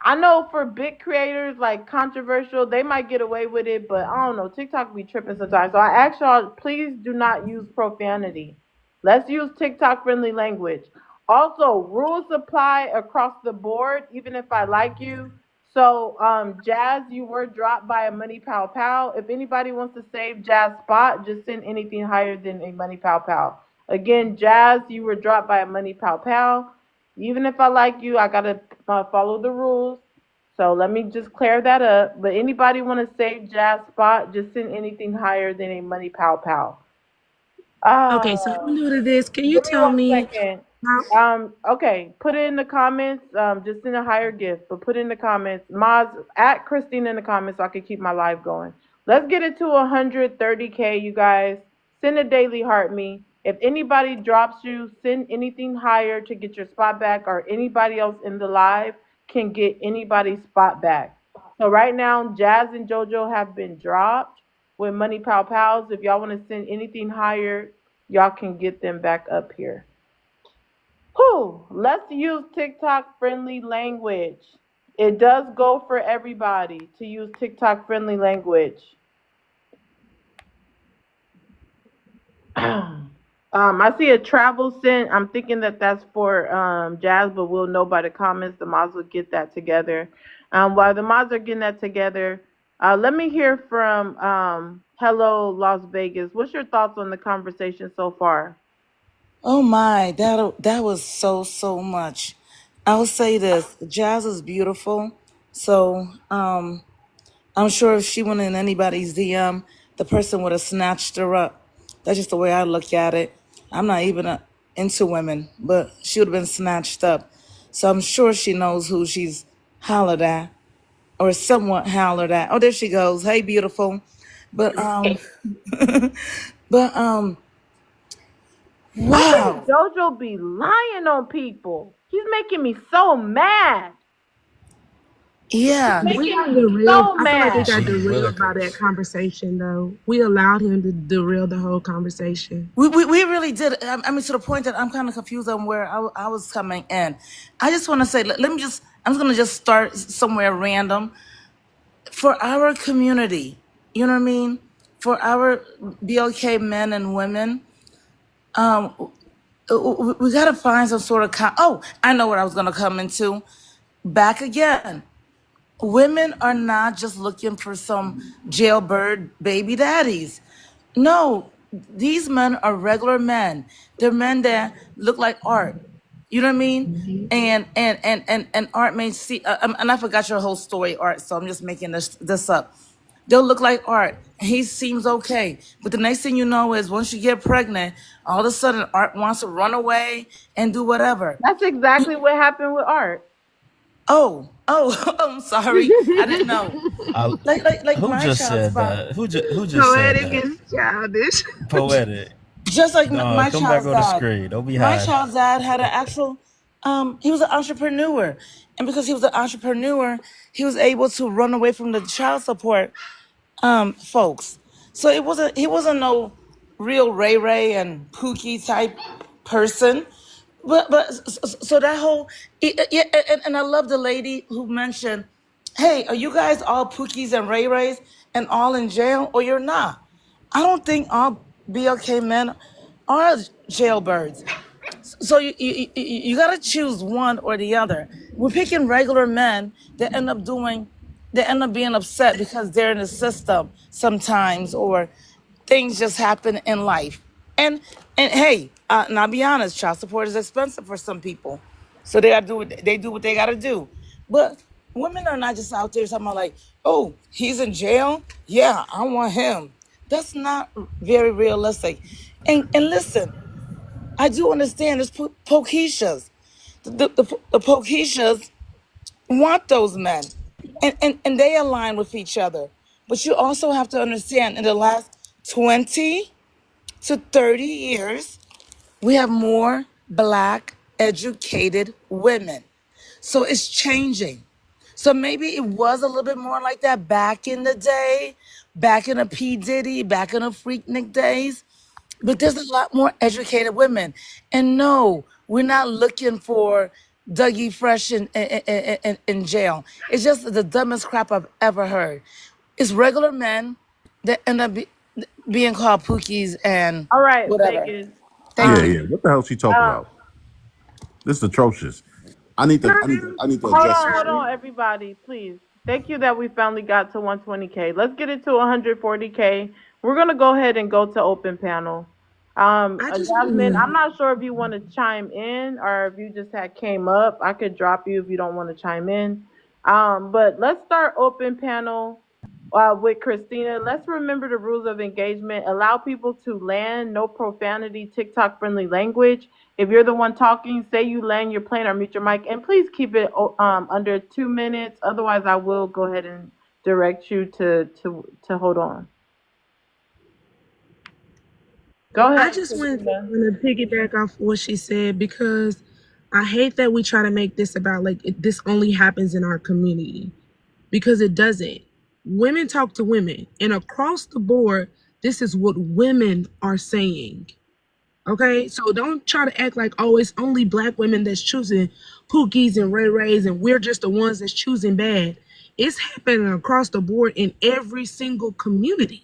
I know for big creators like controversial, they might get away with it, but I don't know. TikTok be tripping sometimes. So I ask y'all, please do not use profanity. Let's use TikTok friendly language. Also, rules apply across the board, even if I like you. So, Jazz, you were dropped by a money pow pow. If anybody wants to save Jazz spot, just send anything higher than a money pow pow. Again, Jazz, you were dropped by a money pow pow. Even if I like you, I gotta follow the rules. So let me just clear that up. But anybody want to save Jazz spot, just send anything higher than a money pow pow. Okay, so I'm new to this. Can you Give me tell one me second. how? Okay, put it in the comments. Just send a higher gift, but put it in the comments. Moz at Christine in the comments so I can keep my live going. Let's get it to 130K, you guys. Send a daily heart me. If anybody drops you, send anything higher to get your spot back, or anybody else in the live can get anybody's spot back. So right now, Jazz and JoJo have been dropped with Money Pow Pows. If y'all want to send anything higher, y'all can get them back up here. Whew, let's use TikTok friendly language. It does go for everybody to use TikTok friendly language. I see a travel scent. I'm thinking that that's for Jazz, but we'll know by the comments. The mods will get that together. While the mods are getting that together, let me hear from Hello Las Vegas. What's your thoughts on the conversation so far? Oh my, that was so much. I will say this: Jazz is beautiful. So I'm sure if she went in anybody's DM, the person would have snatched her up. That's just the way I look at it. I'm not even into women, but she would have been snatched up. So I'm sure she knows who she's hollered at, or somewhat hollered at. Oh, there she goes. Hey, beautiful. But but I think wow. JoJo be lying on people. He's making me so mad. He's Yeah, We making got me derailed. so I feel like we mad. got She derailed by that Willikers. conversation, though. We allowed him to derail the whole conversation. we really did. I mean, to the point that I'm kind of confused on where I was coming in. I just want to say, let me just, I'm just going to just start somewhere random. For our community, you know what I mean? For our BLK men and women, we got to find some sort of, oh, I know what I was going to come into. Back again. Women are not just looking for some jailbird baby daddies. No, these men are regular men. They're men that look like art. You know what I mean? Mhm. And art may see. And I forgot your whole story, art. So I'm just making this up. They'll look like art. He seems okay, but the next thing you know is once you get pregnant, all of a sudden art wants to run away and do whatever. That's exactly what happened with Art. Oh, I'm sorry. I didn't know. I, Like who my just child's said father. that? Who just said Poetic that? is childish. Poetic. Just like No, my come back child's on the dad. screen. Don't be My hiding. child's dad had an actual, he was an entrepreneur. And because he was an entrepreneur, he was able to run away from the child support folks. So he wasn't no real Ray Ray and Pookie type person. So that whole, yeah, and I love the lady who mentioned, hey, are you guys all Pookies and Ray Rays and all in jail, or you're not? I don't think all BLK men are jailbirds. So you got to choose one or the other. We're picking regular men that end up being upset because they're in the system sometimes, or things just happen in life. And hey, and I'll be honest, child support is expensive for some people, so they got to do what they got to do. But women are not just out there talking about like, oh, he's in jail. Yeah, I want him. That's not very realistic. And listen, I do understand there's Pokishas. The Pokishas want those men. And they align with each other. But you also have to understand in the last 20 to 30 years, we have more Black educated women. So it's changing. So maybe it was a little bit more like that back in the day, back in the P. Diddy, back in the Freaknik days. But there's a lot more educated women. And no, we're not looking for Dougie Fresh in jail. It's just the dumbest crap I've ever heard. It's regular men that end up being called Pookies and All right, whatever. Vegas. Thank Yeah, you. yeah. What the hell she talking Uh, about? This is atrocious. I need to address some hold shit. on, everybody, please. Thank you that we finally got to 120K. Let's get it to 140K. We're gonna go ahead and go to open panel. I just Jasmine, want I'm not sure if you want to chime in or if you just had came up. I could drop you if you don't want to chime in. But let's start open panel with Christina. Let's remember the rules of engagement. Allow people to land, no profanity, TikTok friendly language. If you're the one talking, say you land your plane or mute your mic, and please keep it under 2 minutes. Otherwise, I will go ahead and direct you to hold on. Go I ahead, just want Christina. to piggyback off what she said because I hate that we try to make this about like this only happens in our community because it doesn't. Women talk to women, and across the board, this is what women are saying. Okay, so don't try to act like, oh, it's only Black women that's choosing Pookies and Ray Rays, and we're just the ones that's choosing bad. It's happening across the board in every single community.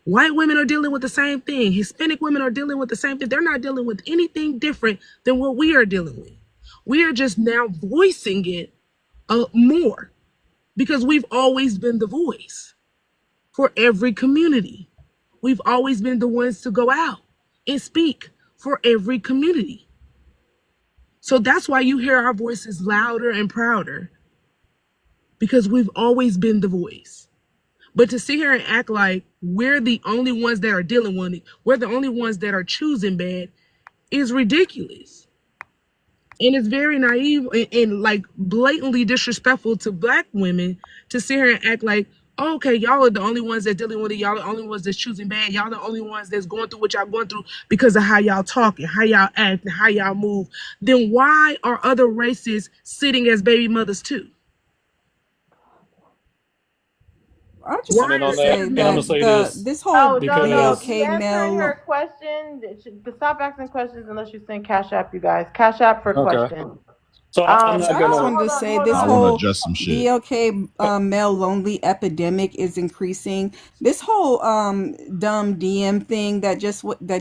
White women are dealing with the same thing. Hispanic women are dealing with the same thing. They're not dealing with anything different than what we are dealing with. We are just now voicing it more because we've always been the voice for every community. We've always been the ones to go out and speak for every community. So that's why you hear our voices louder and prouder because we've always been the voice. But to sit here and act like we're the only ones that are dealing with it, we're the only ones that are choosing bad, is ridiculous. And it's very naive and like blatantly disrespectful to Black women to sit here and act like, oh, okay, y'all are the only ones that's dealing with it. Y'all are the only ones that's choosing bad. Y'all the only ones that's going through what y'all going through because of how y'all talk and how y'all act and how y'all move. Then why are other races sitting as baby mothers too? I just Why And then want to on are that, say and I'm gonna that say everybody? this this whole Oh, no, no. because She BLK answering male. her question. Stop asking questions unless you send Cash App, you guys. Cash App for okay. question. So I'm not I just gonna. wanted to Hold on, say hold this I on. want to whole address some shit. BLK uh, male lonely epidemic is increasing. This whole dumb DM thing that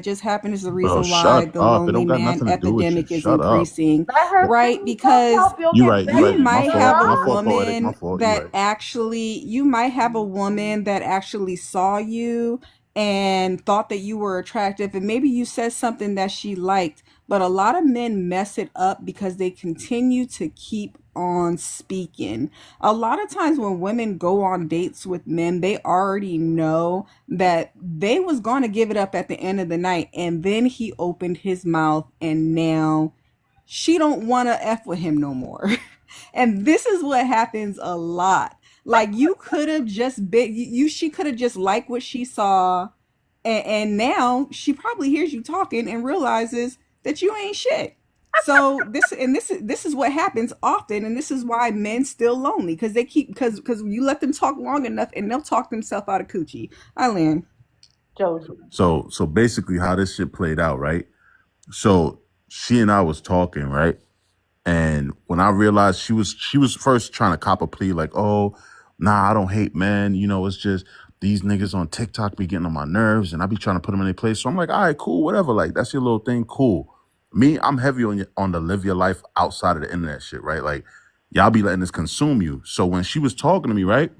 just happened is the Bro, reason why shut the up. It lonely don't got man nothing to do with you. epidemic is Shut up. increasing, Let her right? finish. Let's Because help. You'll You get right, you you better. right. My might Shut fault. have a My up. fault, poetic. My woman fault. You that right. actually you might have a woman that actually saw you and thought that you were attractive, and maybe you said something that she liked, but a lot of men mess it up because they continue to keep on speaking. A lot of times when women go on dates with men, they already know that they was going to give it up at the end of the night, and then he opened his mouth and now she don't want to f with him no more. And this is what happens a lot. Like you could have just been she could have just liked what she saw, and now she probably hears you talking and realizes that you ain't shit. So this is what happens often, and this is why men still lonely because they keep because you let them talk long enough and they'll talk themselves out of coochie. Eileen. Josie. So basically how this shit played out, right? So she and I was talking, right? And when I realized she was first trying to cop a plea, like, oh, nah, I don't hate men. You know, it's just these niggas on TikTok be getting on my nerves and I be trying to put them in their place. So I'm like, all right, cool, whatever. Like, that's your little thing, cool. Me, I'm heavy on the live your life outside of the internet shit, right? Like y'all be letting this consume you. So when she was talking to me, right?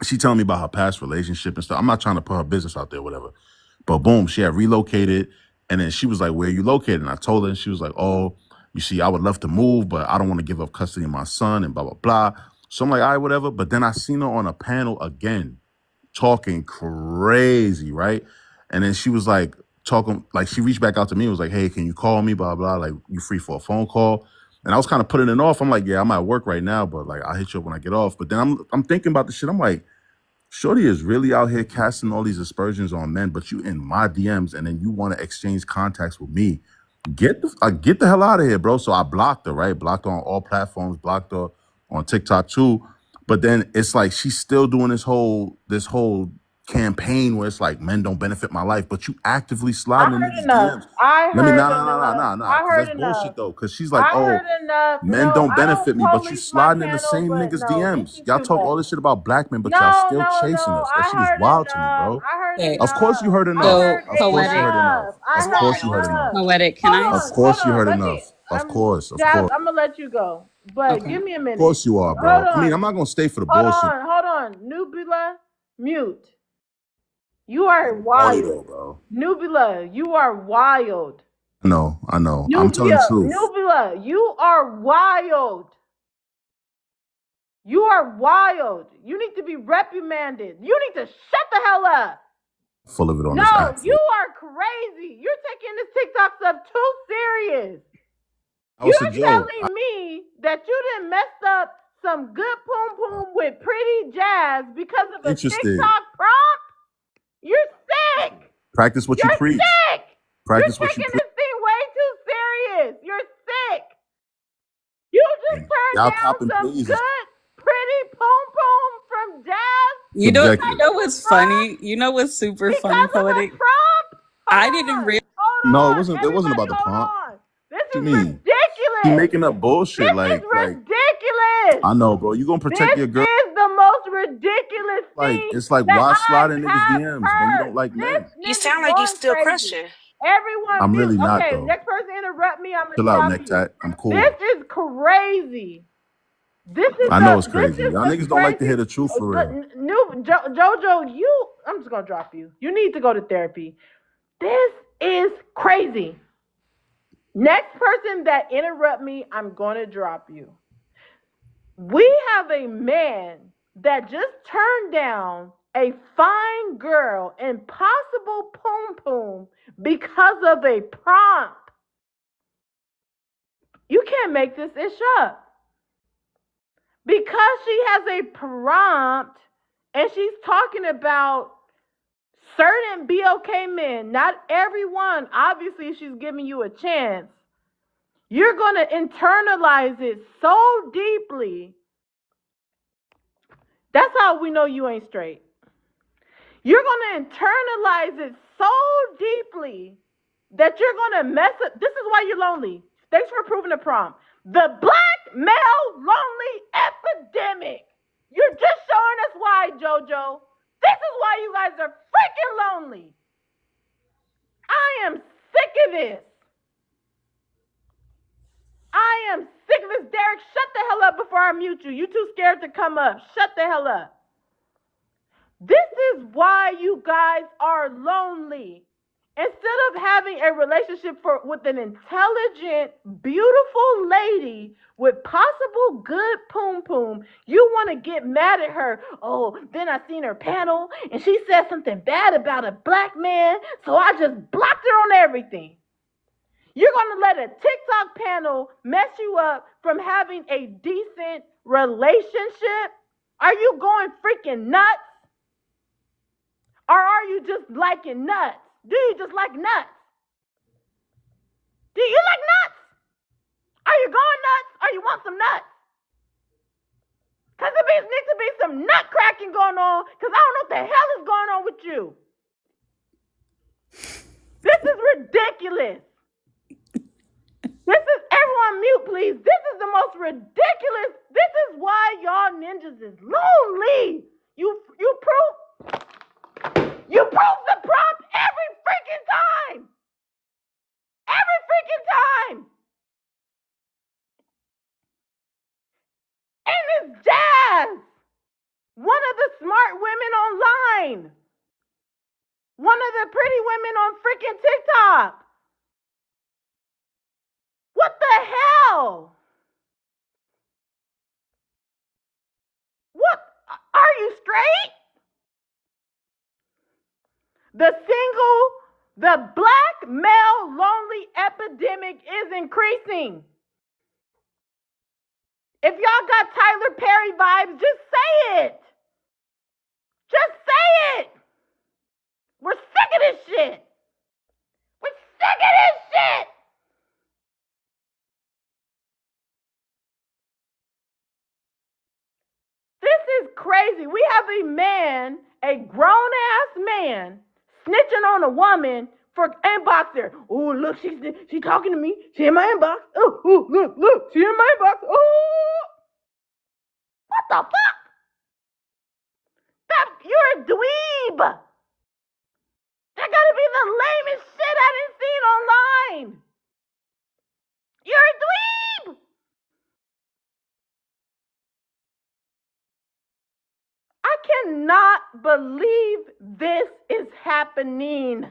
She telling me about her past relationship and stuff. I'm not trying to put her business out there, whatever. But boom, she had relocated. And then she was like, where are you located? And I told her, and she was like, oh, you see, I would love to move, but I don't want to give up custody of my son and blah, blah, blah. So I'm like, all right, whatever. But then I seen her on a panel again, talking crazy, right? And then she was like, talking, like she reached back out to me and was like, hey, can you call me, blah, blah, like you free for a phone call? And I was kind of putting it off. I'm like, yeah, I'm at work right now, but like I'll hit you up when I get off. But then I'm thinking about the shit. I'm like, Shorty is really out here casting all these aspersions on men, but you in my DMs and then you want to exchange contacts with me. Get the hell out of here, bro. So I blocked her, right? Blocked her on all platforms, blocked her on TikTok too. But then it's like she's still doing this whole campaign where it's like men don't benefit my life, but you actively I sliding in heard niggas' enough. DMs. I Let me heard enough. nah, I because heard that's bullshit enough. though. Because she's like, I oh, heard enough. men No, don't I don't benefit me, but you police my sliding in the panel, same but niggas' no, this DMs. is Y'all too talk much. all this shit about black men, but y'all No, still no, chasing no. us. That I shit is heard wild to me, enough. bro. I heard Okay, Of course you enough. heard I enough. so heard Of course you poetic, heard enough. enough. I Of heard course you heard poetic, enough. enough. poetic. Can Hold I? Of on, hold course you on. heard Let me. enough. Of course, of Jazz. course. I'm gonna let you go, but Okay. give me a Of minute. course you are, Hold bro. I mean, on. I'm not gonna stay for the Hold bullshit. on. Hold on. Nubula, mute. You are Quality wild. though, bro. Nubula, you are wild. I know. I'm telling the Nubia, truth. Nubila, you are wild. You are wild. You need to be reprimanded. You need to shut the hell up. Full of it on No, this app. you are crazy. You're taking this TikTok stuff too serious. That was a You're joke. telling me that you didn't mess up some good poom poom with pretty jazz because of a Interested. TikTok prompt? You're sick. Practice what you You're preach. sick. You're Practice what you taking preach. this thing way too serious. You're sick. You just turned Y'all down copping some plays is good, pretty poom poom from Jazz subjective. You know because of a what's prompt? funny? You know what's super funny, Because of a poetic? prompt? I didn't realize. Hold No, it on. wasn't. It wasn't Everybody about the hold prompt. on. This What you is mean? He ridiculous. making up bullshit. This is Like ridiculous. I know, bro. You gonna protect This your girl? is the most ridiculous Like thing it's like that why I slide in niggas have DMs when you heard. don't like This men? You ninja's sound like you going still crazy. Christian. Everyone I'm mute. really not Okay, though. next person interrupt me. I'm gonna Chill out, drop you. necktie. I'm cool. This is crazy. I know it's This crazy. is Y'all the niggas don't like to crazy. hear the truth for real. New Jojo, I'm just gonna drop you. You need to go to therapy. This is crazy. Next person that interrupt me, I'm gonna drop you. We have a man that just turned down a fine girl and possible poom poom because of a prompt. You can't make this ish up. Because she has a prompt and she's talking about certain BOK men, not everyone, obviously she's giving you a chance. You're going to internalize it so deeply. That's how we know you ain't straight. You're going to internalize it so deeply that you're going to mess up. This is why you're lonely. Thanks for proving the prompt. The black male lonely epidemic. You're just showing us why, JoJo. This is why you guys are freaking lonely. I am sick of this. I am sick of this. Derek, shut the hell up before I mute you. You too scared to come up. Shut the hell up. This is why you guys are lonely. Instead of having a relationship with an intelligent, beautiful lady with possible good poom poom, you want to get mad at her. Oh, then I seen her panel and she said something bad about a black man, so I just blocked her on everything. You're going to let a TikTok panel mess you up from having a decent relationship? Are you going freaking nuts? Or are you just liking nuts? Do you just like nuts? Do you like nuts? Are you going nuts or you want some nuts? Because there needs to be some nut cracking going on because I don't know what the hell is going on with you. This is ridiculous. This is, everyone mute please. This is the most ridiculous. This is why y'all ninjas is lonely. You prove the prompt every freaking time. Every freaking is Jazz, one of the smart women online, one of the pretty women on freaking TikTok. What the hell? What? Are you straight? The black male lonely epidemic is increasing. If y'all got Tyler Perry vibes, just say it. Just say it. We're sick of this shit. We're sick of this shit. This is crazy. We have a man, a grown ass man, snitching on a woman for inbox her. Oh, look, she's talking to me. She in my inbox. Oh, look, she in my inbox. Oh, what the fuck? You're a dweeb. That gotta be the lamest shit I done seen online. You're a dweeb. I cannot believe this is happening.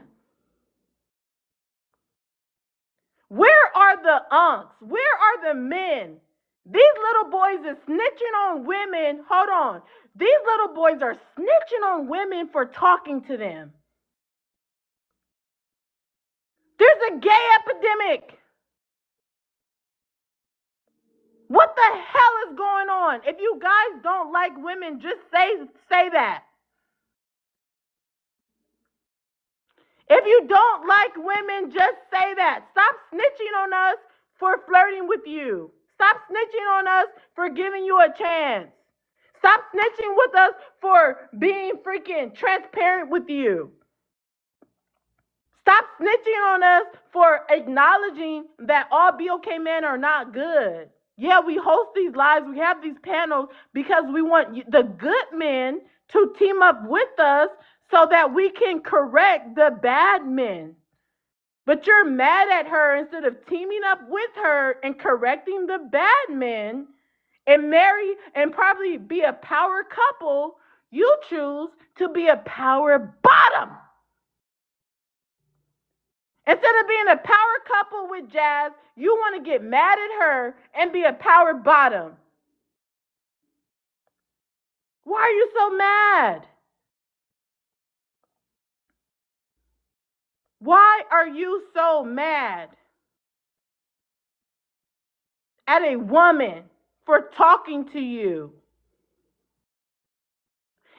Where are the unks? Where are the men? These little boys are snitching on women. Hold on. These little boys are snitching on women for talking to them. There's a gay epidemic. What the hell is going on? If you guys don't like women, just say that. If you don't like women, just say that. Stop snitching on us for flirting with you. Stop snitching on us for giving you a chance. Stop snitching with us for being freaking transparent with you. Stop snitching on us for acknowledging that all BOK men are not good. Yeah, we host these lives, we have these panels because we want the good men to team up with us so that we can correct the bad men. But you're mad at her instead of teaming up with her and correcting the bad men and marry and probably be a power couple. You choose to be a power bottom. Instead of being a power couple with Jazz, you want to get mad at her and be a power bottom. Why are you so mad? Why are you so mad at a woman for talking to you?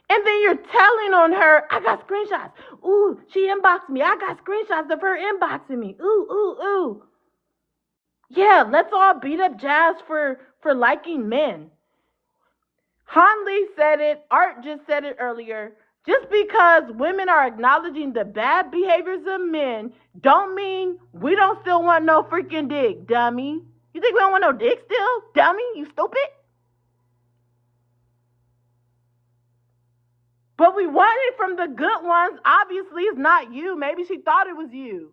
And then you're telling on her, I got screenshots. Ooh, she inboxed me. I got screenshots of her inboxing me. Ooh. Yeah, let's all beat up Jazz for liking men. Han Lee said it. Art just said it earlier. Just because women are acknowledging the bad behaviors of men don't mean we don't still want no freaking dick, dummy. You think we don't want no dick still, dummy? You stupid? But we want it from the good ones. Obviously, it's not you. Maybe she thought it was you.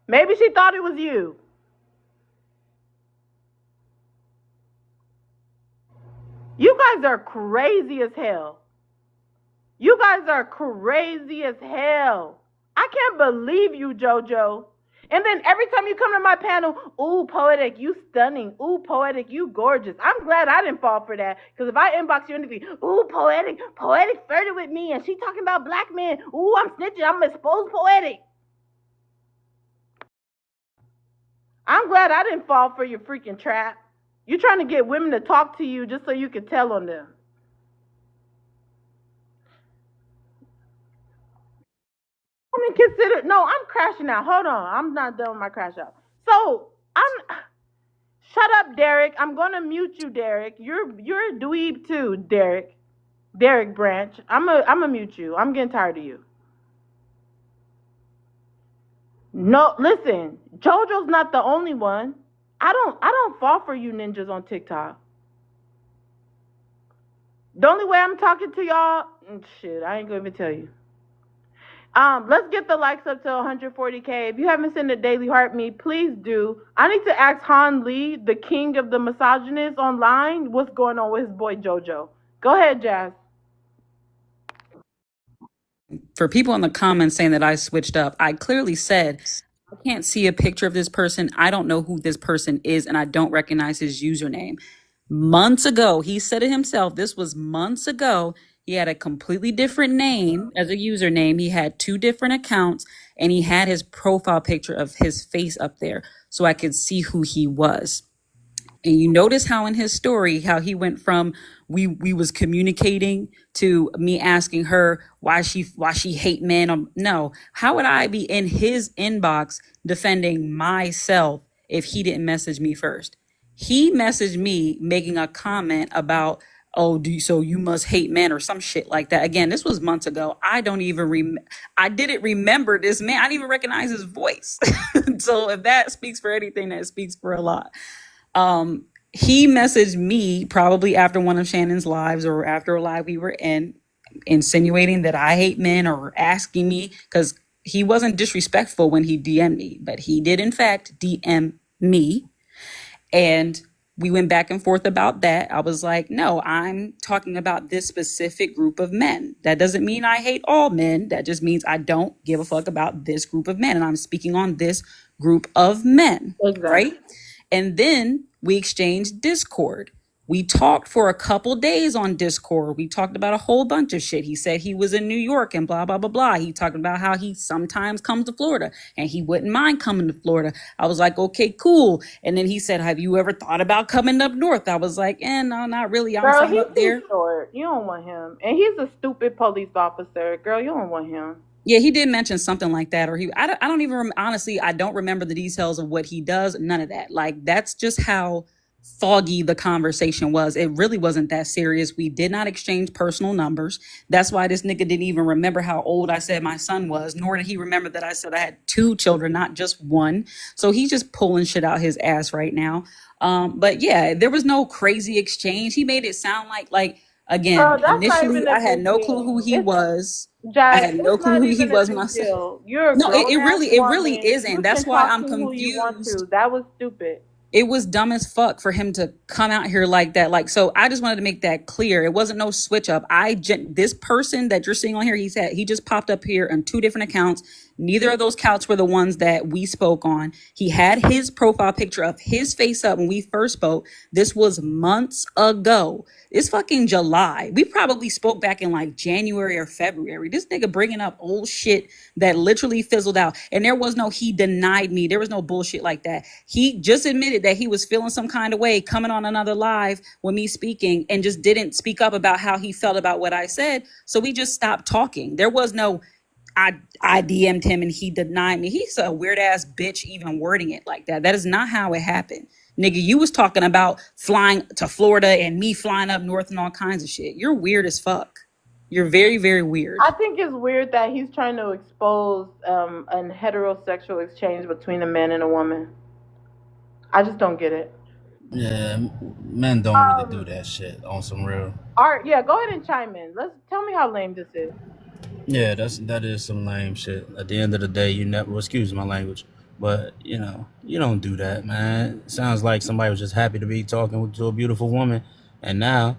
Maybe she thought it was you. You guys are crazy as hell. You guys are crazy as hell. I can't believe you, JoJo. And then every time you come to my panel, ooh, poetic, you stunning. Ooh, poetic, you gorgeous. I'm glad I didn't fall for that. Because if I inbox you anything, ooh, poetic flirted with me and she talking about black men. Ooh, I'm snitching. I'm exposed poetic. I'm glad I didn't fall for your freaking trap. You're trying to get women to talk to you just so you can tell on them. I mean, I'm crashing out. Hold on. I'm not done with my crash out. So, shut up, Derek. I'm going to mute you, Derek. You're a dweeb too, Derek. Derek Branch. I'm a mute you. I'm getting tired of you. No, listen. JoJo's not the only one. I don't fall for you ninjas on TikTok. The only way I'm talking to y'all, shit, I ain't going to even tell you. Let's get the likes up to 140K. If you haven't seen the Daily Heart Me, please do. I need to ask Han Lee, the king of the misogynists online, what's going on with his boy JoJo. Go ahead, Jazz. For people in the comments saying that I switched up, I clearly said I can't see a picture of this person. I don't know who this person is, and I don't recognize his username. Months ago, he said it himself. This was months ago. He had a completely different name as a username. He had two different accounts, and he had his profile picture of his face up there so I could see who he was. And you notice how in his story, how he went from we was communicating to me asking her why she hate men. No, how would I be in his inbox defending myself if he didn't message me first? He messaged me making a comment about, oh, so you must hate men or some shit like that. Again, this was months ago. I don't even I didn't remember this man. I didn't even recognize his voice. So if that speaks for anything, that speaks for a lot. He messaged me probably after one of Shannon's lives or after a live we were in, insinuating that I hate men or asking me, because he wasn't disrespectful when he DM'd me, but he did in fact DM me. And we went back and forth about that. I was like, no, I'm talking about this specific group of men. That doesn't mean I hate all men. That just means I don't give a fuck about this group of men. And I'm speaking on this group of men. Exactly. Right? And then we exchanged Discord. We talked for a couple days on Discord. We talked about a whole bunch of shit. He said he was in New York and blah, blah, blah, blah. He talked about how he sometimes comes to Florida and he wouldn't mind coming to Florida. I was like, okay, cool. And then he said, have you ever thought about coming up north? I was like, no, not really. I'm Girl, from he's up there. too short. You don't want him. And he's a stupid police officer. Girl, you don't want him. Yeah, he did mention something like that, or I don't even, honestly, I don't remember the details of what he does. None of that. Like, that's just how foggy the conversation was. It really wasn't that serious. We did not exchange personal numbers. That's why this nigga didn't even remember how old I said my son was, nor did he remember that I said I had 2 children, not just one. So he's just pulling shit out his ass right now. But yeah, there was no crazy exchange. He made it sound like, again, That's not initially even a I had big no clue deal. who he was. I Jazz, had no it's clue not who he even a was when I big said, deal. You're a no, grown ass it really woman. isn't. You That's can why talk I'm to who you want confused. to. That was stupid. It was dumb as fuck for him to come out here like that. Like, so I just wanted to make that clear. It wasn't no switch up. This person that you're seeing on here, he just popped up here on 2 different accounts. Neither of those accounts were the ones that we spoke on. He had his profile picture of his face up when we first spoke. This was months ago. It's fucking July. We probably spoke back in like January or February. This nigga bringing up old shit that literally fizzled out. And there was no, he denied me. There was no bullshit like that. He just admitted that he was feeling some kind of way coming on another live with me speaking and just didn't speak up about how he felt about what I said. So we just stopped talking. There was no, I DM'd him and he denied me. He's a weird ass bitch even wording it like that. That is not how it happened. Nigga, you was talking about flying to Florida and me flying up north and all kinds of shit. You're weird as fuck. You're very, very weird. I think it's weird that he's trying to expose a heterosexual exchange between a man and a woman. I just don't get it. Yeah, men don't really do that shit on some real. Art, yeah, go ahead and chime in. Tell me how lame this is. Yeah, that is some lame shit. At the end of the day, you never. Well, excuse my language, but you don't do that, man. It sounds like somebody was just happy to be talking to a beautiful woman, and now,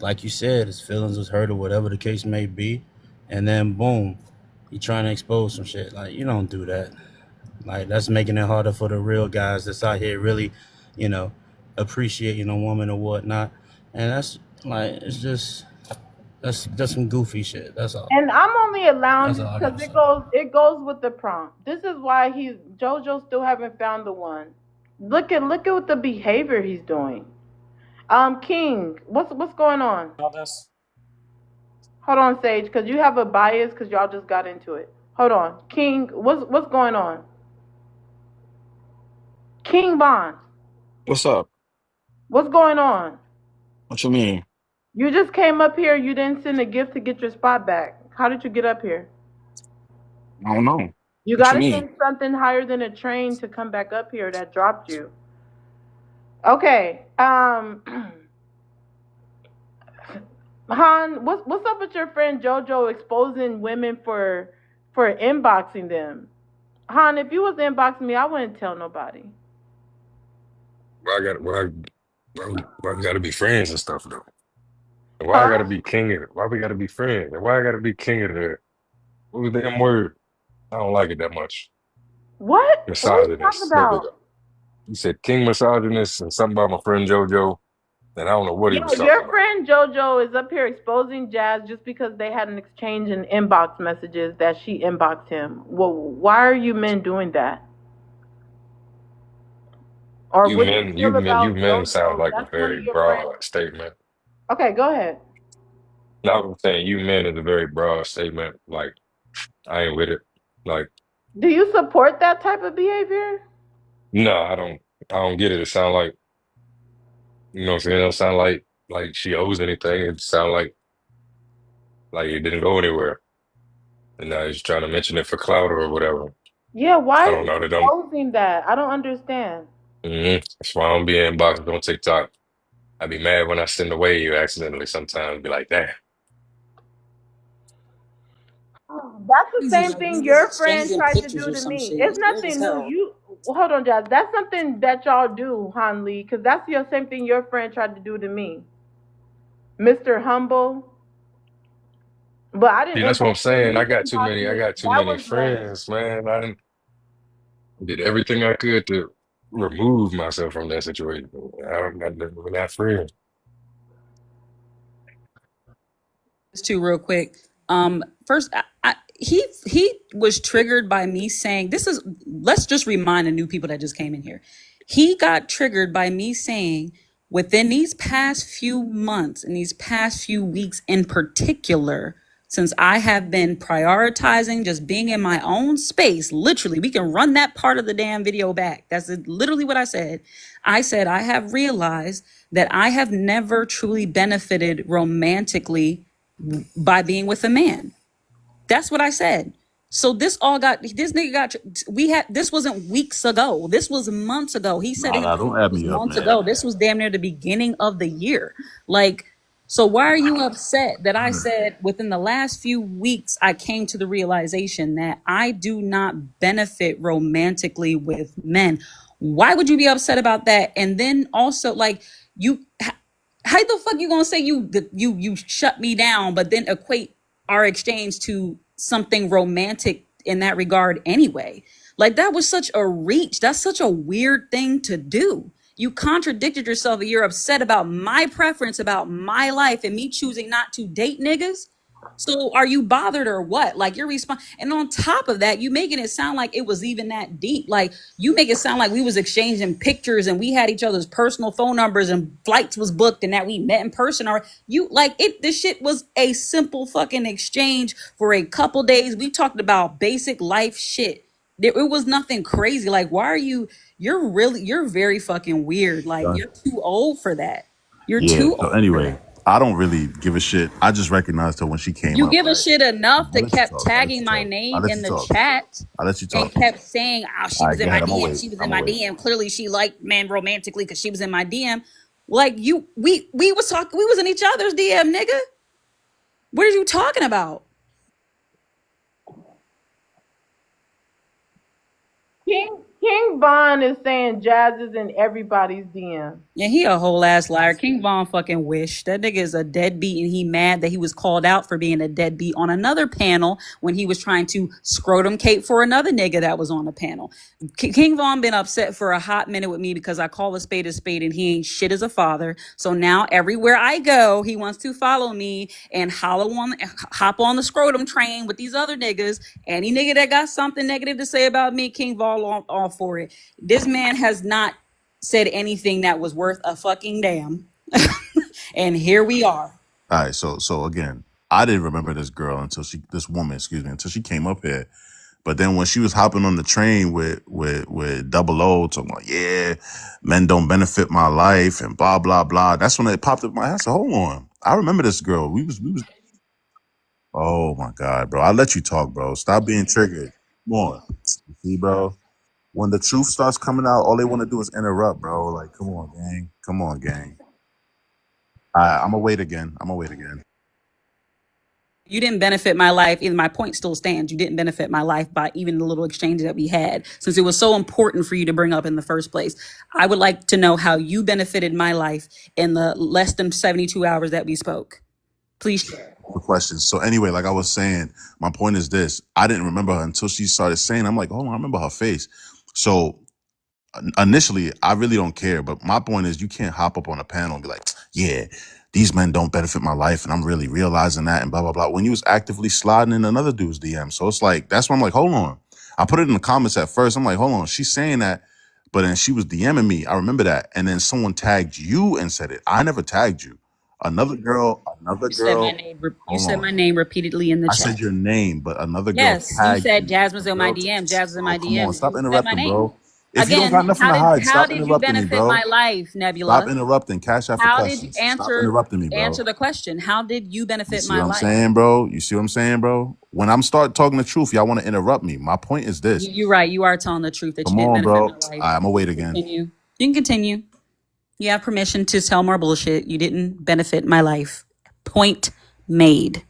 like you said, his feelings was hurt or whatever the case may be, and then boom, he trying to expose some shit. Like, you don't do that. Like, that's making it harder for the real guys that's out here really, appreciating a woman or whatnot, and that's like, it's just. That's some goofy shit. That's all. And I'm only allowing That's this all I because gotta say. it goes with the prompt. This is why JoJo still haven't found the one. Look at what the behavior he's doing. King, what's going on? All this. Hold on, Sage, because you have a bias because y'all just got into it. Hold on, King, what's going on? King Bond, What's up? what's going on? What you mean? You just came up here. You didn't send a gift to get your spot back. How did you get up here? I don't know. You What got you to mean? send something higher than a train to come back up here that dropped you. Okay. Han, what's up with your friend JoJo exposing women for for inboxing them. Han, if you was inboxing me, I wouldn't tell nobody. Why I got why we gotta be friends and stuff though? And why I Huh? gotta be king of it? Why we gotta be friends? And why I gotta be king of the what was the damn word? I don't like it that much. What? What are you talking Misogynist. about? You said king misogynist and something about my friend JoJo, and I don't know what he Yo, was talking your about. friend JoJo is up here exposing Jazz just because they had an exchange in inbox messages that she inboxed him. Well, why are you men doing that? Or what do you feel You about men sound JoJo? like a That's one of very your friends. broad statement. Okay, go ahead. No, I'm saying you men is a very broad statement. Like I ain't with it. Like Do you support that type of behavior? no, I don't get it. It sound like you know what I'm saying. It don't sound like she owes anything. It sound like it didn't go anywhere. And now he's trying to mention it for clout or whatever. Yeah, I why is don't he know. That don't. exposing that? I don't understand. That's why I don't be inboxing on TikTok. I be mad when I send away you accidentally. Sometimes be like, damn. That's the Crazy, same like we thing was your friend exchanging tried to pictures do or to some me. shit. It's It's weird as nothing new. hell. You hold on, Jazz. That's something that y'all do, Han Lee, because that's the same thing your friend tried to do to me, Mr. Humble. But I See, didn't that's what I'm inbox you. saying. You inboxed I me. got too That many was lame. friends, man. I did everything I could to remove myself from that situation. We're not friends. This too real quick. First, he was triggered by me saying this is. Let's just remind the new people that just came in here. He got triggered by me saying within these past few months and these past few weeks in particular, since I have been prioritizing just being in my own space. Literally, we can run that part of the damn video back. That's literally what I said. I said I have realized that I have never truly benefited romantically by being with a man. That's what I said. So this nigga got we had this wasn't weeks ago. This was months ago. He said Nah, it nah, himself. don't It add was me up, months man. ago. This was damn near the beginning of the year. Like, so why are you upset that I said within the last few weeks I came to the realization that I do not benefit romantically with men? Why would you be upset about that? And then also like you how the fuck you gonna say you shut me down, but then equate our exchange to something romantic in that regard anyway? Like that was such a reach. That's such a weird thing to do. You contradicted yourself and you're upset about my preference, about my life, and me choosing not to date niggas. So are you bothered or what? Like your response, and on top of that, you making it sound like it was even that deep. Like you make it sound like we was exchanging pictures and we had each other's personal phone numbers and flights was booked and that we met in person. Or you like it? This shit was a simple fucking exchange for a couple days. We talked about basic life shit. It was nothing crazy. Like why are you? You're very fucking weird. Like Done. you're too old for that. You're Yeah. too So old for anyway, that. I don't really give a shit. I just recognized her when she came You up, give a right? shit enough I to let you kept talk. I let you tagging my talk. I name let in you the talk. chat I let you and talk. kept saying, "Oh, she All was right, go in my ahead. I'm gonna DM. wait. She was I'm in gonna my wait. DM. Clearly, she liked men romantically because she was in my DM." Like we was talking. We was in each other's DM, nigga. What are you talking about? King Von is saying Jazz is in everybody's DM. Yeah, he a whole ass liar. King Von fucking wish. That nigga is a deadbeat and he mad that he was called out for being a deadbeat on another panel when he was trying to scrotum cape for another nigga that was on the panel. King Von been upset for a hot minute with me because I call a spade and he ain't shit as a father. So now everywhere I go, he wants to follow me and hop on the scrotum train with these other niggas. Any nigga that got something negative to say about me, King Von all for it. This man has not said anything that was worth a fucking damn. And here we are. All right. So again, I didn't remember this girl until this woman, excuse me, until she came up here. But then when she was hopping on the train with Double O, talking about, yeah, men don't benefit my life and blah blah blah. That's when it popped up my head. I said, hold on, I remember this girl. We was. Oh my god, bro! I let you talk, bro. Stop being triggered. Come on, you see, bro. When the truth starts coming out, all they want to do is interrupt, bro. Like, come on, gang. Come on, gang. I'm gonna wait again. I'm gonna wait again. You didn't benefit my life. Even my point still stands. You didn't benefit my life by even the little exchange that we had, since it was so important for you to bring up in the first place. I would like to know how you benefited my life in the less than 72 hours that we spoke. Please share. The questions. So anyway, like I was saying, my point is this: I didn't remember her until she started saying. I'm like, oh, I remember her face. So initially, I really don't care. But my point is, you can't hop up on a panel and be like, yeah, these men don't benefit my life, and I'm really realizing that, and blah blah blah. When you was actively sliding in another dude's DM, so it's like that's why I'm like, hold on. I put it in the comments at first. I'm like, hold on, she's saying that, but then she was DMing me. I remember that, and then someone tagged you and said it. I never tagged you. Another girl. You said my name. You Hold said on. my name repeatedly in the I chat. said your name, but another girl Yes, you tagged said you. Jasmine's A in my girl DM. Jasmine's in my come on, DM. stop You said my interrupting, name. bro. If you don't Again, got nothing to hide, how stop did you interrupting me, benefit bro. my life, Stop Nebula? interrupting. Cash out for How did you questions. Stop answer interrupting me, bro. the question? How did you You benefit see my what I'm life? saying, bro? You see what I'm saying, bro? When I'm start talking the truth, y'all want to interrupt me. My point is this. You're right. You are telling the truth that you Come didn't on, benefit bro. my life. I'm gonna wait again. Continue. You can continue. You have permission to tell more bullshit. You didn't benefit my life. Point made.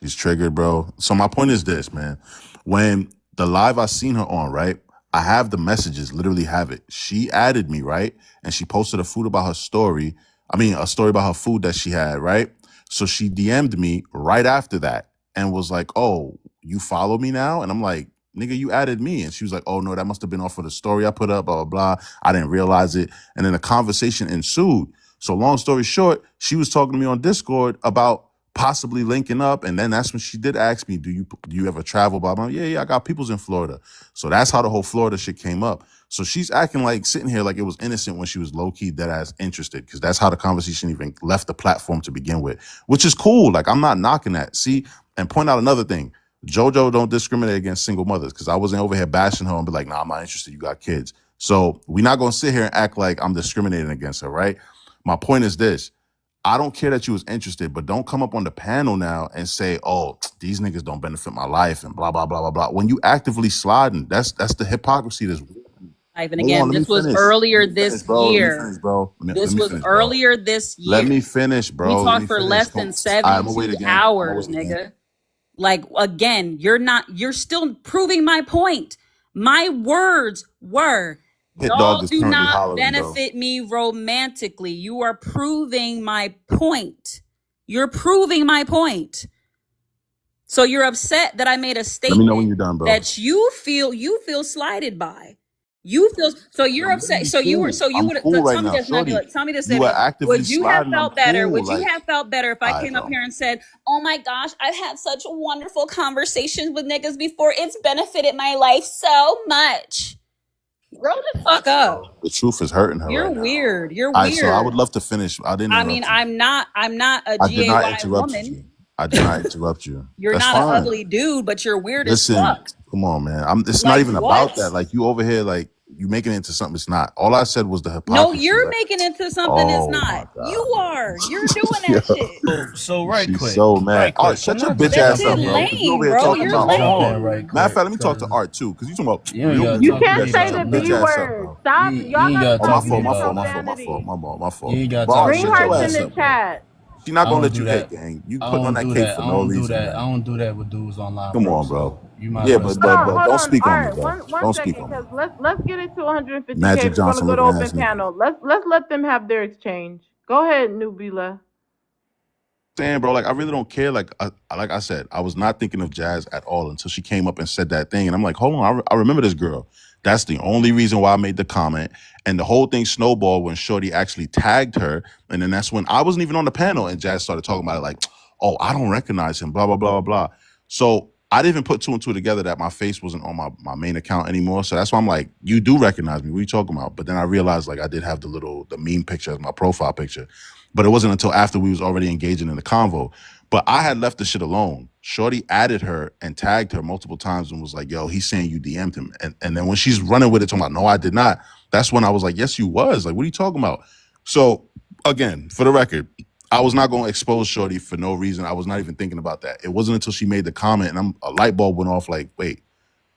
He's triggered, bro. So my point is this, man. When the live I seen her on, right? I have the messages, literally have it. She added me, right? And she posted a food about her story. A story about her food that she had, right? So she DM'd me right after that and was like, oh, you follow me now? And I'm like, nigga, you added me. And she was like, oh, no, that must have been off of the story I put up, blah, blah, blah. I didn't realize it. And then a conversation ensued. So long story short, she was talking to me on Discord about possibly linking up, and then that's when she did ask me, do you ever travel? Blah, blah. Yeah, I got peoples in Florida. So that's how the whole Florida shit came up. So she's acting like sitting here like it was innocent when she was low-key dead ass interested, because that's how the conversation even left the platform to begin with, which is cool. Like, I'm not knocking that. See, and point out another thing. JoJo don't discriminate against single mothers, because I wasn't over here bashing her and be like, nah, I'm not interested. You got kids. So we're not going to sit here and act like I'm discriminating against her, right? My point is this. I don't care that you was interested, but don't come up on the panel now and say, oh, these niggas don't benefit my life and blah, blah, blah, blah, blah. When you actively sliding, that's the hypocrisy that's And Hold on, again, let me this was finish. earlier Let me finish, this bro. Let me year. finish, bro. Let This me was finish, bro. earlier this Let year. me finish, bro. We Let talked me for finish. less than I'm gonna wait 72 again. I'm gonna wait hours, again. nigga. Like, again, you're still proving my point. My words were, Hit y'all dog is do currently not hollering, bro. benefit me romantically. You are proving my point. You're proving my point. So you're upset that I made a Let me know when statement you're done, bro. that you feel slighted by. You feel so you're upset. So you would cool right tell me now, this, shorty. Nebula. Tell me this, You were Nebula. actively Would you have sliding. I'm felt better? cool. Would you Like, have felt better if I all right, came up bro. here and said, "Oh my gosh, I've had such wonderful conversations with niggas before. It's benefited my life so much." Grow the fuck up. The truth is hurting her You're right now. weird. You're All right, so I would weird. love to finish. I didn't I mean, interrupt you. I'm not a I did not GAY interrupt woman. you. I did not interrupt you. You're That's not an fine. ugly dude, but you're weird as Listen, fuck. come on, man. It's not Like, even what? about that. Like, you over here, like, you making it into something it's not. All I said was the No, hypocrisy. you're Like, making it into something it's oh my not. God. You are. You're doing Yo, that shit. So right she's quick, so mad. right Art, quick. shut Can your I bitch just That ass jump shit up, in? bro. Because you over lame, here bro. talking Can I You're about, just hold jump in on. lame. right Matter of quick? fact, let me talk to Cause Art too. Because you talking about you ain't real gotta You people. talk to You can't me better shut say your the about B bitch nothing. ass up, word. bro. Stop. You Y'all ain't gotta gotta Oh, my talk stop to me fault, using my about fault, my nothing. fault, my fault, profanity. my fault, my You fault. ain't gotta But Art, talk to Green me shut your about hearts in ass the nothing. up, bro. chat. She not I gonna don't let do you hit, that. gang. You I putting on don't that do cape that. for I no don't do reason, that. I gang. don't do that with dudes online, Come bro. on, bro. So you might as Yeah, well stay out of Hold don't it. on, speak on me, Art. bro. One Don't speak second, on me. because let's get it to 150K. Magic We're gonna Johnson go to looking open ass nigga. panel. Let's let them have their exchange. Go ahead, Nubila. Saying, bro, like, I really don't care. Like I said, I was not thinking of Jazz at all until she came up and said that thing, and I'm like, hold on, I remember this girl. That's the only reason why I made the comment, and the whole thing snowballed when Shorty actually tagged her, and then that's when I wasn't even on the panel, and Jazz started talking about it, like, oh, I don't recognize him, blah blah blah blah blah. So I didn't even put two and two together that my face wasn't on my main account anymore. So that's why I'm like, you do recognize me. What are you talking about? But then I realized, like, I did have the meme picture as my profile picture. But it wasn't until after we was already engaging in the convo. But I had left the shit alone. Shorty added her and tagged her multiple times and was like, yo, he's saying you DM'd him. And then when she's running with it, talking about, no, I did not. That's when I was like, yes, you was. Like, what are you talking about? So, again, for the record, I was not going to expose Shorty for no reason. I was not even thinking about that. It wasn't until she made the comment and a light bulb went off like, wait,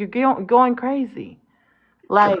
you're going crazy. Like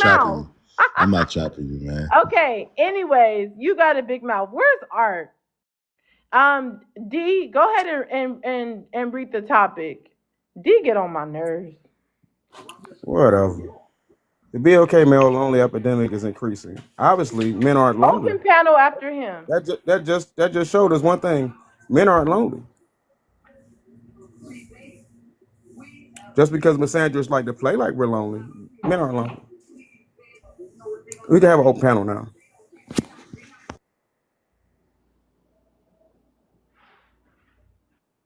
trapping mouth. you. I'm not trapping you, man. Okay. Anyways, you got a big mouth. Where's Art? D, go ahead and read the topic. D get on my nerves. Whatever. The BLK male lonely epidemic is increasing. Obviously, men aren't lonely. Open panel after him. That just showed us one thing: men aren't lonely. Just because misandrists like to play like we're lonely, men aren't lonely. We can have an open panel now.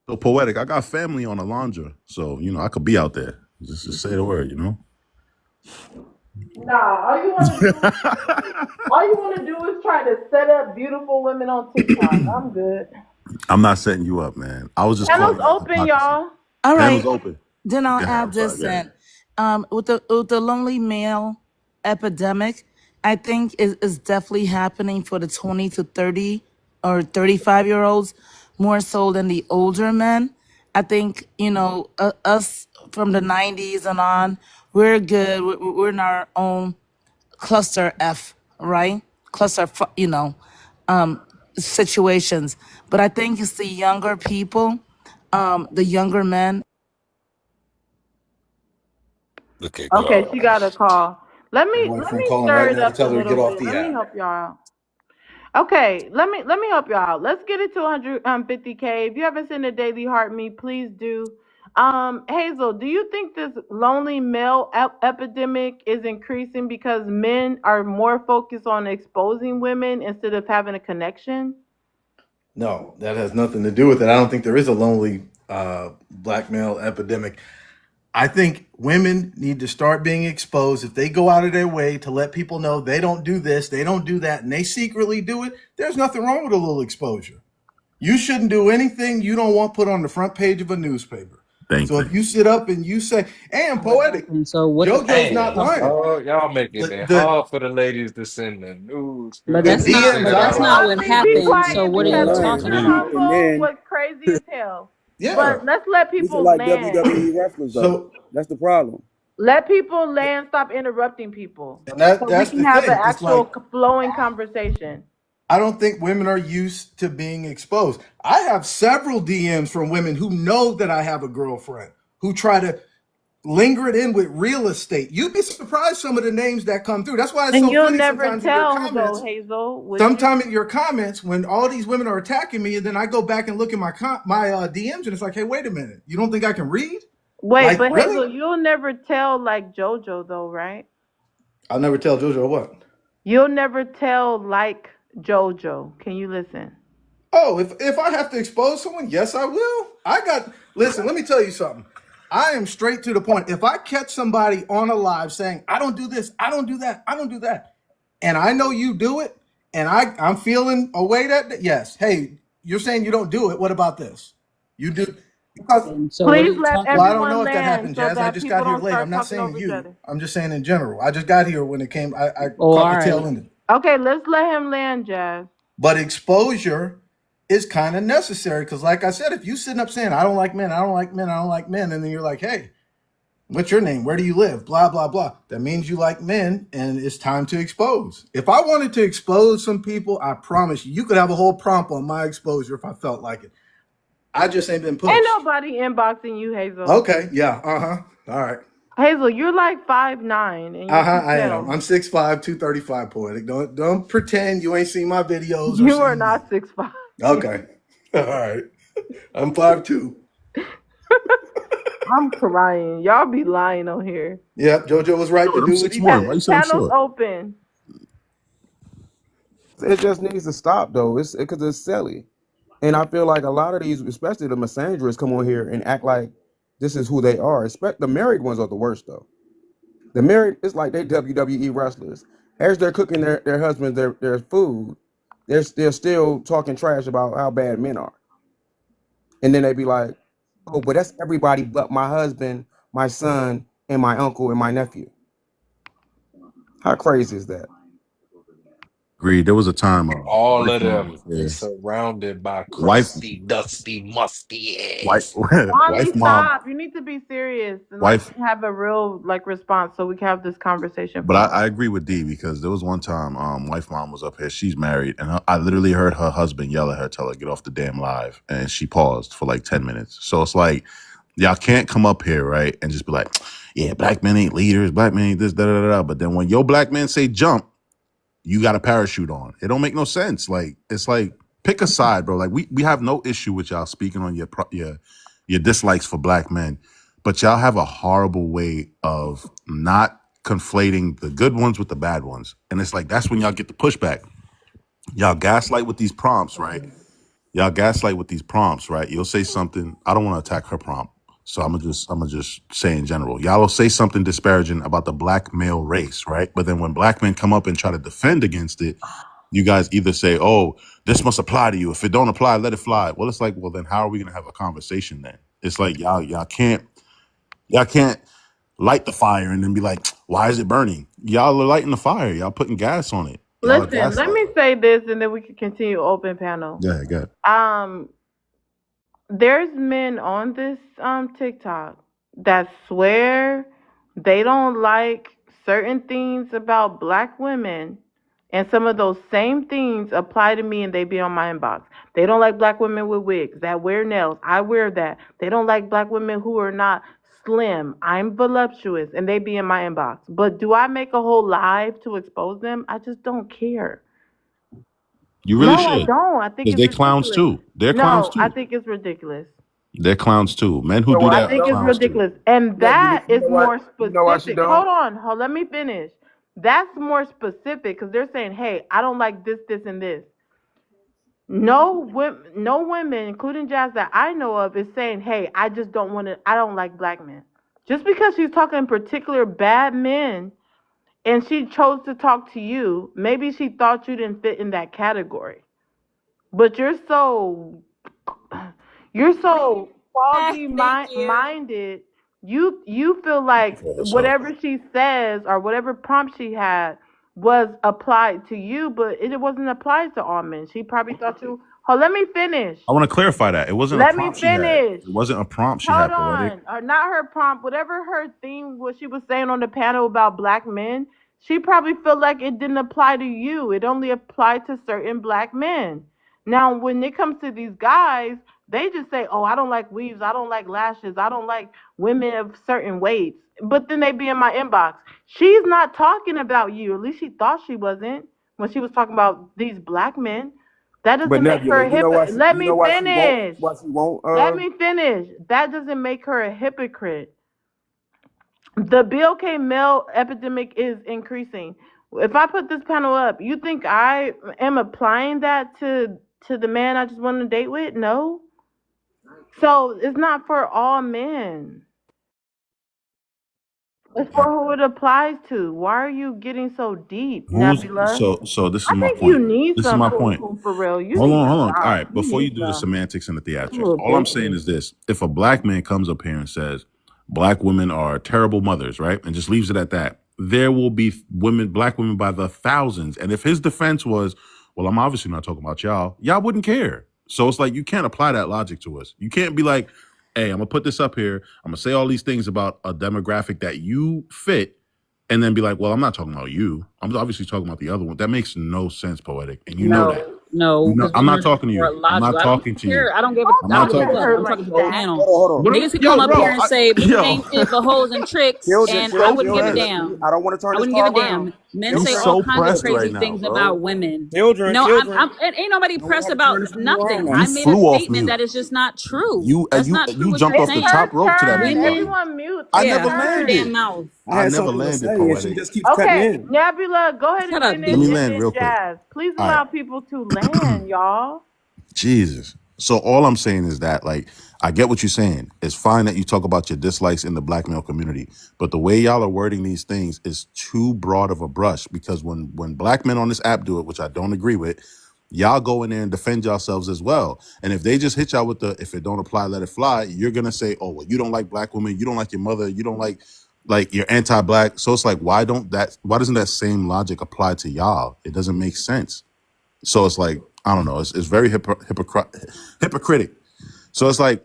So poetic. I got family on Alondra, so I could be out there. Just say the word. Nah, all you want to do is try to set up beautiful women on TikTok. I'm good. I'm not setting you up, man. I was just Channel's calling you out open, hypocrisy. y'all. All Panel's right. open. Then I'll Go ahead. add I'm sorry. this Go ahead. in. With the lonely male epidemic, I think is definitely happening for the 20 to 30 or 35-year-olds more so than the older men. I think, us from the 90s and on, we're good. We're in our own cluster F, right? Situations. But I think it's the younger people, the younger men. Look at Okay, she God. got a call. Let Her me let boyfriend me calling stir right it now to up a tell her to little get off bit. the Let me app. help y'all out. Okay, let me help y'all out. Let's get it to 150K. If you haven't seen the Daily Heart Me, please do. Hazel, do you think this lonely male epidemic is increasing because men are more focused on exposing women instead of having a connection? No, that has nothing to do with it. I don't think there is a lonely black male epidemic. I think women need to start being exposed. If they go out of their way to let people know they don't do this, they don't do that, and they secretly do it, there's nothing wrong with a little exposure. You shouldn't do anything you don't want put on the front page of a newspaper. Thank So you. if you sit up and you say, and poetic, And so what? JoJo's not Damn, lying. y'all making The it the hard for the ladies to send the news, But the girl. that's Just not. say DMs But it I that's out have. not loud. what Poppy, be happened. So quiet what are Ain't you because lying. this talking And, about? and convo men, was crazy as hell. Yeah. But let's let we feel people like land. WWE wrestlers though. So That's the problem. Let people land. Stop interrupting people, and that so we that's can the have an thing. It's actual like flowing conversation. I don't think women are used to being exposed. I have several DMs from women who know that I have a girlfriend who try to linger it in with real estate. You'd be surprised some of the names that come through. That's why it's And so you'll funny never sometimes in your tell, though, comments. Hazel, would you? Sometime in your comments when all these women are attacking me, and then I go back and look at my DMs, and it's like, hey, wait a minute, you don't think I can read? Wait, Like, but really? Hazel, you'll never tell like JoJo, though, right? I'll never tell JoJo what. You'll never tell like JoJo. Can you listen? Oh, if I have to expose someone, yes, I will. Listen, let me tell you something. I am straight to the point. If I catch somebody on a live saying, I don't do this, I don't do that, I don't do that, and I know you do it, and I'm feeling a way that, yes, hey, you're saying you don't do it. What about this? You do. Because, And so what are Please you let talking well, I about? don't know everyone if that land happened, so Jazz. I that just got people here don't late. I'm start not talking saying over each you. other. I'm just saying in general. I just got here when it came. I Oh, caught all the tail right. end of it. Okay, let's let him land, Jazz. But exposure is kind of necessary because, like I said, if you sitting up saying, I don't like men, I don't like men, I don't like men, and then you're like, hey, what's your name? Where do you live? Blah, blah, blah. That means you like men and it's time to expose. If I wanted to expose some people, I promise you, you could have a whole prompt on my exposure if I felt like it. I just ain't been Ain't pushed. nobody inboxing you, Hazel. Okay. Yeah. Uh huh. All right. Hazel, you're like 5'9", and Uh you huh. can I am. tell. I'm 6'5", 235 poetic. Don't pretend you ain't seen my videos or You are seen me. not 6'5". Okay. All right. I'm 5'2". I'm crying. Y'all be lying on here. Yep, JoJo was right to Short. I'm do what he 6'1". Why you did. say I'm Channel's short? open. It just needs to stop though. It's because it's silly. And I feel like a lot of these, especially the misandrists, come on here and act like this is who they are. Expect the married ones are the worst though. The married, it's like they WWE wrestlers. As they're cooking their husbands their food, they're still talking trash about how bad men are. And then they be like, oh, but that's everybody but my husband, my son, and my uncle and my nephew. How crazy is that? Agreed. There was a time All wife of mom them was is there. surrounded by Wife crusty, dusty, musty wife ass. Wally, wife mom stop. You need to be serious and like wife have a real like response so we can have this conversation But flowing. I agree with D because there was one time, wife mom was up here. She's married, and I literally heard her husband yell at her, tell her get off the damn live, and she paused for like 10 minutes. So it's like y'all can't come up here, right, and just be like, yeah, black men ain't leaders, black men ain't this, da da da da. But then when your black men say jump, you got a parachute on. It don't make no sense. Like it's like pick a side, bro. Like we have no issue with y'all speaking on your dislikes for black men, but y'all have a horrible way of not conflating the good ones with the bad ones. And it's like that's when y'all get the pushback. Y'all gaslight with these prompts, right? y'all gaslight with these prompts, right? You'll say something. I don't want to attack her prompt, so I'm gonna just say in general. Y'all will say something disparaging about the black male race, right? But then when black men come up and try to defend against it, you guys either say, "Oh, this must apply to you. If it don't apply, let it fly." Well, it's like, well, then how are we gonna have a conversation then? It's like y'all can't light the fire and then be like, "Why is it burning?" Y'all are lighting the fire. Y'all putting gas on it. Y'all are Listen, let me gaslighting. say this, and then we can continue open panel. Yeah, good. There's men on this TikTok that swear they don't like certain things about black women, and some of those same things apply to me, and they be on my inbox. They don't like black women with wigs that wear nails. I wear that. They don't like black women who are not slim. I'm voluptuous, and they be in my inbox. But do I make a whole live to expose them? I just don't care. You really No, I should, don't. I think because it's they clowns ridiculous. too. They're clowns No, I too. think it's ridiculous. They're clowns too. Men who You know do why I she that are think it's don't? clowns too. ridiculous. And Nebula, that you is know what? more You know why she specific. don't? Let me finish. That's more specific because they're saying, hey, I don't like this, this, and this. No women, including Jazz that I know of, is saying, hey, I just don't want to, I don't like black men. Just because she's talking in particular bad men and she chose to talk to you, maybe she thought you didn't fit in that category. But you're so foggy Thank you. minded. You feel like For herself. whatever she says or whatever prompt she had was applied to you, but it wasn't applied to all men. She probably thought you. Oh, let me finish. I want to clarify that. It wasn't a Let me prompt she had. finish. It wasn't a prompt she Hold had, Poetic. on. Or not her prompt, whatever her theme, what she was saying on the panel about black men, she probably felt like it didn't apply to you. It only applied to certain black men. Now, when it comes to these guys, they just say, oh, I don't like weaves. I don't like lashes. I don't like women of certain weights. But then they be in my inbox. She's not talking about you. At least she thought she wasn't when she was talking about these black men. That But doesn't make her Nebula, a hypocrite. Let you me know why she won't? finish. Why she won't? Let me finish. That doesn't make her a hypocrite. The BLK male epidemic is increasing. If I put this panel up, you think I am applying that to the man I just went on a date with? No. So it's not for all men. It's for who it applies to. Why are you getting so deep, Who's Nebula? so this is I my think you point. need This is some my poom point. poom for real. You Hold need on, to hold on. All stop. right, You before you need do the some. semantics and the It's a theatrics, little all I'm saying ridiculous. is this. If a black man comes up here and says black women are terrible mothers, right? And just leaves it at that, there will be black women by the thousands. And if his defense was, well, I'm obviously not talking about y'all wouldn't care. So it's like you can't apply that logic to us. You can't be like, hey, I'm gonna put this up here. I'm gonna say all these things about a demographic that you fit, and then be like, well, I'm not talking about you. I'm obviously talking about the other one. That makes no sense, Poetic. And you know that. No, You know, because I'm women not are talking to more you. I'm not logical. I don't talking to you. care. I don't give a. Don't I'm I don't not talk give a to talking to fuck. her you. I'm talking like to the that. panel. Hold on. What am I, Niggas could come yo, up bro? here and say women Yo, ain't shit but hoes and tricks, Children, and I wouldn't give a children. damn. I don't want to turn I this wouldn't give car a around. damn. Men he's say Children, all so kinds of pressed children, right crazy now, things bro. about women. children, No, children. ain't nobody I don't pressed want to turn about this car around nothing. You I now. made a flew off statement mute. that is just not true. You That's you not true you what you're jumped off It's the saying. her top rope to that turn. mute. Women, Everyone mute. I It's yeah, her never shut your damn landed. turn. mouth. I I had never something to landed, say, and she Poetic. just keeps cutting Okay, in. Nebula, go ahead Shut and up, Let finish, me bitch. and land then real quick. Jazz. Please All right. allow people to land, y'all. Jesus. So all I'm saying is that, like, I get what you're saying. It's fine that you talk about your dislikes in the black male community, but the way y'all are wording these things is too broad of a brush, because when black men on this app do it, which I don't agree with, y'all go in there and defend yourselves as well. And if they just hit y'all with the if it don't apply, let it fly, you're gonna say, oh, well, you don't like black women, you don't like your mother, you don't like you're anti-black. So it's like, why doesn't that same logic apply to y'all? It doesn't make sense. So it's like, I don't know. It's very hypocritic. So it's like,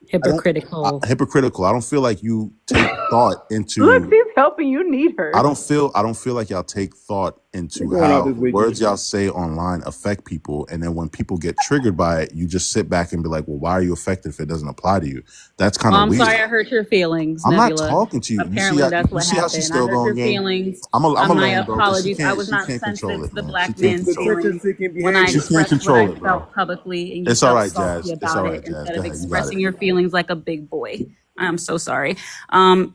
Hypocritical. hypocritical. I don't feel like you take thought Look, into. she's helping you. Need her. I don't feel like y'all take thought They're into going out how this the weekend. words y'all say online affect people, and then when people get triggered by it, you just sit back and be like, "Well, why are you affected if it doesn't apply to you?" That's kind Well, of I'm weird. sorry I hurt your feelings, I'm not Nebula. talking to you. Apparently that's You what see how she's happened. I still hurt going, your gang. feelings. I'm a My land, bro, because apologies. I was she not can't control sensitive it, to the man. She black can't man's It's control it. attention feelings seeking when I She behavior. can't expressed what I control it, bro. felt publicly and you It's all felt right, salty Jazz. It's about all it right, Jazz. instead Go of ahead. You got it. expressing your feelings like a big boy. I'm so sorry.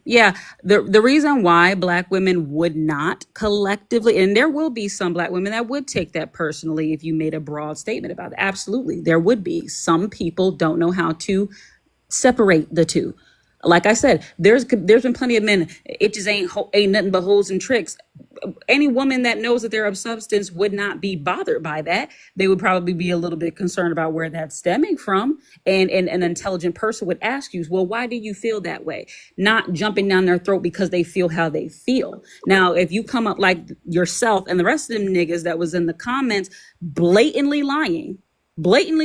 Yeah, the reason why Black women would not collectively, and there will be some Black women that would take that personally if you made a broad statement about it. Absolutely, there would be. Some people don't know how to separate the two. Like I said, there's been plenty of men. It just ain't nothing but holes and tricks. Any woman that knows that they're of substance would not be bothered by that. They would probably be a little bit concerned about where that's stemming from. And an intelligent person would ask you, well, why do you feel that way? Not jumping down their throat because they feel how they feel. Now, if you come up like yourself and the rest of them niggas that was in the comments blatantly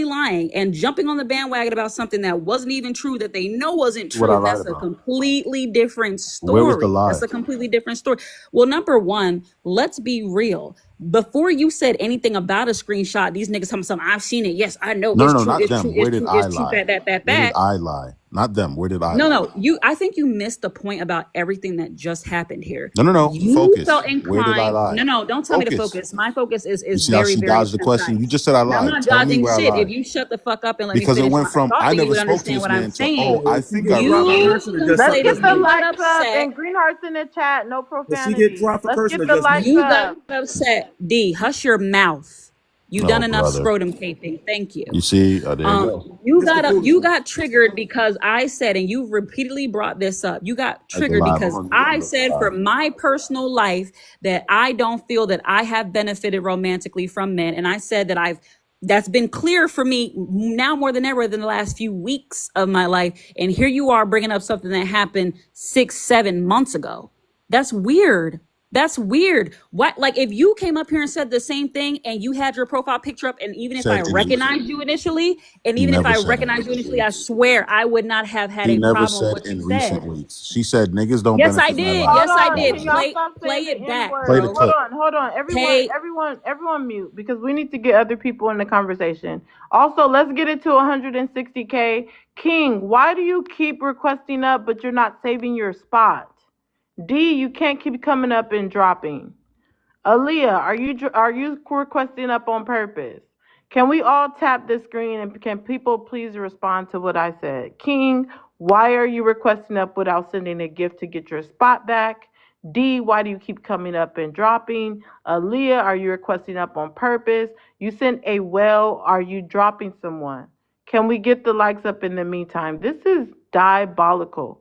lying and jumping on the bandwagon about something that wasn't even true, that they know wasn't What I true, lied that's a about? completely different Where was the story. lie? That's a completely different story. Well, number one, let's be real. Before you said anything about a screenshot, these niggas tell me something. I've seen it. Yes, I know. No, It's no, no, true. not It's true. them. Where It's did true. I It's true. lie? That. Where did I lie? Not them. Where did I No, lie? no. I think you missed the point about everything that just happened here. No, no, no. You Focus. felt Where did I inclined. lie? No. Don't tell me to Focus. focus. My focus is You is see how very, she very dodged the question? You precise. just said I Now, I'm lied. not Tell me dodging where I shit. If lied. you shut the fuck up and let me Because it finish went my from thought, I then you never would spoke to understand this what I'm man to oh, saying. I If he think I get really dropped did. You first, or just Let's said get if the cursing? you got likes up upset. and Greenheart's in the chat. No Does he get profanity. dropped for Let's cursing get or the just likes me? You got up. upset. D, hush your mouth. You Oh, done enough brother. scrotum caping. Thank you. You see? Oh, there you go. Mr. You Foolishness. got triggered because I said, and you've repeatedly brought this up. You got That's a triggered lie. because I said for my personal life that I don't feel that I have benefited romantically from men, and I said that that's been clear for me now more than ever in the last few weeks of my life. And here you are bringing up something that happened 6-7 months ago. That's weird. That's weird. What, like, if you came up here and said the same thing and you had your profile picture up, and even if I Said in recent recognized you weeks. initially, and He even if never I said in recognized you recent initially, I weeks. swear I would not have had He a never problem with said what you in recent said. weeks. She said niggas don't Yes, I benefit my did. life. Hold Yes, I on. did. Can y'all Play stop saying it the N back, Play the word? bro. clip. Hold on. Hey, Everyone mute because we need to get other people in the conversation. Also, let's get it to 160K. King, why do you keep requesting up but you're not saving your spot? D, you can't keep coming up and dropping. Aaliyah, are you requesting up on purpose? Can we all tap the screen and can people please respond to what I said? King, why are you requesting up without sending a gift to get your spot back? D, why do you keep coming up and dropping? Aaliyah, are you requesting up on purpose? You sent a well, are you dropping someone? Can we get the likes up in the meantime? This is diabolical.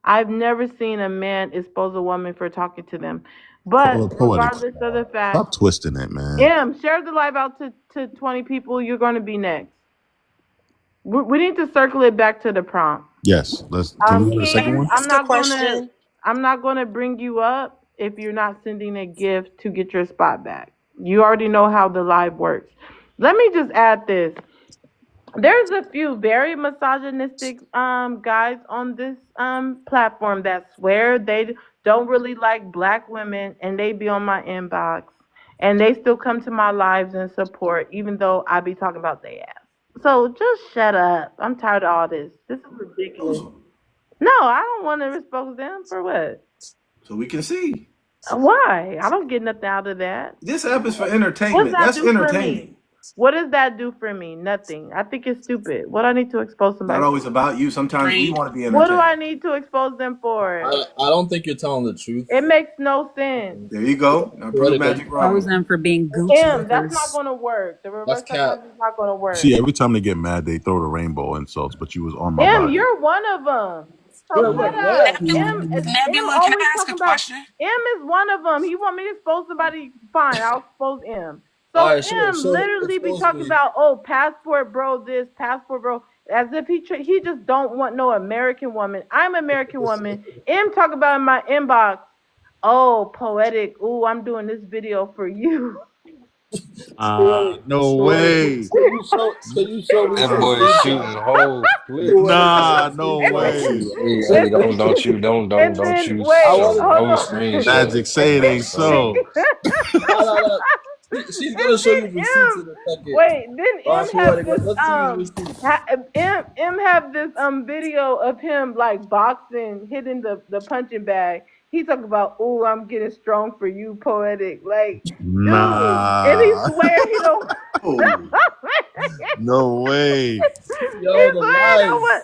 I've never seen a man expose a woman for talking to them. But Poetic. regardless of the fact, Stop twisting it, man. share the live out to 20 people. You're going to be next. We need to circle it back to the prompt. Yes. Can we hear the second King, one? I'm Ask a not gonna question. bring you up if you're not sending a gift to get your spot back. You already know how the live works. Let me just add this. There's a few very misogynistic guys on this platform that swear they don't really like black women and they be on my inbox and they still come to my lives and support even though I be talking about their ass. So just shut up. I'm tired of all this. This is ridiculous. No, I don't want to expose them for what? So we can see. Why? I don't get nothing out of that. This app is for What does entertainment. that That's do for me? entertaining. What does that do for me? Nothing. I think it's stupid. What do I need to expose somebody Not always for? about you. Sometimes we want to be What do I entertained. need to expose them for? I don't think you're telling the truth. It makes no sense. There you go. Now prove Poetic, magic expose wrong. them for being gooch That's not lickers. going to work. The that's reverse cap. psychology is not going to work. See, every time they get mad, they throw the rainbow insults, but you was on my body. You're one of them. So Wait, shut what? up. Can Always I ask talking a about question? is one of them. He want me to expose somebody. Fine, I'll expose M. All So right, so literally be expose talking me. about passport bro this, passport bro, as if he just don't want no American woman. I'm American woman. M talk about in my inbox. Oh, poetic. Ooh, I'm doing this video for you. No Poetic. way. Can you show me That some boy is shooting screenshots? whole clips. Poetic, can you No show me some way. Hey, screenshots? don't Then you I wait, want show to. hold no on. Magic, screenshots, say it ain't bro. so. No. She's gonna show you receipts in a second. Then All M right, have Poetic, this let's see these receipts. M have this video of him like boxing, hitting the punching bag. He talk about, oh, I'm getting strong for you, poetic. Like, dude, and he Nah. swear he don't. Oh, No way. Yo, He the swear he don't want. lies.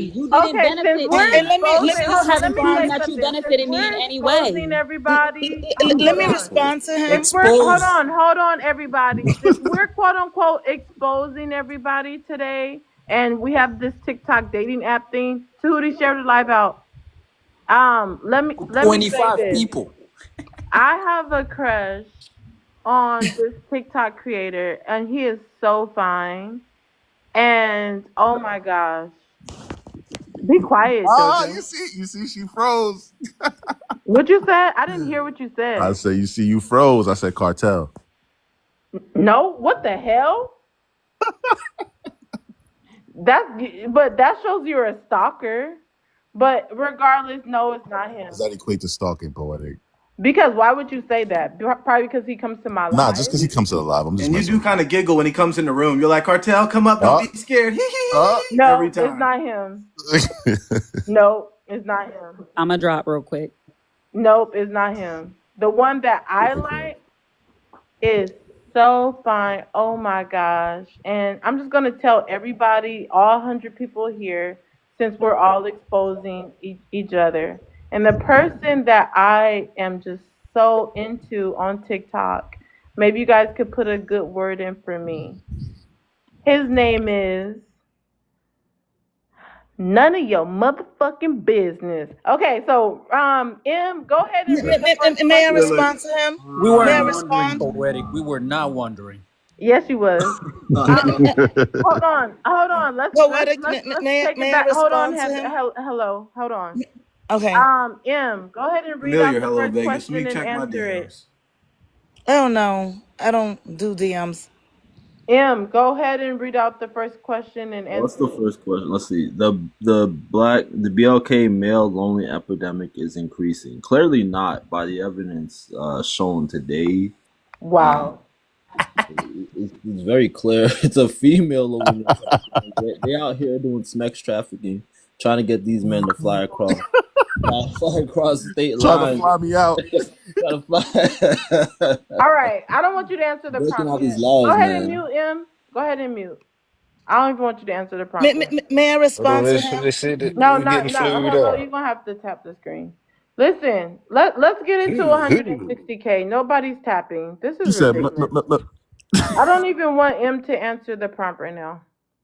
agree. You didn't Okay, since benefit we're me. And let me You exposing, still okay, let haven't me proven say let that you something. Since benefited me in we're any exposing way. everybody, hold me on. respond to Since him. we're Exposed. hold on, everybody. Since we're quote unquote exposing everybody today, and we have this TikTok dating app thing, Tootie share the live out. Let me say 25 this. people. I have a crush on this TikTok creator, and he is so fine. And oh my gosh, be quiet, Ah, Jojo. you see, she froze. What you said? I didn't hear what you I said. say, you see, you froze. I said, cartel. No, what the hell? but that shows you're a stalker. But regardless, no, it's not Does him. that equate to stalking, poetic? Because why would you say that? Probably because he comes to my Nah, just live. because he comes to the live. I'm just And you messing do with you. kind of giggle when he comes in the room. You're like, Cartel, come up, don't Uh, be scared. uh. Every No, it's time. not him. Nope, it's not him. I'm gonna drop real quick. Nope, it's not him. The one that I like is so fine. Oh my gosh. And I'm just going to tell everybody, all 100 people here, since we're all exposing each other. And the person that I am just so into on TikTok, maybe you guys could put a good word in for me. His name is None of Your Motherfucking Business. Okay, so go ahead and read the first May I question. respond to him? We May I weren't wondering, respond? poetic. We were not wondering. Yes, you was. Um, hold on. Poetic, Let's take it may I back. Hold on, respond to him? hello, hold on. Okay. Go ahead and read Familiar, out the hello, first Vegas. Let question me and check my answer it. DMs. I don't know. I don't do DMs. Go ahead and read out the first question and What's answer the it. first question? Let's see. The BLK male lonely epidemic is increasing. Clearly not by the evidence shown today. Wow. It's very clear. It's a female loneliness epidemic. They out here doing sex trafficking, trying to get these men to fly across state Trying to lines, fly me out. trying to fly, All right. I don't want you to answer the breaking prompt all these yet. Go laws, ahead and man. mute, M. Go ahead and mute. I don't even want you to answer the prompt yet. May I Hold on, respond to they him? said that No, we no, getting no. flued Hello, out. you're gonna have to tap the screen. Listen, let's get into Hoo-hoo. 160K. Nobody's tapping. This She is said, ridiculous. I don't even want him to answer the prompt right now.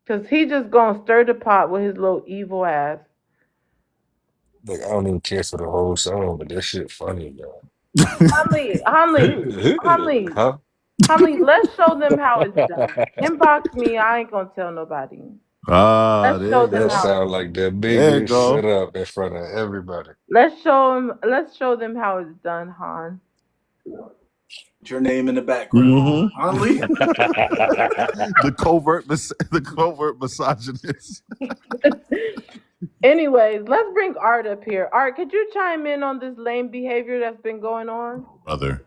Cause he just gonna stir the pot with his little evil ass. Like, I don't even care for the whole song, but that shit funny, though. Hunley, Hunley, Hunley, Huh? Hunley, let's show them how it's done. Inbox me, I ain't gonna tell nobody. ah, Let's there show you them That go. how sound it's like done. that big There you bitch go. set up in front of everybody. Let's show them how it's done, Han. Put your name in the background. Mm-hmm. Hunley? The covert misogynist. Anyways, let's bring Art up here. Art, could you chime in on this lame behavior that's been going on? Brother.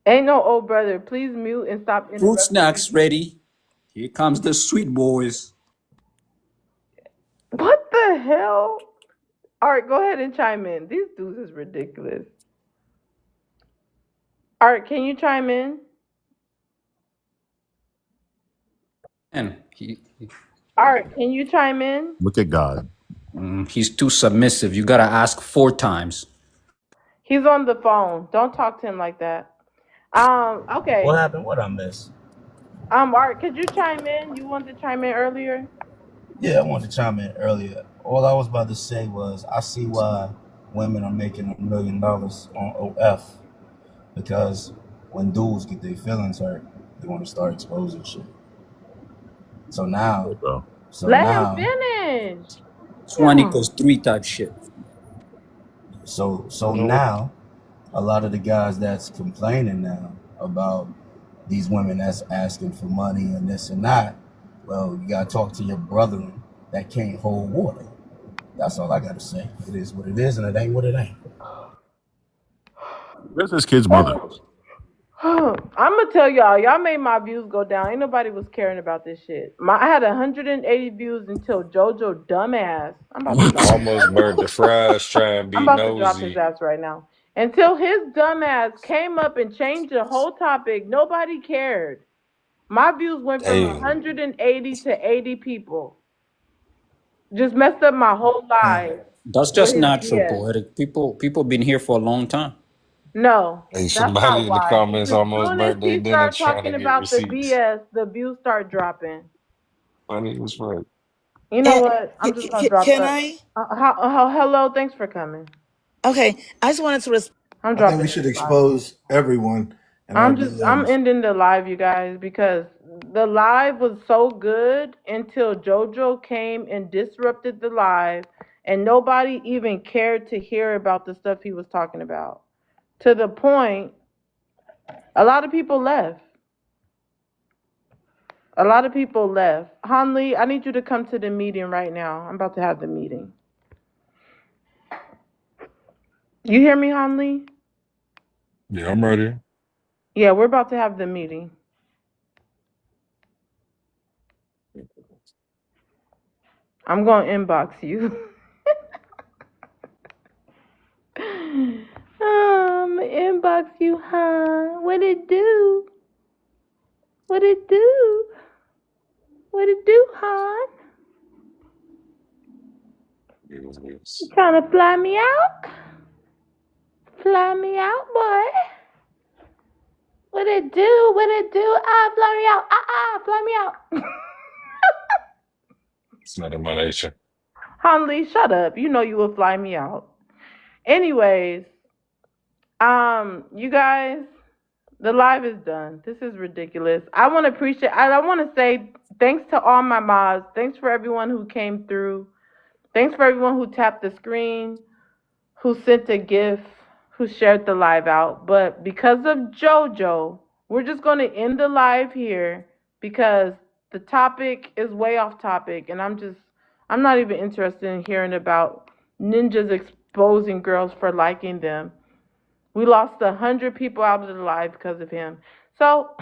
Ain't no old brother. Please mute and stop Fruit interrupting snacks people. ready. Here comes the sweet boys. What the hell? Art, go ahead and chime in. These dudes is ridiculous. Art, can you chime in? And Art, can you chime in? Look at God. he's too submissive. You gotta ask 4 times. He's on the phone. Don't talk to him like that. What Okay. happened? What I missed? Art, could you chime in? You wanted to chime in earlier? Yeah, I wanted to chime in earlier. All I was about to say was I see why women are making $1 million on OF because when dudes get their feelings hurt, they want to start exposing shit. So Hey, now, bro. so Let him now, finish. 20 Damn. equals 3 type shit. so You know what? now, a lot of the guys that's complaining now about these women that's asking for money and this and that, well, you gotta talk to your brethren that can't hold water. That's all I gotta say. It is what it is, and it ain't what it ain't. Where's this kid's mother? I'm gonna tell y'all made my views go down. Ain't nobody was caring about this shit. I had 180 views until JoJo dumbass. I'm about to drop his Almost ass right burnt the now. fries trying to I'm be about to drop his nosy. ass right now. Until his dumbass came up and changed the whole topic, nobody cared. My views went from Hey, 180 to 80 people. Just messed up my whole life That's with just his natural, BS. poetic. People been here for a long time. No, hey, that's somebody not in the why. comments As almost soon as burnt their he dinner started trying to talking get about the receipts. BS, the views start dropping. Funny as fuck. You know what? I'm just gonna drop Can the. I? Hello, thanks for coming. Okay, I just wanted to respond. I'm I think we dropping should this live. expose everyone in our I'm DMs. ending the live, you guys, because the live was so good until JoJo came and disrupted the live, and nobody even cared to hear about the stuff he was talking about. To the point, a lot of people left. A lot of people left. Hanli, I need you to come to the meeting right now. I'm about to have the meeting. You hear me, Hanli? Yeah, I'm ready. Yeah, we're about to have the meeting. I'm going to inbox you. Inbox you, huh? What it do? What it do? What it do, hon? You trying to fly me out? Fly me out, boy. What it do? What it do? Ah, fly me out. Fly me out. It's not in my nature. Hanli, shut up. You know you will fly me out. Anyways, you guys, the live is done. This is ridiculous. I want to appreciate. I want to say thanks to all my mods. Thanks for everyone who came through. Thanks for everyone who tapped the screen, who sent a gift, who shared the live out. But because of JoJo, we're just going to end the live here because the topic is way off topic, and I'm not even interested in hearing about ninjas exposing girls for liking them. We lost 100 people out of the live because of him. So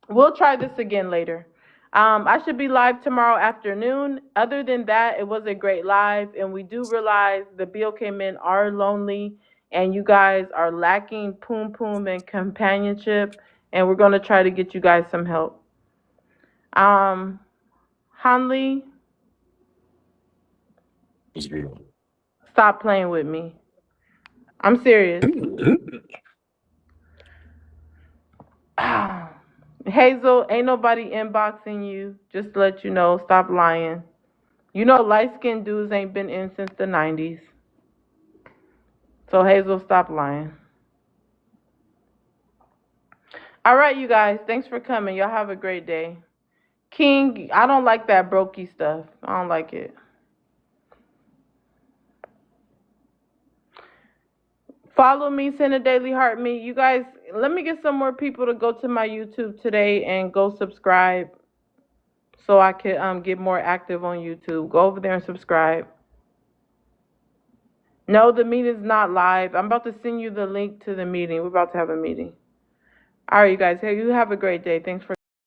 we'll try this again later. I should be live tomorrow afternoon. Other than that, it was a great live, and we do realize the BOK men are lonely, and you guys are lacking poom poom and companionship, and we're gonna try to get you guys some help. Hanli, It's good. stop playing with me. I'm serious. Hazel, ain't nobody inboxing you. Just to let you know, stop lying. You know light skinned dudes ain't been in since the 90s. So Hazel, stop lying. All right, you guys. Thanks for coming. Y'all have a great day. King, I don't like that brokey stuff. I don't like it. Follow me, send a daily heart me. You guys, let me get some more people to go to my YouTube today and go subscribe so I can get more active on YouTube. Go over there and subscribe. No, the meeting is not live. I'm about to send you the link to the meeting. We're about to have a meeting. All right, you guys. Hey, you have a great day. Thanks for